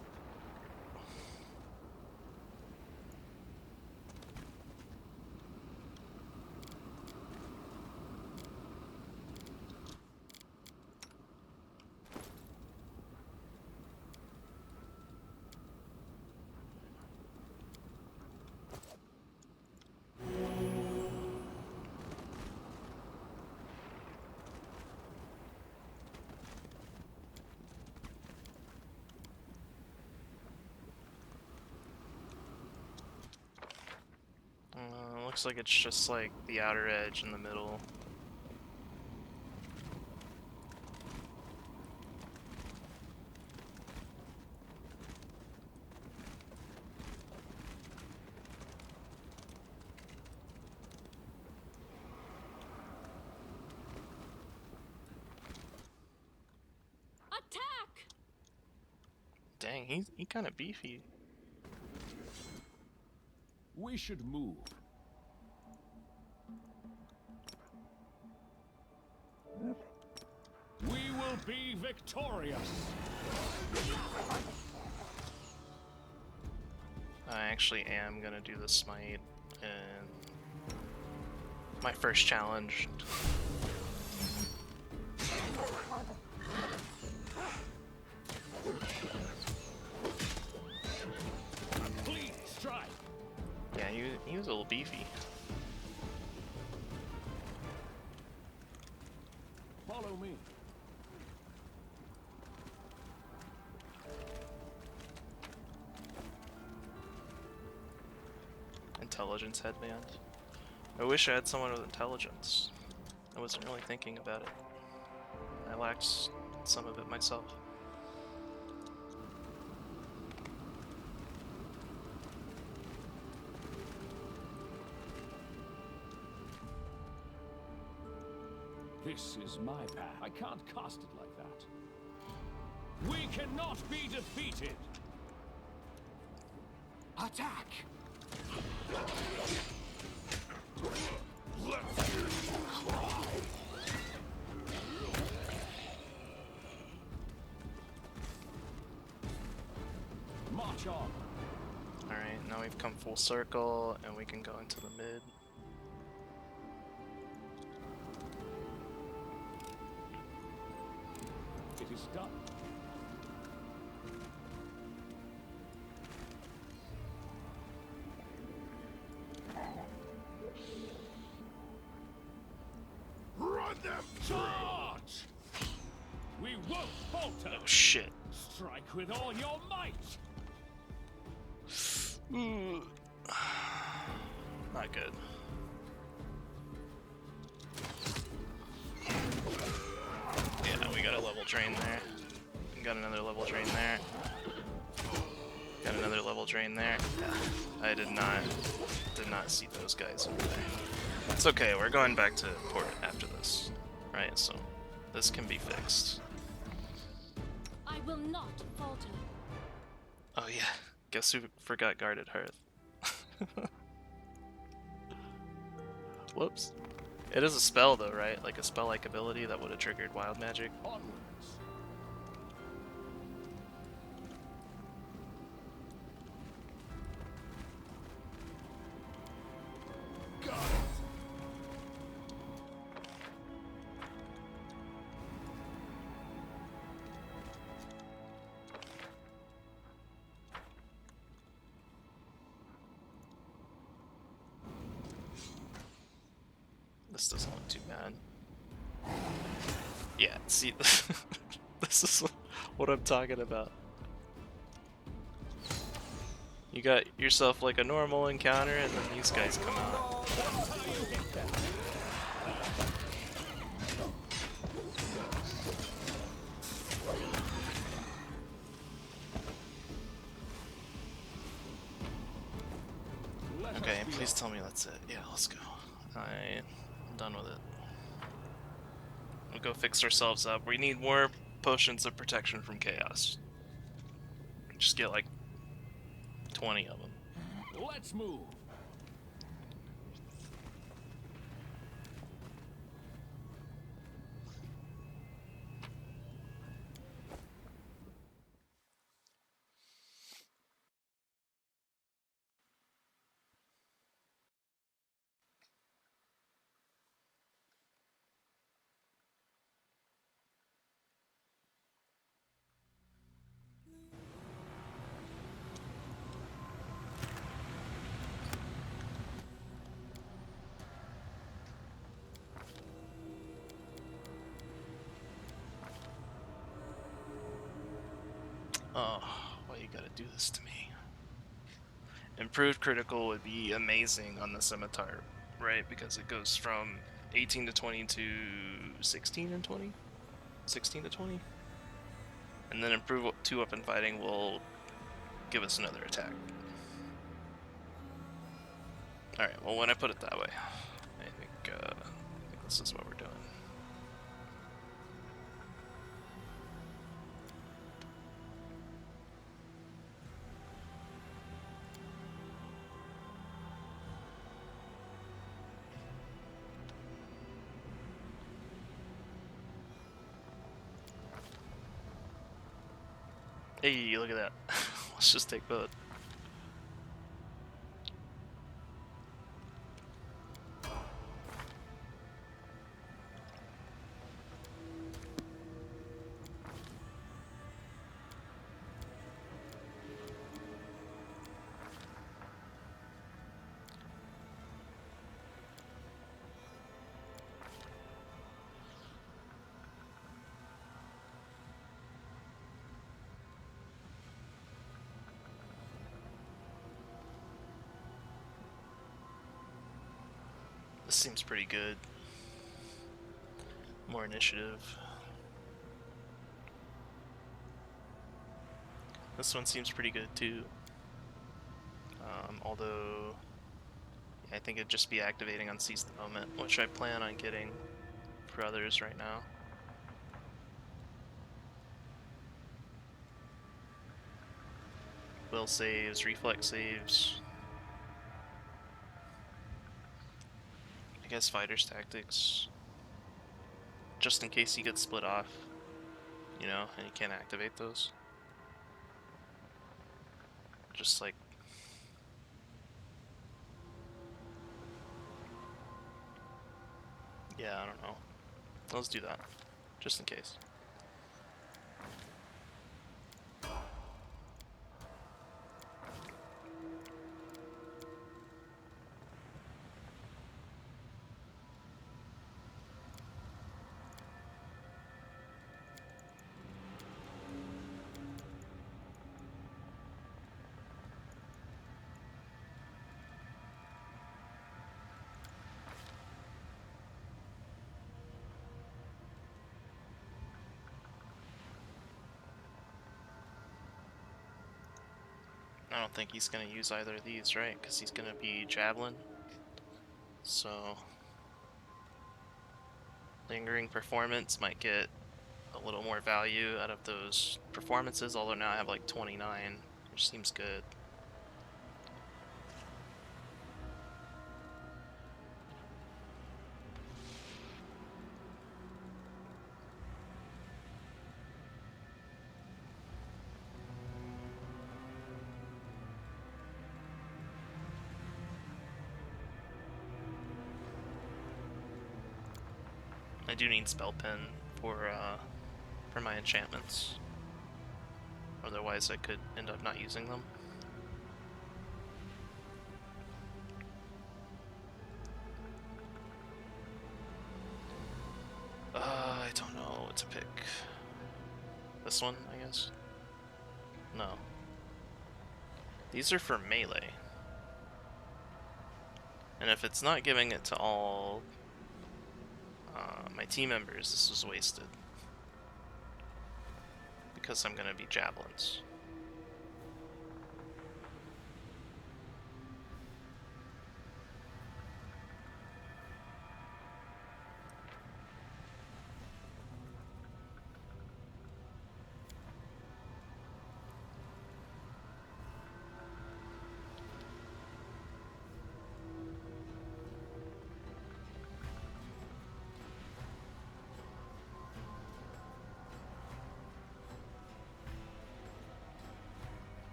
Looks like it's just like the outer edge in the middle. Attack! Dang, he kind of beefy. We should move. We will be victorious. I actually am gonna do the smite in my first challenge. Please strike. Yeah, he was a little beefy. Follow me. Intelligence headband. I wish I had someone with intelligence. I wasn't really thinking about it. I lacked some of it myself. This is my path. I can't cast it like that. We cannot be defeated. Attack! March on. Alright, now we've come full circle and we can go into the mid. It is done. Run them! Charge! We won't falter. Oh shit. Strike with all your might. Not good. Yeah, we got a level drain there. We got another level drain there. Got another level drain there. Yeah, I did not see those guys over there. It's okay, we're going back to port after this. Right, so this can be fixed. I will not falter. Oh yeah, guess who forgot guarded hearth? Whoops. It is a spell though, right? Like a spell-like ability that would have triggered wild magic. Onwards. Got it. This doesn't look too bad. Yeah, see, this is what I'm talking about. You got yourself like a normal encounter, and then these guys come out. Okay, please tell me that's it. Yeah, let's go. I'm done with it. We'll go fix ourselves up. We need more potions of protection from chaos. Just get like 20 of them. Let's move. Oh, why you gotta do this to me? Improved critical would be amazing on the scimitar, right? Because it goes from 18 to 20 to 16 and 20? 16 to 20? And then improve 2-weapon fighting will give us another attack. Alright, well when I put it that way, I think this is what we're doing. Hey, look at that. Let's just take both. This seems pretty good. More initiative. This one seems pretty good too. Although I think it'd just be activating on Seize the Moment, which I plan on getting for others right now. Will saves, reflex saves. I guess fighter's tactics. Just in case he gets split off, you know, and you can't activate those. Just like... yeah, I don't know. Let's do that. Just in case. I don't think he's going to use either of these, right? Because he's going to be Javelin. So... lingering performance might get a little more value out of those performances, although now I have like 29, which seems good. I do need spell pen for my enchantments. Otherwise I could end up not using them. I don't know what to pick. This one, I guess? No. These are for melee. And if it's not giving it to all my team members, this was wasted. Because I'm gonna be javelins.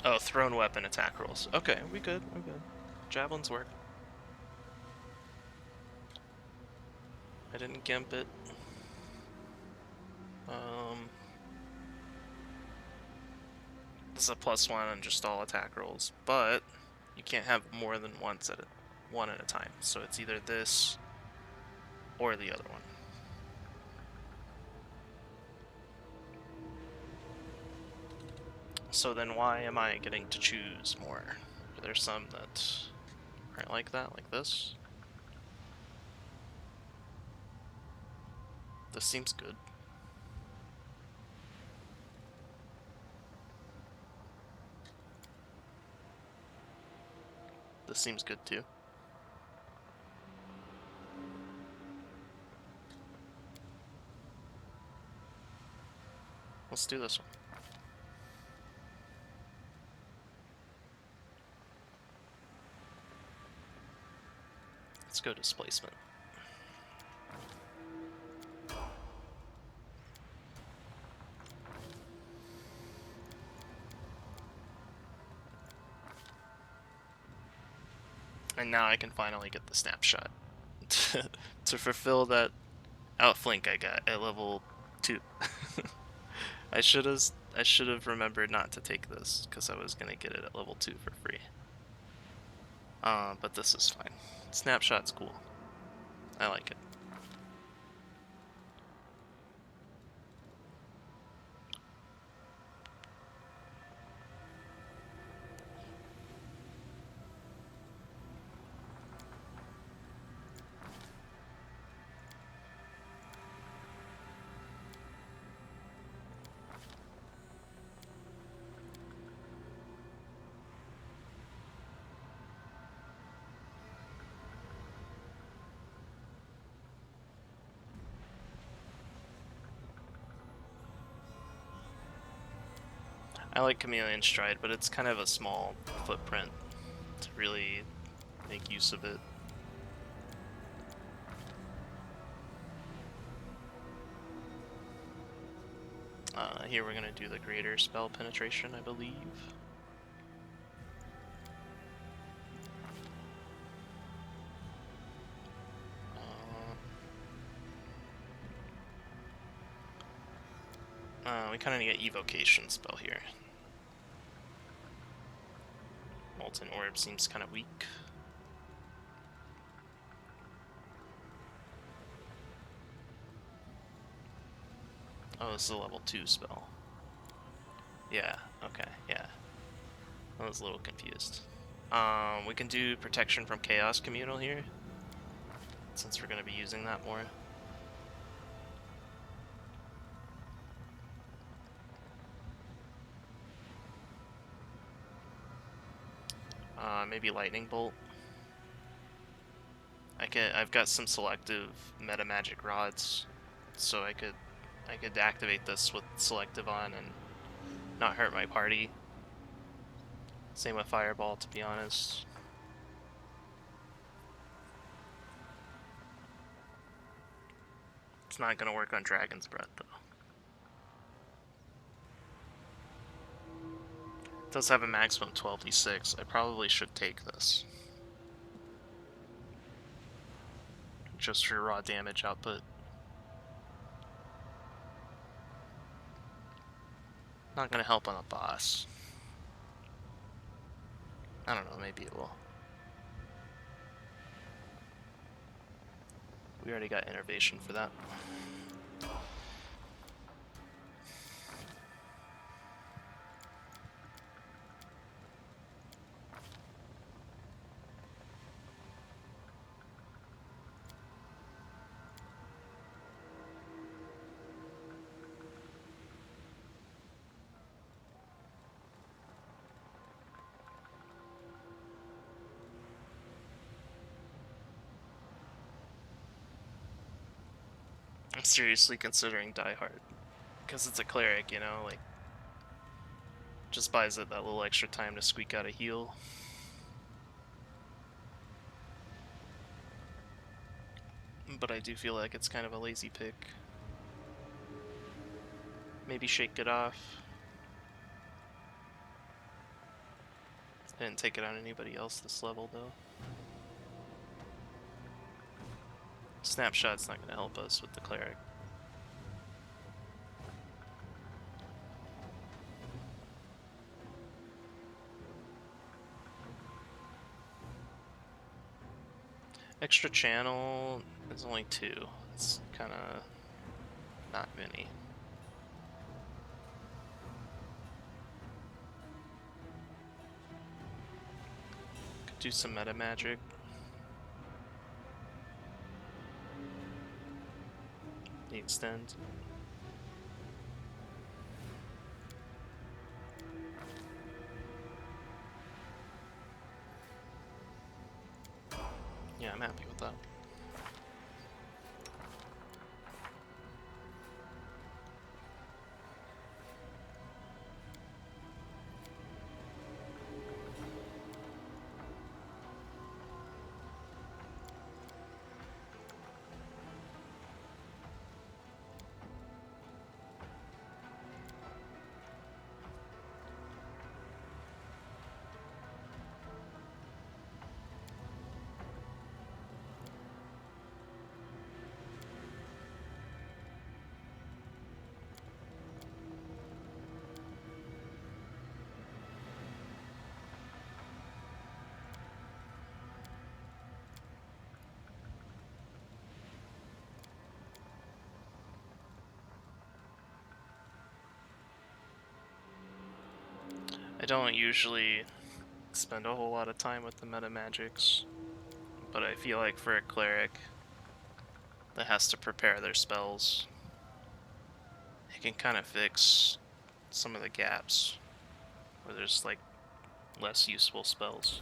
Oh, thrown weapon attack rolls. Okay, we good, we good. Javelins work. I didn't gimp it. This is a +1 on just all attack rolls, but you can't have more than one at a time. So it's either this or the other one. So then why am I getting to choose more? Are there some that aren't like that, like this? This seems good. This seems good too. Let's do this one. Let's go displacement. And now I can finally get the snapshot to fulfill that outflank I got at level 2. I should have remembered not to take this because I was gonna get it at level 2 for free. But this is fine. Snapshot's cool. I like it. I like Chameleon Stride, but it's kind of a small footprint to really make use of it. Here we're gonna do the greater spell penetration, I believe. We kind of need an evocation spell here. Molten Orb seems kind of weak. Oh, this is a level 2 spell. Yeah, okay, yeah. I was a little confused. We can do Protection from Chaos Communal here, since we're going to be using that more. Maybe Lightning Bolt. I've got some selective meta magic rods, so I could activate this with selective on and not hurt my party. Same with Fireball, to be honest. It's not gonna work on Dragon's Breath though. It does have a maximum 12d6. I probably should take this. Just for raw damage output. Not gonna help on a boss. I don't know, maybe it will. We already got innervation for that. I'm seriously considering Die Hard. Because it's a cleric, you know, like, just buys it that little extra time to squeak out a heal. But I do feel like it's kind of a lazy pick. Maybe Shake It Off. Didn't take it on anybody else this level though. Snapshot's not going to help us with the cleric. Extra channel is only 2. It's kind of not many. do some meta magic. The extend. Yeah, I'm happy with that. I don't usually spend a whole lot of time with the meta magics, but I feel like for a cleric that has to prepare their spells, it can kind of fix some of the gaps where there's like less useful spells.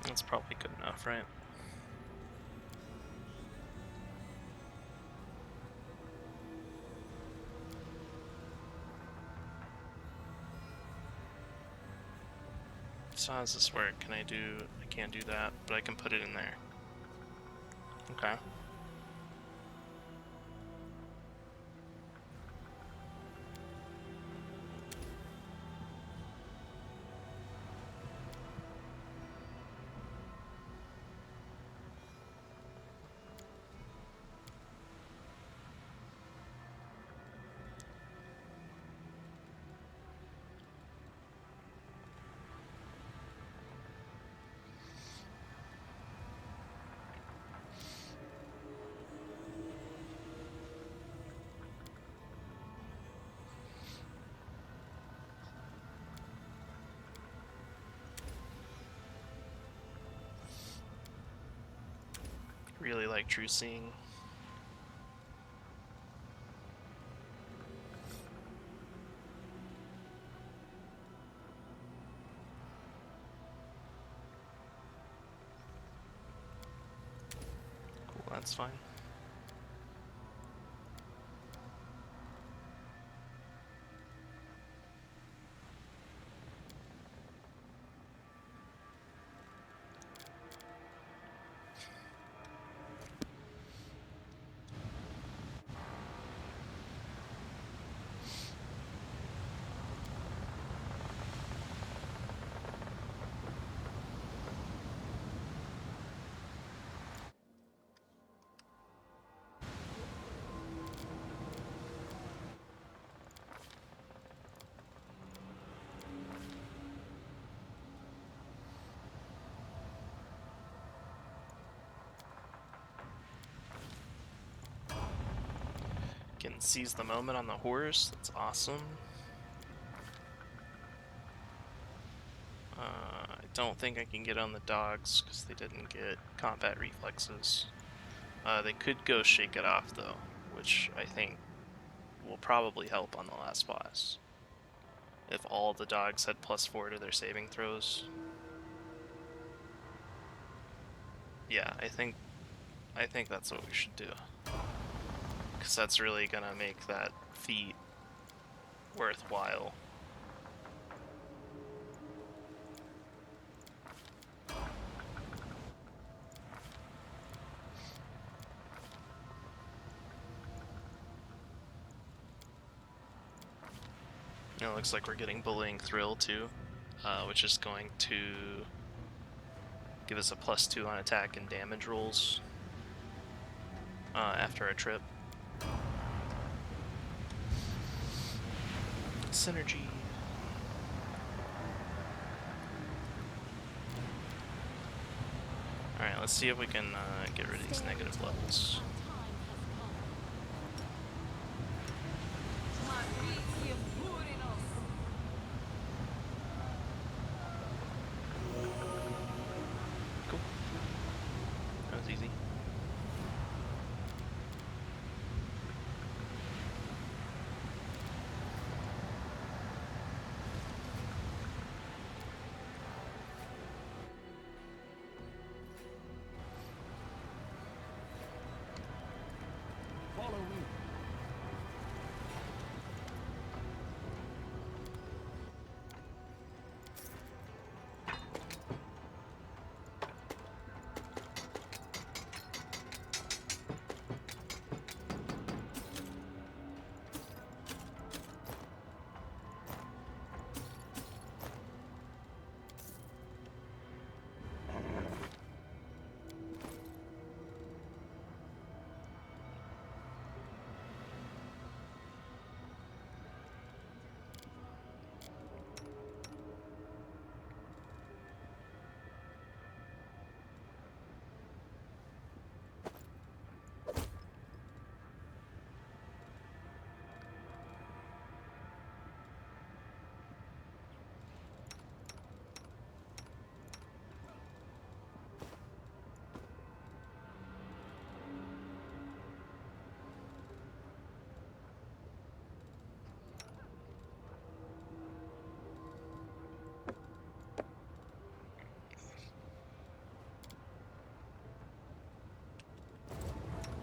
That's probably good enough, right? So how does this work? Can I do... I can't do that, but I can put it in there. Okay. Really like True Seeing. Cool, that's fine. Can seize the moment on the horse. That's awesome. I don't think I can get on the dogs because they didn't get combat reflexes. They could go shake it off though, which I think will probably help on the last boss. if all the dogs had +4 to their saving throws. Yeah, I think that's what we should do. Because that's really gonna make that feat worthwhile. It looks like we're getting Bullying Thrill too, which is going to give us a +2 on attack and damage rolls after a trip. Synergy. Alright, let's see if we can get rid of these negative levels. Cool. That was easy. Follow me.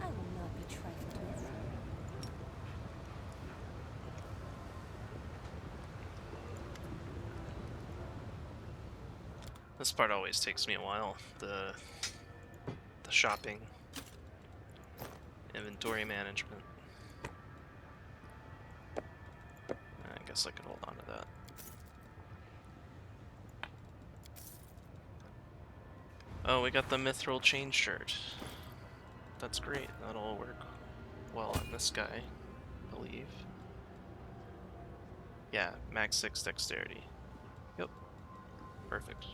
I will not be trifled with. This part always takes me a while. The shopping, inventory management. I guess I could hold on to that. Oh, we got the Mithril chain shirt. That's great. That'll work well on this guy, I believe. Yeah, max 6 dexterity. Yep. Perfect.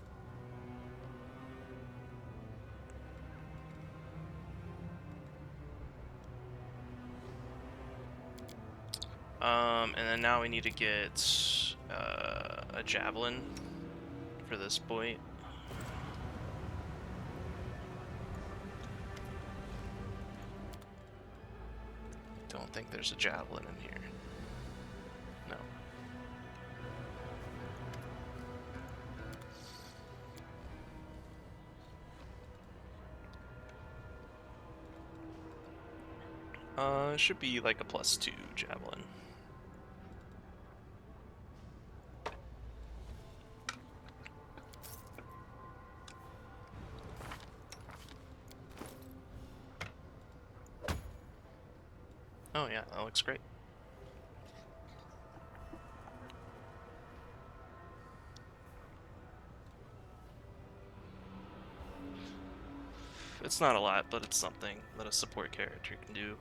And then now we need to get a javelin for this boy. Don't think there's a javelin in here. No. It should be like a +2 javelin. Oh yeah, that looks great. It's not a lot, but it's something that a support character can do.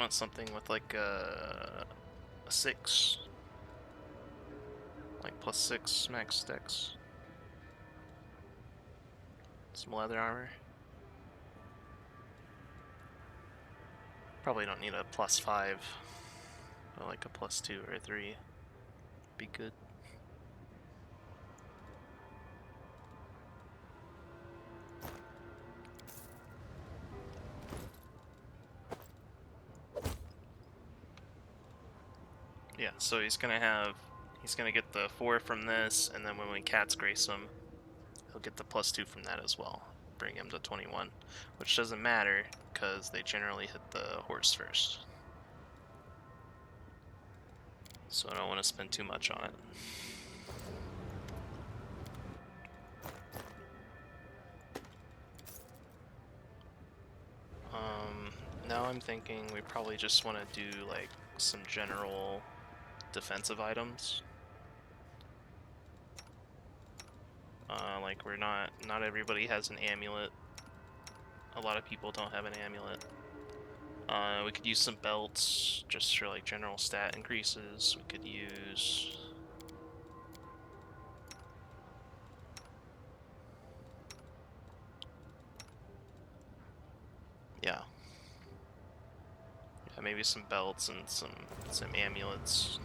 want something with like a 6. Like +6 max dex. Some leather armor. Probably don't need a +5, but like a +2 or 3 be good. Yeah, so he's gonna get the 4 from this, and then when we Cat's Grace him, he'll get the +2 from that as well. Bring him to 21, which doesn't matter because they generally hit the horse first. So I don't want to spend too much on it. Now I'm thinking we probably just want to do like some general defensive items. Like not everybody has an amulet. A lot of people don't have an amulet. We could use some belts just for like general stat increases. We could use yeah, maybe some belts and some amulets.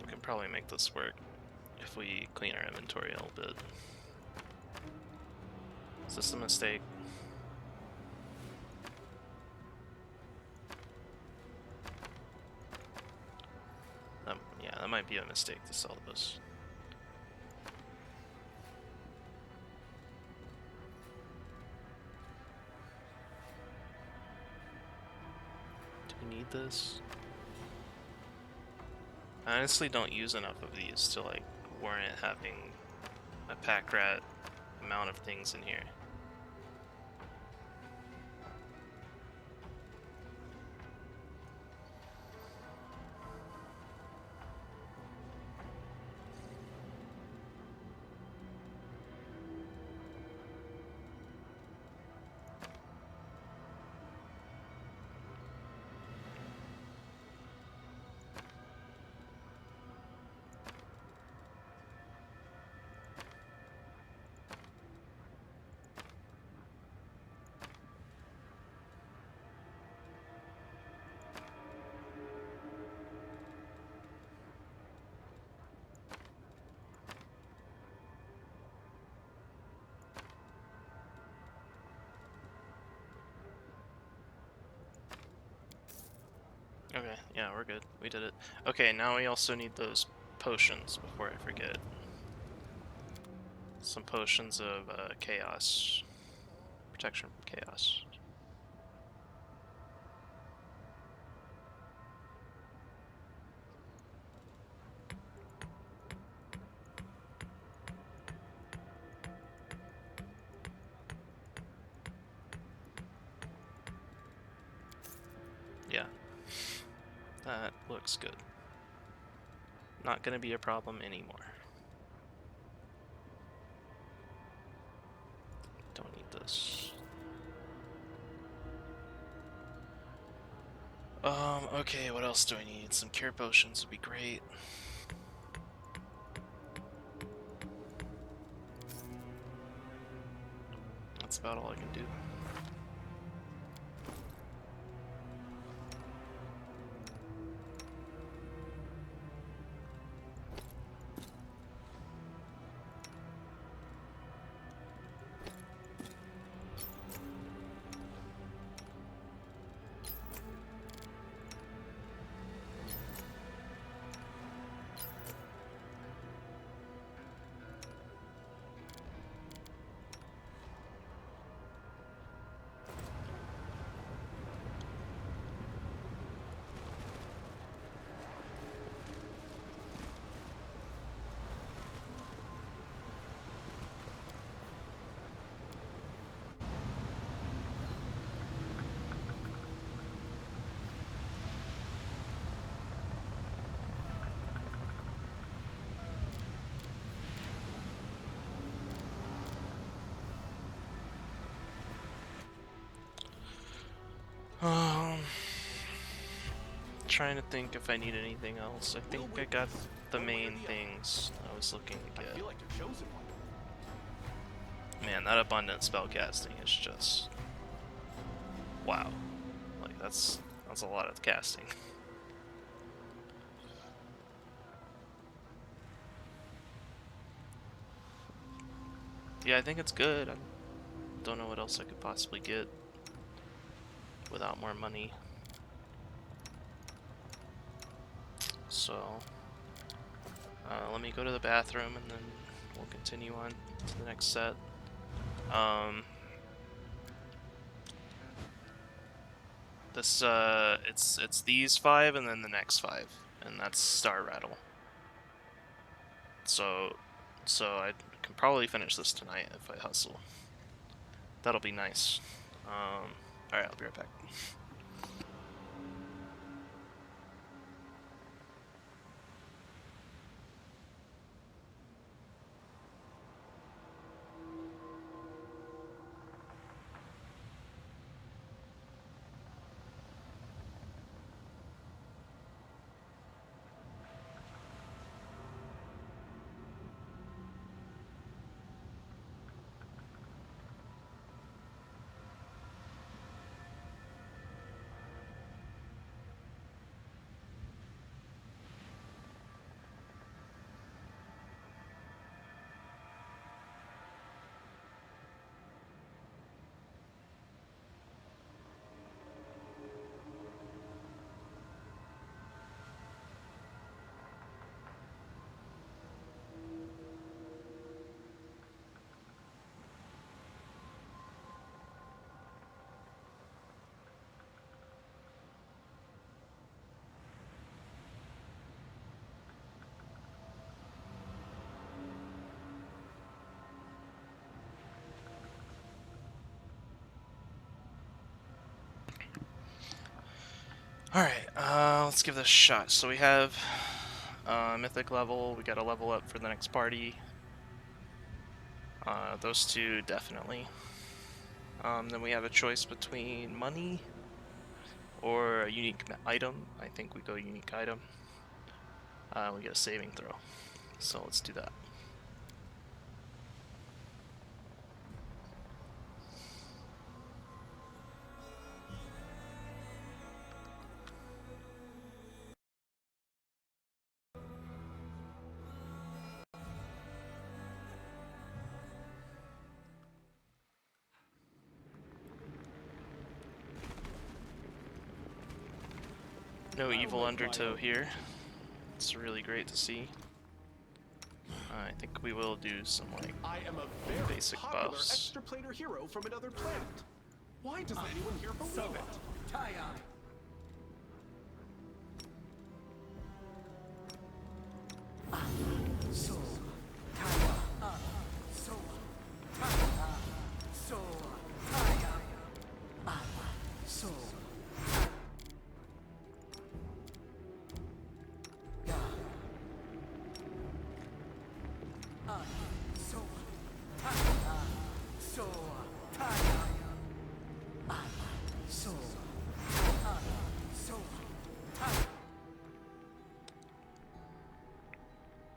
We can probably make this work if we clean our inventory a little bit. Is this a mistake? Yeah, that might be a mistake to sell those. Do we need this? I honestly don't use enough of these to like warrant having a pack rat amount of things in here. Okay, yeah, we're good. We did it. Okay, now we also need those potions before I forget. Some potions of chaos. Protection from chaos. Yeah. That looks good. Not gonna be a problem anymore. Don't need this. Okay, what else do I need? Some cure potions would be great. That's about all I can do. Trying to think if I need anything else. I think I got the main things I was looking to I get. feel like the chosen one. Man, that abundant spellcasting is just wow. Like that's a lot of casting. Yeah, I think it's good. I don't know what else I could possibly get without more money. So, let me go to the bathroom and then we'll continue on to the next set. This it's these 5 and then the next 5, and that's Star Rattle. So I can probably finish this tonight if I hustle. That'll be nice. Alright, I'll be right back. Alright, let's give this a shot. So we have Mythic level, we gotta level up for the next party. Those two, definitely. Then we have a choice between money or a unique item. I think we go unique item. We get a saving throw. So let's do that. No evil undertow here. It's really great to see. I think we will do some like I am a very basic popular buffs. extraplanar hero from another planet. Why doesn't anyone here believe it?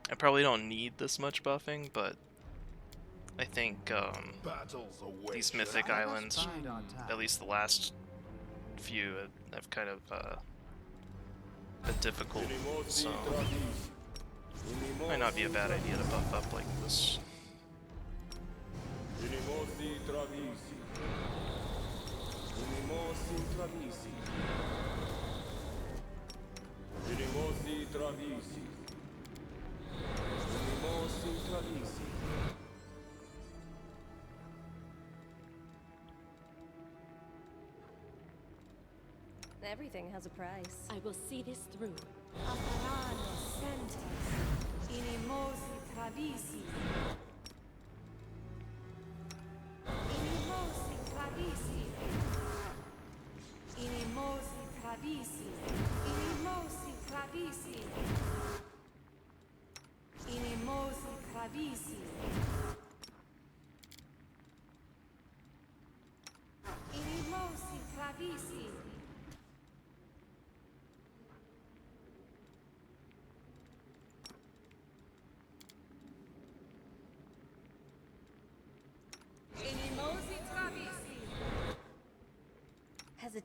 I probably don't need this much buffing, but I think these mythic islands, at least the last few, have kind of been difficult, so might not be a bad idea to buff up like this. Everything has a price. I will see this through.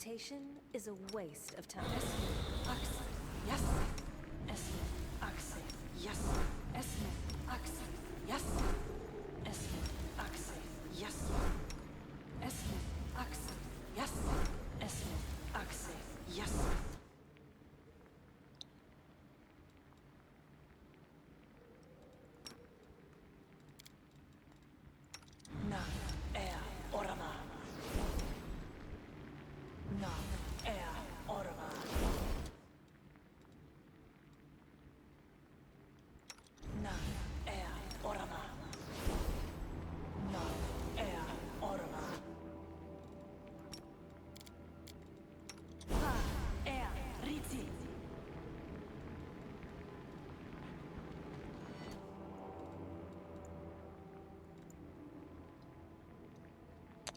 Hesitation is a waste of time. Yes. Esmith, Axe. Yes. Esmith, Axe. Yes. Esmith, Axe. Yes. Esmith, Axe. Yes. Esmith, Axe. Yes. Nam er orama. Nam er orama. Nam er orama. Nam er orama. Pa er riti.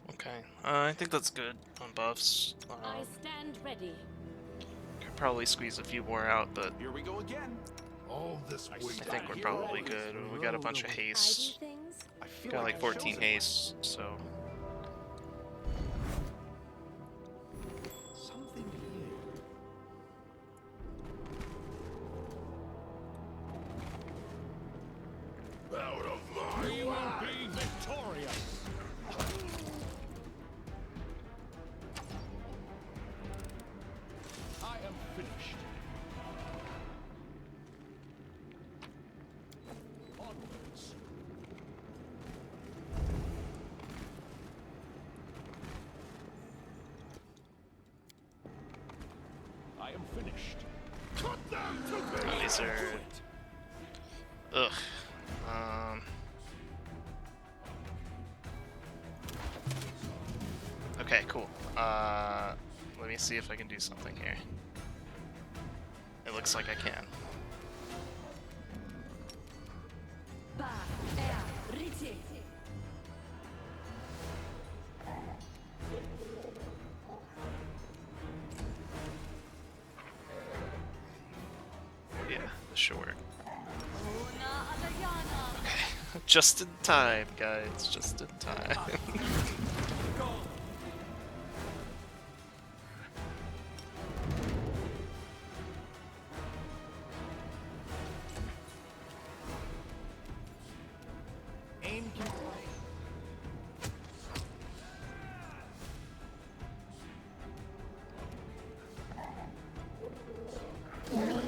Okay, I think that's good on buffs. I stand ready. Could probably squeeze a few more out, but Here we go again. All this I weight think we're probably good. We got a bunch of I do haste. things. I feel Got like it 14 shows haste, so something here. out of my We will way. be victorious. I am finished. Onwards. I am finished. Cut them to oh, these Do are it. ugh. Okay, cool. Let me see if I can do something here. It looks like I can. Pa er riti. Yeah, this should work. Una adayana. Okay, just in time, guys. Just in time. Aim complete. Forward.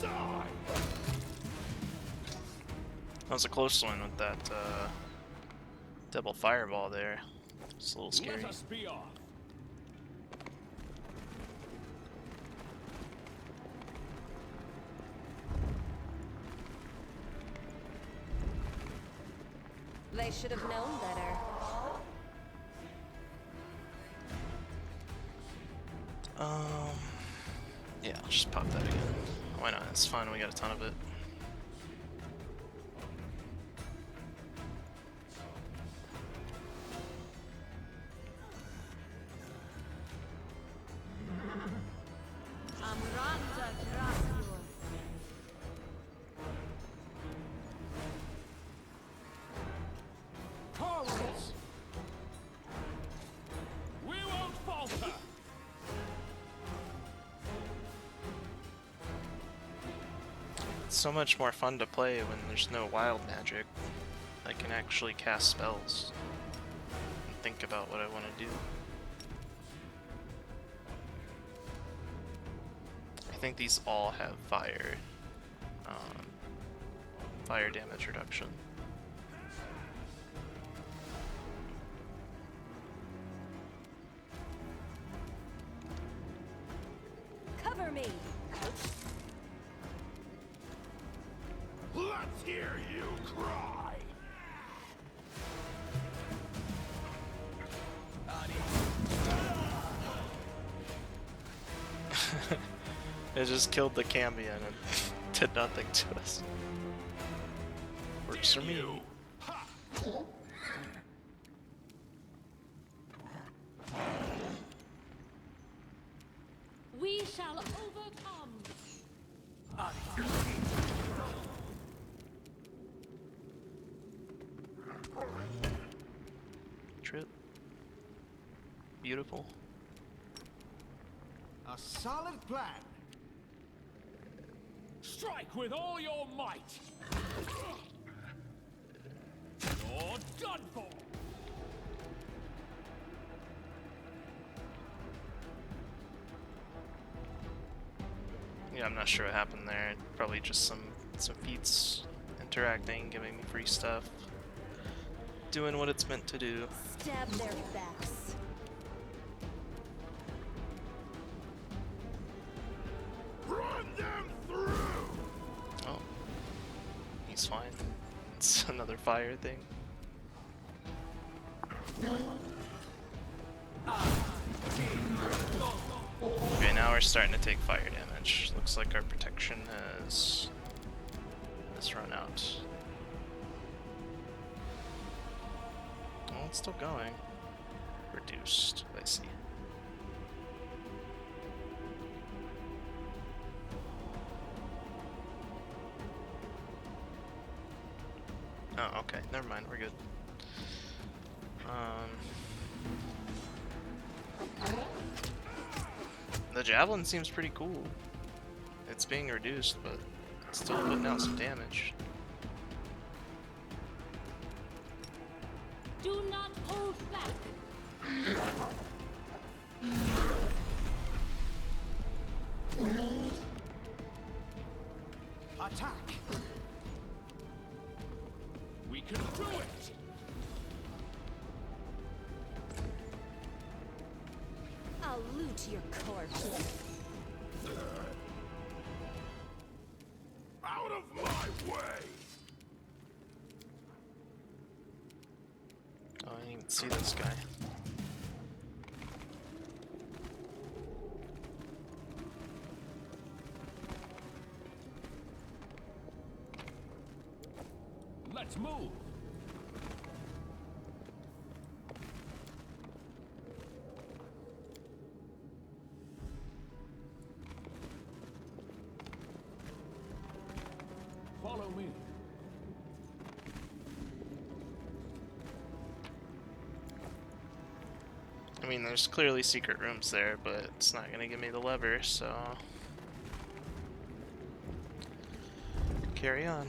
die. That was a close one with that double fireball there. It's a little scary. Let us be off. They should have known better. Yeah, I'll just pop that again. Why not? It's fine. We got a ton of it. Amranta Gracior. Forwards. We won't falter. It's so much more fun to play when there's no wild magic. I can actually cast spells and think about what I want to do. I think these all have fire damage reduction. Cover me. Let's hear you cry. It just killed the Cambion and did nothing to us. Works for me. We shall overcome. Trip. Beautiful. A solid plan. Strike with all your might. You're done for. Yeah, I'm not sure what happened there. Probably just some feats interacting, giving me free stuff, doing what it's meant to do. Stab their backs. Run them through! Oh, he's fine. It's another fire thing. Okay, now we're starting to take fire damage. Looks like our protection has run out. Oh, it's still going. Reduced, I see. Oh, okay, never mind, we're good. The javelin seems pretty cool. It's being reduced, but it's still putting out some damage. Do not hold back. Attack. We can do it. I'll loot your corpse. Out of my way! Oh, I didn't even see this guy. Let's move. Follow me. I mean, there's clearly secret rooms there, but it's not gonna give me the lever, so... carry on.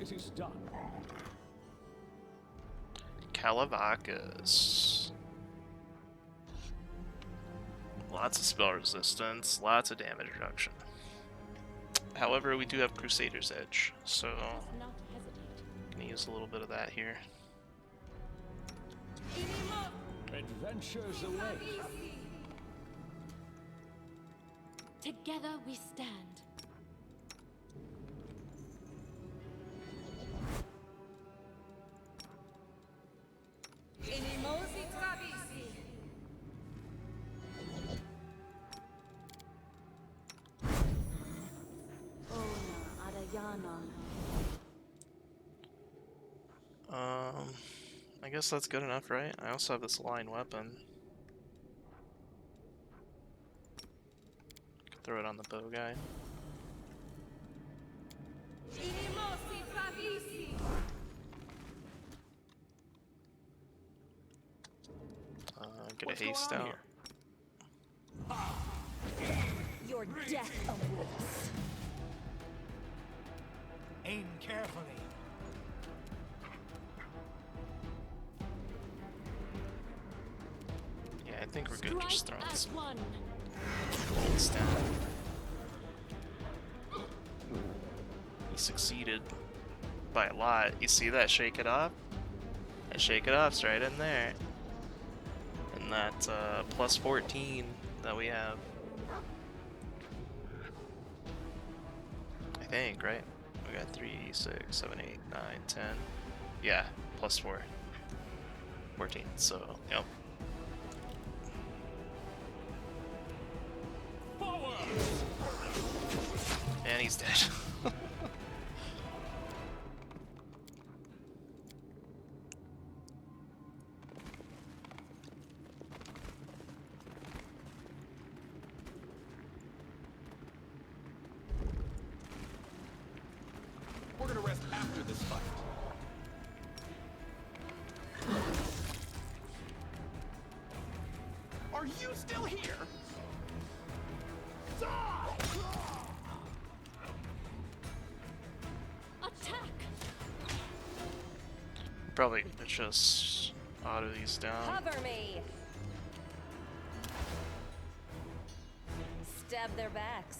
It is done. Calavacas. Lots of spell resistance, lots of damage reduction. However, we do have Crusader's Edge, so Not hesitate. I'm gonna use a little bit of that here. Adventures away. Together we stand. I guess that's good enough, right? I also have this line weapon. Could throw it on the bow guy. Get a haste out. Your death awaits. Aim carefully. Yeah, I think we're good just Strike throwing as some one. bolts down. He succeeded by a lot. You see that shake it off? That shake it off's right in there. And that plus 14 that we have. I think, right? We got 3, 6, 7, 8, 9, 10. Yeah, plus 4. 14, so, yep. And he's dead. We're gonna rest after this fight. Are you still here? Die! Attack! Probably just auto these down. Cover me! Stab their backs.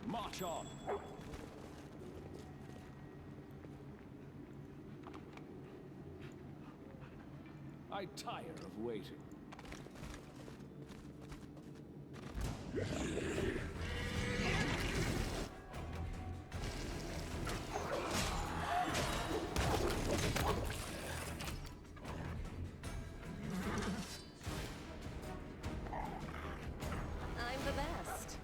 March on. I tire of waiting. I'm the best.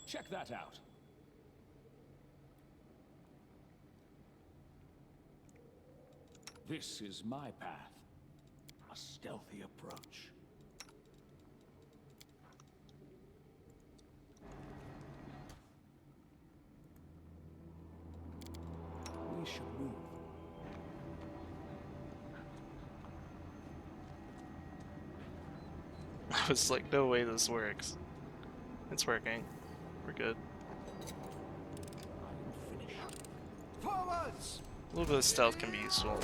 Check that out. This is my path. A stealthy approach. We should move. I was like, no way this works. It's working. We're good. Forwards! A little bit of stealth can be useful.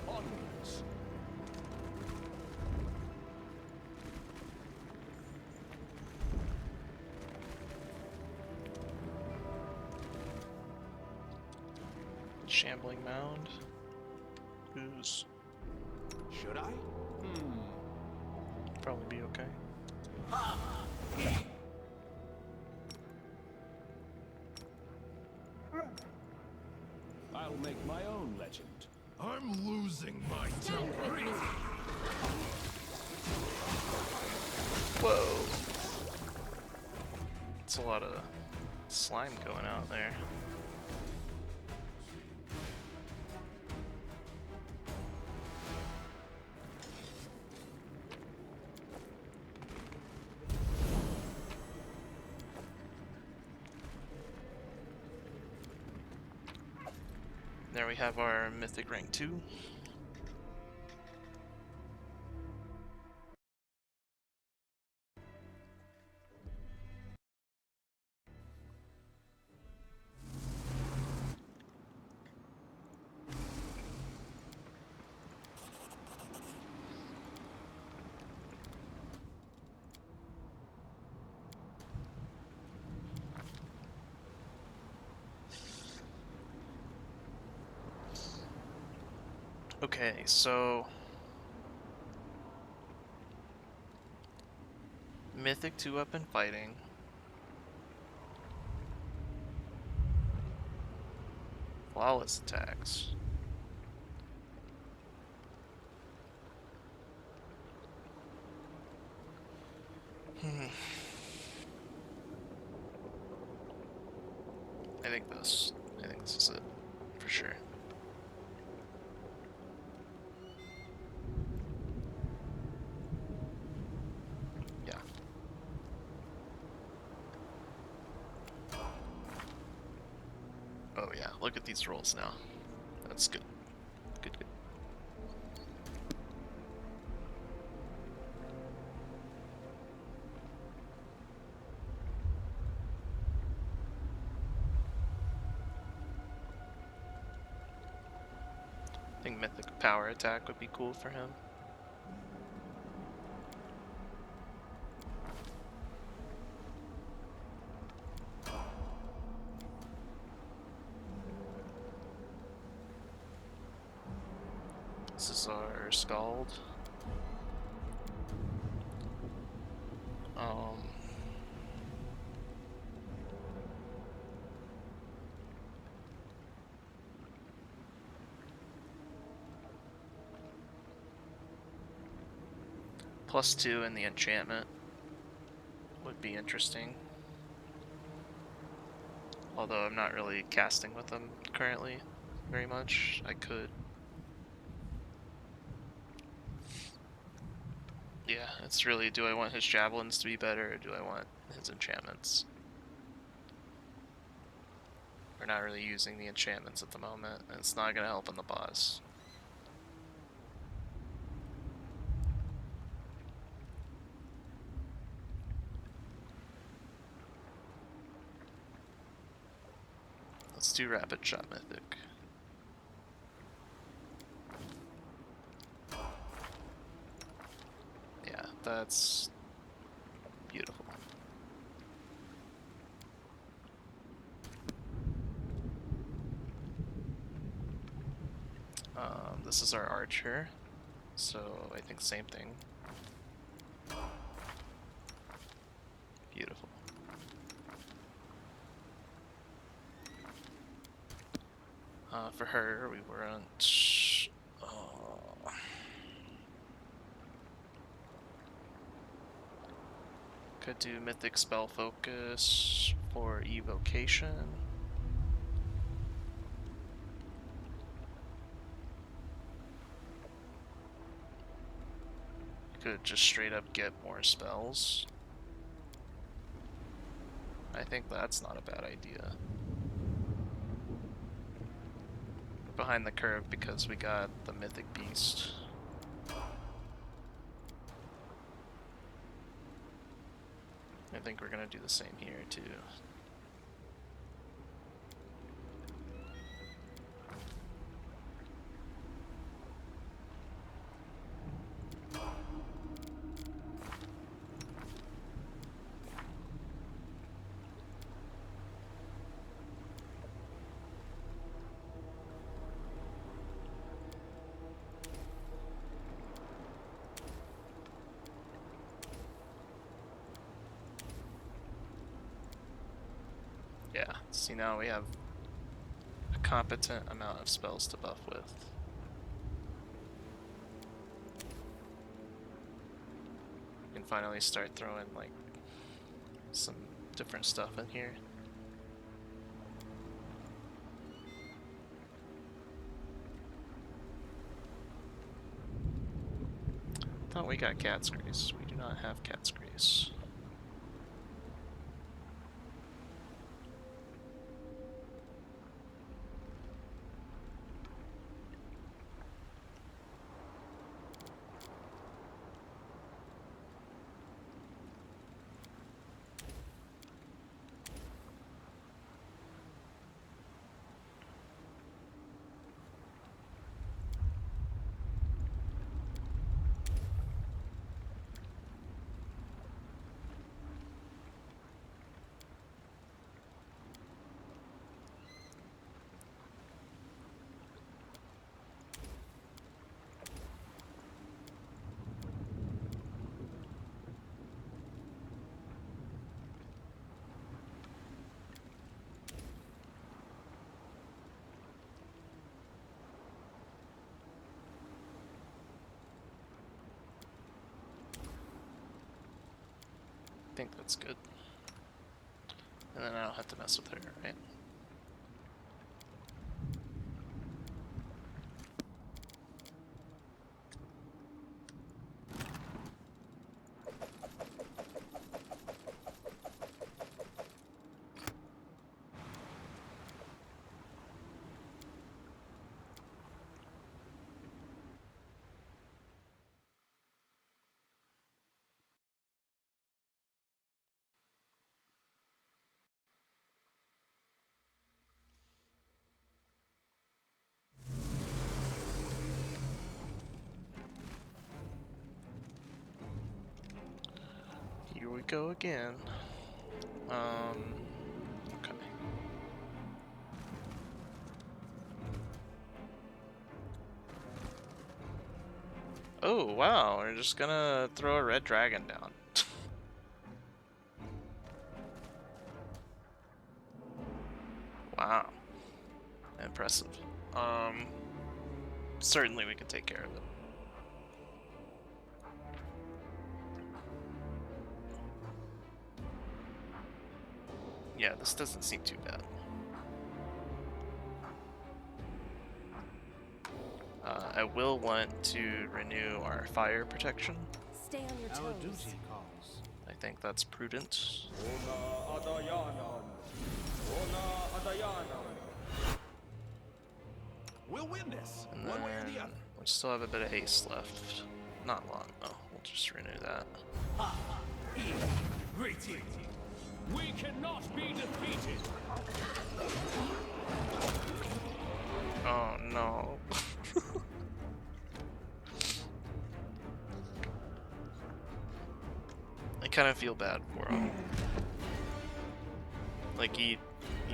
Onwards. Shambling mound. Ooze. Should I? Probably be okay. I'll make my own legend. I'm losing my temper. Whoa. It's a lot of slime going out there. There we have our mythic rank 2. Okay, so Mythic 2 up and fighting. Flawless attacks. think this. I think this is it. For sure. Yeah. Oh yeah, look at these rolls now. That's good. Good, good. I think Mythic Power Attack would be cool for him. This is our Scald. +2 in the enchantment would be interesting. Although I'm not really casting with them currently very much. I could. Yeah, it's really, do I want his javelins to be better or do I want his enchantments? We're not really using the enchantments at the moment, and it's not going to help in the boss. Let's do Rapid Shot Mythic. Yeah, that's beautiful. This is our archer, so I think same thing. Beautiful. For her, we weren't. Could do Mythic Spell Focus for Evocation. Could just straight up get more spells. I think that's not a bad idea. We're behind the curve because we got the Mythic Beast. I think we're gonna do the same here too. Yeah, see now we have a competent amount of spells to buff with. We can finally start throwing like some different stuff in here. Thought we got Cat's Grace. We do not have Cat's Grace. I think that's good. And then I don't have to mess with her, right? go again. Okay. Oh, wow, we're just gonna throw a red dragon down. Wow. Impressive. Certainly we can take care of it. Yeah, this doesn't seem too bad. I will want to renew our fire protection. Stay on your Our toes. duty calls. I think that's prudent. We'll win this, And one way or the then other. we still have a bit of haste left. Not long though. We'll just renew that. We cannot be defeated. Oh no. I kind of feel bad for him. Like you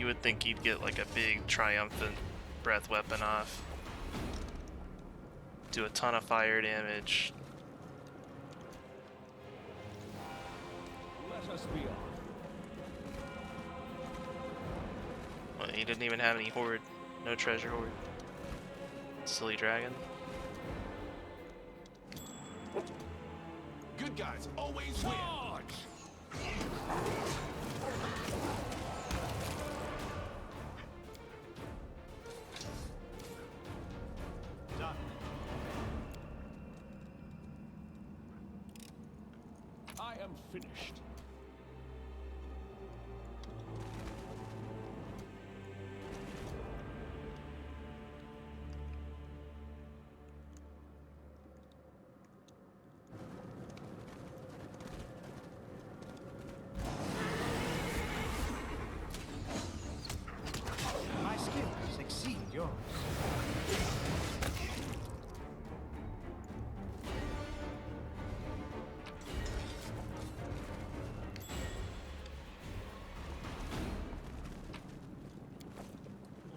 would think he'd get like a big triumphant breath weapon off. Do a ton of fire damage. Let us be off. Well, he didn't even have any horde. No treasure horde. Silly dragon. Good guys always win. Done. I am finished. My skills exceed yours.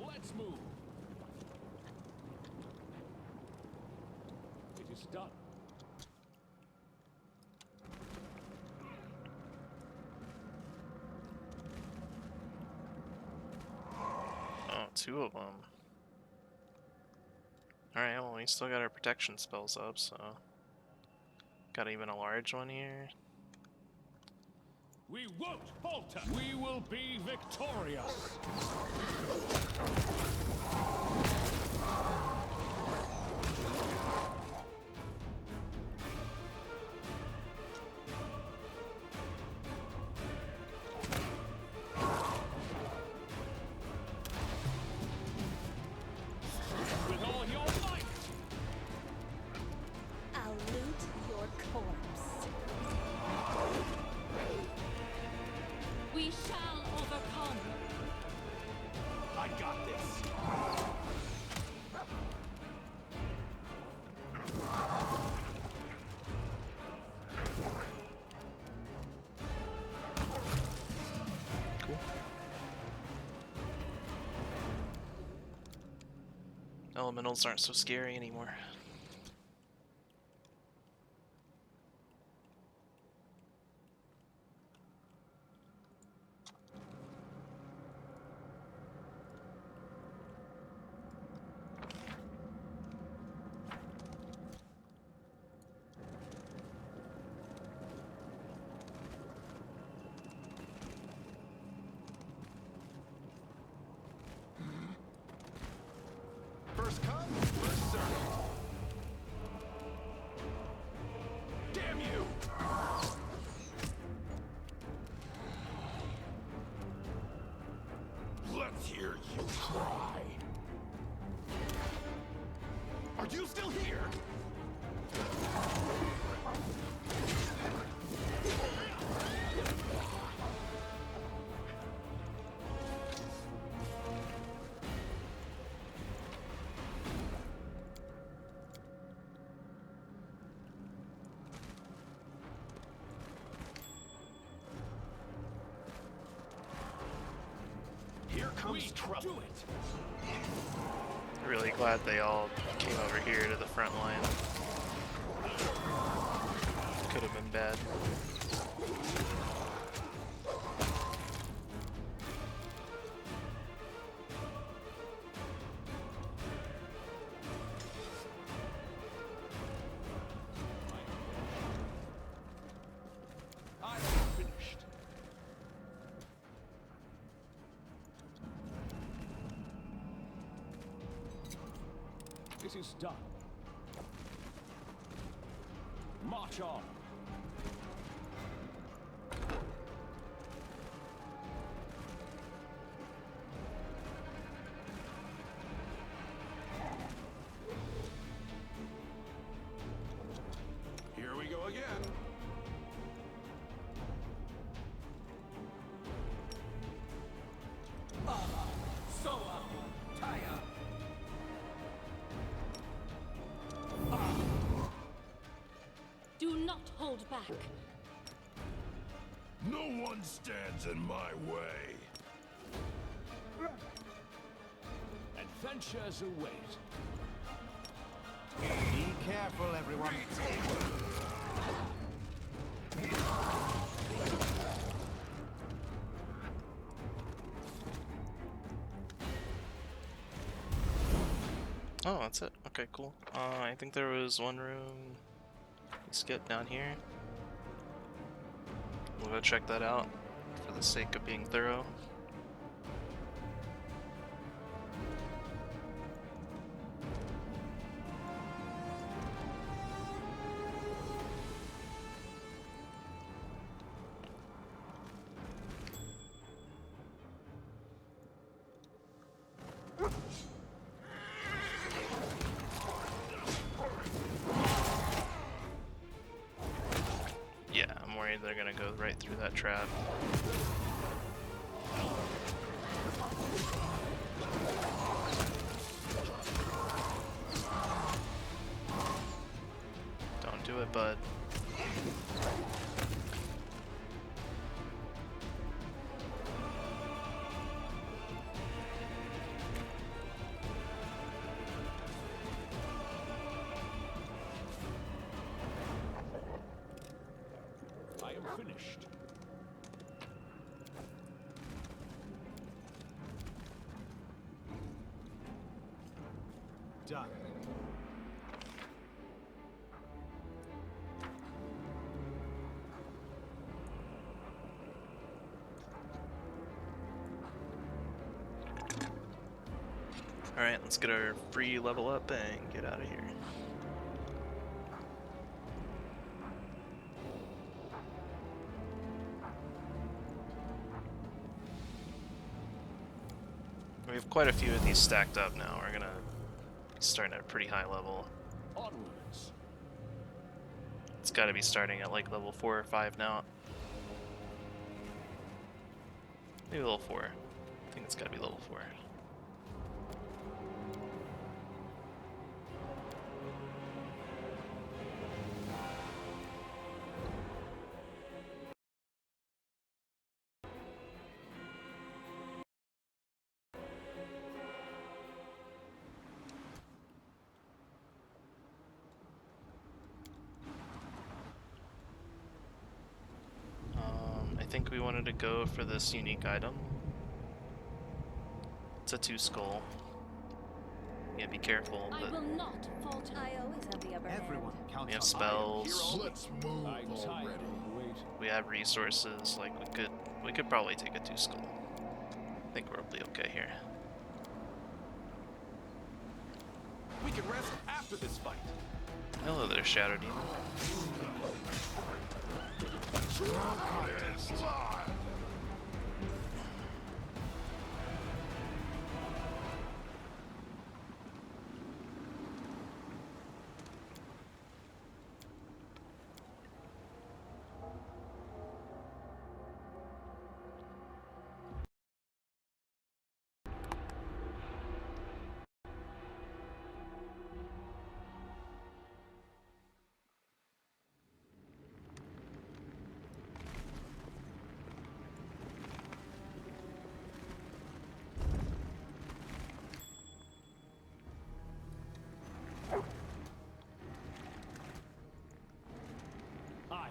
Let's move. It is done. Oh, two of them. Alright, well, we still got our protection spells up, so. Got even a large one here. We won't falter. We will be victorious. With all your might. I'll loot your corpse. We shall overcome. I got this. Cool. Elementals aren't so scary anymore. First come, first serve. comes trouble. Really glad they all came over here to the front line. Could have been bad. I am finished. It is done. March on. Here we go again. Do not hold back. No one stands in my way. Adventures await. Be careful, everyone. Oh, that's it. Okay, cool. I think there was one room. Let's get down here. We'll go check that out for the sake of being thorough. Yeah, I'm worried they're gonna go right through that trap. Don't do it, bud. I am finished. Done. Alright, let's get our free level up and get out of here. We have quite a few of these stacked up now. We're gonna be starting at a pretty high level. Onwards. It's gotta be starting at like level 4 or 5 now. Maybe level 4. I think it's gotta be level 4. I think we wanted to go for this unique item. It's a 2 skull. Yeah, be careful, I but will not falter. I always have the upper Everyone hand. counts we have on spells, Let's move I tire already. of waiting. we have resources, like we could probably take a 2 skull. I think we'll be okay here. We can rest after this fight. Hello there, Shadow Demon.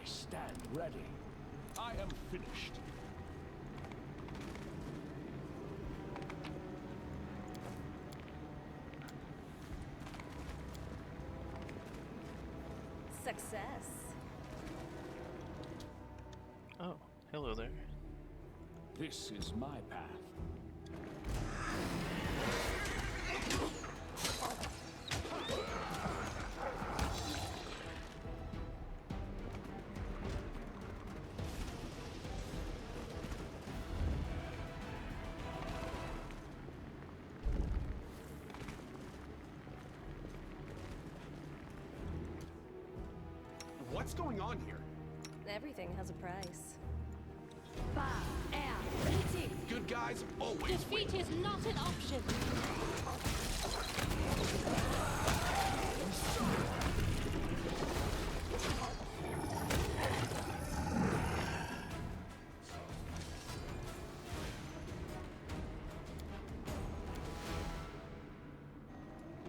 stand ready. I am finished. Success. Oh, hello there. This is my path. What's going on here? Everything has a price. Good guys always win. Defeat is not an option.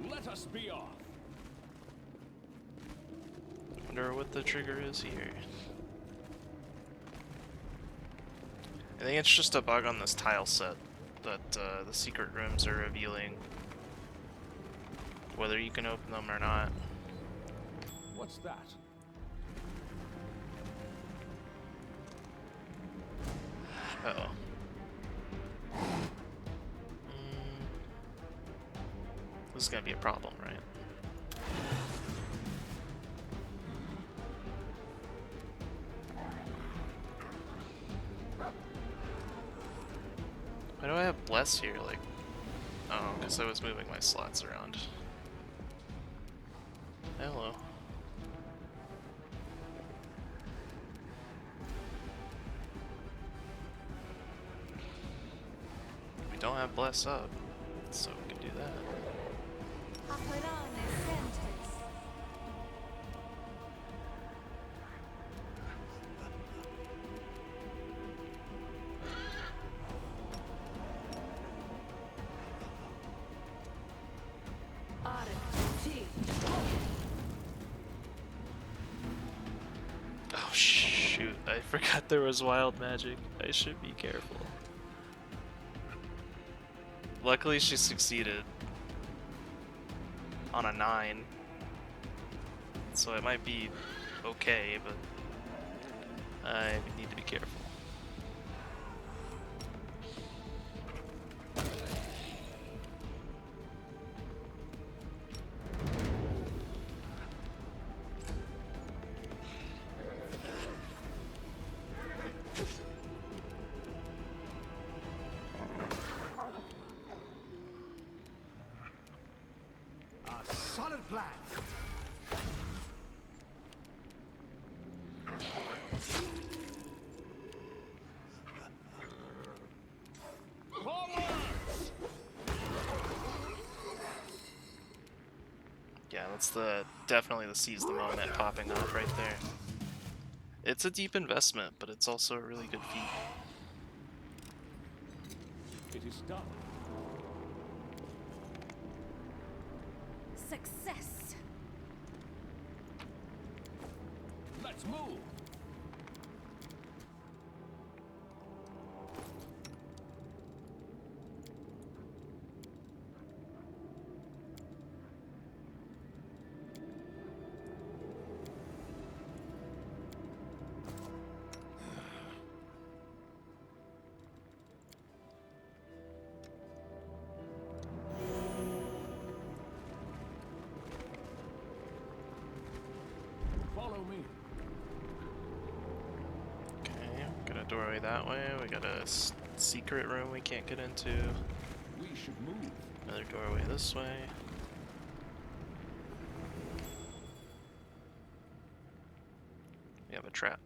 Let us be off. Wonder what the trigger is here. I think it's just a bug on this tile set that the secret rooms are revealing whether you can open them or not. What's that? Uh-oh. This is gonna be a problem, right? Why do I have bless here? Like, oh, because I was moving my slots around. Hello. We don't have bless up, so we can do that. Oh shoot, I forgot there was wild magic. I should be careful. Luckily she succeeded on a 9. So it might be okay, but I need to be careful. A solid plan. Yeah, that's definitely the seize the moment popping off right there. It's a deep investment, but it's also a really good feat. It is done. Success. Let's move. Follow me. Okay, got a doorway that way. We got a secret room we can't get into. We should move. Another doorway this way. We have a trap.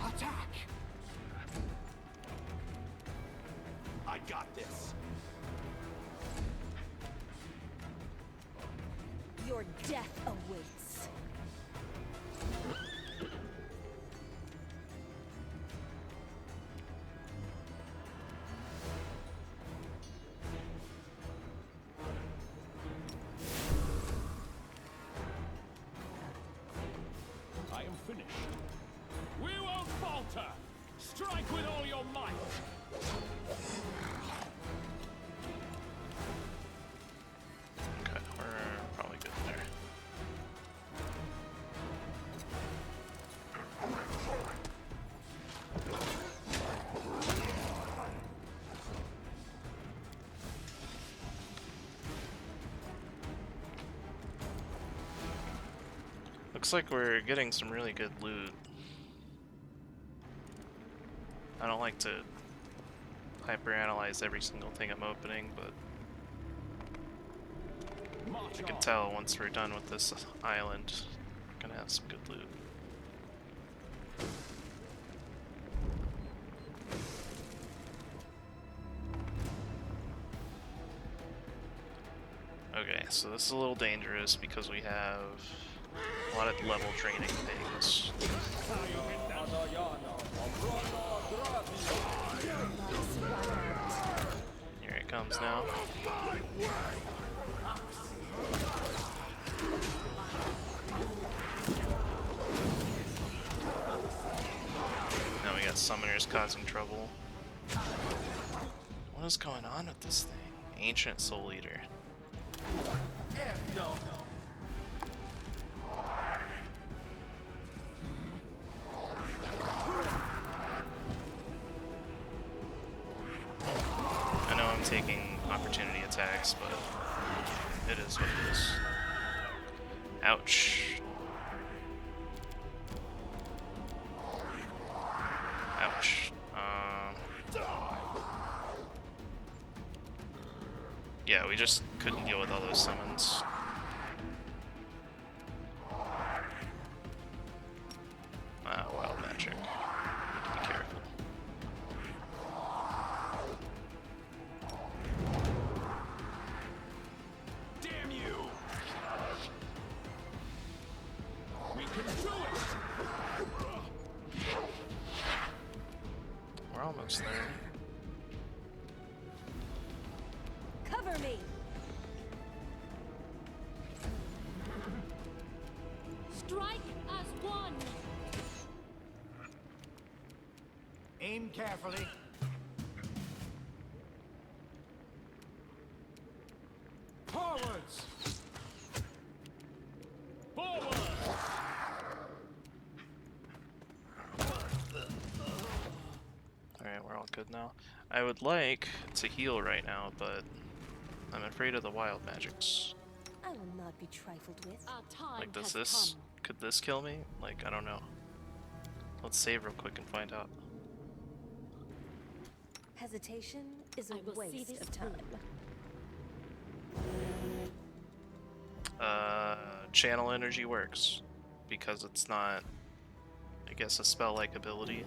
Attack! I got this. Your death awaits. Looks like we're getting some really good loot. I don't like to hyperanalyze every single thing I'm opening, but I can tell once we're done with this island, we're gonna have some good loot. Okay, so this is a little dangerous because we have a lot of level training things. Here it comes now. Now we got summoners causing trouble. What is going on with this thing? Ancient Soul Eater. I know I'm taking opportunity attacks, but it is what it is. Ouch. Ouch. Yeah, we just couldn't deal with all those summons. Wild magic. Be careful. Damn you! We can do it! We're almost there. Cover me! Strike as one! Aim carefully. Forwards! Forward! Alright, we're all good now. I would like to heal right now, but I'm afraid of the wild magics. I will not be trifled with. Our time Like, has this... come. Could this kill me? Like, I don't know. Let's save real quick and find out. Hesitation is a I will see waste this of time. Channel energy works. Because it's not, I guess, a spell-like ability.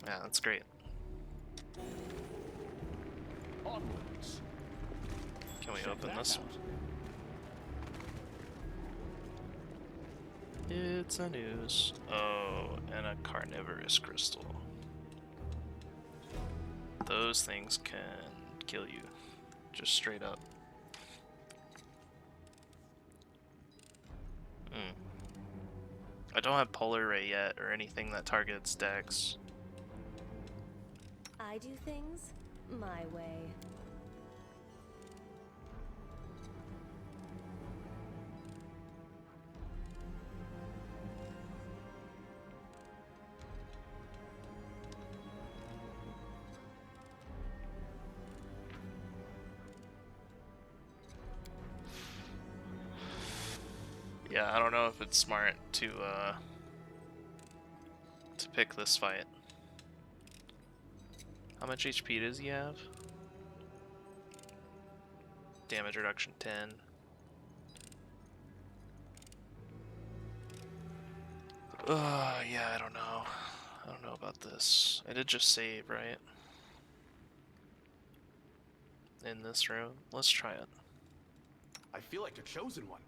Yeah, that's great. Onwards. Can we Check open that this out. one? It's a news. Oh, and a carnivorous crystal. Those things can kill you. Just straight up. I don't have Polar Ray yet, or anything that targets Dex. I do things my way. Yeah, I don't know if it's smart to pick this fight. How much HP does he have? Damage reduction 10. Yeah, I don't know. I don't know about this. I did just save, right? In this room. Let's try it. I feel like a chosen one.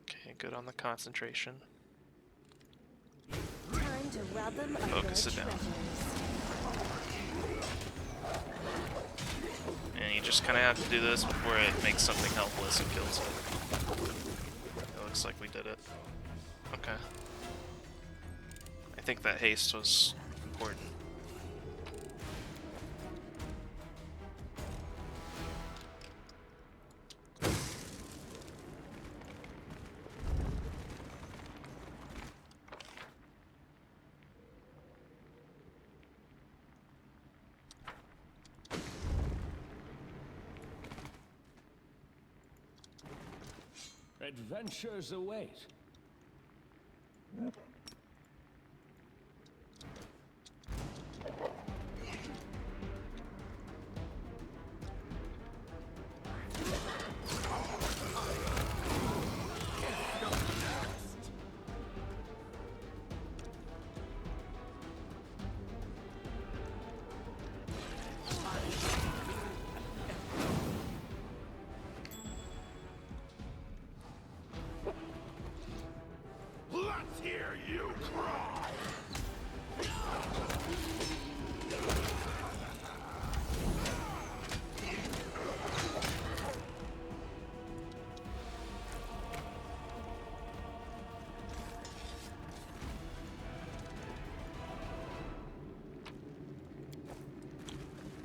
Okay, good on the concentration. Time to rob them of Focus their it down. treasures. And you just kind of have to do this before it makes something helpless and kills it. It looks like we did it. Okay. I think that haste was important. Adventures await. Let's hear you cry!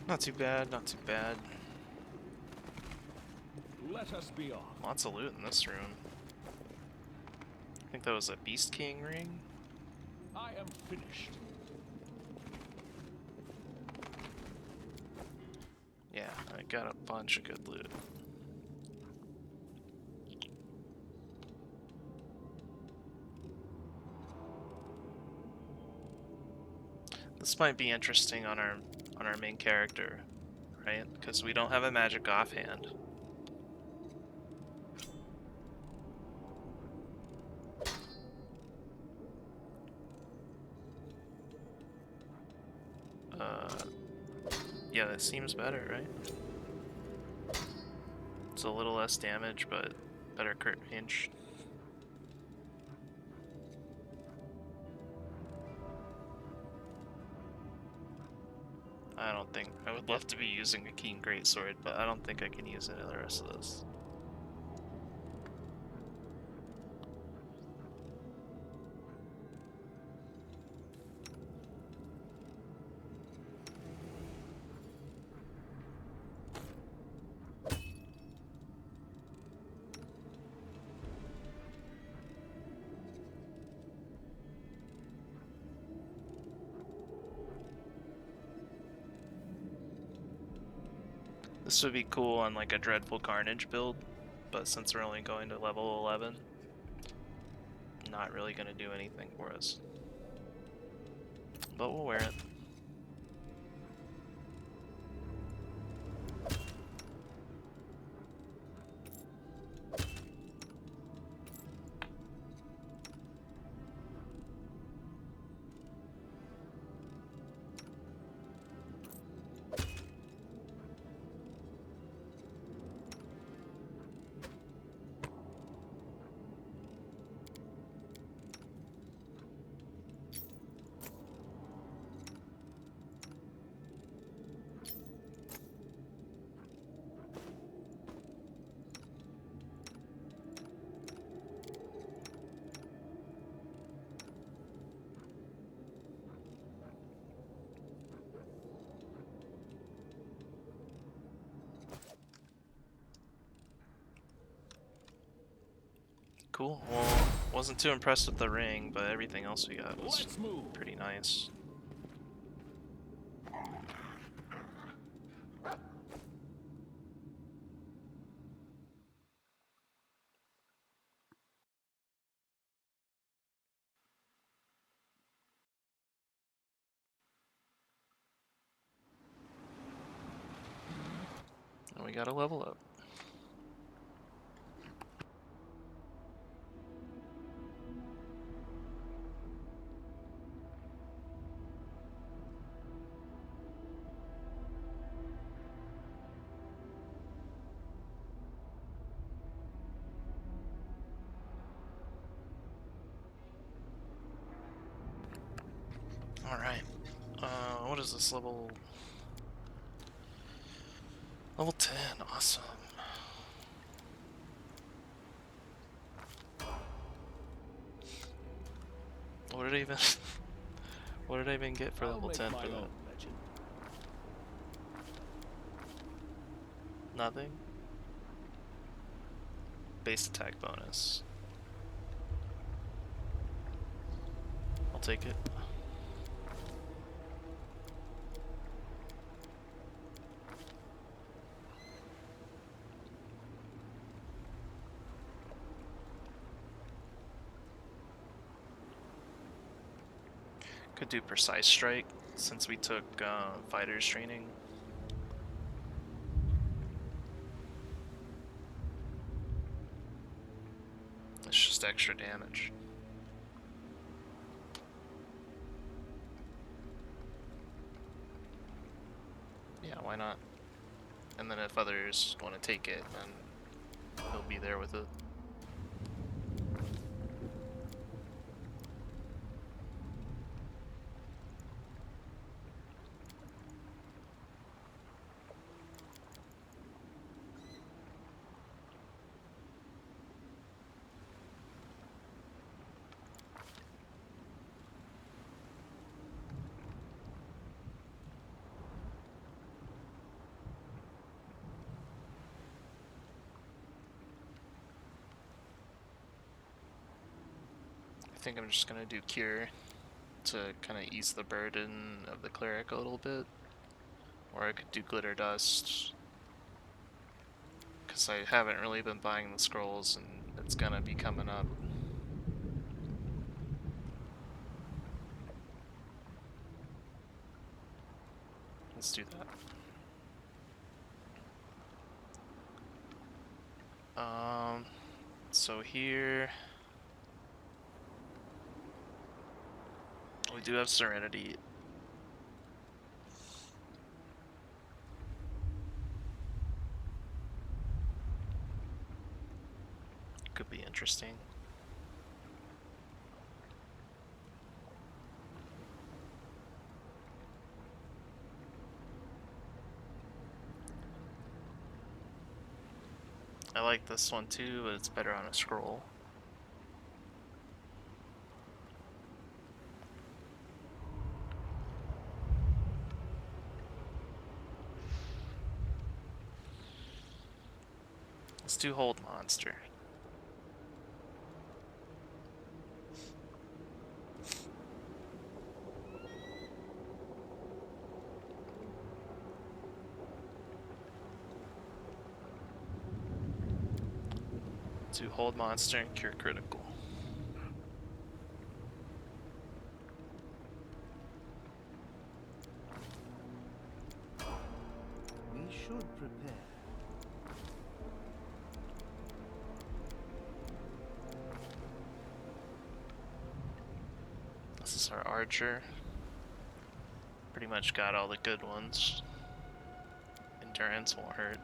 Not too bad, not too bad. Let us be off. Lots of loot in this room. I think that was a Beast King ring. I am finished. Yeah, I got a bunch of good loot. This might be interesting on our main character, right? Because we don't have a magic offhand. Yeah, that seems better, right? It's a little less damage, but better crit range. I don't think I would love to be using a Keen Greatsword, but I don't think I can use any of the rest of this. This would be cool on like a Dreadful Carnage build, but since we're only going to level 11, not really going to do anything for us. But we'll wear it. Cool. Well, wasn't too impressed with the ring, but everything else we got was pretty nice. And we got a level up. Alright. What is this level? Level 10, awesome. What did I even what did I even get for level 10 for that? Nothing? Base attack bonus. I'll take it. Could do precise strike since we took fighters training. It's just extra damage. Yeah, why not? And then if others want to take it, then he'll be there with it. I think I'm just gonna do Cure to kind of ease the burden of the cleric a little bit. Or I could do Glitter Dust, because I haven't really been buying the scrolls and it's gonna be coming up. Let's do that. So here we do have Serenity. Could be interesting. I like this one too, but it's better on a scroll. Let's do Hold Monster. To Hold Monster and Cure Critical. We should prepare. This is our Archer. Pretty much got all the good ones. Endurance won't hurt.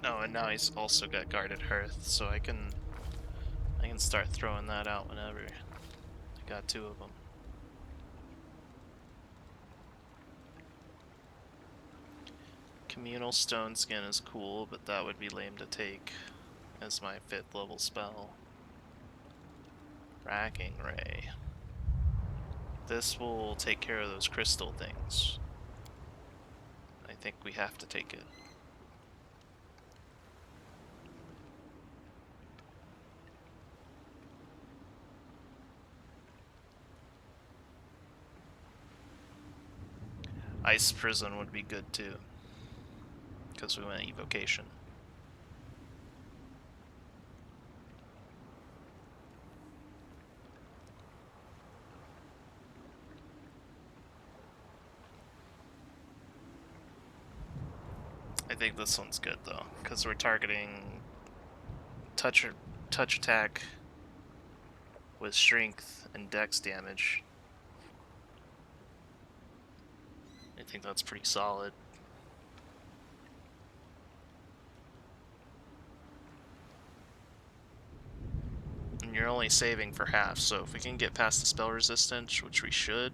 Oh, and now he's also got Guarded Hearth, so I can start throwing that out whenever. I got 2 of them. Communal Stone Skin is cool, but that would be lame to take as my 5th level spell. Racking Ray. This will take care of those crystal things. I think we have to take it. Ice Prison would be good too, because we went Evocation. I think this one's good though, because we're targeting touch attack with strength and dex damage. I think that's pretty solid. And you're only saving for half, so if we can get past the spell resistance, which we should.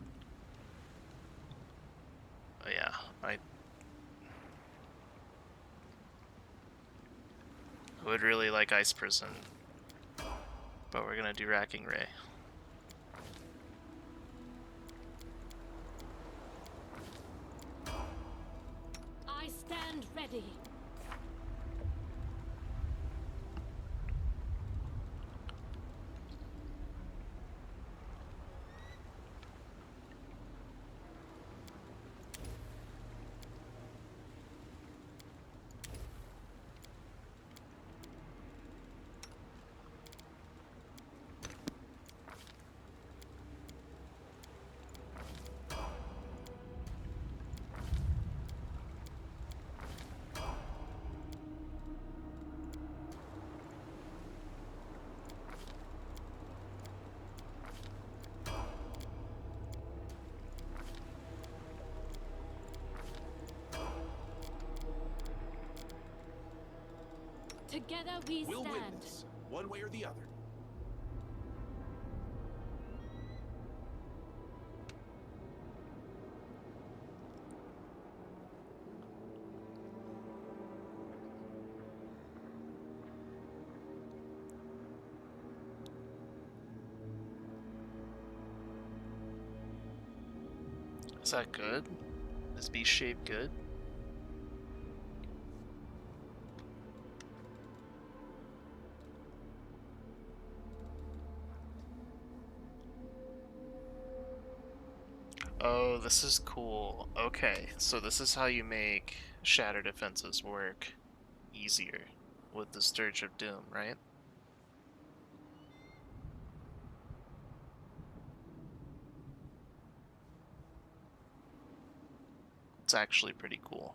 Yeah, would really like Ice Prison, but we're gonna do Racking Ray. I stand ready. Together we We'll win stand. this, one way or the other. Is that good? Is B shape good? Oh, this is cool. Okay, so this is how you make shatter defenses work easier with the Scourge of Doom, right? It's actually pretty cool.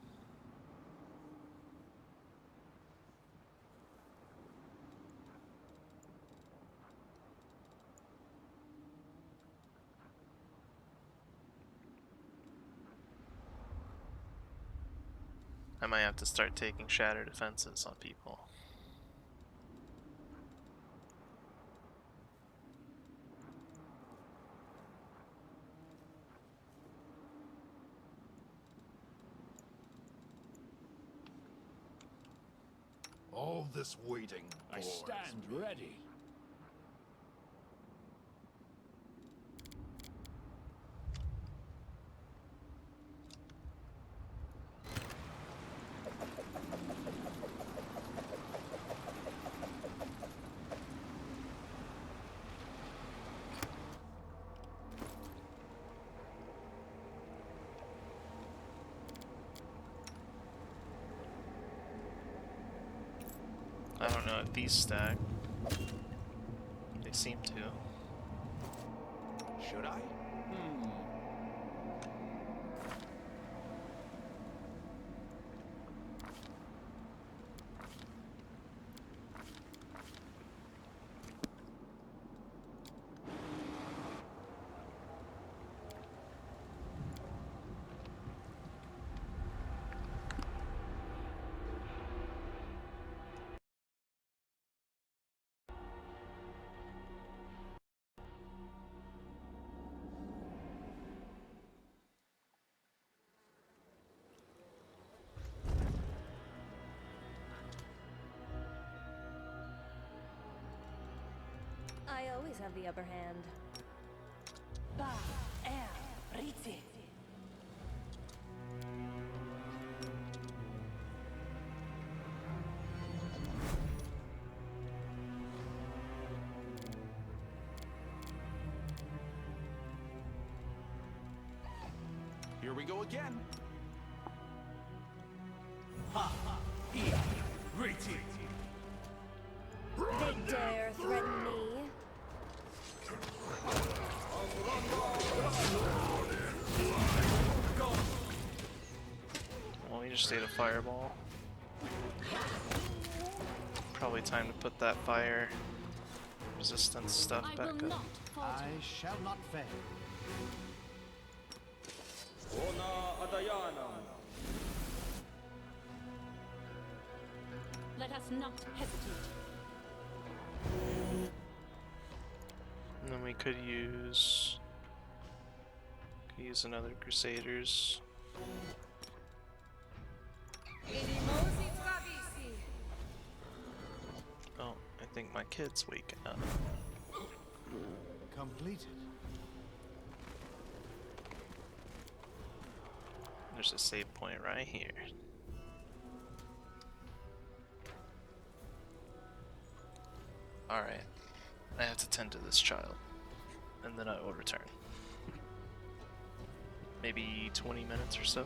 I might have to start taking shatter defenses on people. All this waiting I bores stand me. ready. I don't know if these stack. They seem to. Should I? I always have the upper hand. Ba, air, rite. Here we go again. They dare threaten me? Well, we just ate a fireball. Probably time to put that fire resistance stuff I back will up. not falter. I shall not fail. Let us not hesitate. And then we could use another Crusaders. think my kid's waking up. Completed. There's a save point right here. Alright. I have to tend to this child. And then I will return. Maybe 20 minutes or so.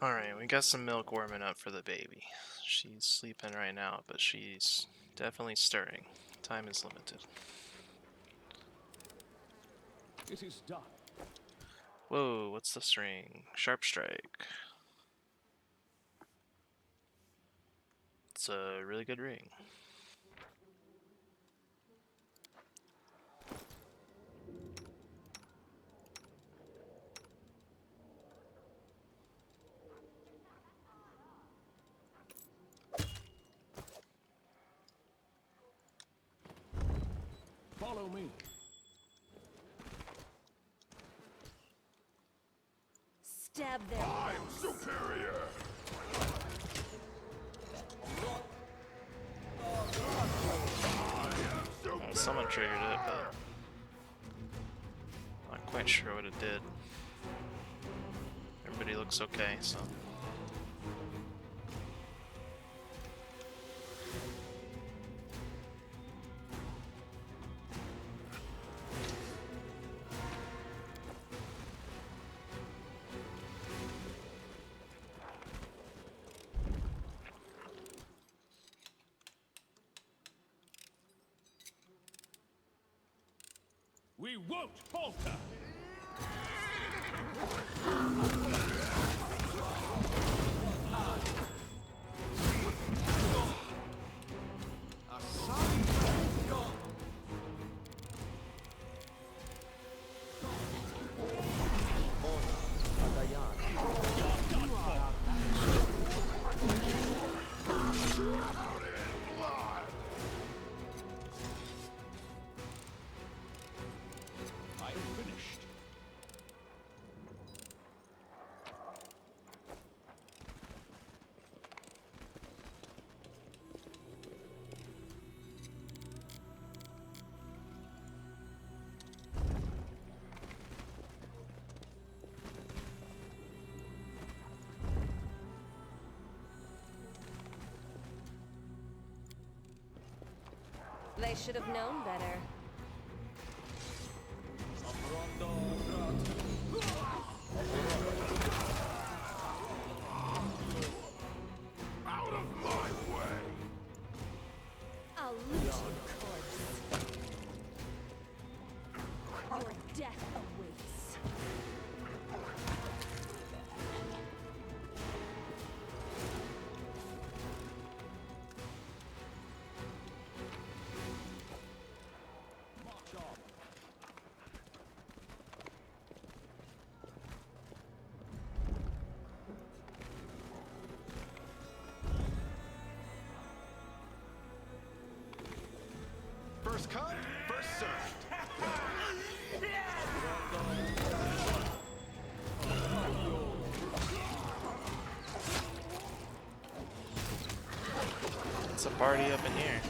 Alright, we got some milk warming up for the baby. She's sleeping right now, but she's definitely stirring. Time is limited. It is done. Whoa, what's this ring? Sharp strike. It's a really good ring. Follow me. stab their I'm superior. Well, someone triggered it, but not quite sure what it did. Everybody looks okay, so. We won't falter! I am finished. They should have known better. Out of my way. I'll loot your corpse. Your death awaits. March on. First come, first served. It's a party up in here.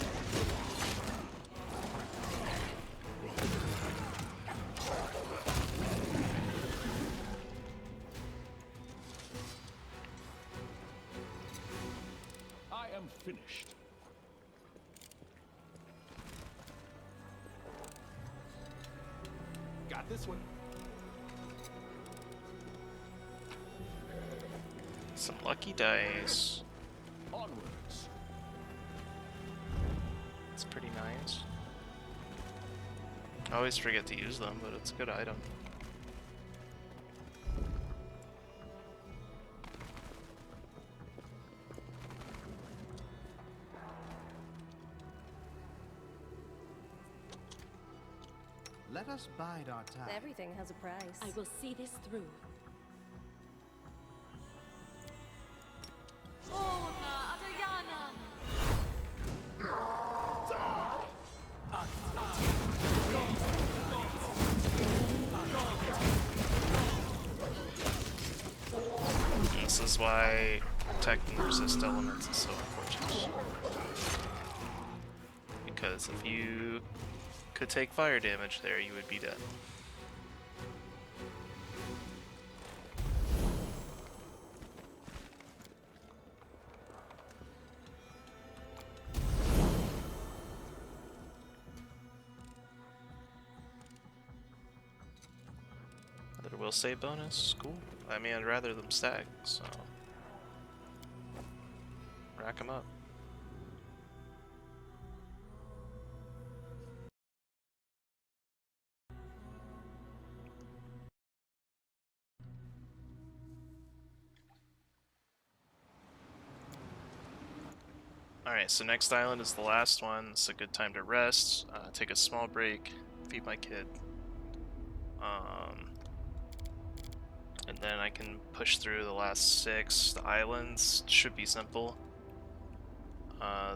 I am finished. Got this one. Some lucky dice. Onwards. It's pretty nice. I always forget to use them, but it's a good item. Let us bide our time. Everything has a price. I will see this through. This is why protecting resist elements is so important. Because if you could take fire damage there, you would be dead. Another will save bonus, cool. I mean, I'd rather them stack, so rack them up. Alright, so next island is the last one. It's a good time to rest, take a small break, feed my kid. And then I can push through the last 6. The islands should be simple.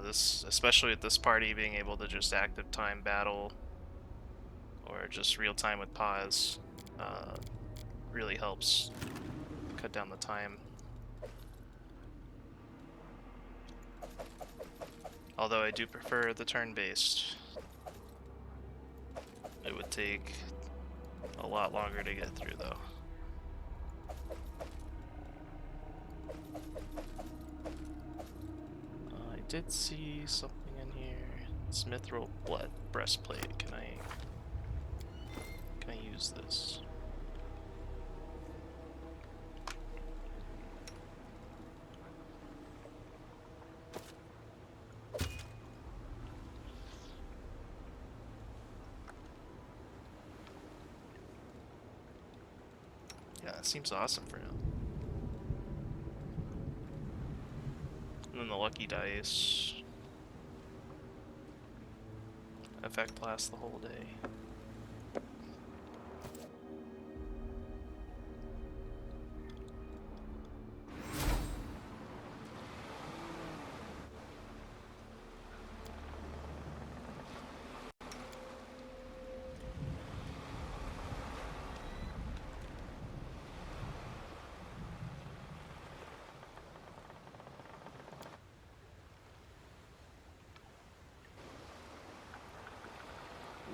Especially with this party being able to just active time battle or just real time with pause, really helps. cut down the time. Although I do prefer the turn-based. It would take a lot longer to get through, though. I did see something in here. Mithril breastplate. Can I use this? Yeah, that seems awesome for him. And then the lucky dice. Effect lasts the whole day.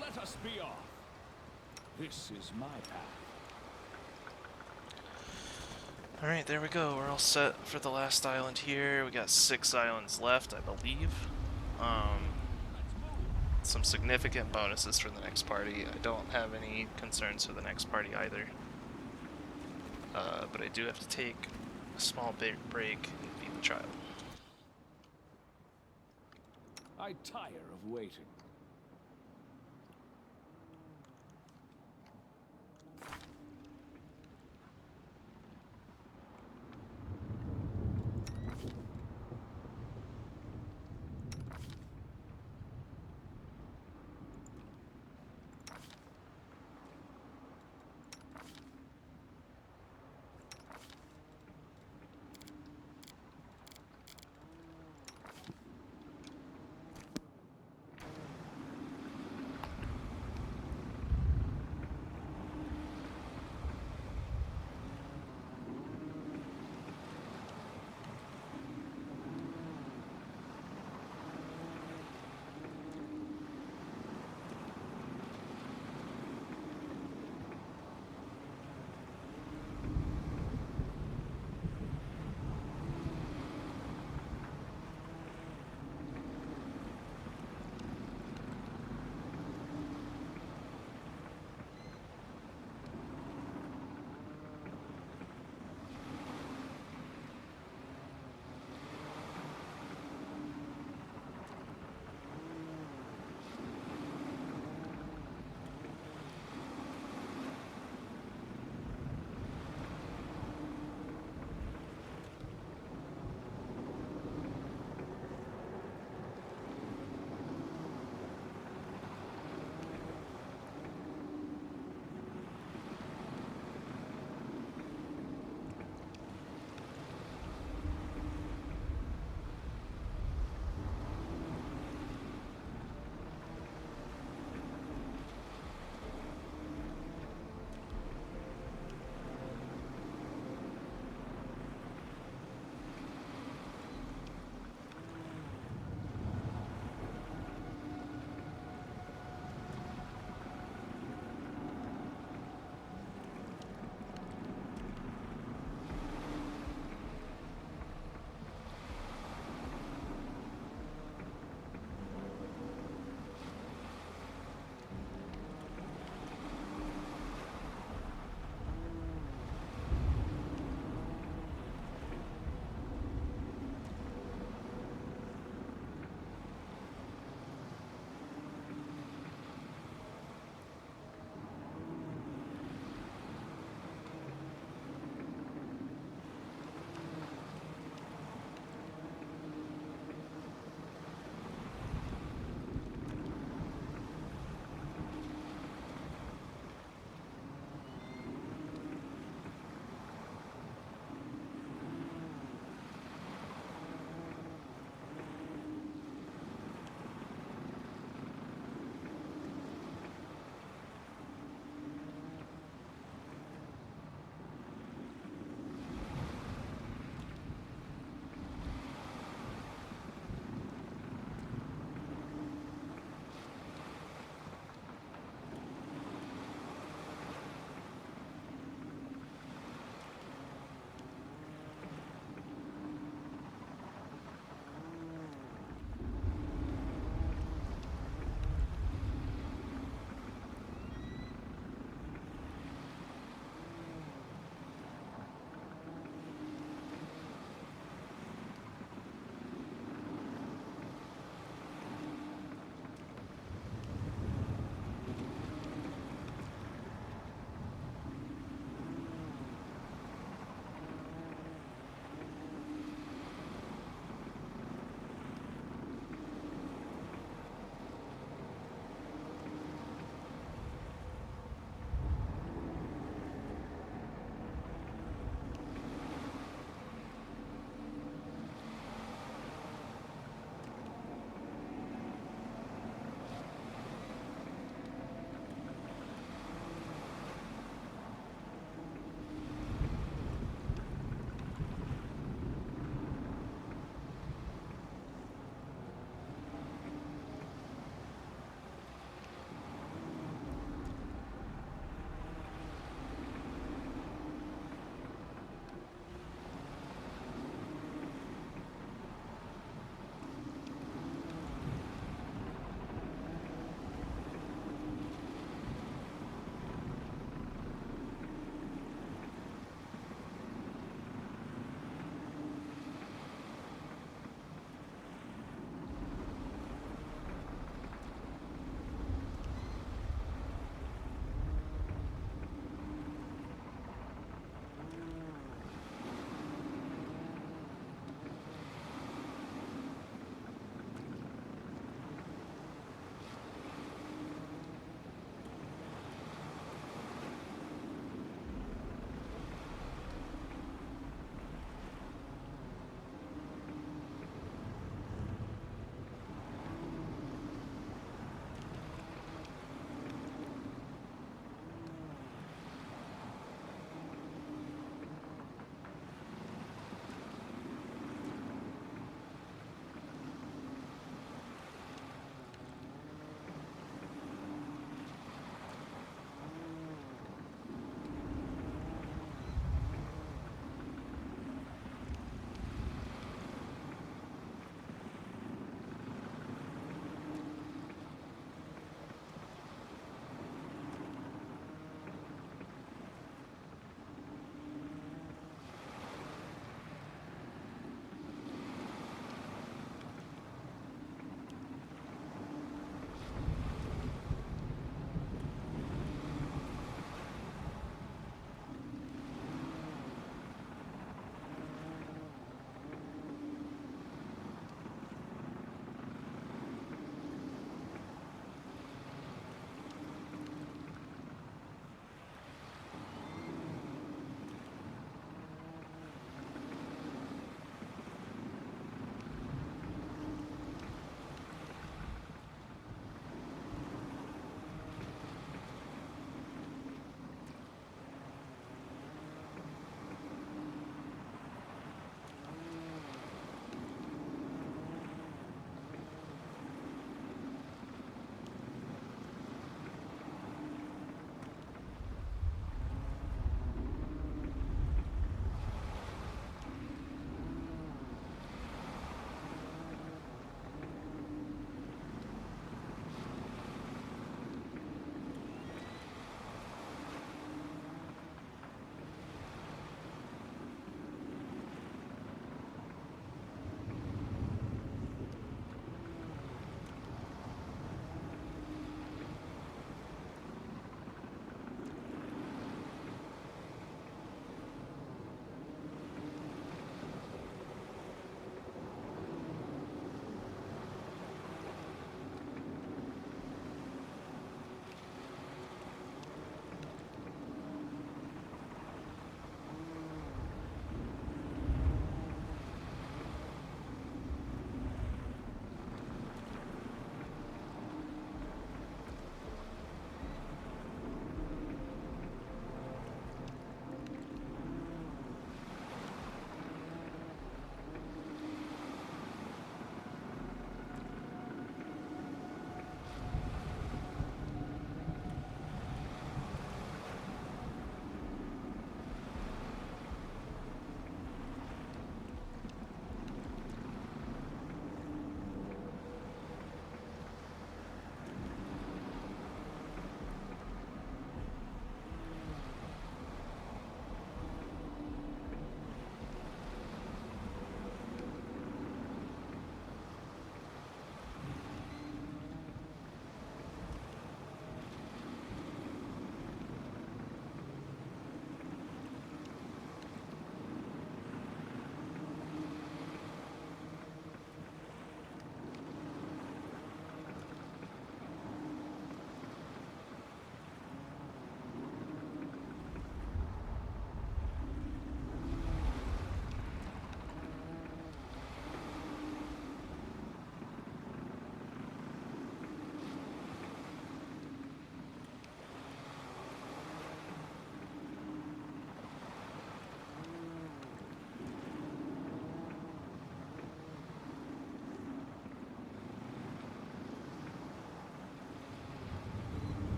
Let us be off. This is my path. Alright, there we go. We're all set for the last island here. We got 6 islands left, I believe. Some significant bonuses for the next party. I don't have any concerns for the next party either. But I do have to take a small break and feed the child. I tire of waiting.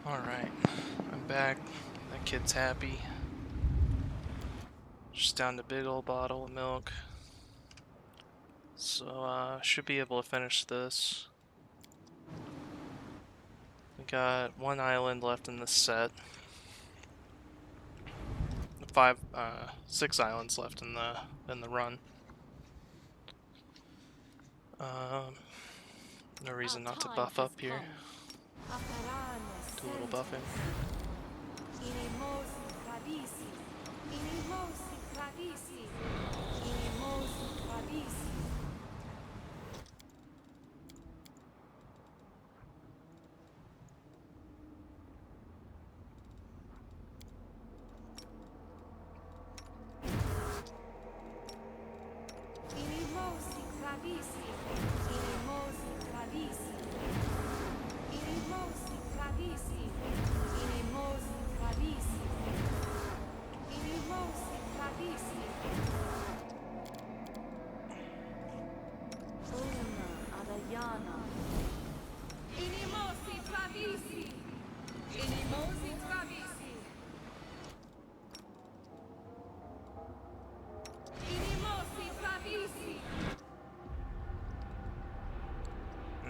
Alright, I'm back. That kid's happy. Just down a big old bottle of milk. So, should be able to finish this. We got one island left in this set. 6 islands left in the run. No reason not to buff up here. Do a little buffing.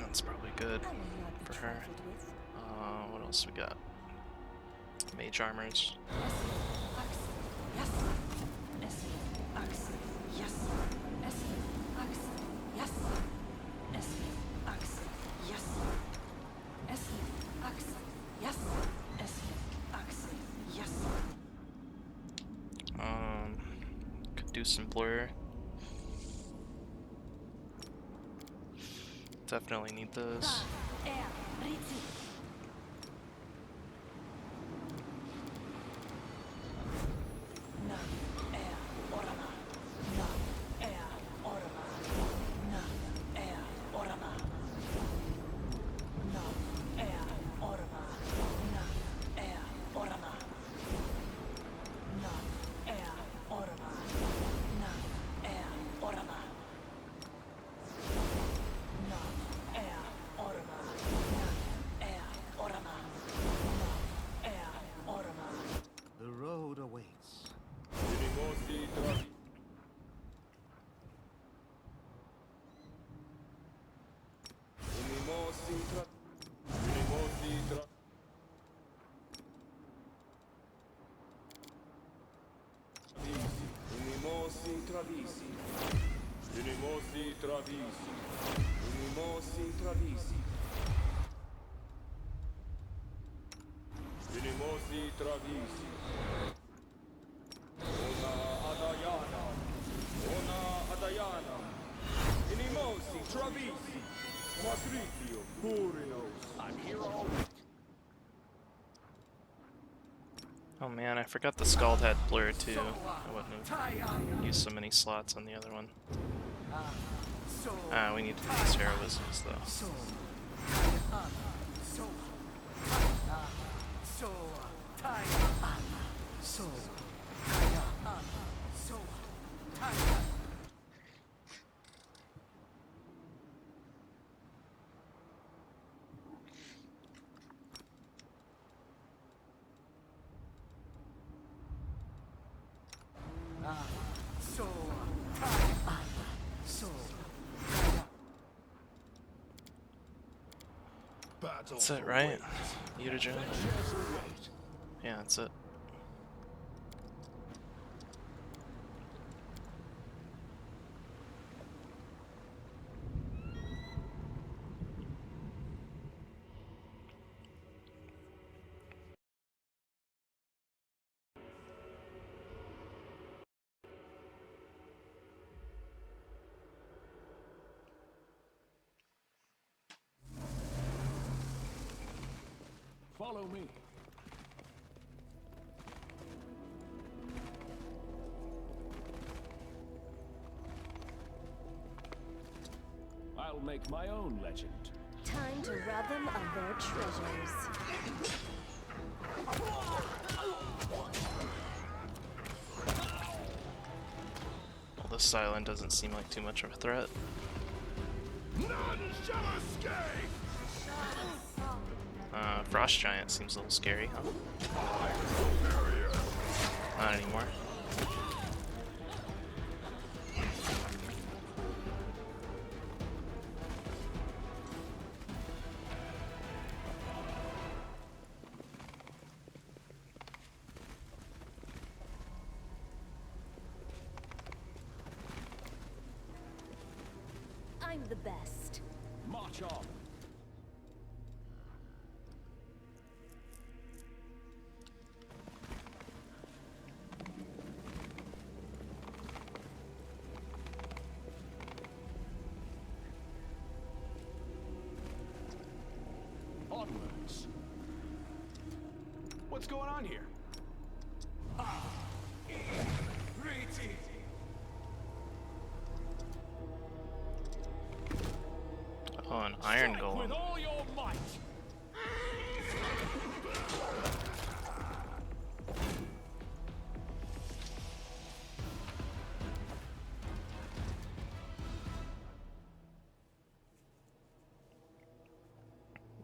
That's probably good for her. What else we got? Mage armors. Could do some blur. Definitely need those. Oh man, I forgot the Scald had blur too. I wouldn't have used so many slots on the other one. We need to do these heroisms though. That's it, right? Mutagen? Yeah, that's it. Follow me. I'll make my own legend. Time to rob them of their treasures. Well, this island doesn't seem like too much of a threat. None shall escape! Frost Giant seems a little scary, huh? Not anymore. I'm the best. March on. Onwards. What's going on here? Oh, an iron Strike golem. with all your might.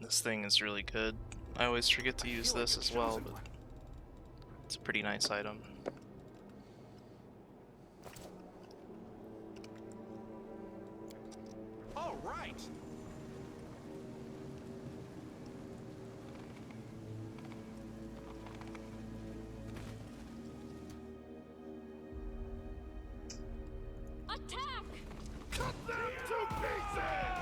This thing is really good. I always forget to use this as well, but it's a pretty nice item. All right. Attack! Cut them to pieces!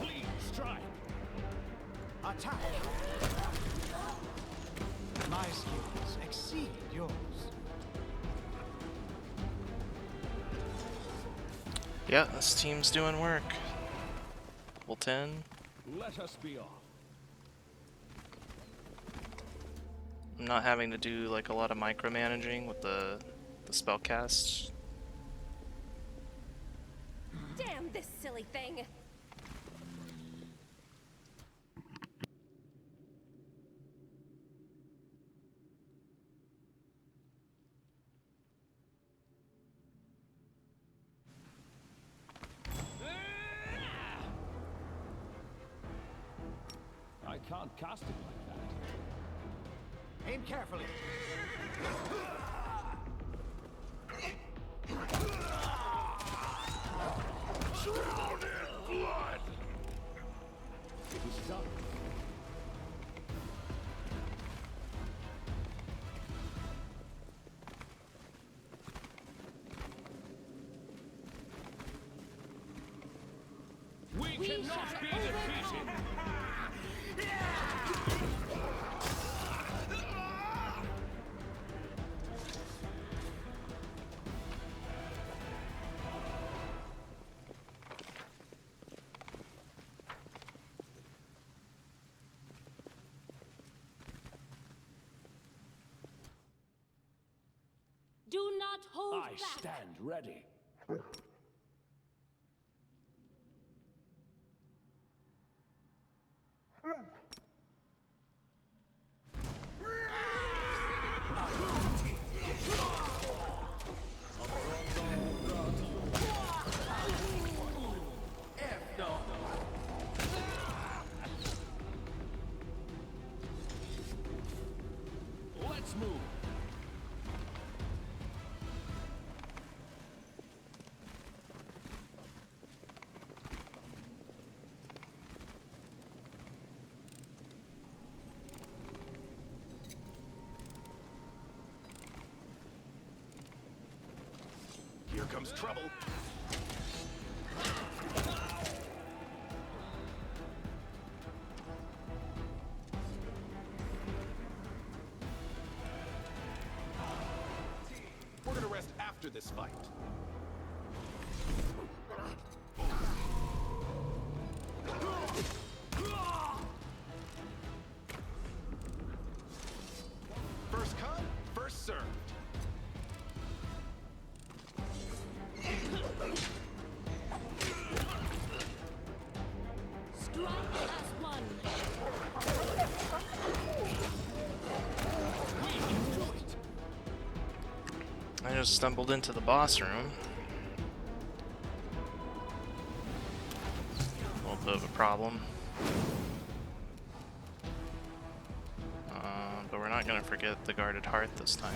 Please strike. Attack! My skills exceed yours. Yeah, this team's doing work. Level 10. Let us be off. I'm not having to do like a lot of micromanaging with the spell casts. Damn this silly thing. I can't cast it like that. Aim carefully. Drown in blood! It is done. We cannot be defeated. Do not hold I back. stand ready. Let's move. Here comes trouble. We're gonna rest after this fight. First come, first served. Strike as one. We can do it. I just stumbled into the boss room. A little bit of a problem. But we're not gonna forget the guarded hearth this time.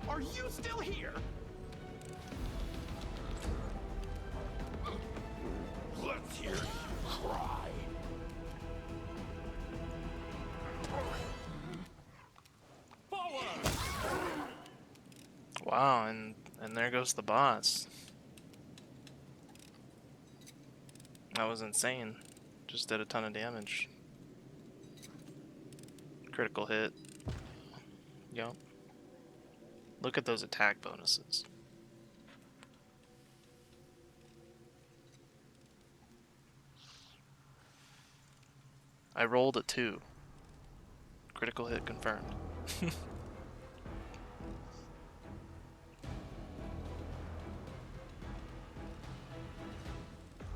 Are you still here? Let's hear you cry. Forward! Wow, and there goes the boss. That was insane. Just did a ton of damage. Critical hit. Yup. Look at those attack bonuses. I rolled a 2. Critical hit confirmed.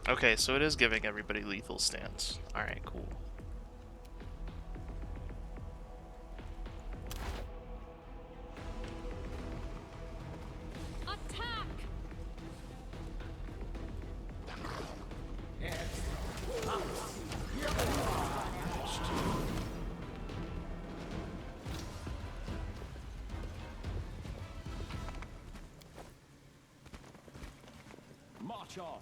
Okay, so it is giving everybody lethal stance. Alright, cool. Attack! March on.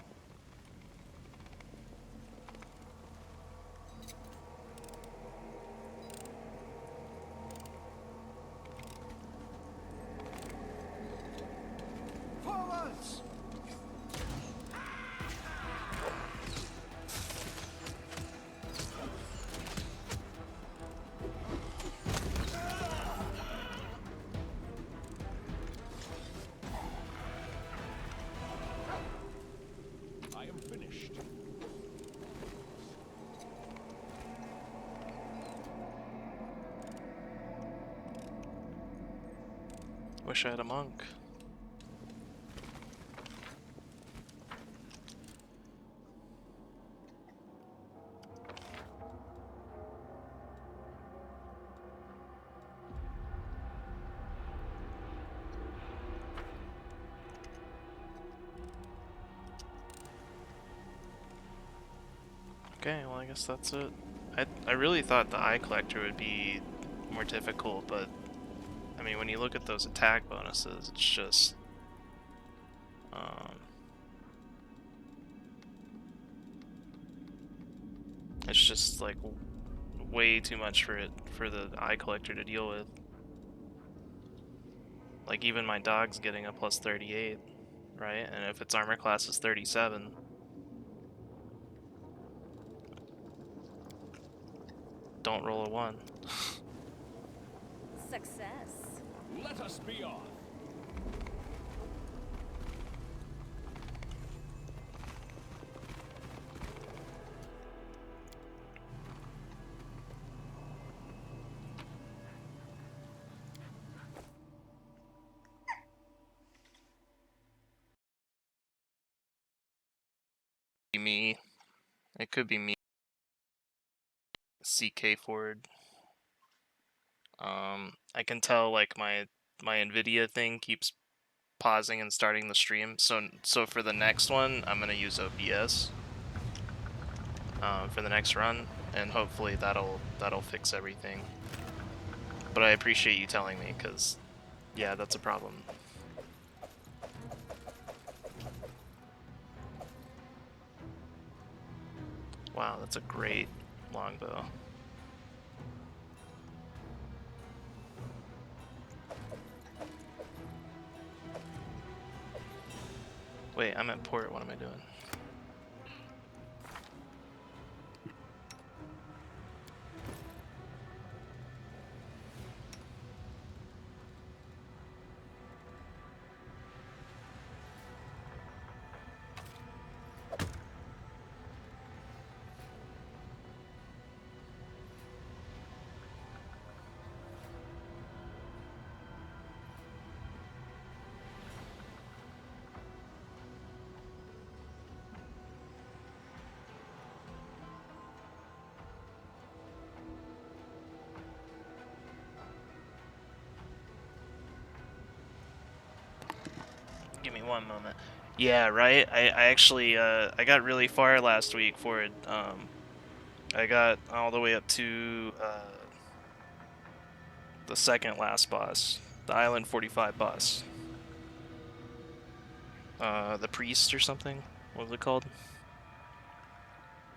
Forwards! I am finished. Wish I had a monk. Okay, well I guess that's it. I really thought the eye collector would be more difficult, but I mean when you look at those attack bonuses, it's just like way too much for the eye collector to deal with. Like even my dog's getting a plus 38, right? And if its armor class is 37, don't roll a 1. Success. Let us be off. Me. It could be me. CK forward. I can tell like my Nvidia thing keeps pausing and starting the stream. So for the next one, I'm gonna use OBS for the next run, and hopefully that'll fix everything. But I appreciate you telling me, cause yeah, that's a problem. Wow, that's a great longbow. Wait, I'm at port. What am I doing? Give me one moment. Yeah, right. I actually I got really far last week for it. I got all the way up to the second last boss, the Island 45 boss. The priest or something. What was it called?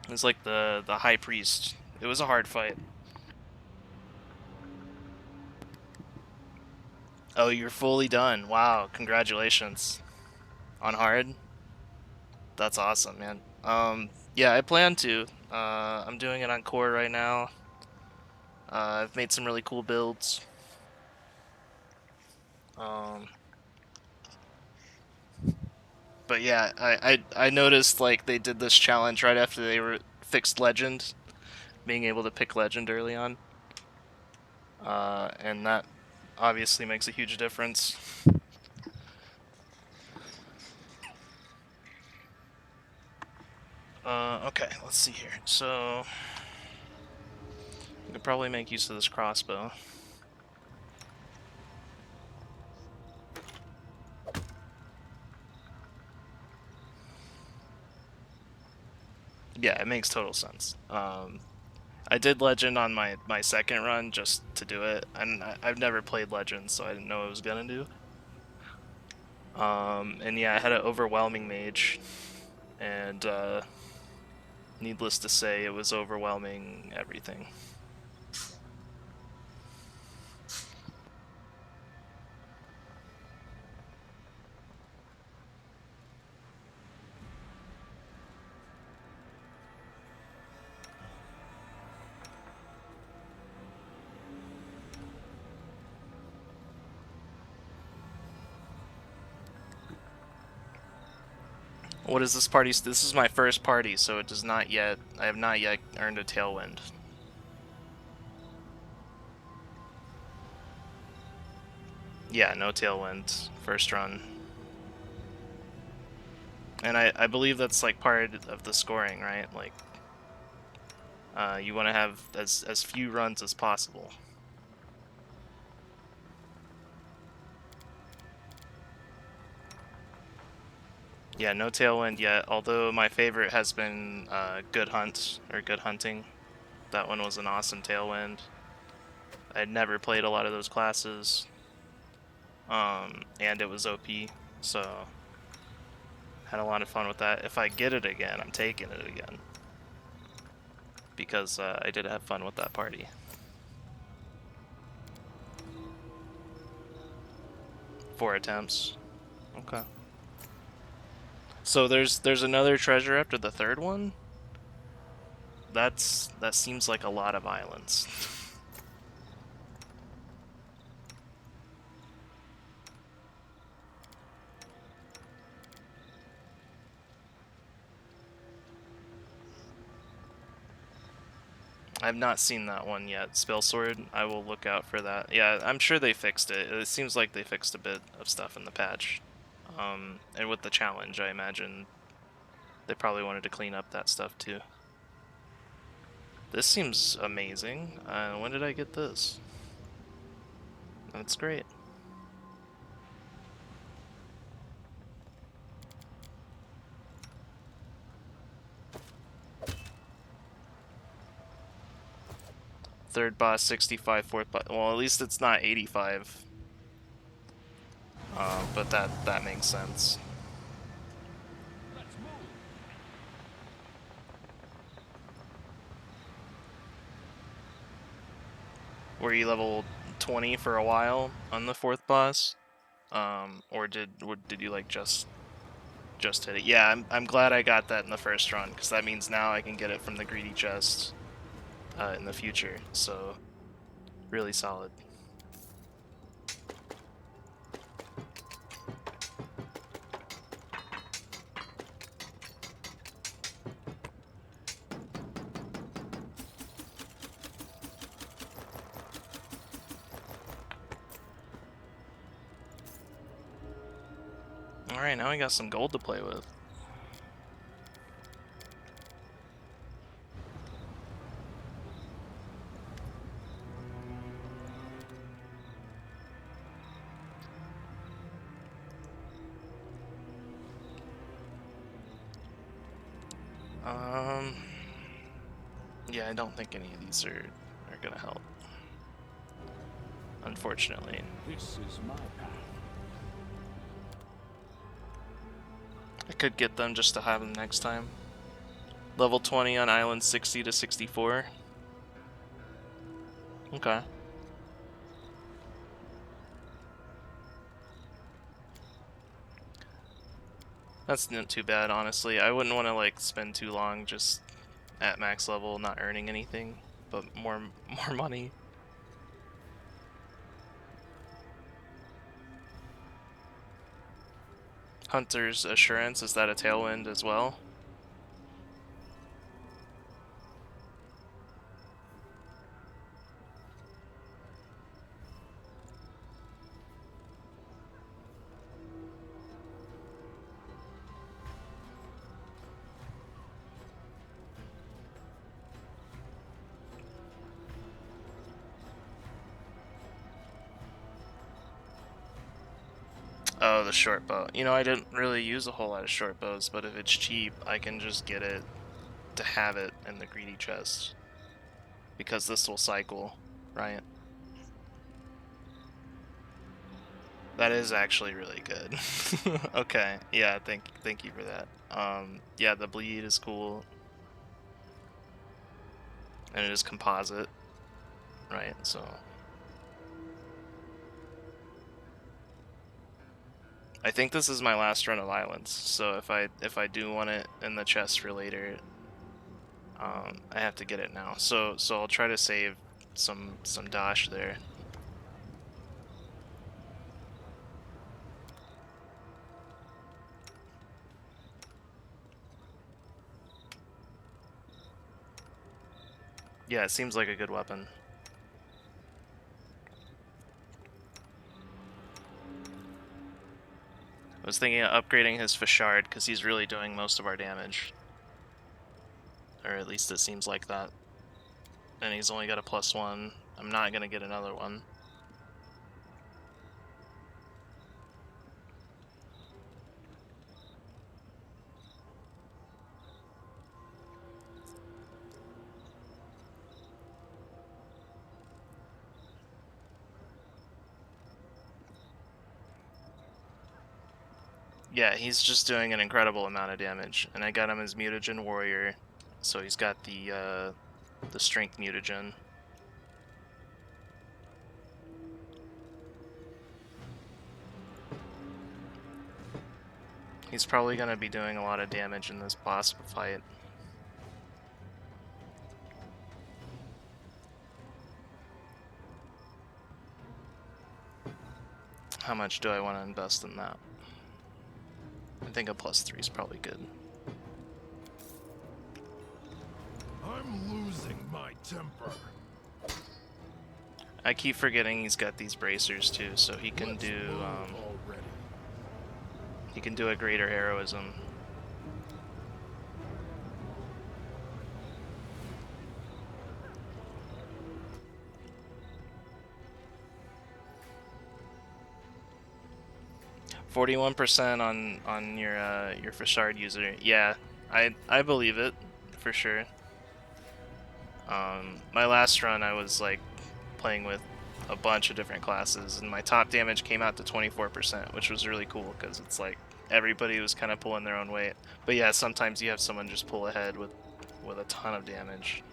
It was like the high priest. It was a hard fight. Oh, you're fully done. Wow, congratulations. On hard? That's awesome, man. Yeah, I plan to. I'm doing it on core right now. I've made some really cool builds. But yeah, I noticed like they did this challenge right after they were fixed legend, being able to pick legend early on. And that obviously makes a huge difference. Okay, let's see here. So we could probably make use of this crossbow. Yeah, it makes total sense. I did Legend on my second run just to do it, and I've never played Legend, so I didn't know what I was gonna do. And yeah, I had an overwhelming mage, and needless to say, it was overwhelming everything. What is this party? This is my first party, so it does not yet. I have not yet earned a tailwind. Yeah, no tailwind. First run. And I believe that's like part of the scoring, right? Like, you want to have as few runs as possible. Yeah, no tailwind yet, although my favorite has been Good Hunt, or Good Hunting. That one was an awesome tailwind. I'd never played a lot of those classes, and it was OP, so had a lot of fun with that. If I get it again, I'm taking it again, because I did have fun with that party. Four attempts. Okay. So there's another treasure after the third one? That seems like a lot of islands. I've not seen that one yet. Spell Sword, I will look out for that. Yeah, I'm sure they fixed it. It seems like they fixed a bit of stuff in the patch. And with the challenge, I imagine they probably wanted to clean up that stuff too. This seems amazing. When did I get this? That's great. Third boss 65, fourth boss. Well, at least it's not 85. But that makes sense. were you level 20 for a while on the 4th boss? Or did you like just hit it? Yeah, I'm glad I got that in the first run, because that means now I can get it from the greedy chest in the future. So really solid. Alright, now I got some gold to play with. Yeah, I don't think any of these are gonna help, unfortunately. This is my path. I could get them just to have them next time. Level 20 on island 60 to 64. Okay. That's not too bad, honestly. I wouldn't want to like spend too long just at max level, not earning anything, but more money. Hunter's Assurance, is that a tailwind as well? Oh, the short bow. You know, I didn't really use a whole lot of short bows, but if it's cheap, I can just get it to have it in the greedy chest. Because this will cycle, right? That is actually really good. Okay, yeah, thank you for that. Yeah, the bleed is cool. And it is composite, right? So I think this is my last run of islands, so if I do want it in the chest for later, I have to get it now. So I'll try to save some dash there. Yeah, it seems like a good weapon. I was thinking of upgrading his Fashard because he's really doing most of our damage. Or at least it seems like that. And he's only got a +1. I'm not gonna get another one. Yeah, he's just doing an incredible amount of damage, and I got him as Mutagen Warrior, so he's got the Strength Mutagen. He's probably gonna be doing a lot of damage in this boss fight. How much do I want to invest in that? I think a +3 is probably good. I'm losing my temper. I keep forgetting he's got these bracers too, so he can do a greater heroism. %41% on your Fashard user. Yeah, I believe it for sure. My last run I was like playing with a bunch of different classes, and my top damage came out to 24%, which was really cool because it's like everybody was kind of pulling their own weight. But yeah, sometimes you have someone just pull ahead with a ton of damage.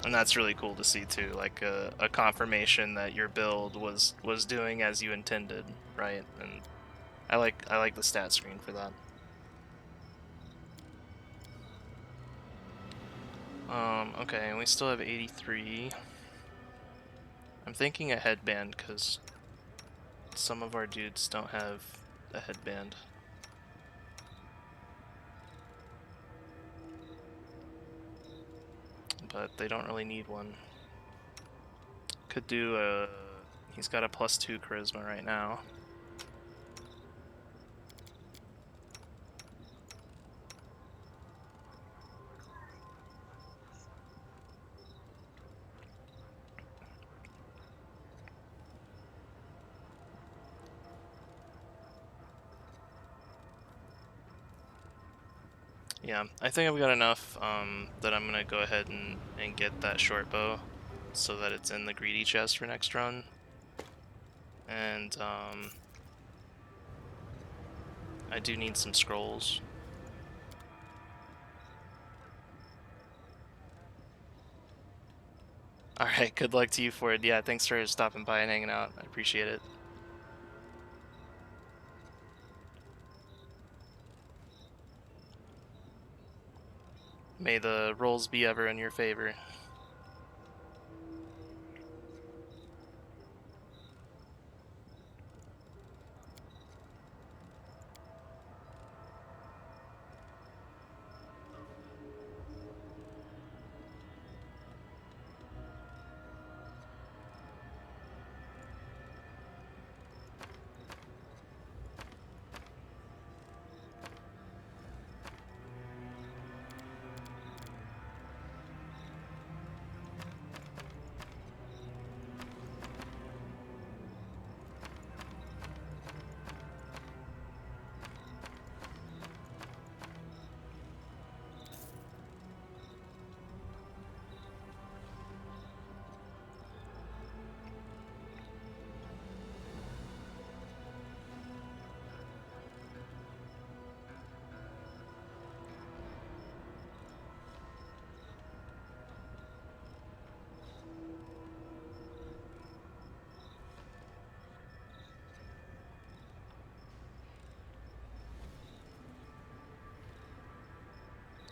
And that's really cool to see too, like a confirmation that your build was doing as you intended, right? And I like the stat screen for that. Okay, we still have 83. I'm thinking a headband because some of our dudes don't have a headband. But they don't really need one. Could do a... He's got a +2 charisma right now. Yeah, I think I've got enough that I'm gonna go ahead and get that short bow so that it's in the greedy chest for next run. And I do need some scrolls. Alright, good luck to you for it. Yeah, thanks for stopping by and hanging out. I appreciate it. May the rolls be ever in your favor.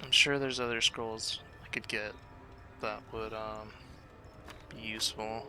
I'm sure there's other scrolls I could get that would be useful.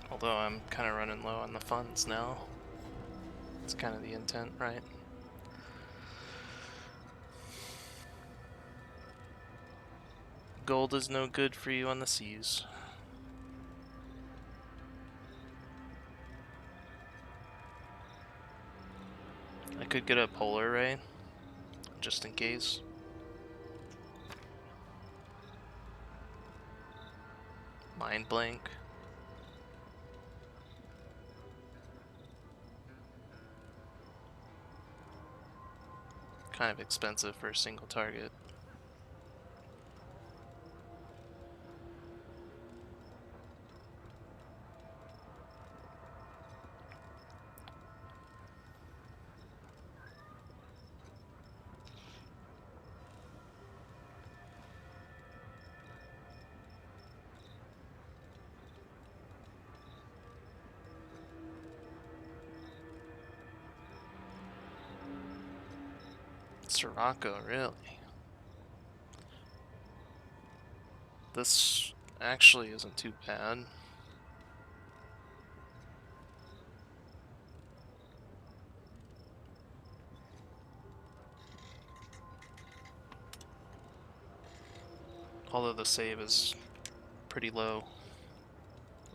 Although I'm kind of running low on the funds now. It's kind of the intent, right? Gold is no good for you on the seas. I could get a polar ray, just in case. Mind blank. Kind of expensive for a single target. Sirocco, really? This actually isn't too bad. Although the save is pretty low.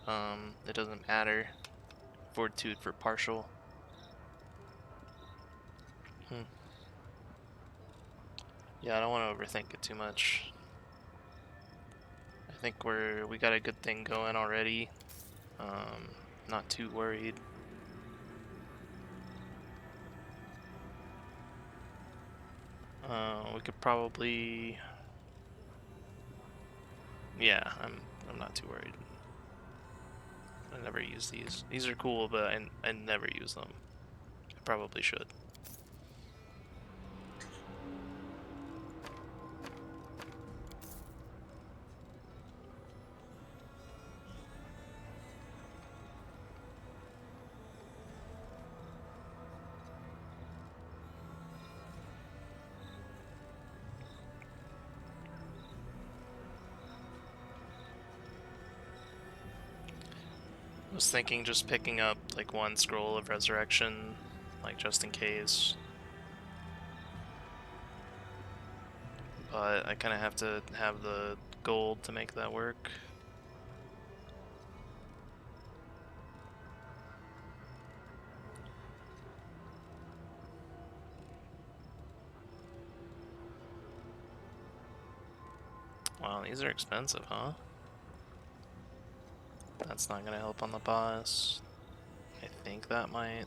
It doesn't matter. Fortitude for partial. Yeah, I don't want to overthink it too much. I think we got a good thing going already. Not too worried. We could probably... Yeah, I'm not too worried. I never use these. These are cool, but I never use them. I probably should. I was thinking just picking up like one scroll of resurrection, like just in case. But I kind of have to have the gold to make that work. Wow, these are expensive, huh? That's not gonna help on the boss. I think that might.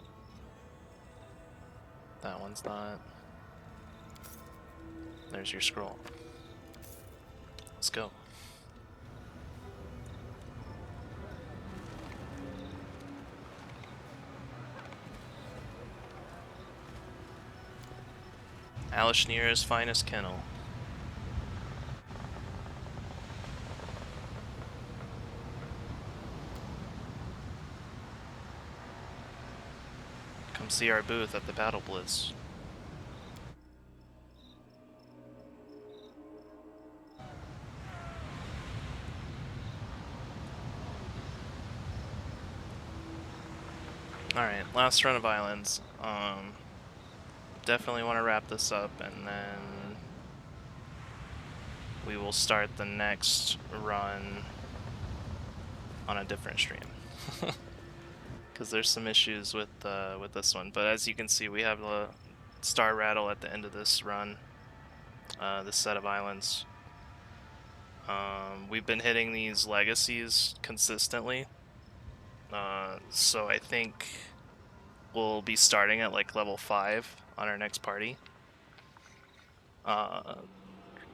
That one's not. There's your scroll. Let's go. Alishneer's finest kennel. Come see our booth at the Battle Blitz. Alright, last run of islands. Definitely want to wrap this up, and then we will start the next run on a different stream. Because there's some issues with this one. But as you can see, we have the star rattle at the end of this run, this set of islands. We've been hitting these legacies consistently, so I think we'll be starting at like level 5 on our next party.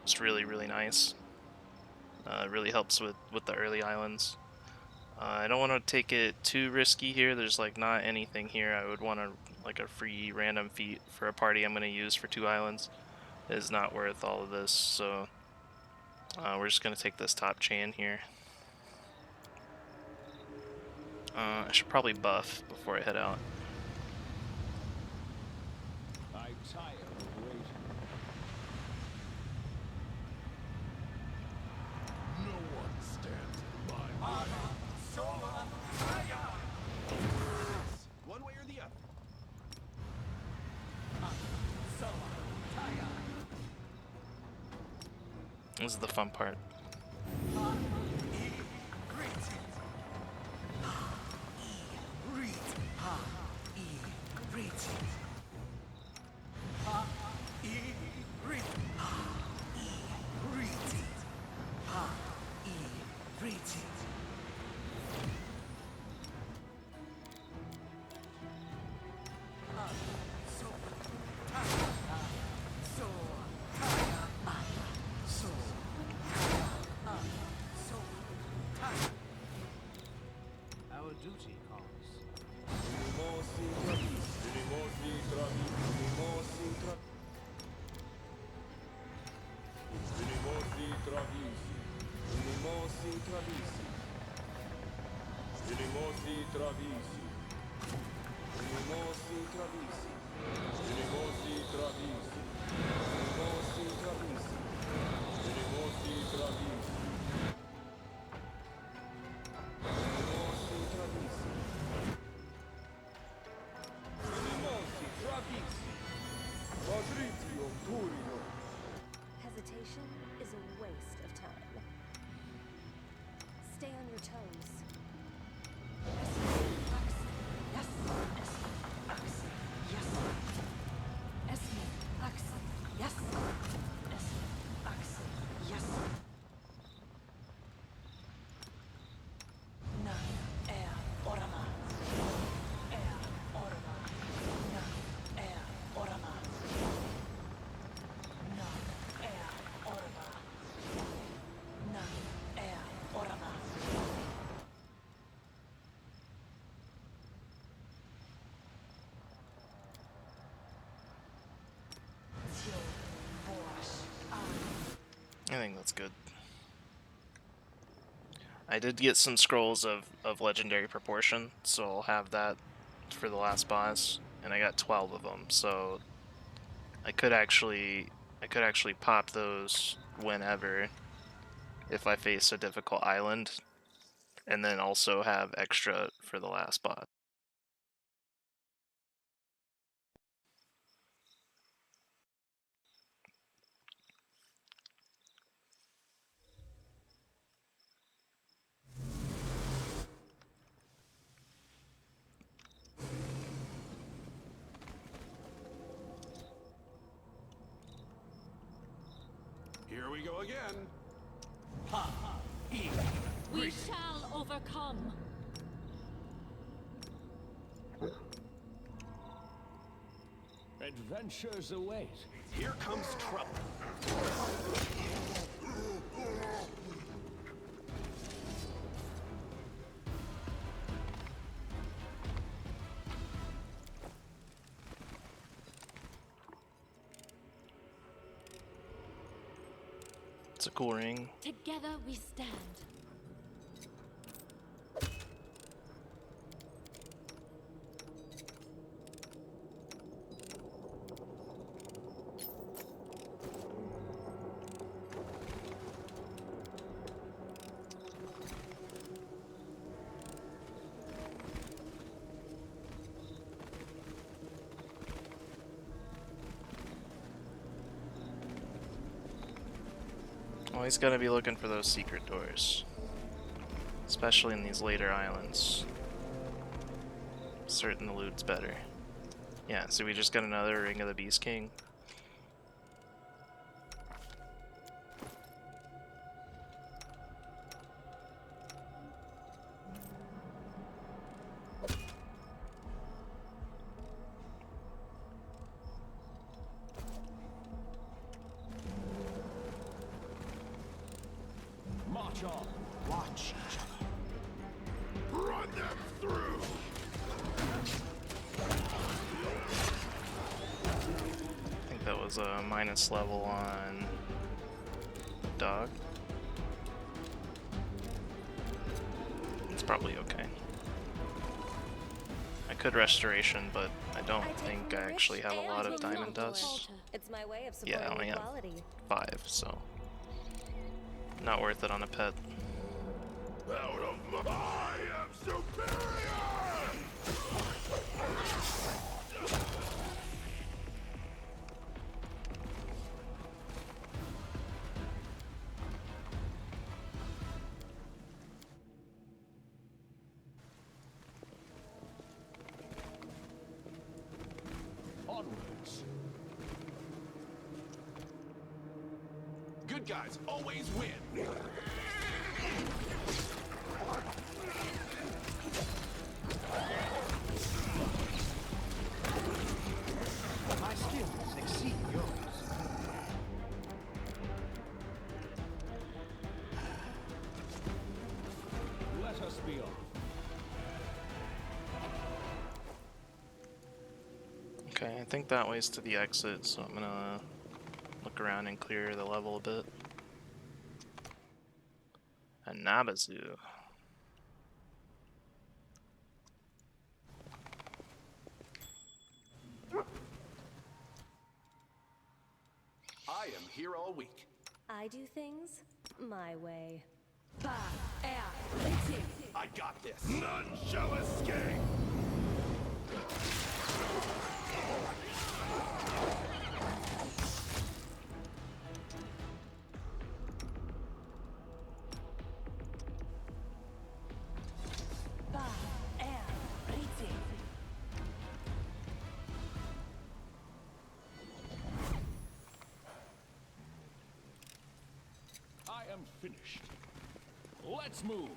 It's really, really nice. It really helps with the early islands. I don't want to take it too risky here. There's like not anything here. I would want like a free random feat for a party I'm going to use for 2 islands. It is not worth all of this, so we're just going to take this top chain here. I should probably buff before I head out. I tire of waiting. No one stands in my way. One way or the other. This is the fun part. Our duty calls. Hesitation is a waste of time. Stay on your toes. that's good. I did get some scrolls of legendary proportion, so I'll have that for the last boss, and I got 12 of them, so I could actually pop those whenever if I face a difficult island, and then also have extra for the last boss. Here we go again. We shall overcome. Adventures await. Here comes trouble. It's a cool ring. Together we stand. Always gotta be looking for those secret doors. Especially in these later islands. Certain the loot's better. Yeah, so we just got another Ring of the Beast King. March on. Watch each other. Run them through! I think that was a minus level on Dog. It's probably okay. I could restoration, but I don't think I actually have a lot of diamond dust. It's my way of Yeah, I supporting only have equality. 5, so not worth it on a pet. Out of my... I am superior! Onwards. Good guys always win. My skills exceed yours. Let us be off. Okay, I think that way's to the exit, so I'm gonna look around and clear the level a bit. A Nabazoo. I am here all week. I do things my way. I got this. None shall escape! I am finished. Let's move.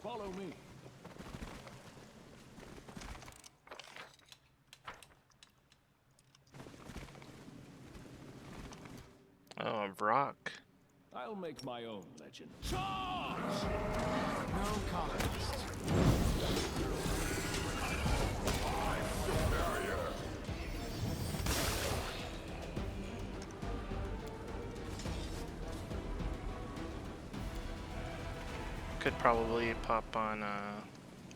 Follow me. Oh, Brock. I'll make my own legend. Charge! No contest. Could probably pop on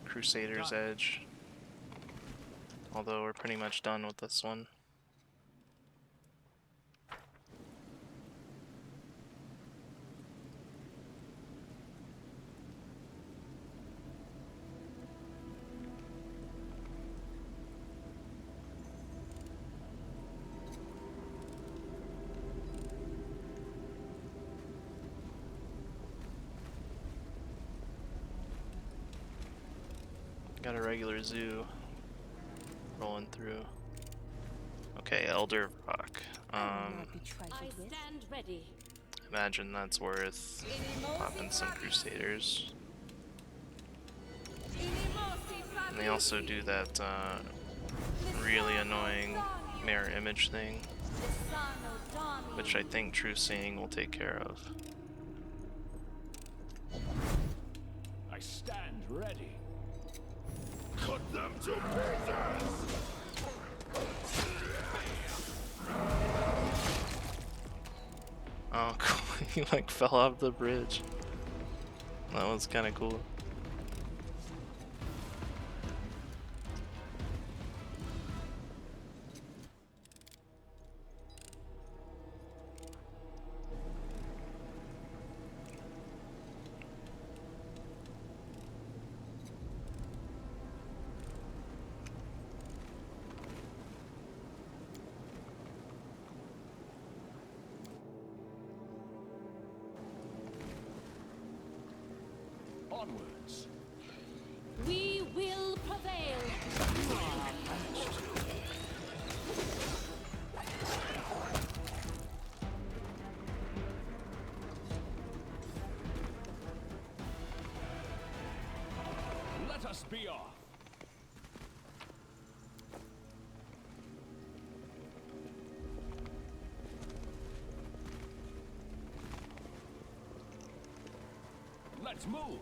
Crusader's Edge. Although we're pretty much done with this one. Got a regular zoo rolling through. Okay, Elder Rock. I stand ready. Imagine that's worth popping some Crusaders. And they also do that really annoying mirror image thing, which I think True Seeing will take care of. I stand ready. Cut them to pieces! Oh, cool. He like fell off the bridge. That was kind of cool. Onwards. We will prevail. Let us be off. Let's move.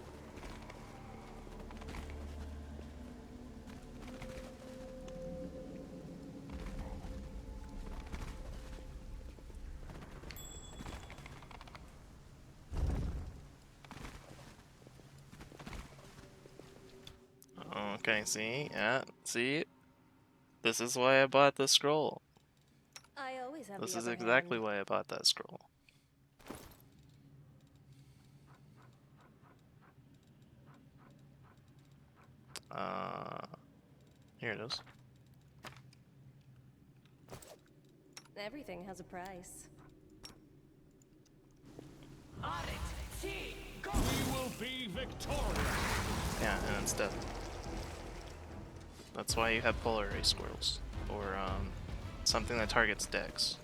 Okay, see? Yeah, see? This is why I bought the scroll. I always have This the is upper exactly hand. why I bought that scroll. Here it is. Everything has a price. We will be victorious. Yeah, and it's dead. That's why you have polar ray squirrels, or something that targets decks.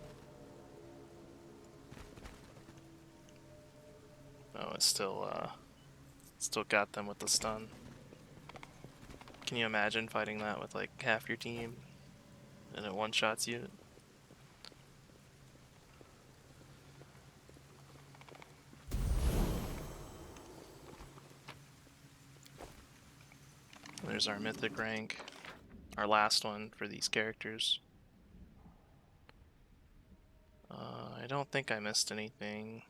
Oh, it's still got them with the stun. Can you imagine fighting that with like half your team, and it one-shots you? There's our mythic rank, our last one for these characters. I don't think I missed anything.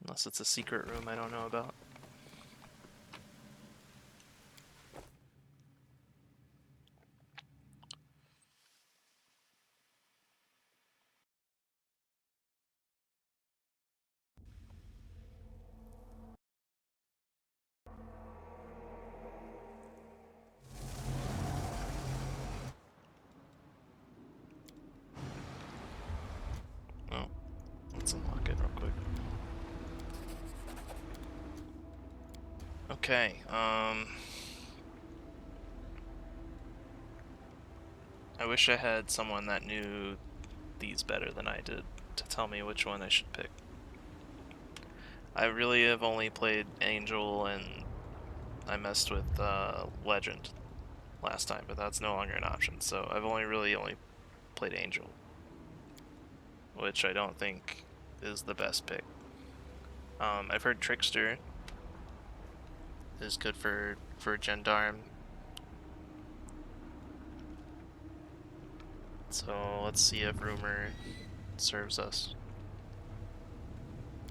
Unless it's a secret room I don't know about. Oh, let's unlock it real quick. Okay, I wish I had someone that knew these better than I did to tell me which one I should pick. I really have only played Angel, and I messed with Legend last time, but that's no longer an option, so I've only played Angel, which I don't think is the best pick. I've heard Trickster is good for Gendarme. So let's see if Rumor serves us.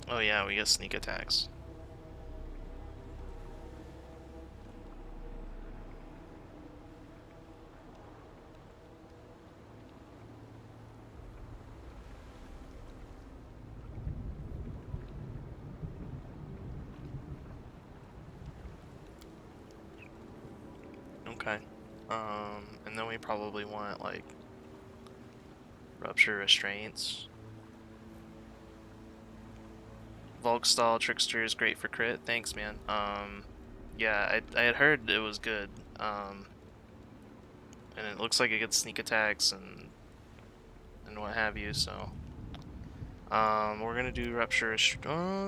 Oh yeah, we get sneak attacks. Okay. And then we probably want like Rupture Restraints. Volkstall Trickster is great for crit. Thanks, man. Yeah, I had heard it was good. And it looks like it gets sneak attacks and what have you. So, we're gonna do Rupture.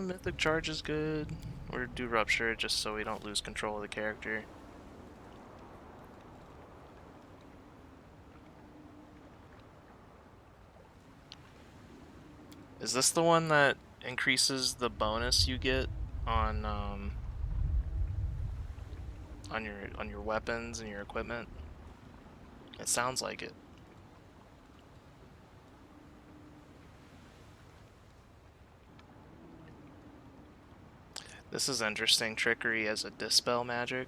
Mythic Charge is good. We're gonna do Rupture just so we don't lose control of the character. Is this the one that increases the bonus you get on your weapons and your equipment? It sounds like it. This is interesting. Trickery as a dispel magic.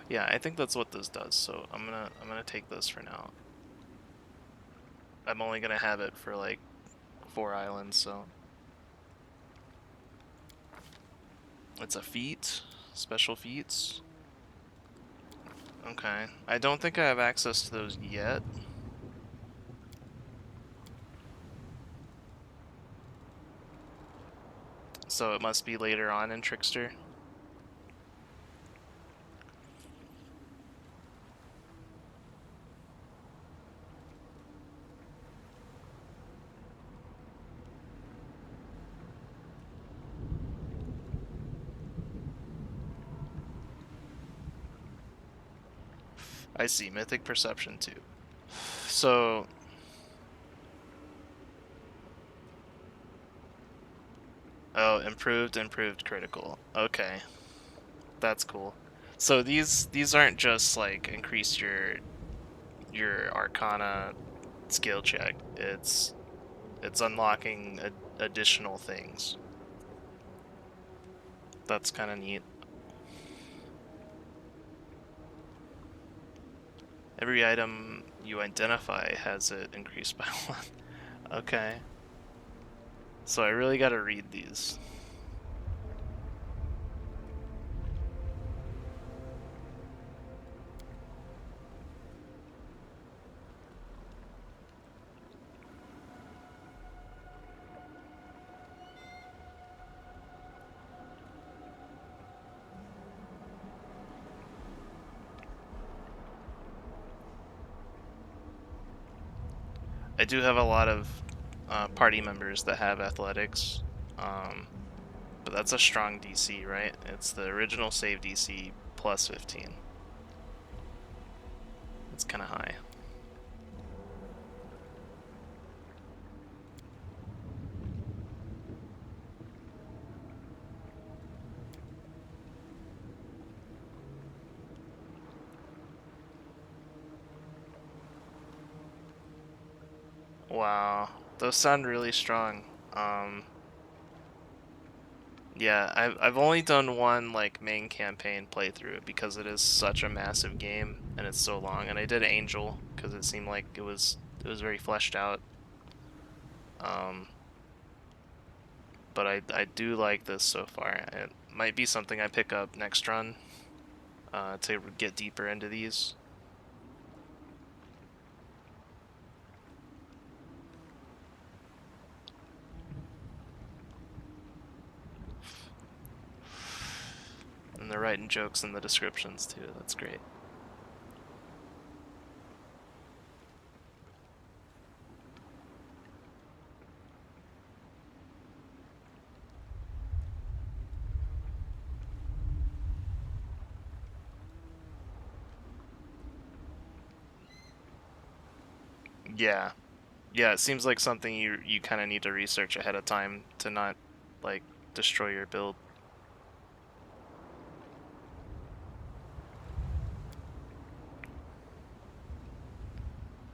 Yeah, I think that's what this does. So I'm gonna take this for now. I'm only gonna have it for like 4 islands, so it's a feat, special feats. Okay, I don't think I have access to those yet. So it must be later on in Trickster. I see, Mythic Perception too. So oh, improved critical. Okay. That's cool. So these aren't just like increase your Arcana skill check. It's unlocking additional things. That's kind of neat. Every item you identify has it increased by 1. Okay. So I really gotta read these. I do have a lot of party members that have athletics, but that's a strong DC, right? It's the original save DC plus 15. It's kind of high. Wow, those sound really strong. Yeah, I've only done one like main campaign playthrough because it is such a massive game and it's so long. And I did Angel because it seemed like it was very fleshed out. But I do like this so far. It might be something I pick up next run to get deeper into these. And they're writing jokes in the descriptions too. That's great. Yeah. Yeah, it seems like something you kind of need to research ahead of time to not, like, destroy your build.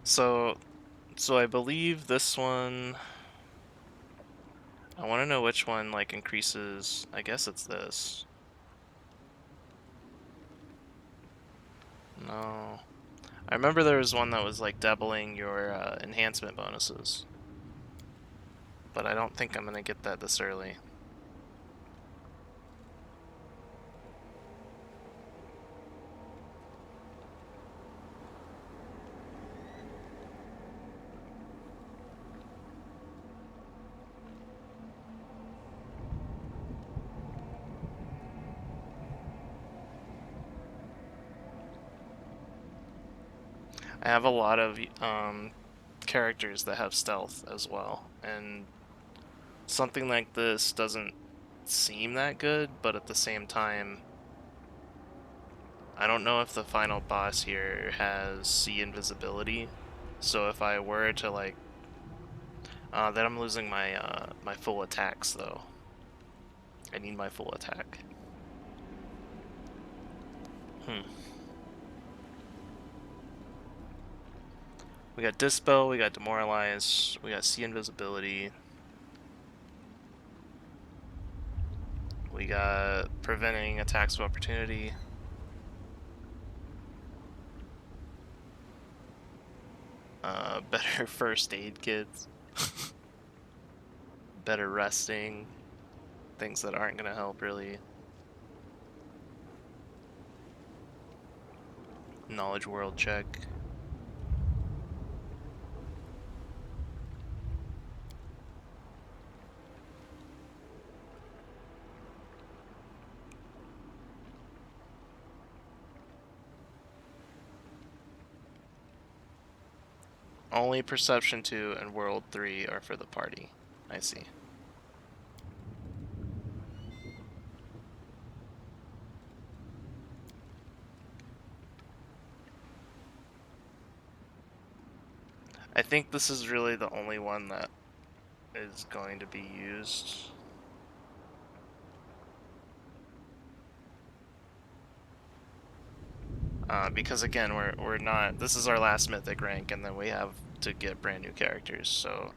So I believe this one... I want to know which one, like, increases... I guess it's this. No. I remember there was one that was, like, doubling your enhancement bonuses. But I don't think I'm going to get that this early. I have a lot of characters that have stealth as well, and something like this doesn't seem that good, but at the same time, I don't know if the final boss here has sea invisibility, so if I were to, like, then I'm losing my my full attacks though. I need my full attack. We got Dispel, we got Demoralize, we got Sea Invisibility. We got Preventing Attacks of Opportunity. Better First Aid Kits. Better Resting. Things that aren't going to help, really. Knowledge World check. Only Perception 2 and World 3 are for the party. I see. I think this is really the only one that is going to be used. Because again, we're not... This is our last mythic rank, and then we have to get brand new characters, so...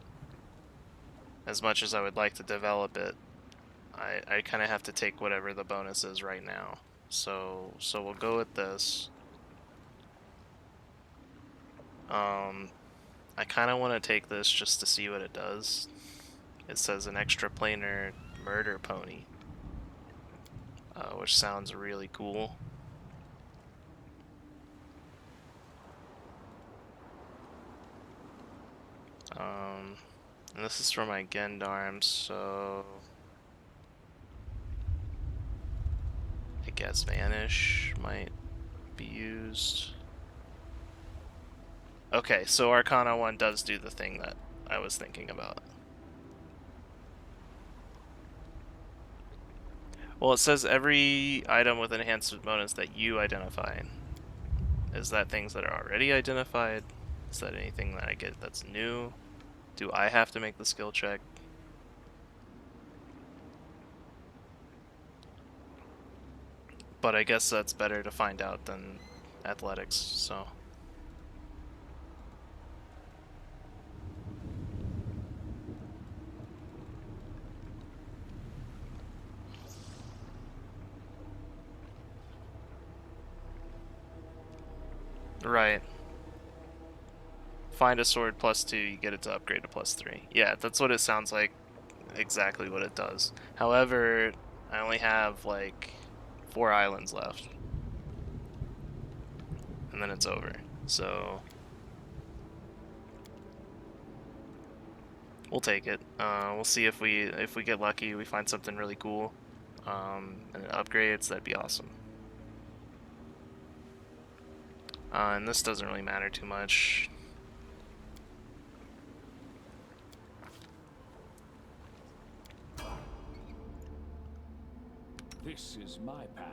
As much as I would like to develop it, I kind of have to take whatever the bonus is right now. So we'll go with this. I kind of want to take this just to see what it does. It says an extra planar murder pony, which sounds really cool. And this is for my Gendarm, so I guess Vanish might be used. Okay, so Arcana 1 does do the thing that I was thinking about. Well, it says every item with enhancement bonus that you identify. Is that things that are already identified? Is that anything that I get that's new? Do I have to make the skill check? But I guess that's better to find out than athletics, so... Right. Find a sword +2, you get it to upgrade to +3. Yeah, that's what it sounds like. Exactly what it does. However, I only have like 4 islands left. And then it's over. So we'll take it. We'll see if we get lucky, we find something really cool. And it upgrades, that'd be awesome. And this doesn't really matter too much. This is my path.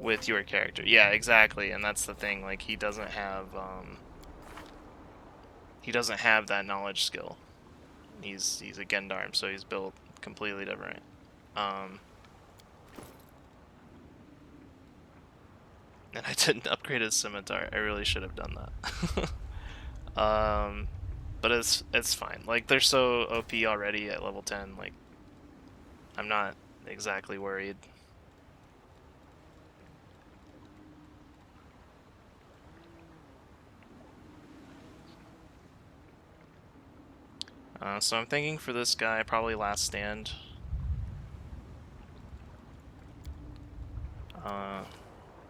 With your character. Yeah, exactly. And that's the thing. Like, he doesn't have, he doesn't have that knowledge skill. He's a Gendarm, so he's built completely different. And I didn't upgrade his scimitar. I really should have done that. But it's fine. Like, they're so OP already at level 10. Like, I'm not exactly worried. So I'm thinking for this guy, probably last stand.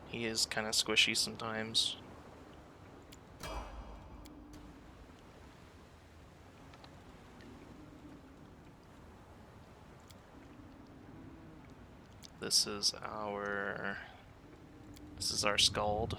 He is kind of squishy sometimes. This is our Scald.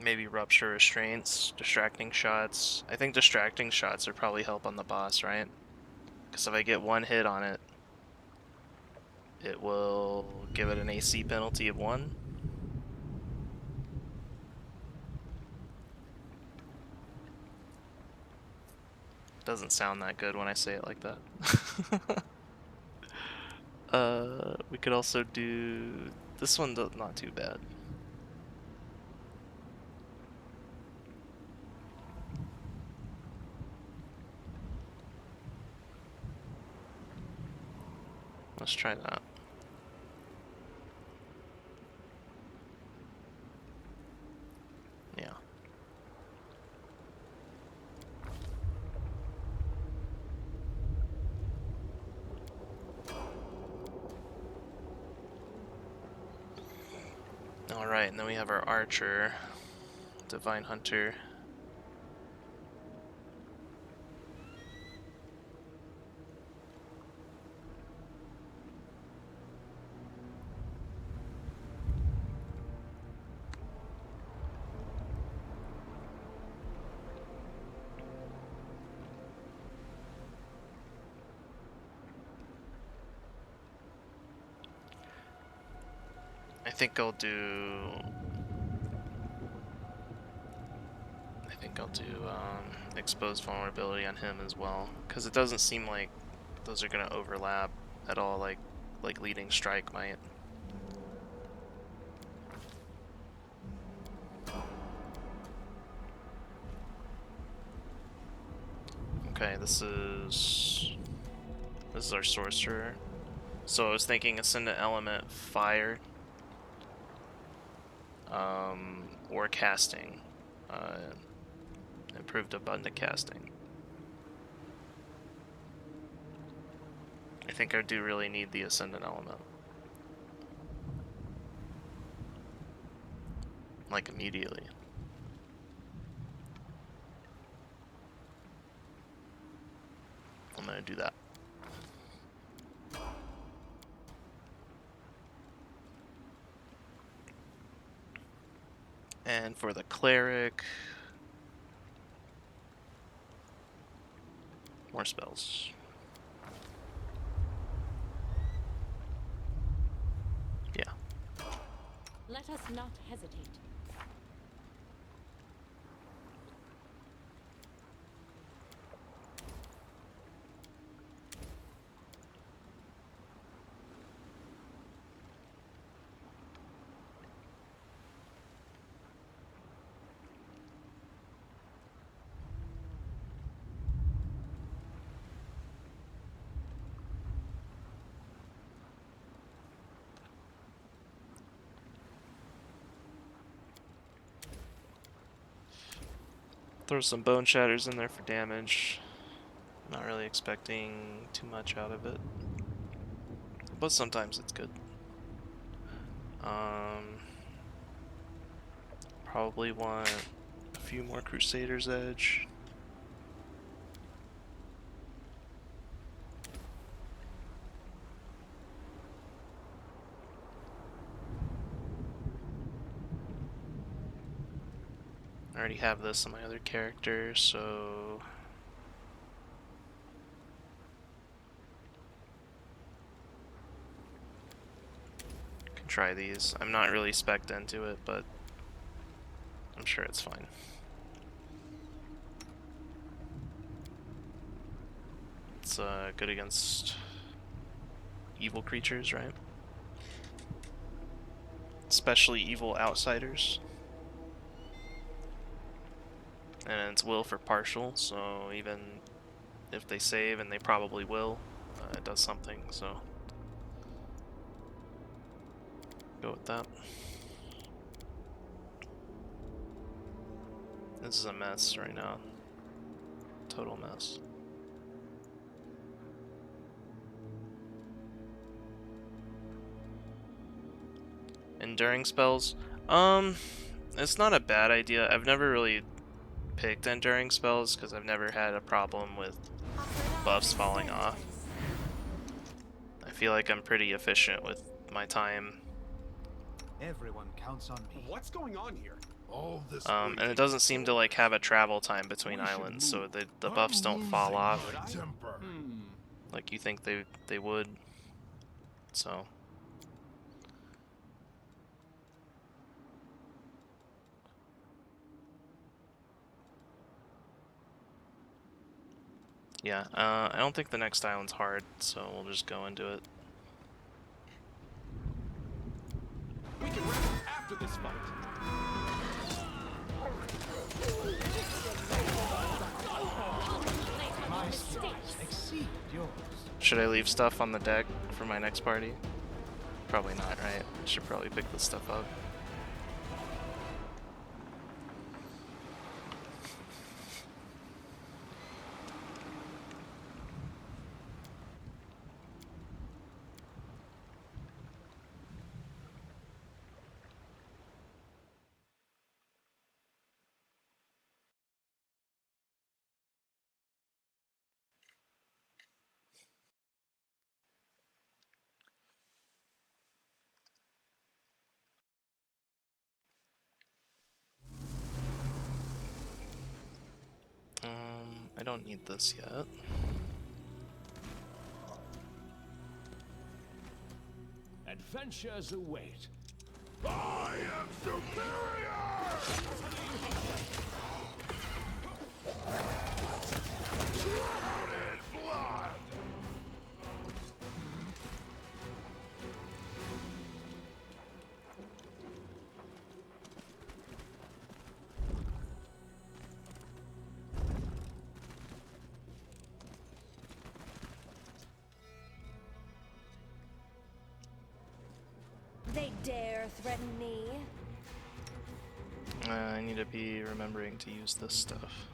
Maybe Rupture Restraints, Distracting Shots. I think Distracting Shots would probably help on the boss, right? Because if I get one hit on it, it will give it an AC penalty of 1. Doesn't sound that good when I say it like that. We could also do this one, not too bad. Let's try that. Yeah. Alright, and then we have our Archer, Divine Hunter. I think I'll do Exposed Vulnerability on him as well, because it doesn't seem like those are gonna overlap at all, like Leading Strike might. Okay, this is our Sorcerer. So I was thinking Ascendant Element, Fire, or Casting. Improved Abundant Casting. I think I do really need the Ascendant Element. Like, immediately. I'm gonna do that. And for the Cleric, more spells. Yeah. Let us not hesitate. Throw some Bone Shatters in there for damage. Not really expecting too much out of it, but sometimes it's good. Probably want a few more Crusader's Edge. I already have this on my other character, so try these. I'm not really spec'd into it, but I'm sure it's fine. It's good against evil creatures, right? Especially evil outsiders. And it's will for partial, so even if they save, and they probably will, it does something, so go with that. This is a mess right now. Total mess. Enduring spells? It's not a bad idea. I've never really picked enduring spells because I've never had a problem with buffs falling off. I feel like I'm pretty efficient with my time. Everyone counts on me. What's going on here? All this And it doesn't seem to like have a travel time between islands, so the buffs don't fall off temper. like you think they would. So yeah, I don't think the next island's hard, so we'll just go into it. We can wrap up after this fight. My skills exceed yours. Should I leave stuff on the deck for my next party? Probably not, right? I should probably pick this stuff up. I don't need this yet. Adventures await. I am superior! Shrouded blood! They dare threaten me. I need to be remembering to use this stuff.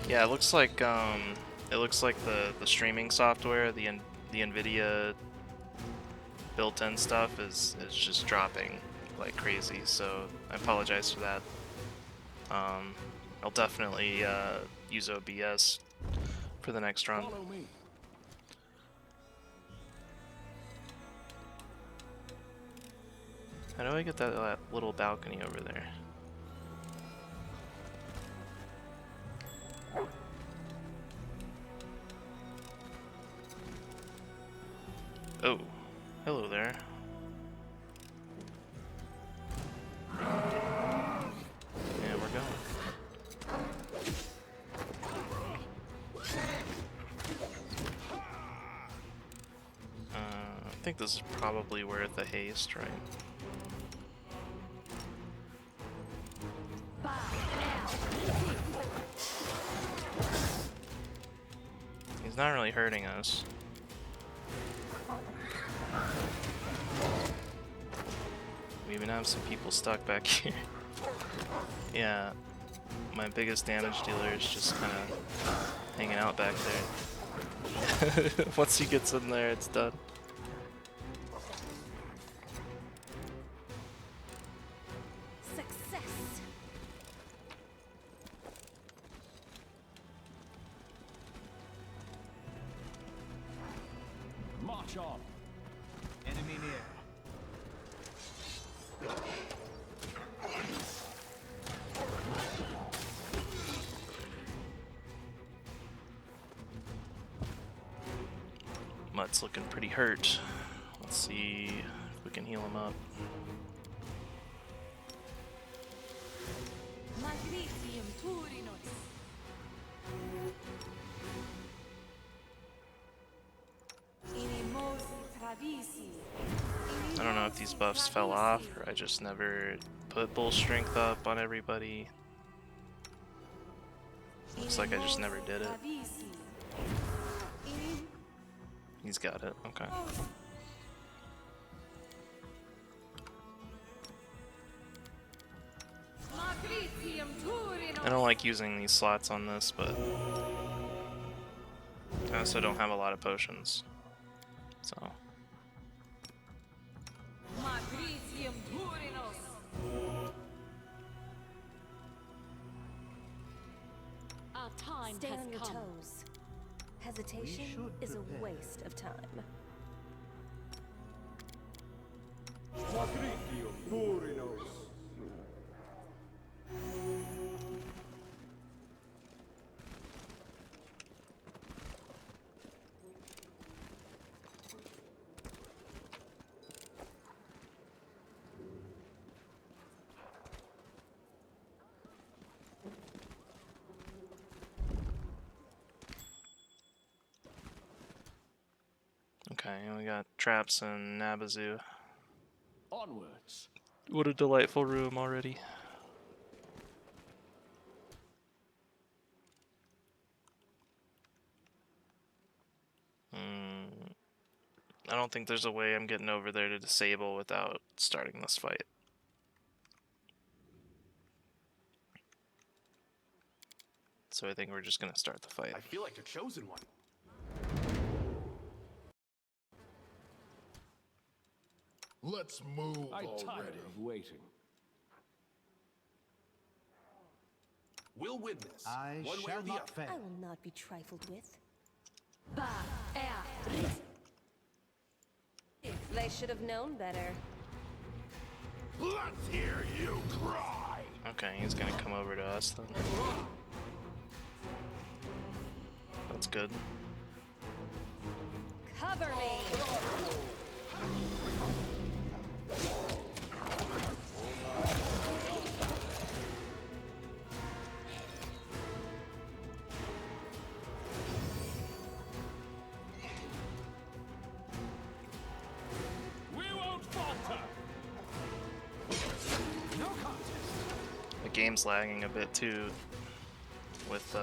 Yeah, it looks like the streaming software, the Nvidia built-in stuff is just dropping like crazy, so I apologize for that. I'll definitely use OBS for the next run. Follow me. How do I get that little balcony over there? Oh, hello there. Yeah, we're going. I think this is probably worth a haste, right? He's not really hurting us. We even have some people stuck back here. Yeah, my biggest damage dealer is just kind of hanging out back there. Once he gets in there, it's done. Success. March on. Enemy near. Mutt's looking pretty hurt. Let's see if we can heal him up. I don't know if these buffs fell off or I just never put bull strength up on everybody. Looks like I just never did it. He's got it, okay. I don't like using these slots on this, but I also don't have a lot of potions, so. Our time Stay has on your come. toes. Hesitation is a waste of time. Okay, and we got traps and Nabazoo. Onwards. What a delightful room already. I don't think there's a way I'm getting over there to disable without starting this fight. So I think we're just gonna start the fight. I feel like the chosen one. Let's move I'm already. tired of waiting. We'll win this. I one way shall or the not other. fail. I will not be trifled with. They should have known better. Let's hear you cry. Okay, he's gonna come over to us then. That's good. Cover me! We won't falter! No contest. The game's lagging a bit too with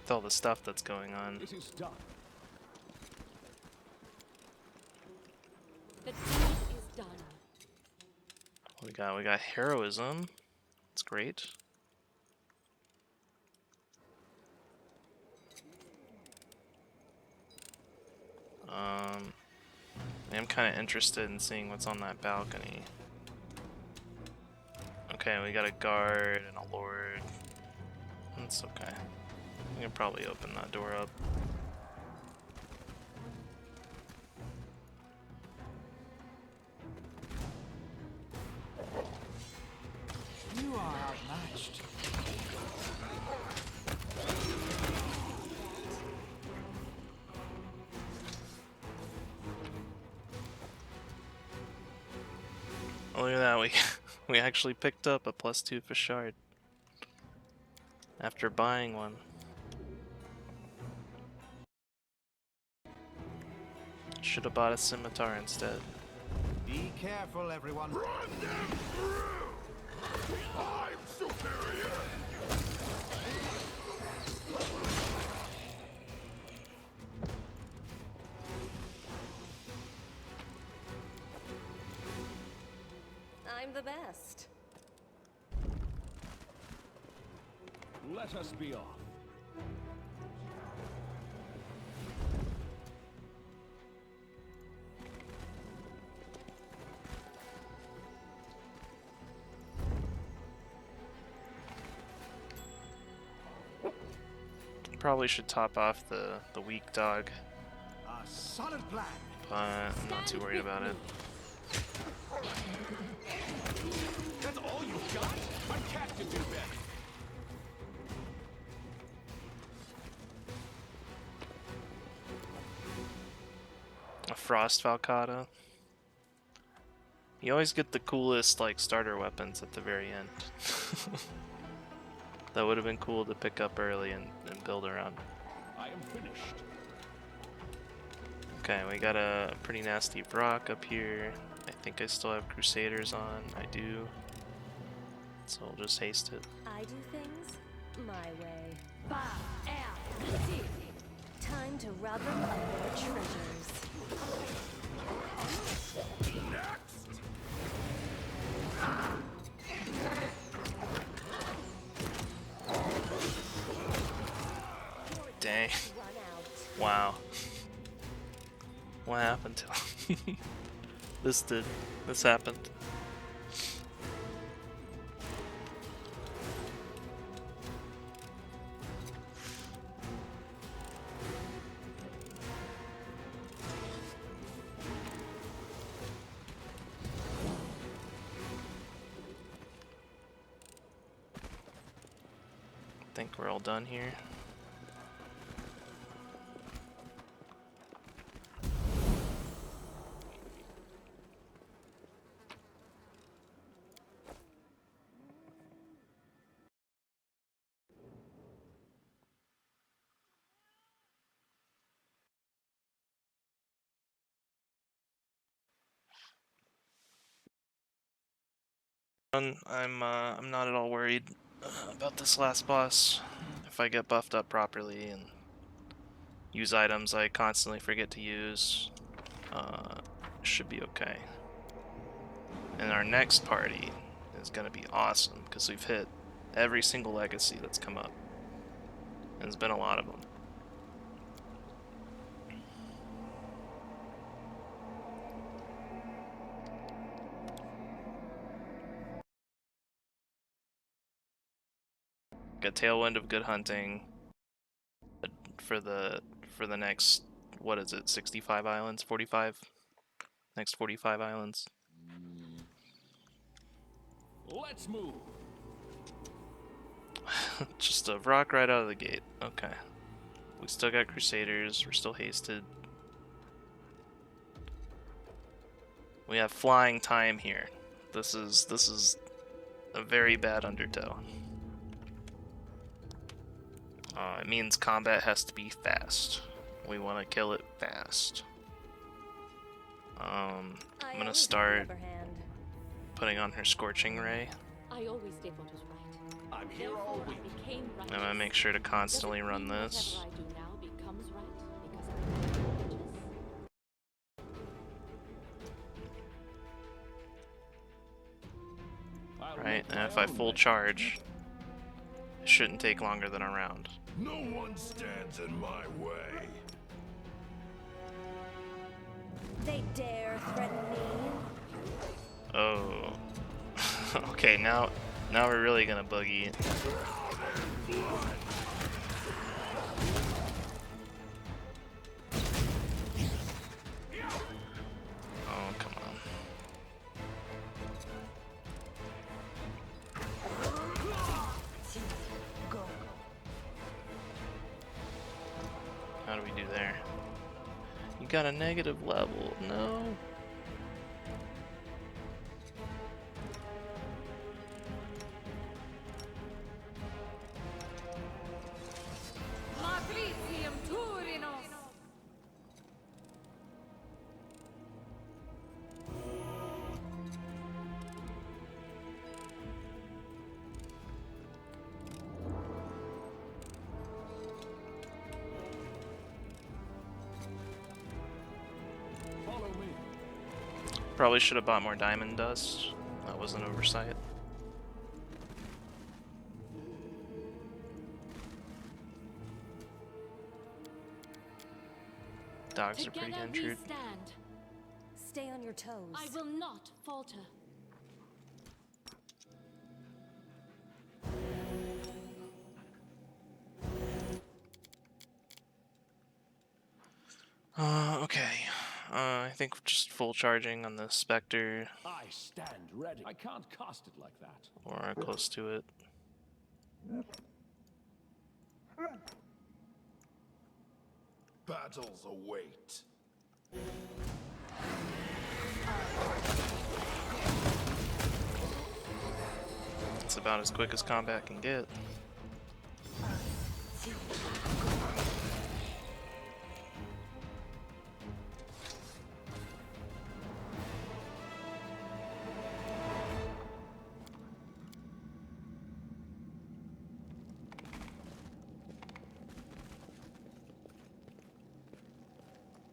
all the stuff that's going on. It is done. The deed is done. We got heroism. That's great. I am kind of interested in seeing what's on that balcony. Okay, we got a guard and a lord. That's okay. We can probably open that door up. You are outmatched. Oh, look at that, we actually picked up a +2 for shard after buying one. Should have bought a scimitar instead. Be careful, everyone. Run them through. I'm superior. I'm the best. Let us be off. Probably should top off the weak dog, A solid plan. but I'm not too worried about it. That's all you've got? My cat can do better. A Frost Valcata. You always get the coolest like starter weapons at the very end. That would have been cool to pick up early and build around. I am finished. Okay, we got a pretty nasty Brock up here. I think I still have Crusaders on. I do. So we'll just haste it. I do things my way. Ba, air, see. Time to rob them of their treasures. Dang. Run out. Wow. What happened to him? This happened. I think we're all done here. I'm not at all worried about this last boss. If I get buffed up properly and use items I constantly forget to use, should be okay. And our next party is gonna be awesome because we've hit every single legacy that's come up. And there's been a lot of them. Got Tailwind of Good Hunting for the next, what is it, 65 islands? 45? Next 45 islands. Let's move. Just a rock right out of the gate. Okay. We still got Crusaders, we're still hasted. We have flying time here. This is a very bad undertow. It means combat has to be fast. We want to kill it fast. I'm gonna start putting on her Scorching Ray. I always did what was right. I'm here all Therefore, week. I became righteous. I'm gonna make sure to constantly Does it run mean this. whatever I do now becomes right because I became righteous? I'll Right, make and my if I own full way. charge, it shouldn't take longer than a round. No one stands in my way. They dare threaten me. Oh. Okay, now we're really gonna boogie. Oh, come on. How do we do there? You got a negative level. No. Follow me. Probably should have bought more diamond dust. That was an oversight. Dogs are pretty Together we injured. stand. Stay on your toes. I will not falter. Okay. I think just full charging on the Spectre I stand ready. I can't cast it like that. or close to it. Battles await. It's about as quick as combat can get.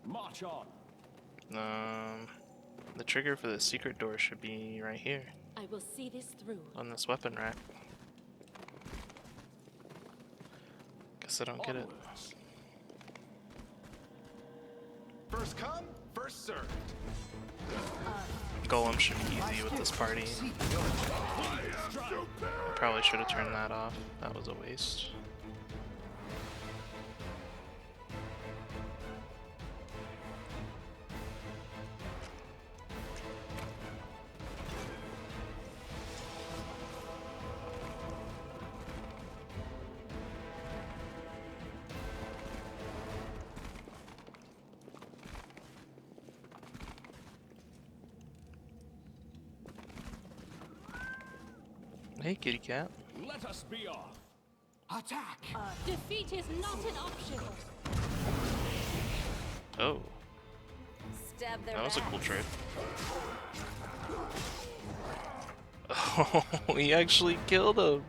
March on. The trigger for the secret door should be right here I will see this through. on this weapon rack. Guess I don't get it. Onwards. First come, first served. Golem should be easy with this party. I probably should have turned that off. That was a waste. Hey, kitty cat. Let us be off. Attack! Defeat is not an option. Oh, Stab their that was a cool backs. trade. Oh, he actually killed him.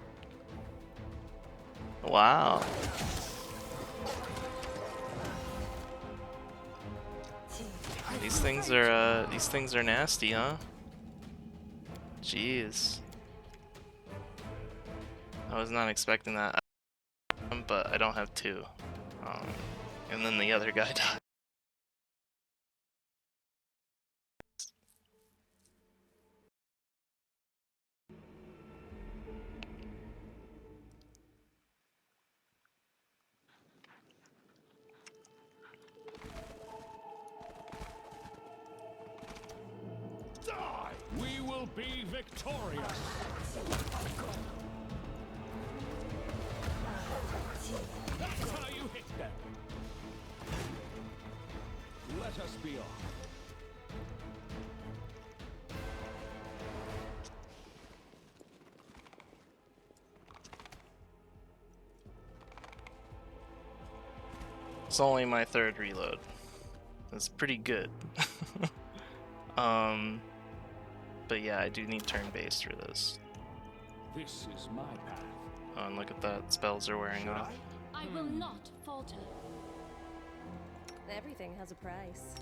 Wow. These things are nasty, huh? Jeez. I was not expecting that, but I don't have two. And then the other guy died. Die! We will be victorious. That's how you hit them. Let us be off. It's only my third reload. That's pretty good. But yeah, I do need turn-based for this. This is my path. Oh, and look at that, spells are wearing off. I will not falter. Everything has a price.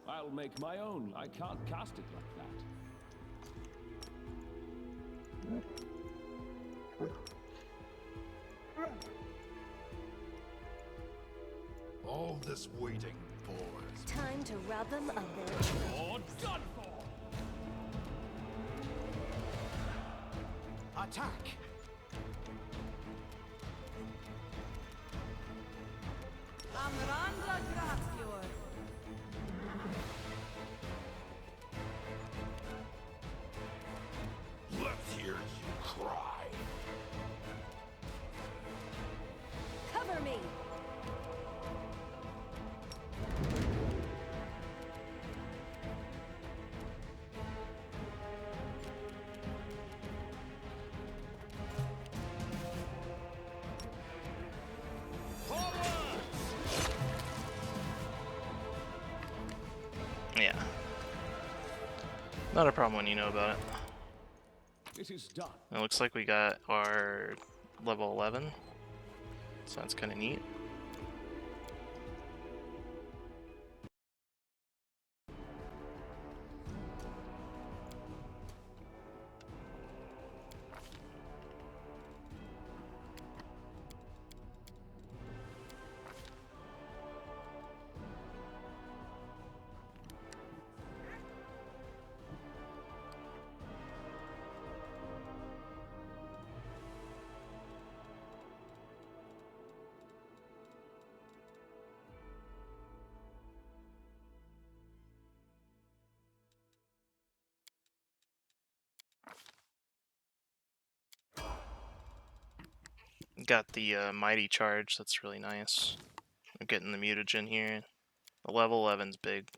I'll make my own. I can't cast it like that. All this waiting bores. Time to rob them of their Or done for! Attack! Let's hear you cry. Cover me! Yeah. Not a problem when you know about it. It is done. It looks like we got our level 11. So that's kind of neat. got the mighty charge. That's really nice. I'm getting the mutagen here. The level 11's big.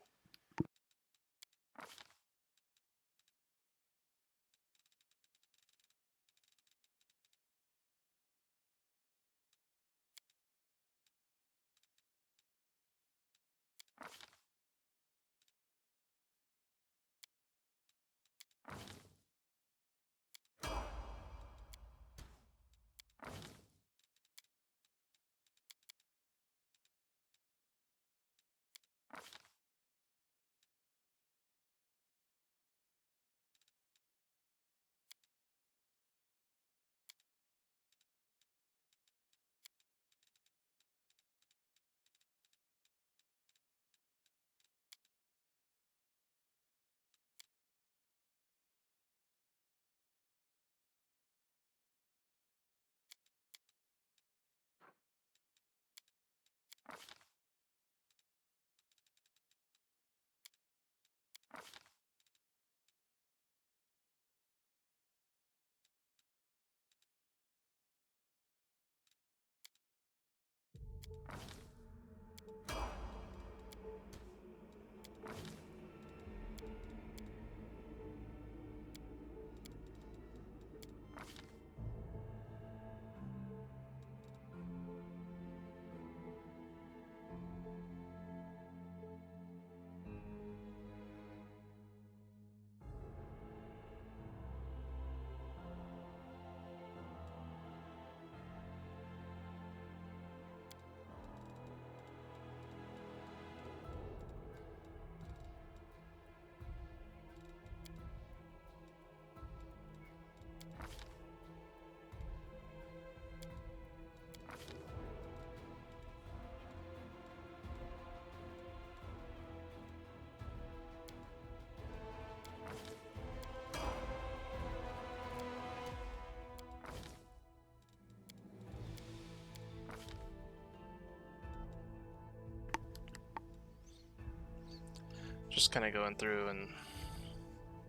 Just kind of going through and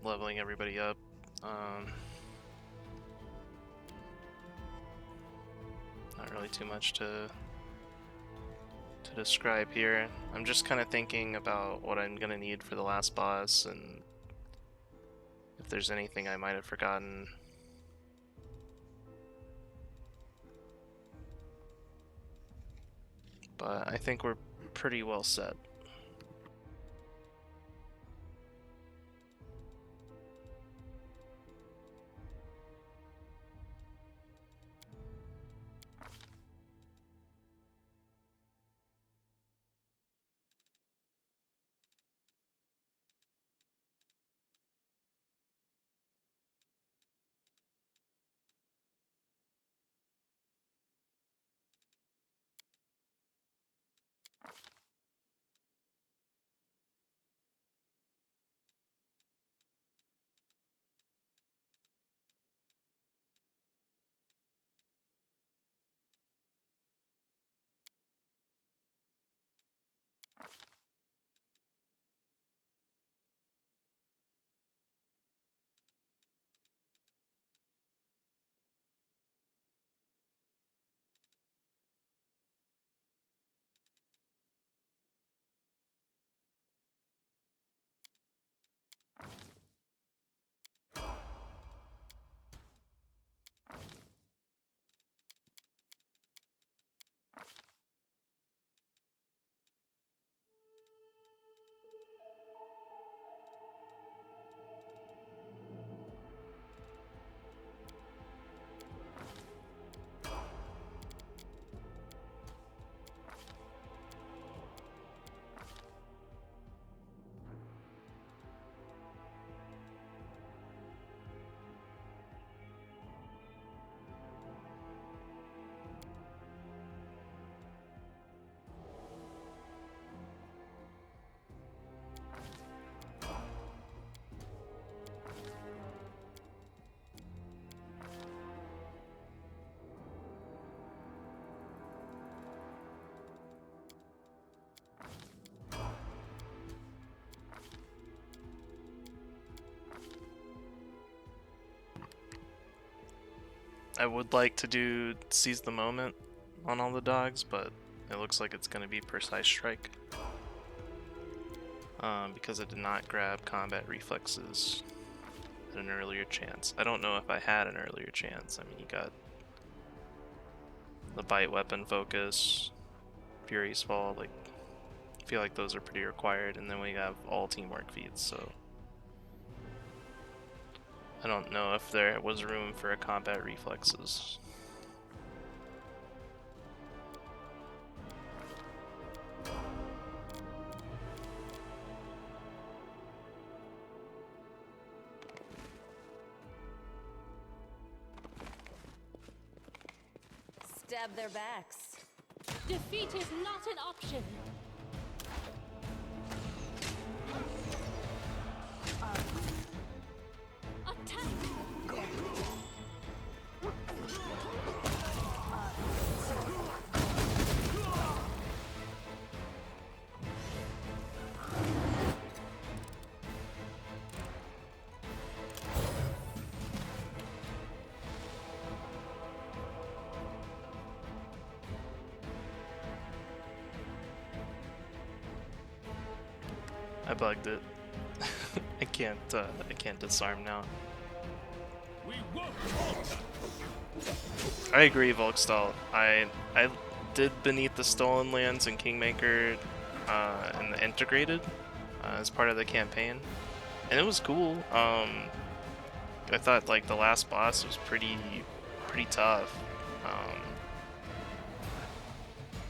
leveling everybody up. Not really too much to describe here. I'm just kind of thinking about what I'm gonna need for the last boss and if there's anything I might have forgotten. But I think we're pretty well set. I would like to do seize the moment on all the dogs, but it looks like it's going to be precise strike. Because I did not grab combat reflexes at an earlier chance. I don't know if I had an earlier chance. I mean, you got the bite weapon focus, Fury's Fall, like, I feel like those are pretty required, and then we have all teamwork feats, so I don't know if there was room for a combat reflexes. Stab their backs. Defeat is not an option. Attack! I bugged it. I can't disarm now. I agree, Volkstall. I did Beneath the Stolen Lands and Kingmaker in the integrated as part of the campaign, and it was cool. I thought like the last boss was pretty tough.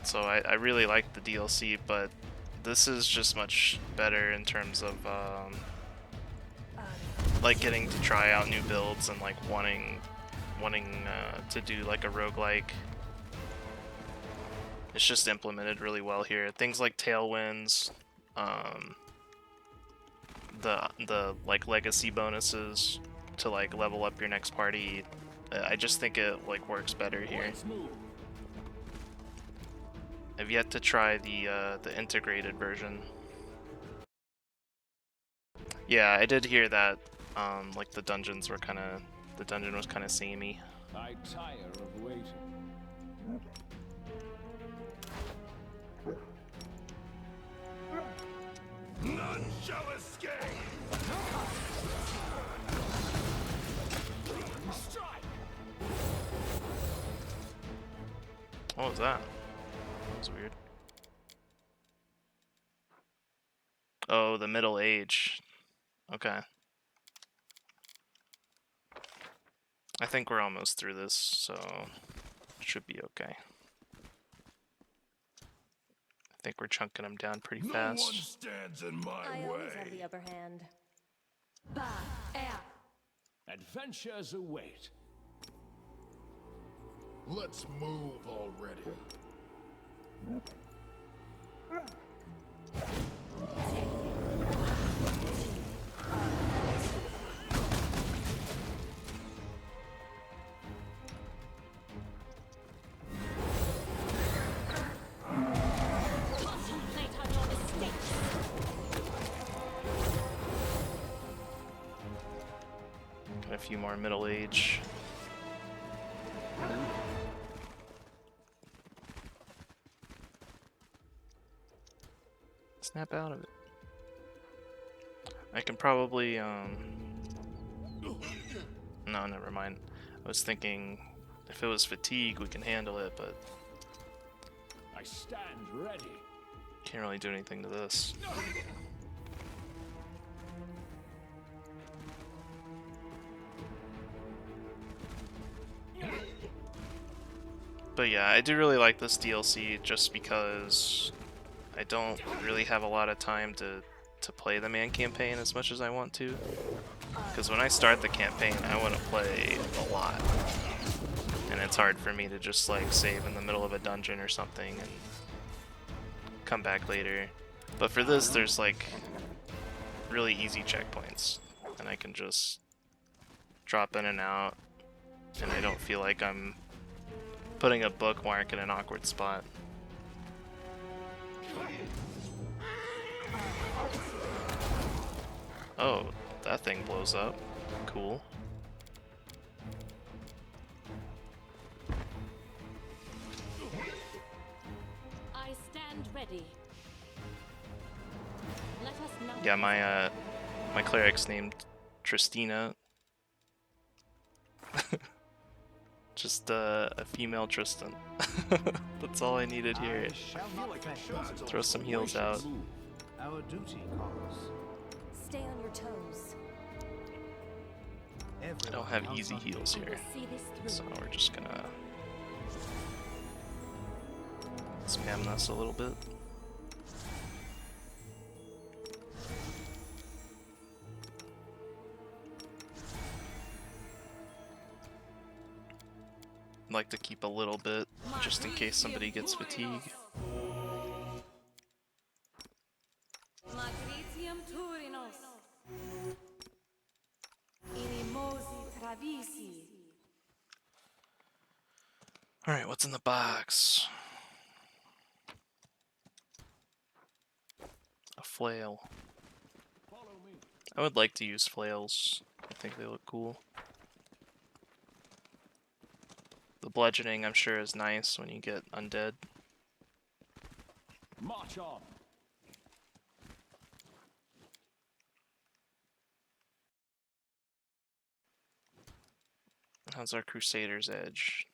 So I really liked the DLC, but this is just much better in terms of like getting to try out new builds and like wanting to do like a roguelike. It's just implemented really well here. Things like tailwinds, the like legacy bonuses to like level up your next party. I just think it like works better here. I've yet to try the integrated version. Yeah, I did hear that like the dungeon was kind of samey. I tire of waiting. None shall escape! Strike! What was that? That was weird. Oh, the middle age. Okay. I think we're almost through this, so it should be okay. I think we're chunking them down pretty fast. No one stands in my I way. always have the upper hand. Adventures await. Let's move already. Concentrate on your mistakes. Got a few more middle age. Snap out of it. I can probably no, never mind. I was thinking if it was fatigue we can handle it, but I stand ready. can't really do anything to this. But yeah, I do really like this DLC just because I don't really have a lot of time to play the main campaign as much as I want to. Because when I start the campaign, I want to play a lot. And it's hard for me to just like save in the middle of a dungeon or something and come back later. But for this, there's like really easy checkpoints. And I can just drop in and out. And I don't feel like I'm putting a bookmark in an awkward spot. Oh, that thing blows up. Cool. ready. Let us now. Yeah, my cleric's named Tristina. Just a female Tristan. That's all I needed here. I shall not fail. Throw some heals out. Our duty calls. Stay on your toes. I don't have easy heals here, so we're just gonna spam this a little bit. I'd like to keep a little bit just in case somebody gets fatigue. Alright, what's in the box? A flail. I would like to use flails. I think they look cool. The bludgeoning, I'm sure, is nice when you get undead. March on. How's our Crusader's Edge?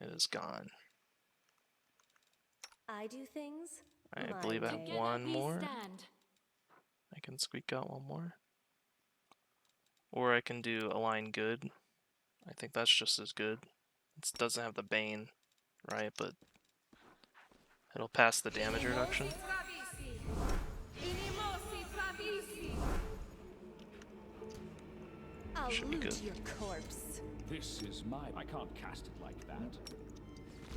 It is gone. I do things. I my believe I have way. Together one we more. stand. I can squeak out one more. Or I can do Align Good. I think that's just as good. It doesn't have the Bane, right? But it'll pass the damage reduction. I'll Should be loot good. your corpse. This is my. I can't cast it like that.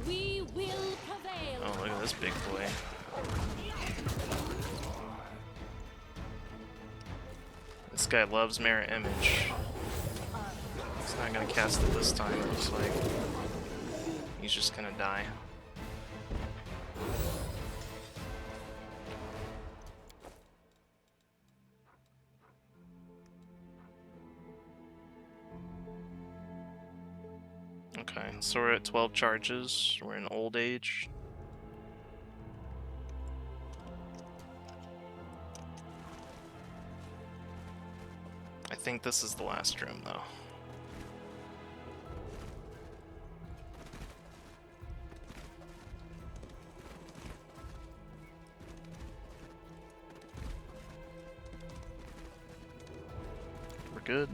We will prevail. Oh, look at this big boy. This guy loves Mirror Image. He's not gonna cast it this time, it looks like. He's just gonna die. Okay, so we're at 12 charges. We're in old age. I think this is the last room, though. We're good.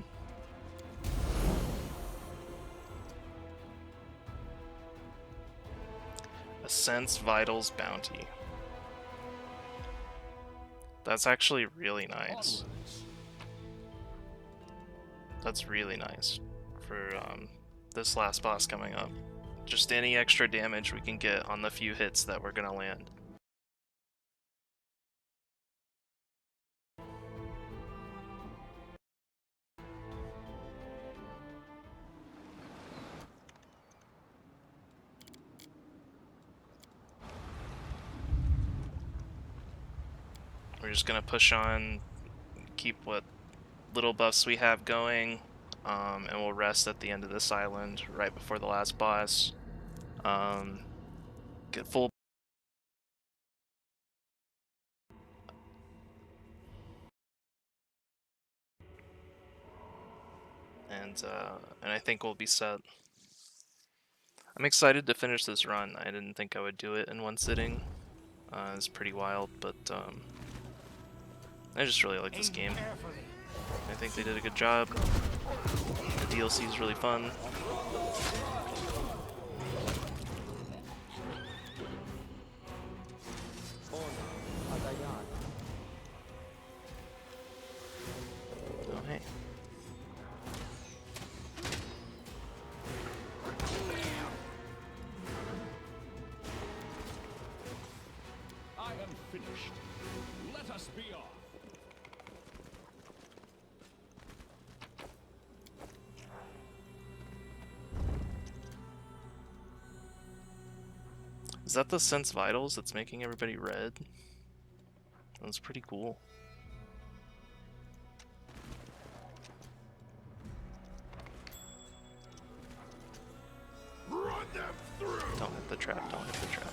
A Sense Vitals Bounty. That's actually really nice. That's really nice for this last boss coming up. Just any extra damage we can get on the few hits that we're gonna land. We're just gonna push on, keep what little buffs we have going, and we'll rest at the end of this island right before the last boss. Get full. And I think we'll be set. I'm excited to finish this run. I didn't think I would do it in one sitting. It's pretty wild, but I just really like this game. I think they did a good job. The DLC is really fun. Oh, hey. I am finished. Let us be off. Is that the Sense Vitals that's making everybody red? That's pretty cool. Run them through. Don't hit the trap, don't hit the trap.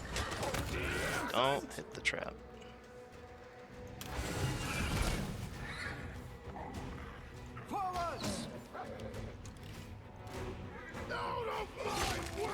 Don't hit the trap. Forwards! Out of my way!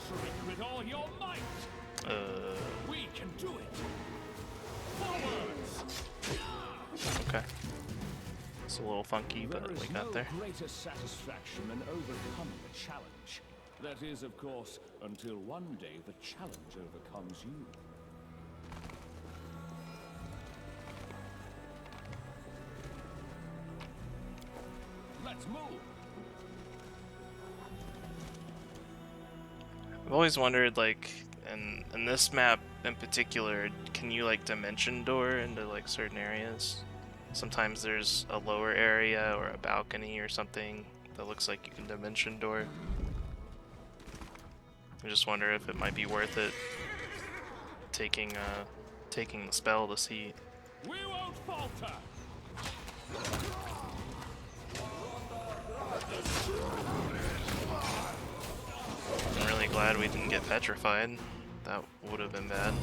Strike with all your might. We can do it. Forwards! Okay. It's a little funky, but we got there. There is no greater satisfaction than overcoming a challenge. That is, of course, until one day the challenge overcomes you. Let's move. I've always wondered, like, in this map in particular, can you like dimension door into like certain areas? Sometimes there's a lower area or a balcony or something that looks like you can dimension door. I just wonder if it might be worth it taking the spell to see. We won't falter. I'm really glad we didn't get petrified. That would have been bad.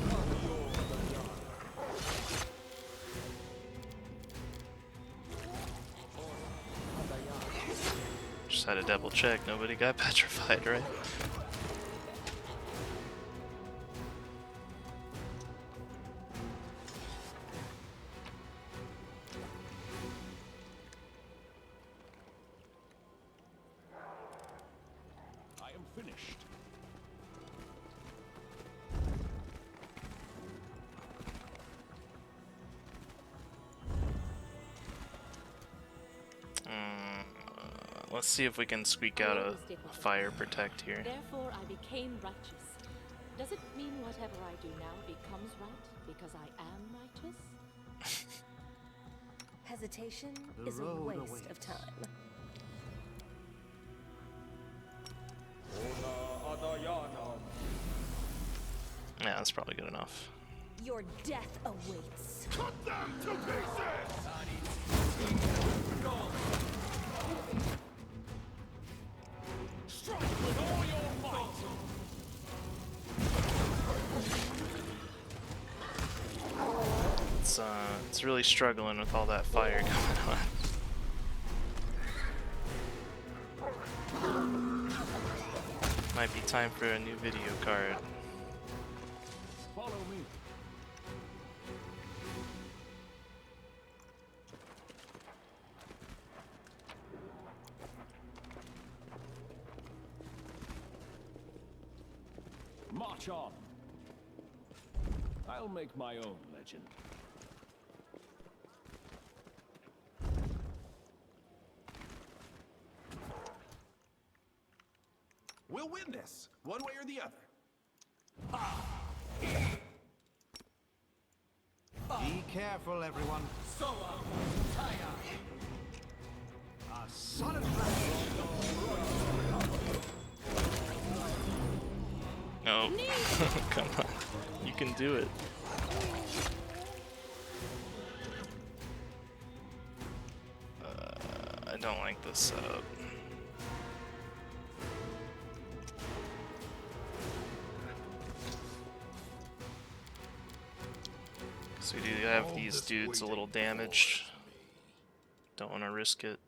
Just had to double check, nobody got petrified, right? I am finished. Let's see if we can squeak out a fire protect here. Therefore, I became righteous. Does it mean whatever I do now becomes right because I am righteous? Hesitation The is a road waste awaits. of time. Yeah, that's probably good enough. Your death awaits. Cut them to pieces! Strike with all your might. It's really struggling with all that fire going on. Might be time for a new video card. Follow me. March on. I'll make my own legend. We'll win this, one way or the other. Be careful, everyone. A solid No. Come on. You can do it. I don't like this setup. So we do have these dudes a little damaged. Don't want to risk it.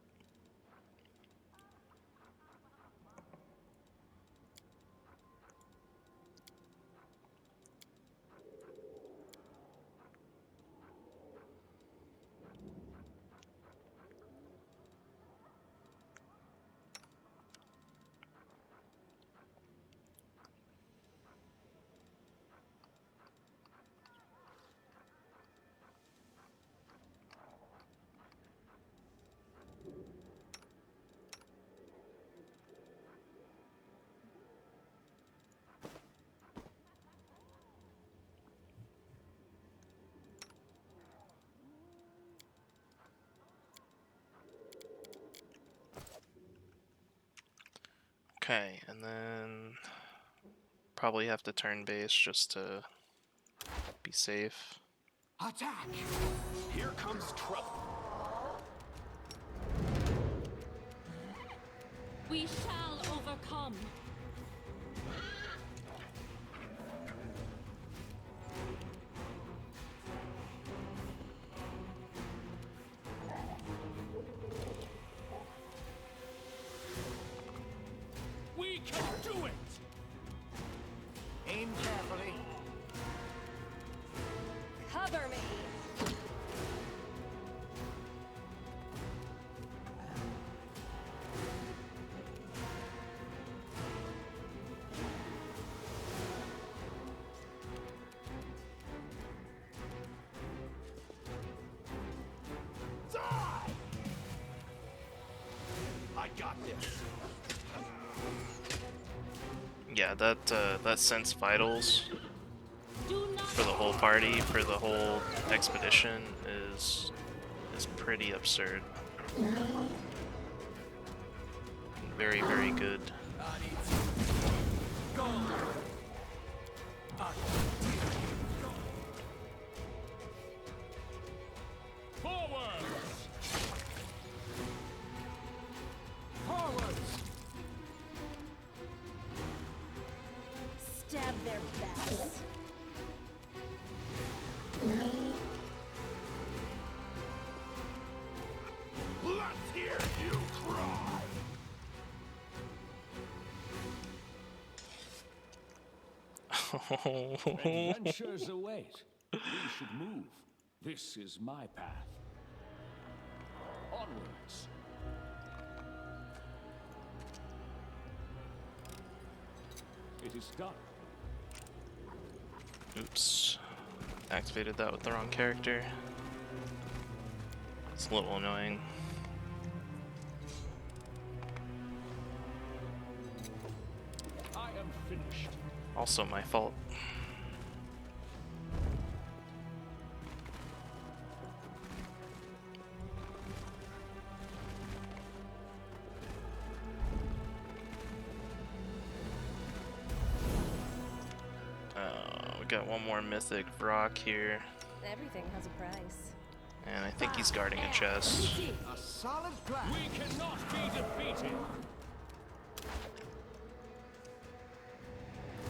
Okay, and then probably have to turn base just to be safe. Attack! Here comes trouble. We shall overcome. We can do it! Aim carefully. Cover me! Die! I got this. Yeah, that sense vitals Do not for the whole party, for the whole expedition is pretty absurd. Very, very good. Forwards! Forwards! Stab their backs. Let's hear you cry! Adventures await. We should move. This is my path. Onwards. It is done. Oops. Activated that with the wrong character. It's a little annoying. I am finished. Also my fault. We got one more mythic Vrock here, Everything has a price. and I think he's guarding a chest. A solid plan. We cannot be defeated.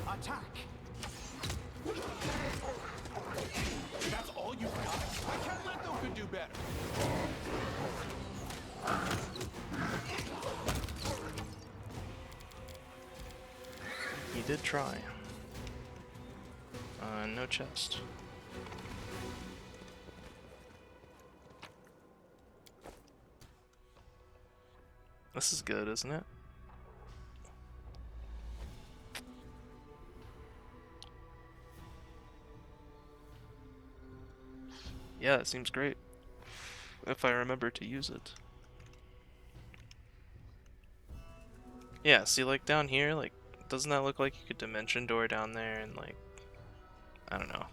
Attack! That's all you got? I can't let them could do better. He did try. No chest. This is good, isn't it? Yeah, it seems great. If I remember to use it. Yeah, see, like down here, like, doesn't that look like you could dimension door down there and, like, I don't know.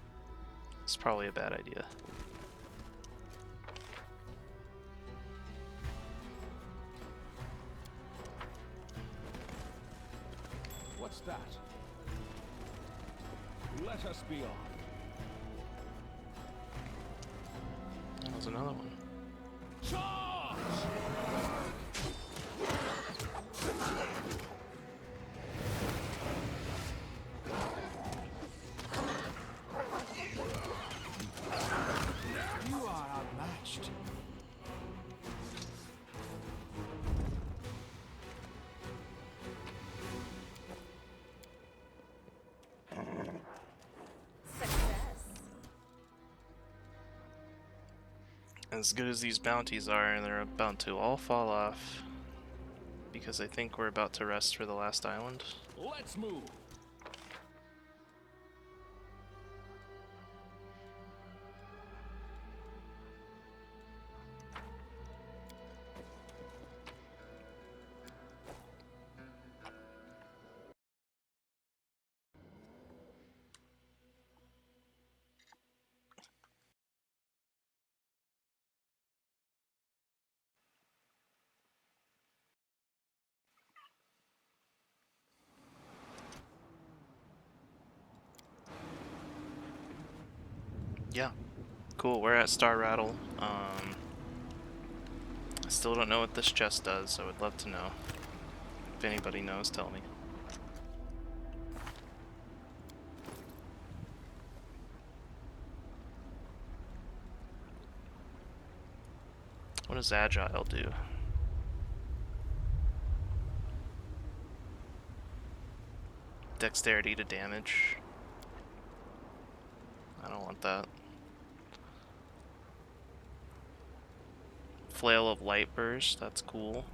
It's probably a bad idea. What's that? Let us be off. That was another one. Charge! You are outmatched. Success. As good as these bounties are, they're about to all fall off. Because I think we're about to rest for the last island. Let's move. Yeah. Cool, we're at Star Rattle. I still don't know what this chest does. I would love to know. If anybody knows, tell me. What does Agile do? Dexterity to damage. I don't want that. Flail of Light Burst, that's cool.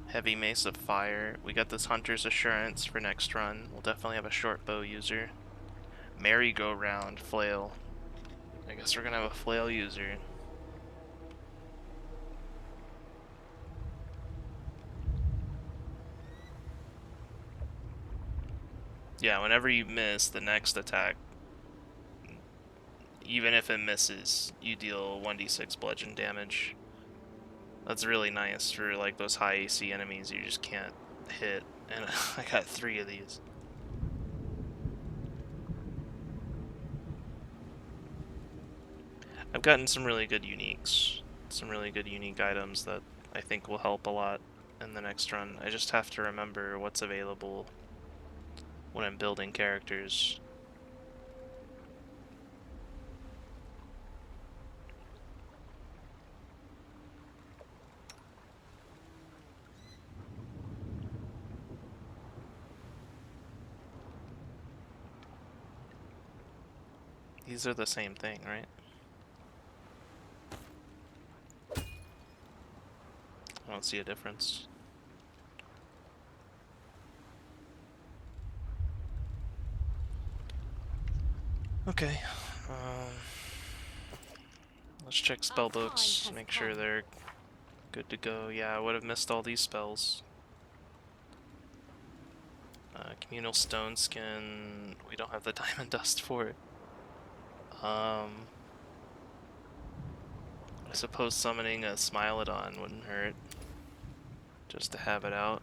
Heavy Mace of Fire. We got this Hunter's Assurance for next run. We'll definitely have a short bow user. Merry-go-round flail. I guess we're gonna have a flail user. Yeah, whenever you miss the next attack, even if it misses, you deal 1d6 bludgeon damage. That's really nice for like those high AC enemies you just can't hit. And I got 3 of these. I've gotten some really good uniques. Some really good unique items that I think will help a lot in the next run. I just have to remember what's available when I'm building characters. These are the same thing, right? I don't see a difference. Okay. Let's check spellbooks, make sure they're good to go. Yeah, I would have missed all these spells. Communal Stone Skin, we don't have the Diamond Dust for it. I suppose summoning a Smilodon wouldn't hurt, just to have it out.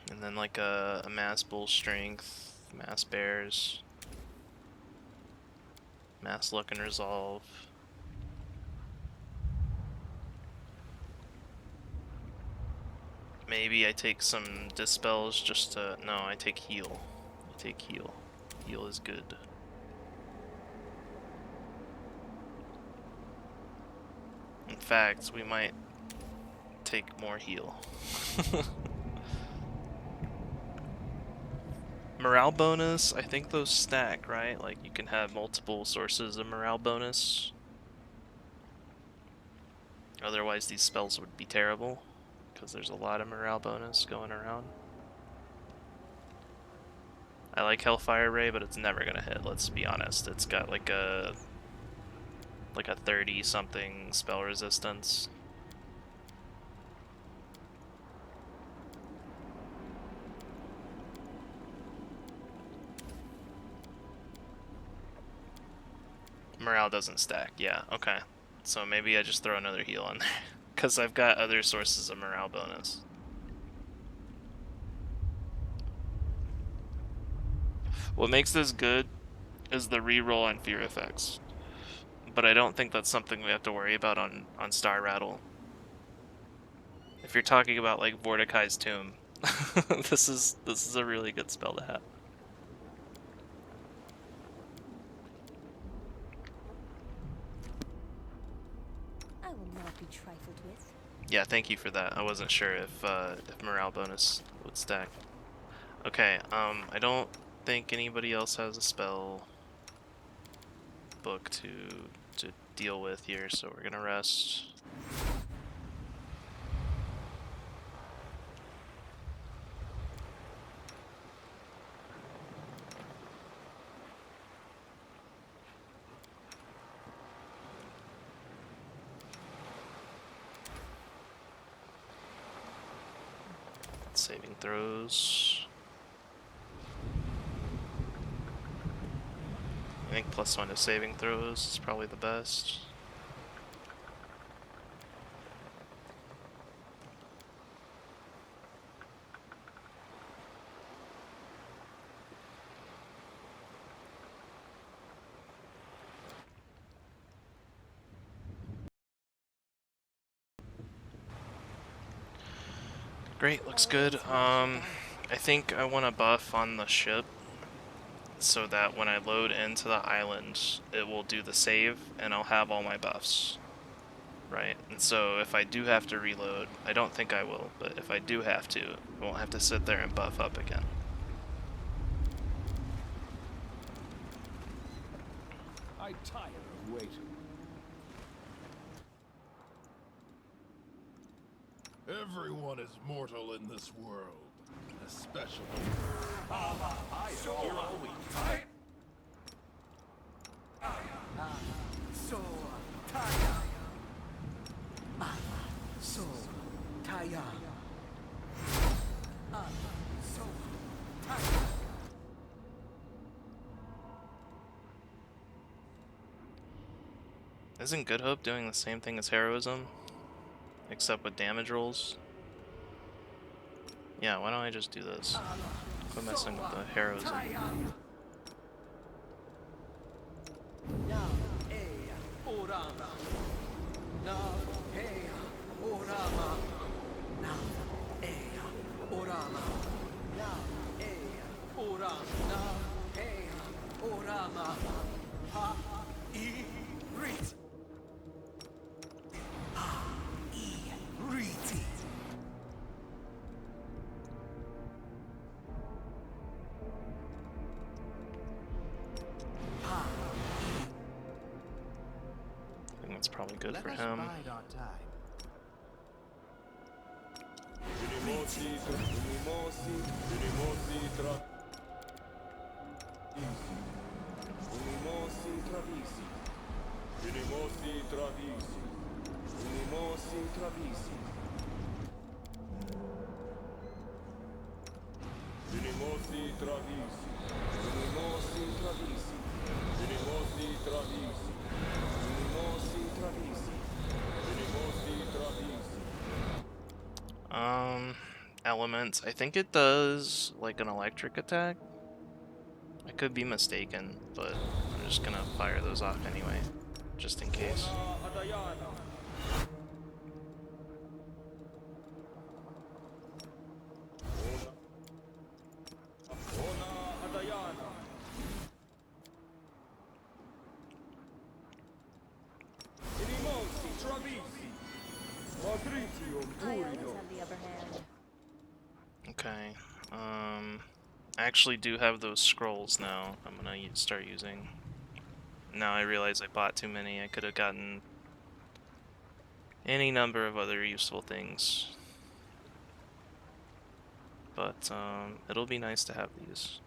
And then like a Mass Bull Strength, Mass Bears, Mass Luck and Resolve. Maybe I take some Dispels just to... No, I take Heal. I take Heal. Heal is good. In fact, we might take more Heal. Morale bonus, I think those stack, right? Like, you can have multiple sources of morale bonus. Otherwise, these spells would be terrible, because there's a lot of morale bonus going around. I like Hellfire Ray, but it's never gonna hit, let's be honest. It's got like a 30-something spell resistance. Morale doesn't stack, yeah, okay. So maybe I just throw another heal on there, because I've got other sources of morale bonus. What makes this good is the reroll on fear effects, but I don't think that's something we have to worry about on Star Rattle. If you're talking about like Mordecai's Tomb, this is a really good spell to have. I will not be trifled with. Yeah, thank you for that. I wasn't sure if morale bonus would stack. Okay, I don't think anybody else has a spell book to deal with here, so we're gonna rest. Saving throws. I think +1 to saving throws is probably the best. Great, looks good. I think I want a buff on the ship so that when I load into the island, it will do the save and I'll have all my buffs. Right, and so if I do have to reload, I don't think I will, but if I do have to, I won't have to sit there and buff up again. I tire of waiting. Everyone is mortal in this world, especially. Isn't Good Hope doing the same thing as Heroism? Except with damage rolls? Yeah, why don't I just do this? Quit messing with the Heroism. I think that's probably good for him. Elements. I think it does like an electric attack. I could be mistaken, but I'm just gonna fire those off anyway, just in case. Okay, I actually do have those scrolls now. I'm gonna start using. Now I realize I bought too many. I could have gotten any number of other useful things. But, it'll be nice to have these.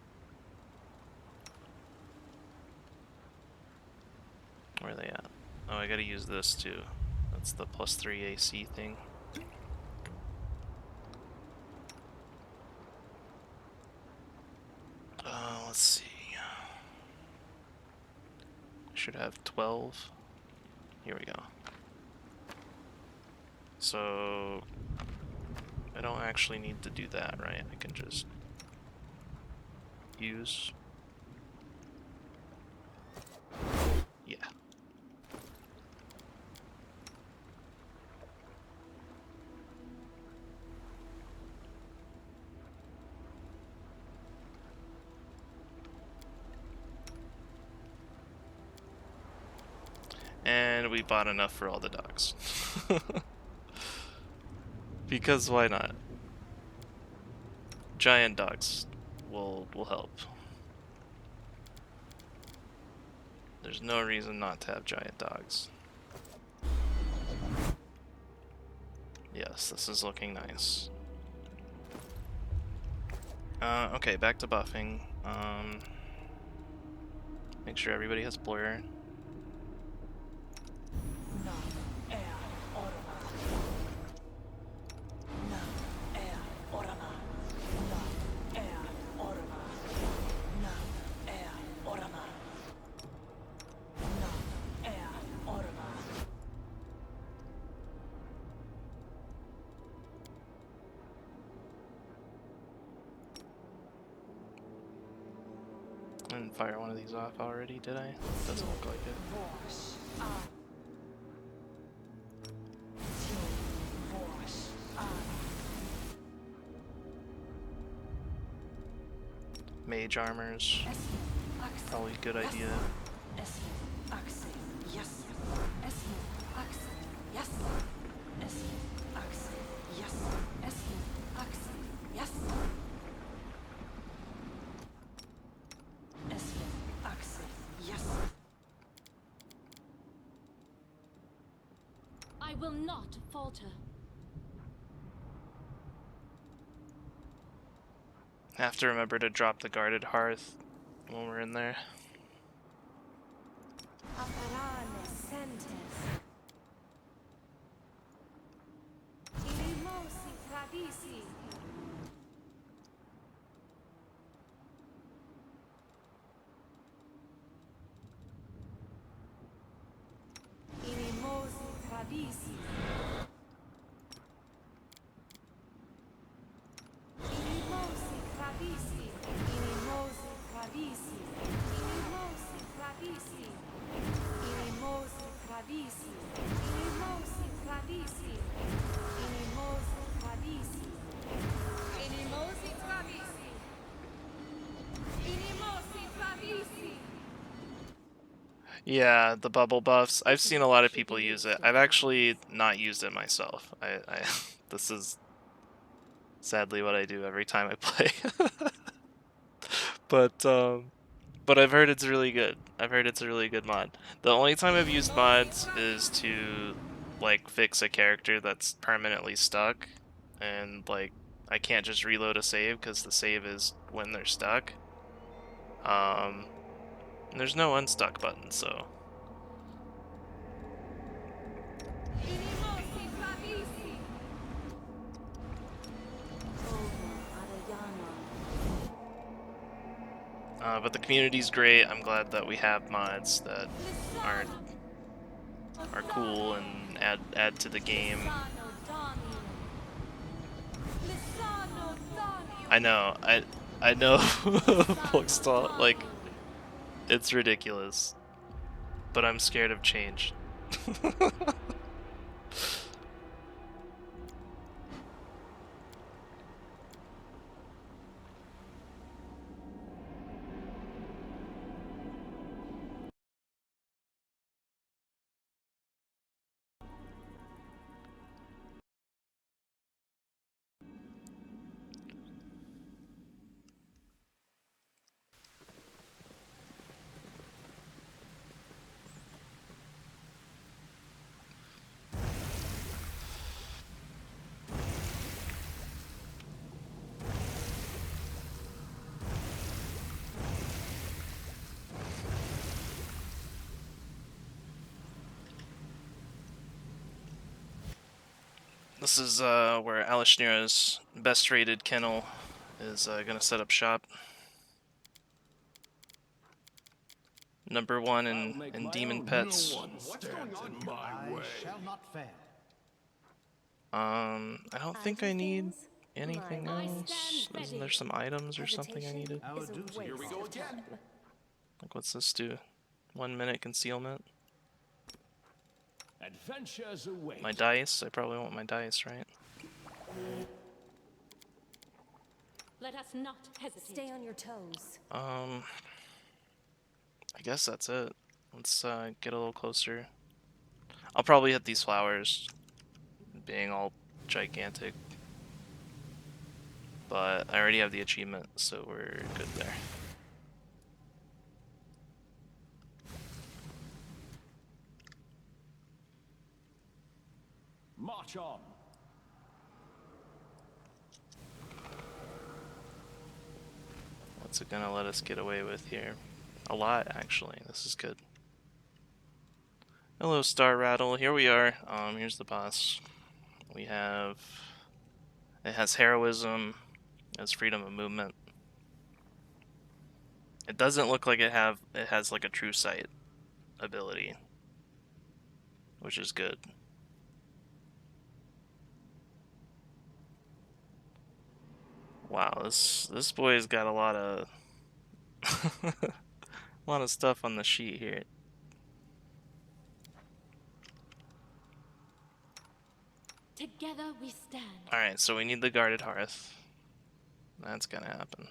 Where are they at? Oh, I gotta use this too. That's the +3 AC thing. Let's see. I should have 12. Here we go. So I don't actually need to do that, right? I can just use. Yeah. And we bought enough for all the dogs. Because why not? Giant dogs will help. There's no reason not to have giant dogs. Yes, this is looking nice. Okay, back to buffing. Make sure everybody has blur. I didn't fire one of these off already, did I? Doesn't look like it. mage armors. Probably a good idea. I will not falter. Have to remember to drop the guarded hearth when we're in there. Yeah, the bubble buffs. I've seen a lot of people use it. I've actually not used it myself. This is sadly what I do every time I play. But I've heard it's really good. I've heard it's a really good mod. The only time I've used mods is to like fix a character that's permanently stuck, and like I can't just reload a save because the save is when they're stuck. And there's no unstuck button, so. But the community's great. I'm glad that we have mods that are cool and add to the game. I know, I know Bookstall, like, it's ridiculous. But I'm scared of change. This is where Alishnira's best rated kennel is gonna set up shop. Number one in demon pets. No one stands in my way. Shall not fail. I don't think I need anything else. Isn't there some items or something I needed? Our duty. Here we go again. Like, what's this do? 1 minute concealment. Adventures await. My dice? I probably want my dice, right? Let us not hesitate. Stay on your toes. I guess that's it. Let's get a little closer. I'll probably hit these flowers, being all gigantic. But I already have the achievement, so we're good there. March on. What's it gonna let us get away with here? A lot, actually. This is good. Hello, Star Rattle. Here we are. Here's the boss. We have... It has heroism. It has freedom of movement. It doesn't look like it has like a true sight ability, which is good. Wow, this boy's got a lot of a lot of stuff on the sheet here. Together we stand. Alright, so we need the guarded hearth. That's gonna happen.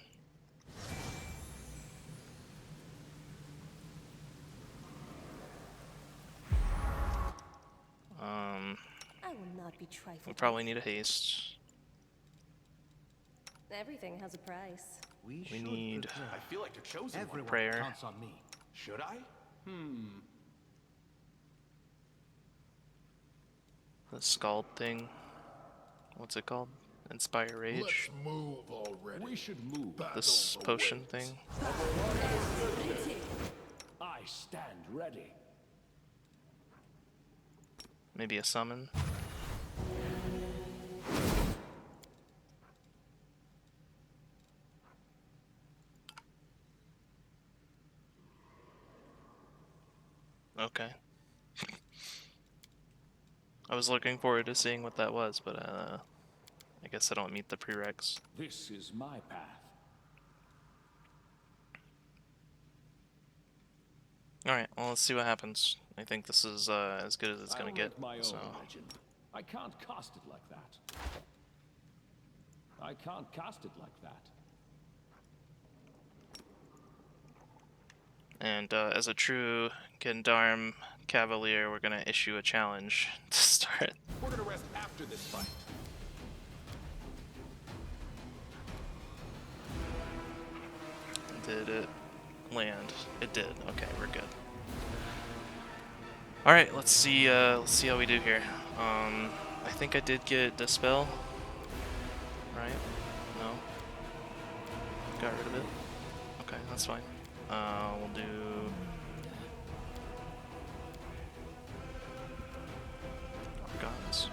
I will not be trifled We probably with. need a haste. Everything has a price. We need prepare. I feel like the chosen one. Everyone prayer. counts on me. Should I? The scald thing. What's it called? Inspire Let's rage. move already. We should move. This potion thing. I stand ready. Maybe a summon. Okay. I was looking forward to seeing what that was, but I guess I don't meet the prereqs. This is my path. Alright, well, let's see what happens. I think this is as good as it's gonna I'll get. make my own So, legend. I can't cast it like that. I can't cast it like that. and as a true Gendarme Cavalier, we're gonna issue a challenge to start. We're gonna rest after this fight. Did it land? It did. Okay, we're good. All right, let's see how we do here. I think I did get Dispel. Right? No. Got rid of it. Okay, that's fine. We'll do. Guns.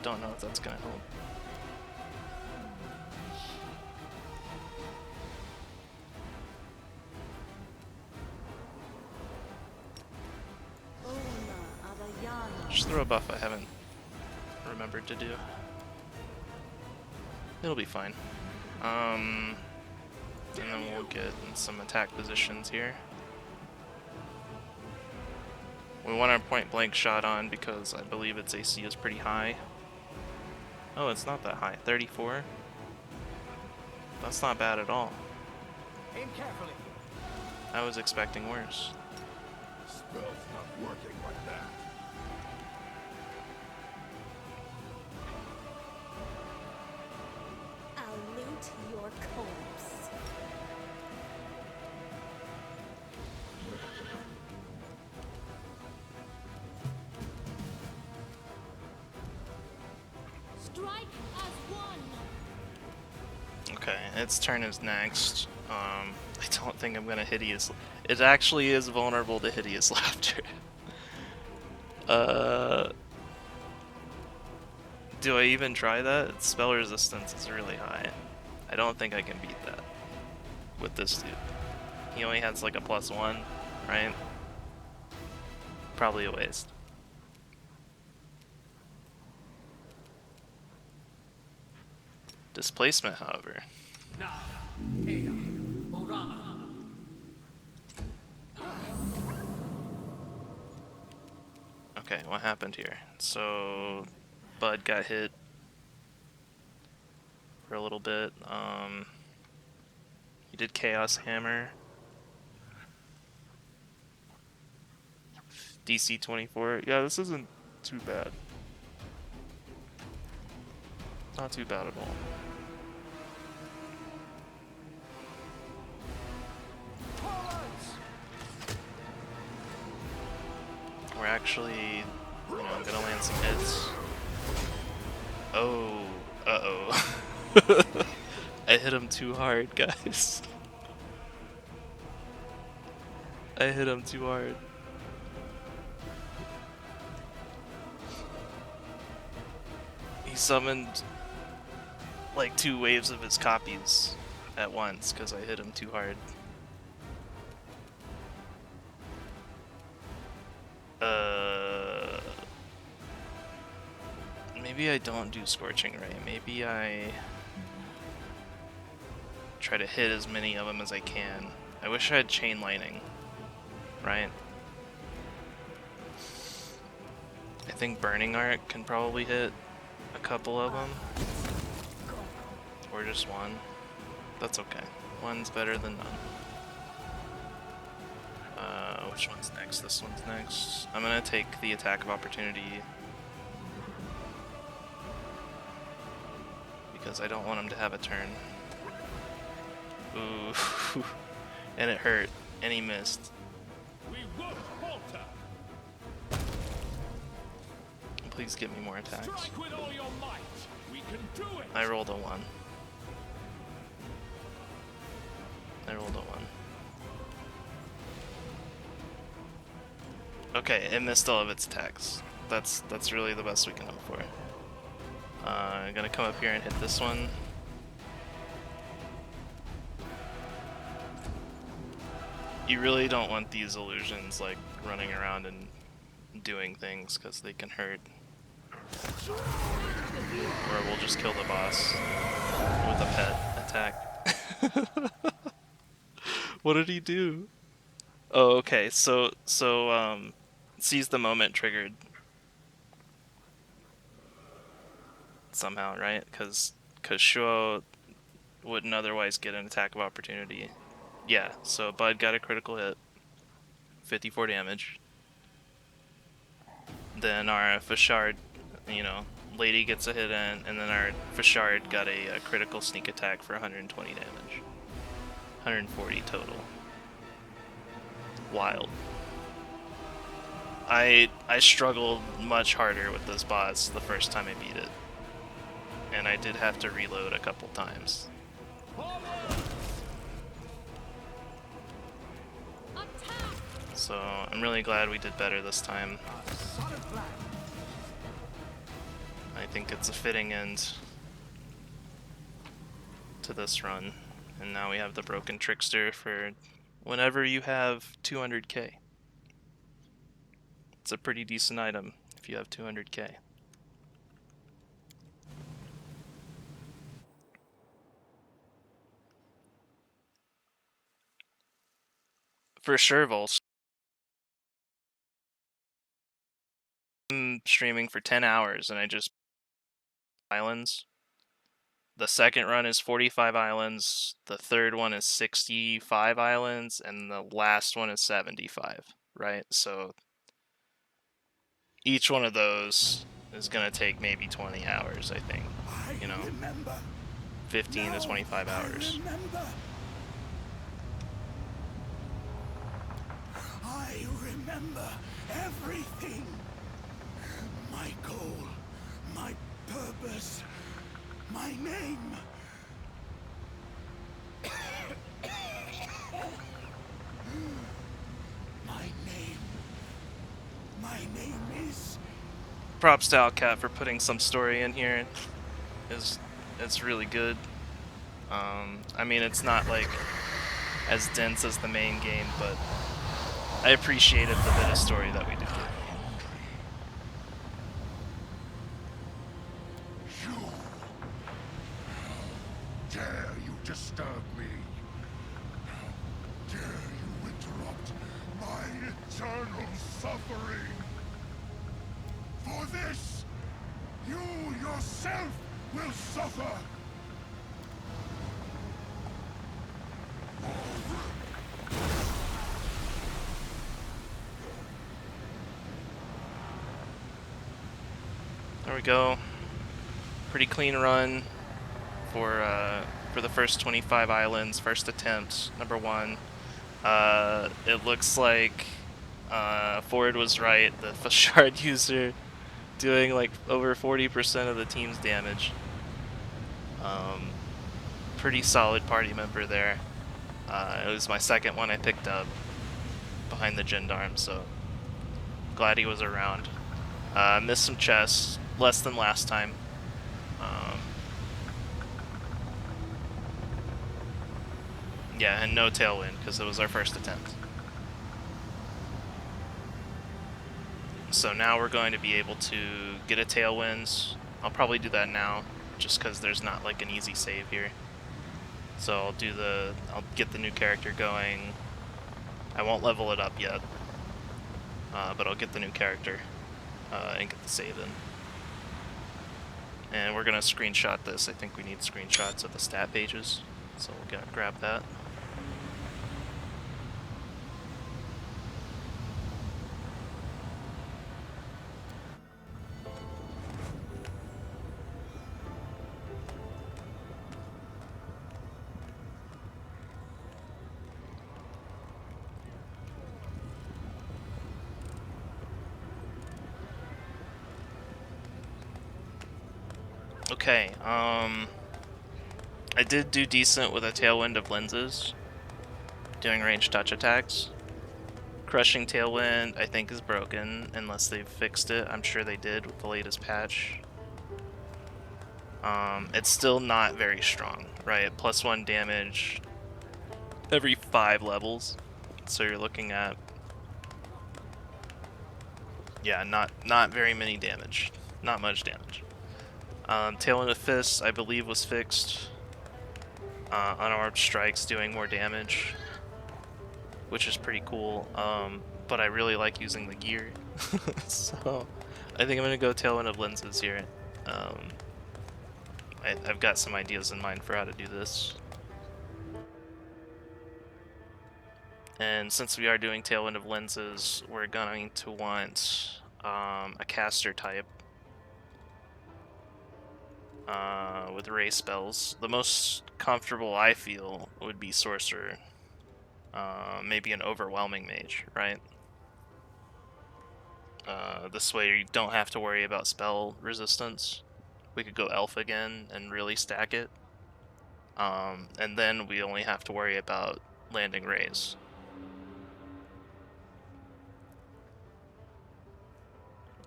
Don't know if that's gonna help. Just throw a buff I haven't remembered to do. It'll be fine. And then we'll get in some attack positions here. We want our point blank shot on because I believe its AC is pretty high. Oh, it's not that high. 34? That's not bad at all. Aim carefully. I was expecting worse. Spell's not working like that. I'll loot your corpse. Strike as one. Okay, its turn is next. I don't think I'm gonna hideous. It actually is vulnerable to hideous laughter. Do I even try that? Its spell resistance is really high. I don't think I can beat that with this dude. He only has like a +1, right? Probably a waste. Displacement, however. Okay, what happened here? So, Bud got hit for a little bit. He did Chaos Hammer. DC 24. Yeah, this isn't too bad. Not too bad at all. We're actually, gonna land some hits. Oh, uh-oh. I hit him too hard, guys. I hit him too hard. He summoned like 2 waves of his copies at once because I hit him too hard. Maybe I don't do Scorching Ray. Maybe I try to hit as many of them as I can. I wish I had Chain Lightning, right? I think Burning Arc can probably hit a couple of them. Or just one. That's okay. One's better than none. which one's next. This one's next. I'm gonna take the attack of opportunity because I don't want him to have a turn. Ooh, and it hurt, and he missed. We won't falter. Please give me more attacks. Strike with all your might. We can do it. I rolled a 1. I rolled a 1. Okay, it missed all of its attacks. That's really the best we can hope for. I'm gonna come up here and hit this one. You really don't want these illusions like running around and doing things because they can hurt. Or we'll just kill the boss with a pet attack. What did he do? Oh, okay. So seize the moment triggered somehow, right? Because Shuo wouldn't otherwise get an attack of opportunity. Yeah. So Bud got a critical hit, 54 damage. Then our Fashard, you know, lady gets a hit in, and then our Fashard got a critical sneak attack for 120 damage. 140 total. Wild. I struggled much harder with this boss the first time I beat it. And I did have to reload a couple times. So I'm really glad we did better this time. I think it's a fitting end to this run. And now we have the Broken Trickster for whenever you have 200k. It's a pretty decent item if you have 200k. For sure, Vols. I'm streaming for 10 hours and I just islands. The second run is 45 islands, the third one is 65 islands, and the last one is 75, right? So each one of those is going to take maybe 20 hours, I think. You know, 15 to 25 hours. I remember everything. My goal, my purpose, my name. My name is... Props to Owlcat for putting some story in here. It's really good. I mean, it's not like as dense as the main game, but I appreciated the bit of story that we did get. Dare you disturb me? How dare you interrupt my eternal suffering? For this, you yourself will suffer! There we go. Pretty clean run for the first 25 islands, first attempt, number 1. It looks like Ford was right. The Fashard user doing like over 40% of the team's damage. Pretty solid party member there. It was my second one I picked up behind the Gendarme, so glad he was around. Missed some chests, less than last time. Yeah, and no tailwind because it was our first attempt. So now we're going to be able to get a tailwind. I'll probably do that now, just because there's not like an easy save here. So I'll get the new character going. I won't level it up yet, but I'll get the new character and get the save in. And we're gonna screenshot this. I think we need screenshots of the stat pages, so we'll grab that. Okay, I did do decent with a Tailwind of Lenses, doing ranged touch attacks. Crushing Tailwind, I think, is broken, unless they've fixed it. I'm sure they did with the latest patch. It's still not very strong, right? +1 damage every 5 levels. So you're looking at, yeah, not very many damage. Not much damage. Tailwind of Fists, I believe, was fixed. Unarmed Strikes doing more damage, which is pretty cool. But I really like using the gear. So I think I'm going to go Tailwind of Lenses here. I've got some ideas in mind for how to do this. And since we are doing Tailwind of Lenses, we're going to want a caster type with ray spells. The most comfortable, I feel, would be Sorcerer. Maybe an Overwhelming Mage, right? This way you don't have to worry about spell resistance. We could go Elf again and really stack it. And then we only have to worry about landing rays.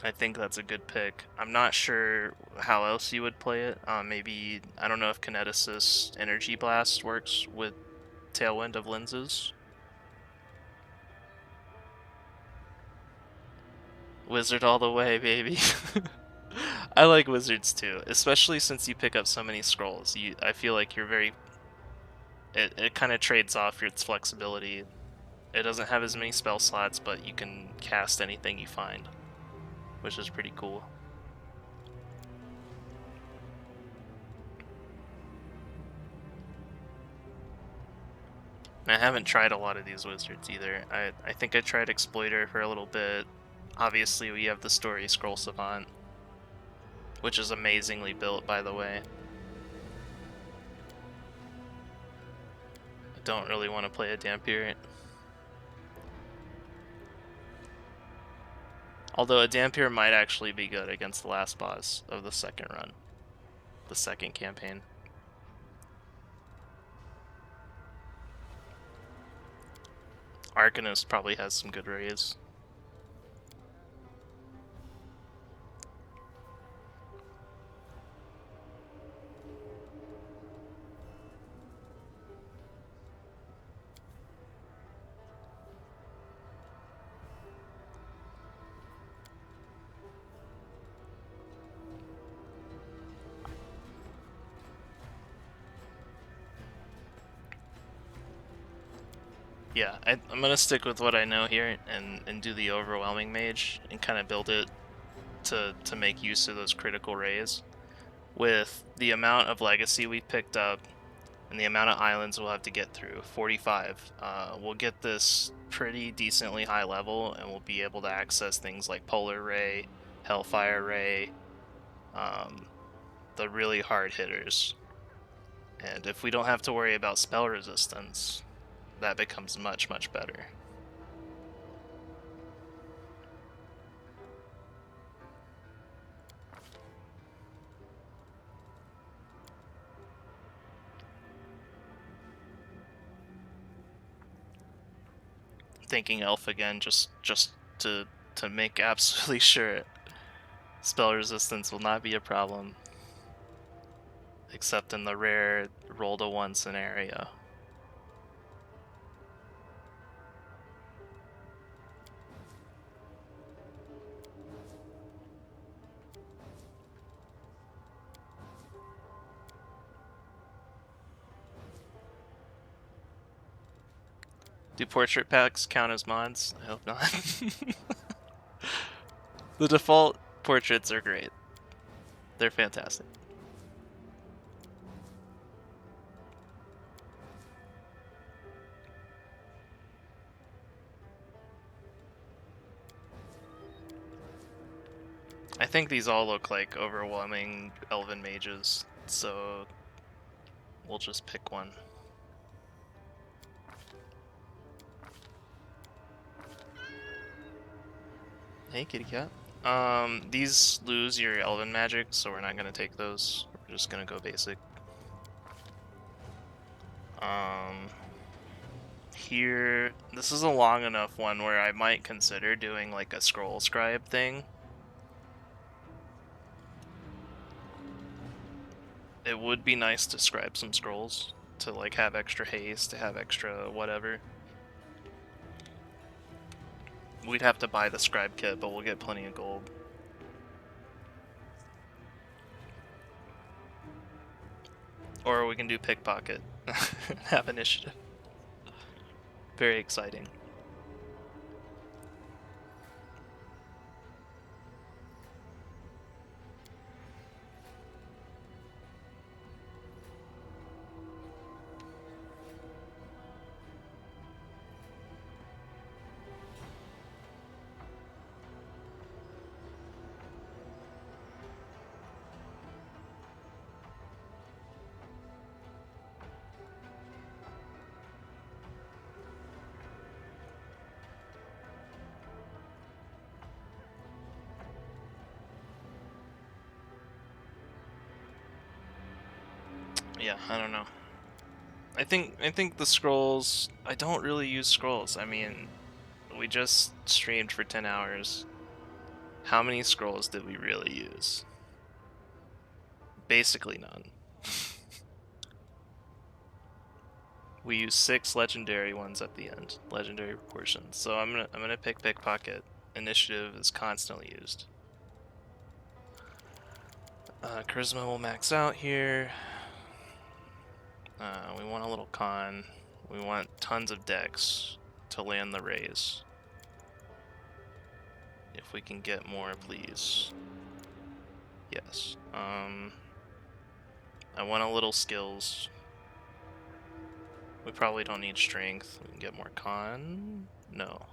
I think that's a good pick. I'm not sure how else you would play it. Maybe, I don't know if Kineticist Energy Blast works with Tailwind of Lenses. Wizard all the way, baby. I like wizards too, especially since you pick up so many scrolls. I feel like you're very... It kind of trades off its flexibility. It doesn't have as many spell slots, but you can cast anything you find, which is pretty cool. I haven't tried a lot of these wizards either. I think I tried Exploiter for a little bit. Obviously, we have the Story Scroll Savant, which is amazingly built, by the way. I don't really want to play a Dampier. Although a Dampier might actually be good against the last boss of the second run. The second campaign. Arcanist probably has some good rays. Yeah, I'm gonna stick with what I know here and do the Overwhelming Mage and kind of build it to make use of those critical rays. With the amount of legacy we picked up and the amount of islands we'll have to get through, 45, we'll get this pretty decently high level and we'll be able to access things like Polar Ray, Hellfire Ray, the really hard hitters. And if we don't have to worry about spell resistance, that becomes much, much better. Thinking Elf again, just to make absolutely sure spell resistance will not be a problem, except in the rare roll to 1 scenario. Do portrait packs count as mods? I hope not. The default portraits are great. They're fantastic. I think these all look like overwhelming elven mages, so we'll just pick one. Hey, kitty cat. These lose your elven magic, so we're not gonna take those. We're just gonna go basic. Here, this is a long enough one where I might consider doing like a scroll scribe thing. It would be nice to scribe some scrolls, to like have extra haste, to have extra whatever. We'd have to buy the scribe kit, but we'll get plenty of gold. Or we can do pickpocket. Have initiative. Very exciting. Yeah, I don't know. I think the scrolls, I don't really use scrolls. I mean, we just streamed for 10 hours. How many scrolls did we really use? Basically none. We use 6 legendary ones at the end, legendary proportions. So I'm gonna pick pickpocket. Initiative is constantly used. Charisma will max out here. We want a little con. We want tons of dex to land the raise. If we can get more, please. Yes. I want a little skills. We probably don't need strength. We can get more con. No.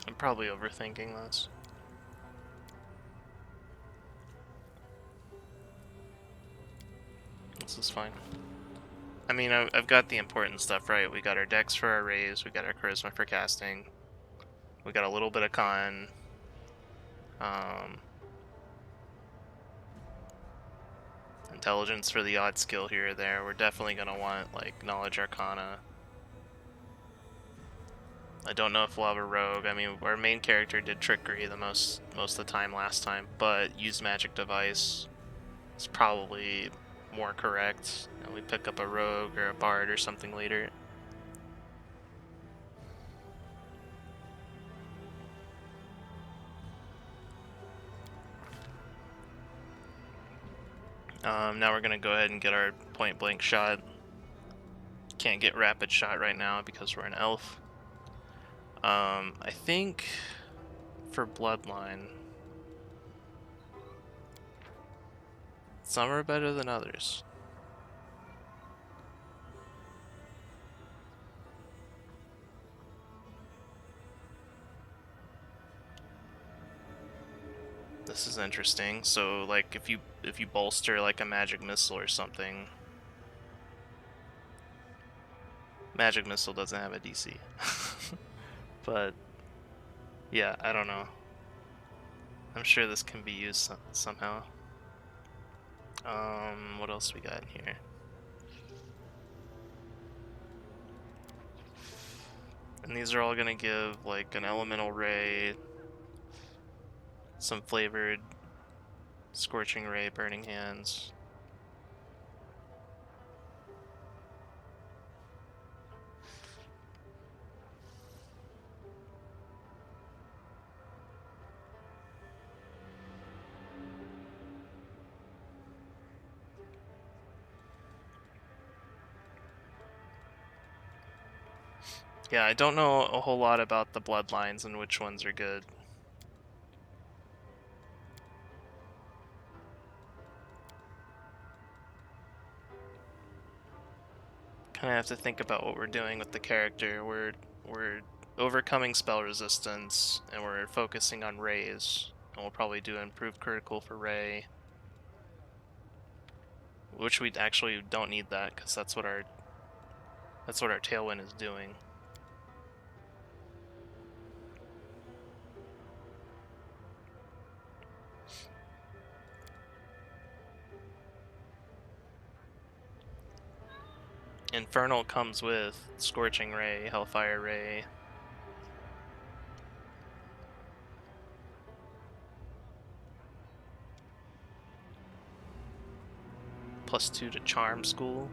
I'm probably overthinking this. This is fine. I mean, I've got the important stuff right. We got our dex for our raise, we got our charisma for casting, we got a little bit of con. Intelligence for the odd skill here or there. We're definitely gonna want like knowledge arcana. I don't know if we'll have a rogue. I mean, our main character did trickery the most of the time last time, but use magic device is probably more correct. And we pick up a rogue or a bard or something later. Now we're gonna go ahead and get our point blank shot. Can't get rapid shot right now because we're an elf. I think for bloodline, some are better than others. This is interesting. So like if you bolster like a magic missile or something, magic missile doesn't have a DC. But yeah, I don't know. I'm sure this can be used somehow. What else we got in here? And these are all gonna give like an elemental ray, some flavored scorching ray, burning hands. Yeah, I don't know a whole lot about the bloodlines and which ones are good. Kind of have to think about what we're doing with the character. We're overcoming spell resistance, and we're focusing on rays. And we'll probably do improved critical for Ray, which we actually don't need that because that's what our tailwind is doing. Infernal comes with Scorching Ray, Hellfire Ray. +2 to Charm School.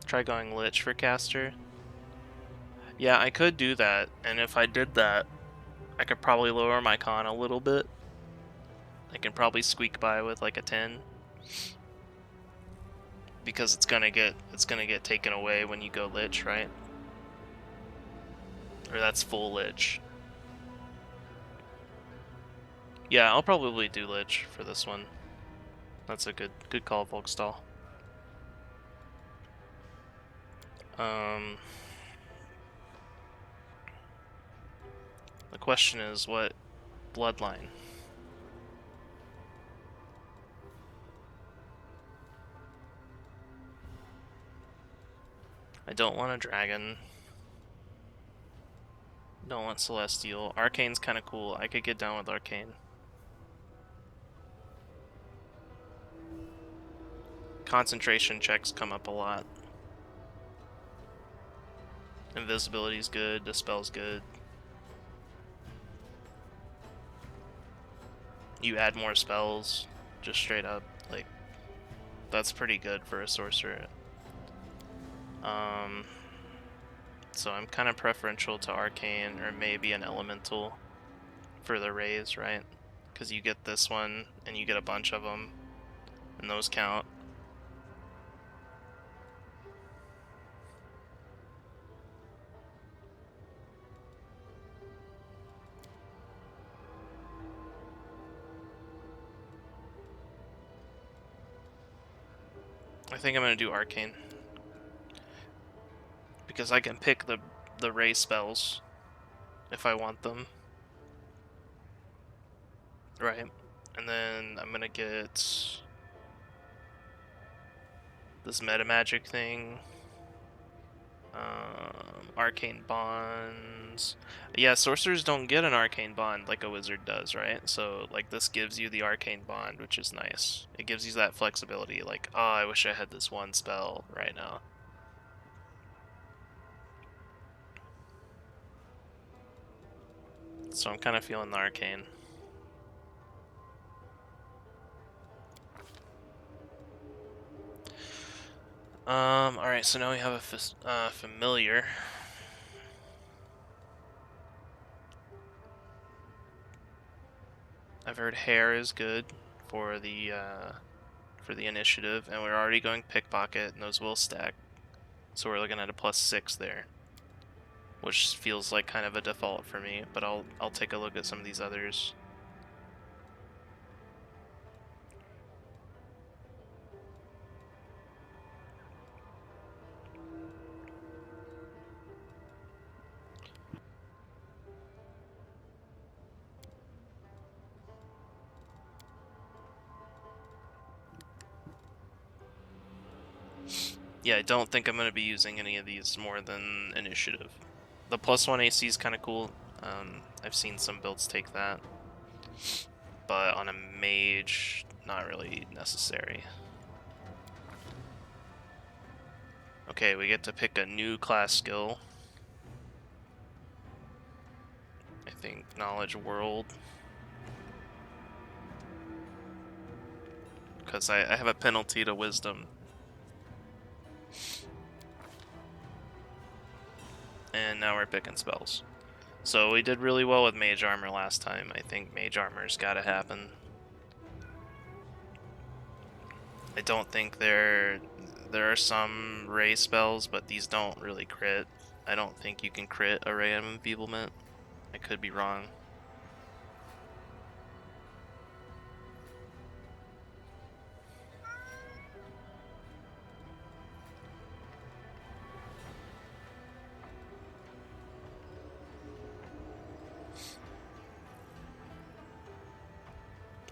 Try going Lich for caster. Yeah, I could do that, and if I did that, I could probably lower my con a little bit. I can probably squeak by with like a 10. Because it's gonna get taken away when you go Lich, right? Or that's full Lich. Yeah, I'll probably do Lich for this one. That's a good call, Volkstall. The question is, what bloodline? I don't want a dragon. Don't want celestial. Arcane's kind of cool. I could get down with arcane. Concentration checks come up a lot. Invisibility's good. Dispel's good. You add more spells, just straight up. Like, that's pretty good for a sorcerer. So I'm kind of preferential to arcane or maybe an elemental for the rays, right? Because you get this one and you get a bunch of them, and those count. I think I'm gonna do arcane because I can pick the ray spells if I want them, right? And then I'm gonna get this meta magic thing. Arcane bonds. Yeah, sorcerers don't get an arcane bond like a wizard does, right? So like this gives you the arcane bond, which is nice. It gives you that flexibility, like, oh, I wish I had this one spell right now. So I'm kind of feeling the arcane. Alright, so now we have a familiar. I've heard hair is good for the initiative, and we're already going pickpocket, and those will stack. So we're looking at a +6 there, which feels like kind of a default for me. But I'll take a look at some of these others. Yeah, I don't think I'm going to be using any of these more than initiative. The +1 AC is kind of cool. I've seen some builds take that. But on a mage, not really necessary. Okay, we get to pick a new class skill. I think Knowledge World. Because I have a penalty to Wisdom. And now we're picking spells. So we did really well with Mage Armor last time. I think Mage Armor's gotta happen. I don't think there are some ray spells, but these don't really crit. I don't think you can crit a ray of enfeeblement. I could be wrong.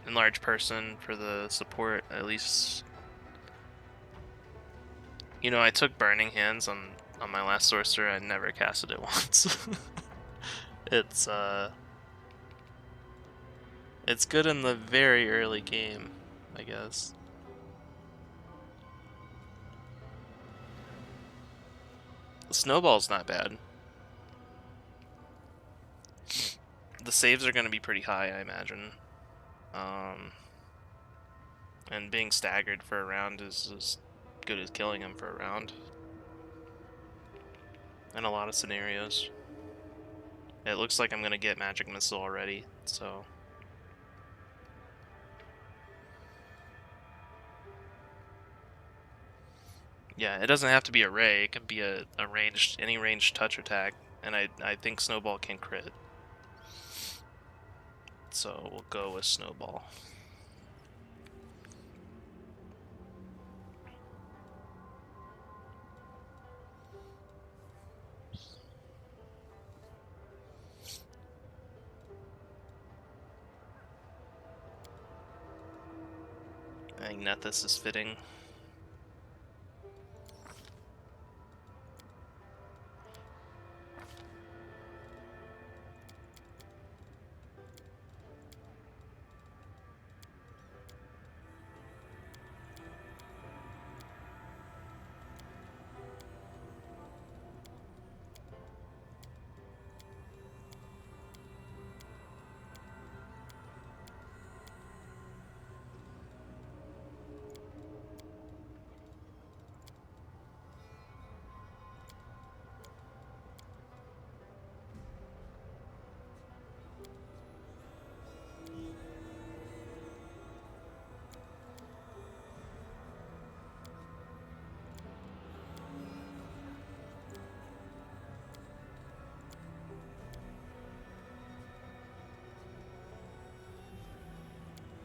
Enlarge person for the support, at least. You know, I took Burning Hands on my last sorcerer. I never casted it once. It's it's good in the very early game, I guess. Snowball's not bad. The saves are going to be pretty high, I imagine. And being staggered for a round is as good as killing him for a round. In a lot of scenarios. It looks like I'm going to get Magic Missile already, so... Yeah, it doesn't have to be a ray, it can be a ranged, any ranged touch attack, and I think Snowball can crit. So we'll go with Snowball. I think Nethys is fitting.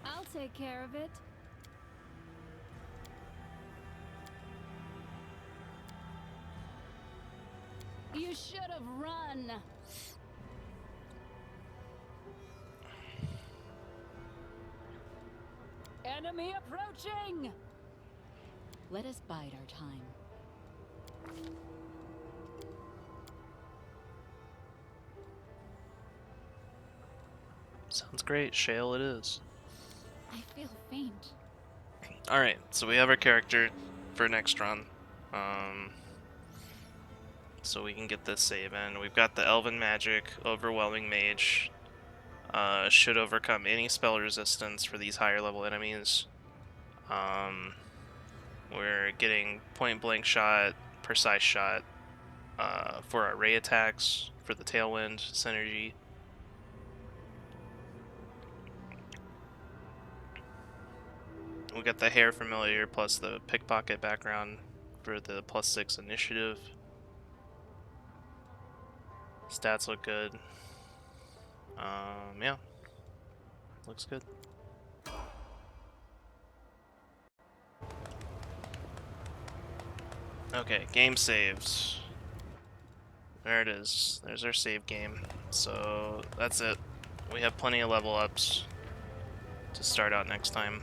I'll take care of it. You should have run. Enemy approaching! Let us bide our time. Sounds great, Shale it is. I feel faint. Alright, so we have our character for next run. So we can get this save in. We've got the Elven Magic, Overwhelming Mage. Should overcome any spell resistance for these higher level enemies. We're getting point blank shot, precise shot for our ray attacks, for the Tailwind synergy. We got the Hair Familiar plus the Pickpocket background for the +6 initiative. Stats look good. Yeah. Looks good. Okay, game saves. There it is. There's our save game. So that's it. We have plenty of level ups to start out next time.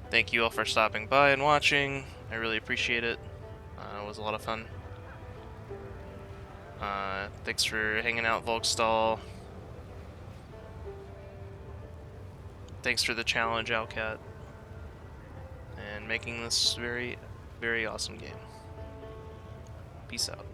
Thank you all for stopping by and watching. I really appreciate it. It was a lot of fun. Thanks for hanging out, Volkstall. Thanks for the challenge, Owlcat. And making this very, very awesome game. Peace out.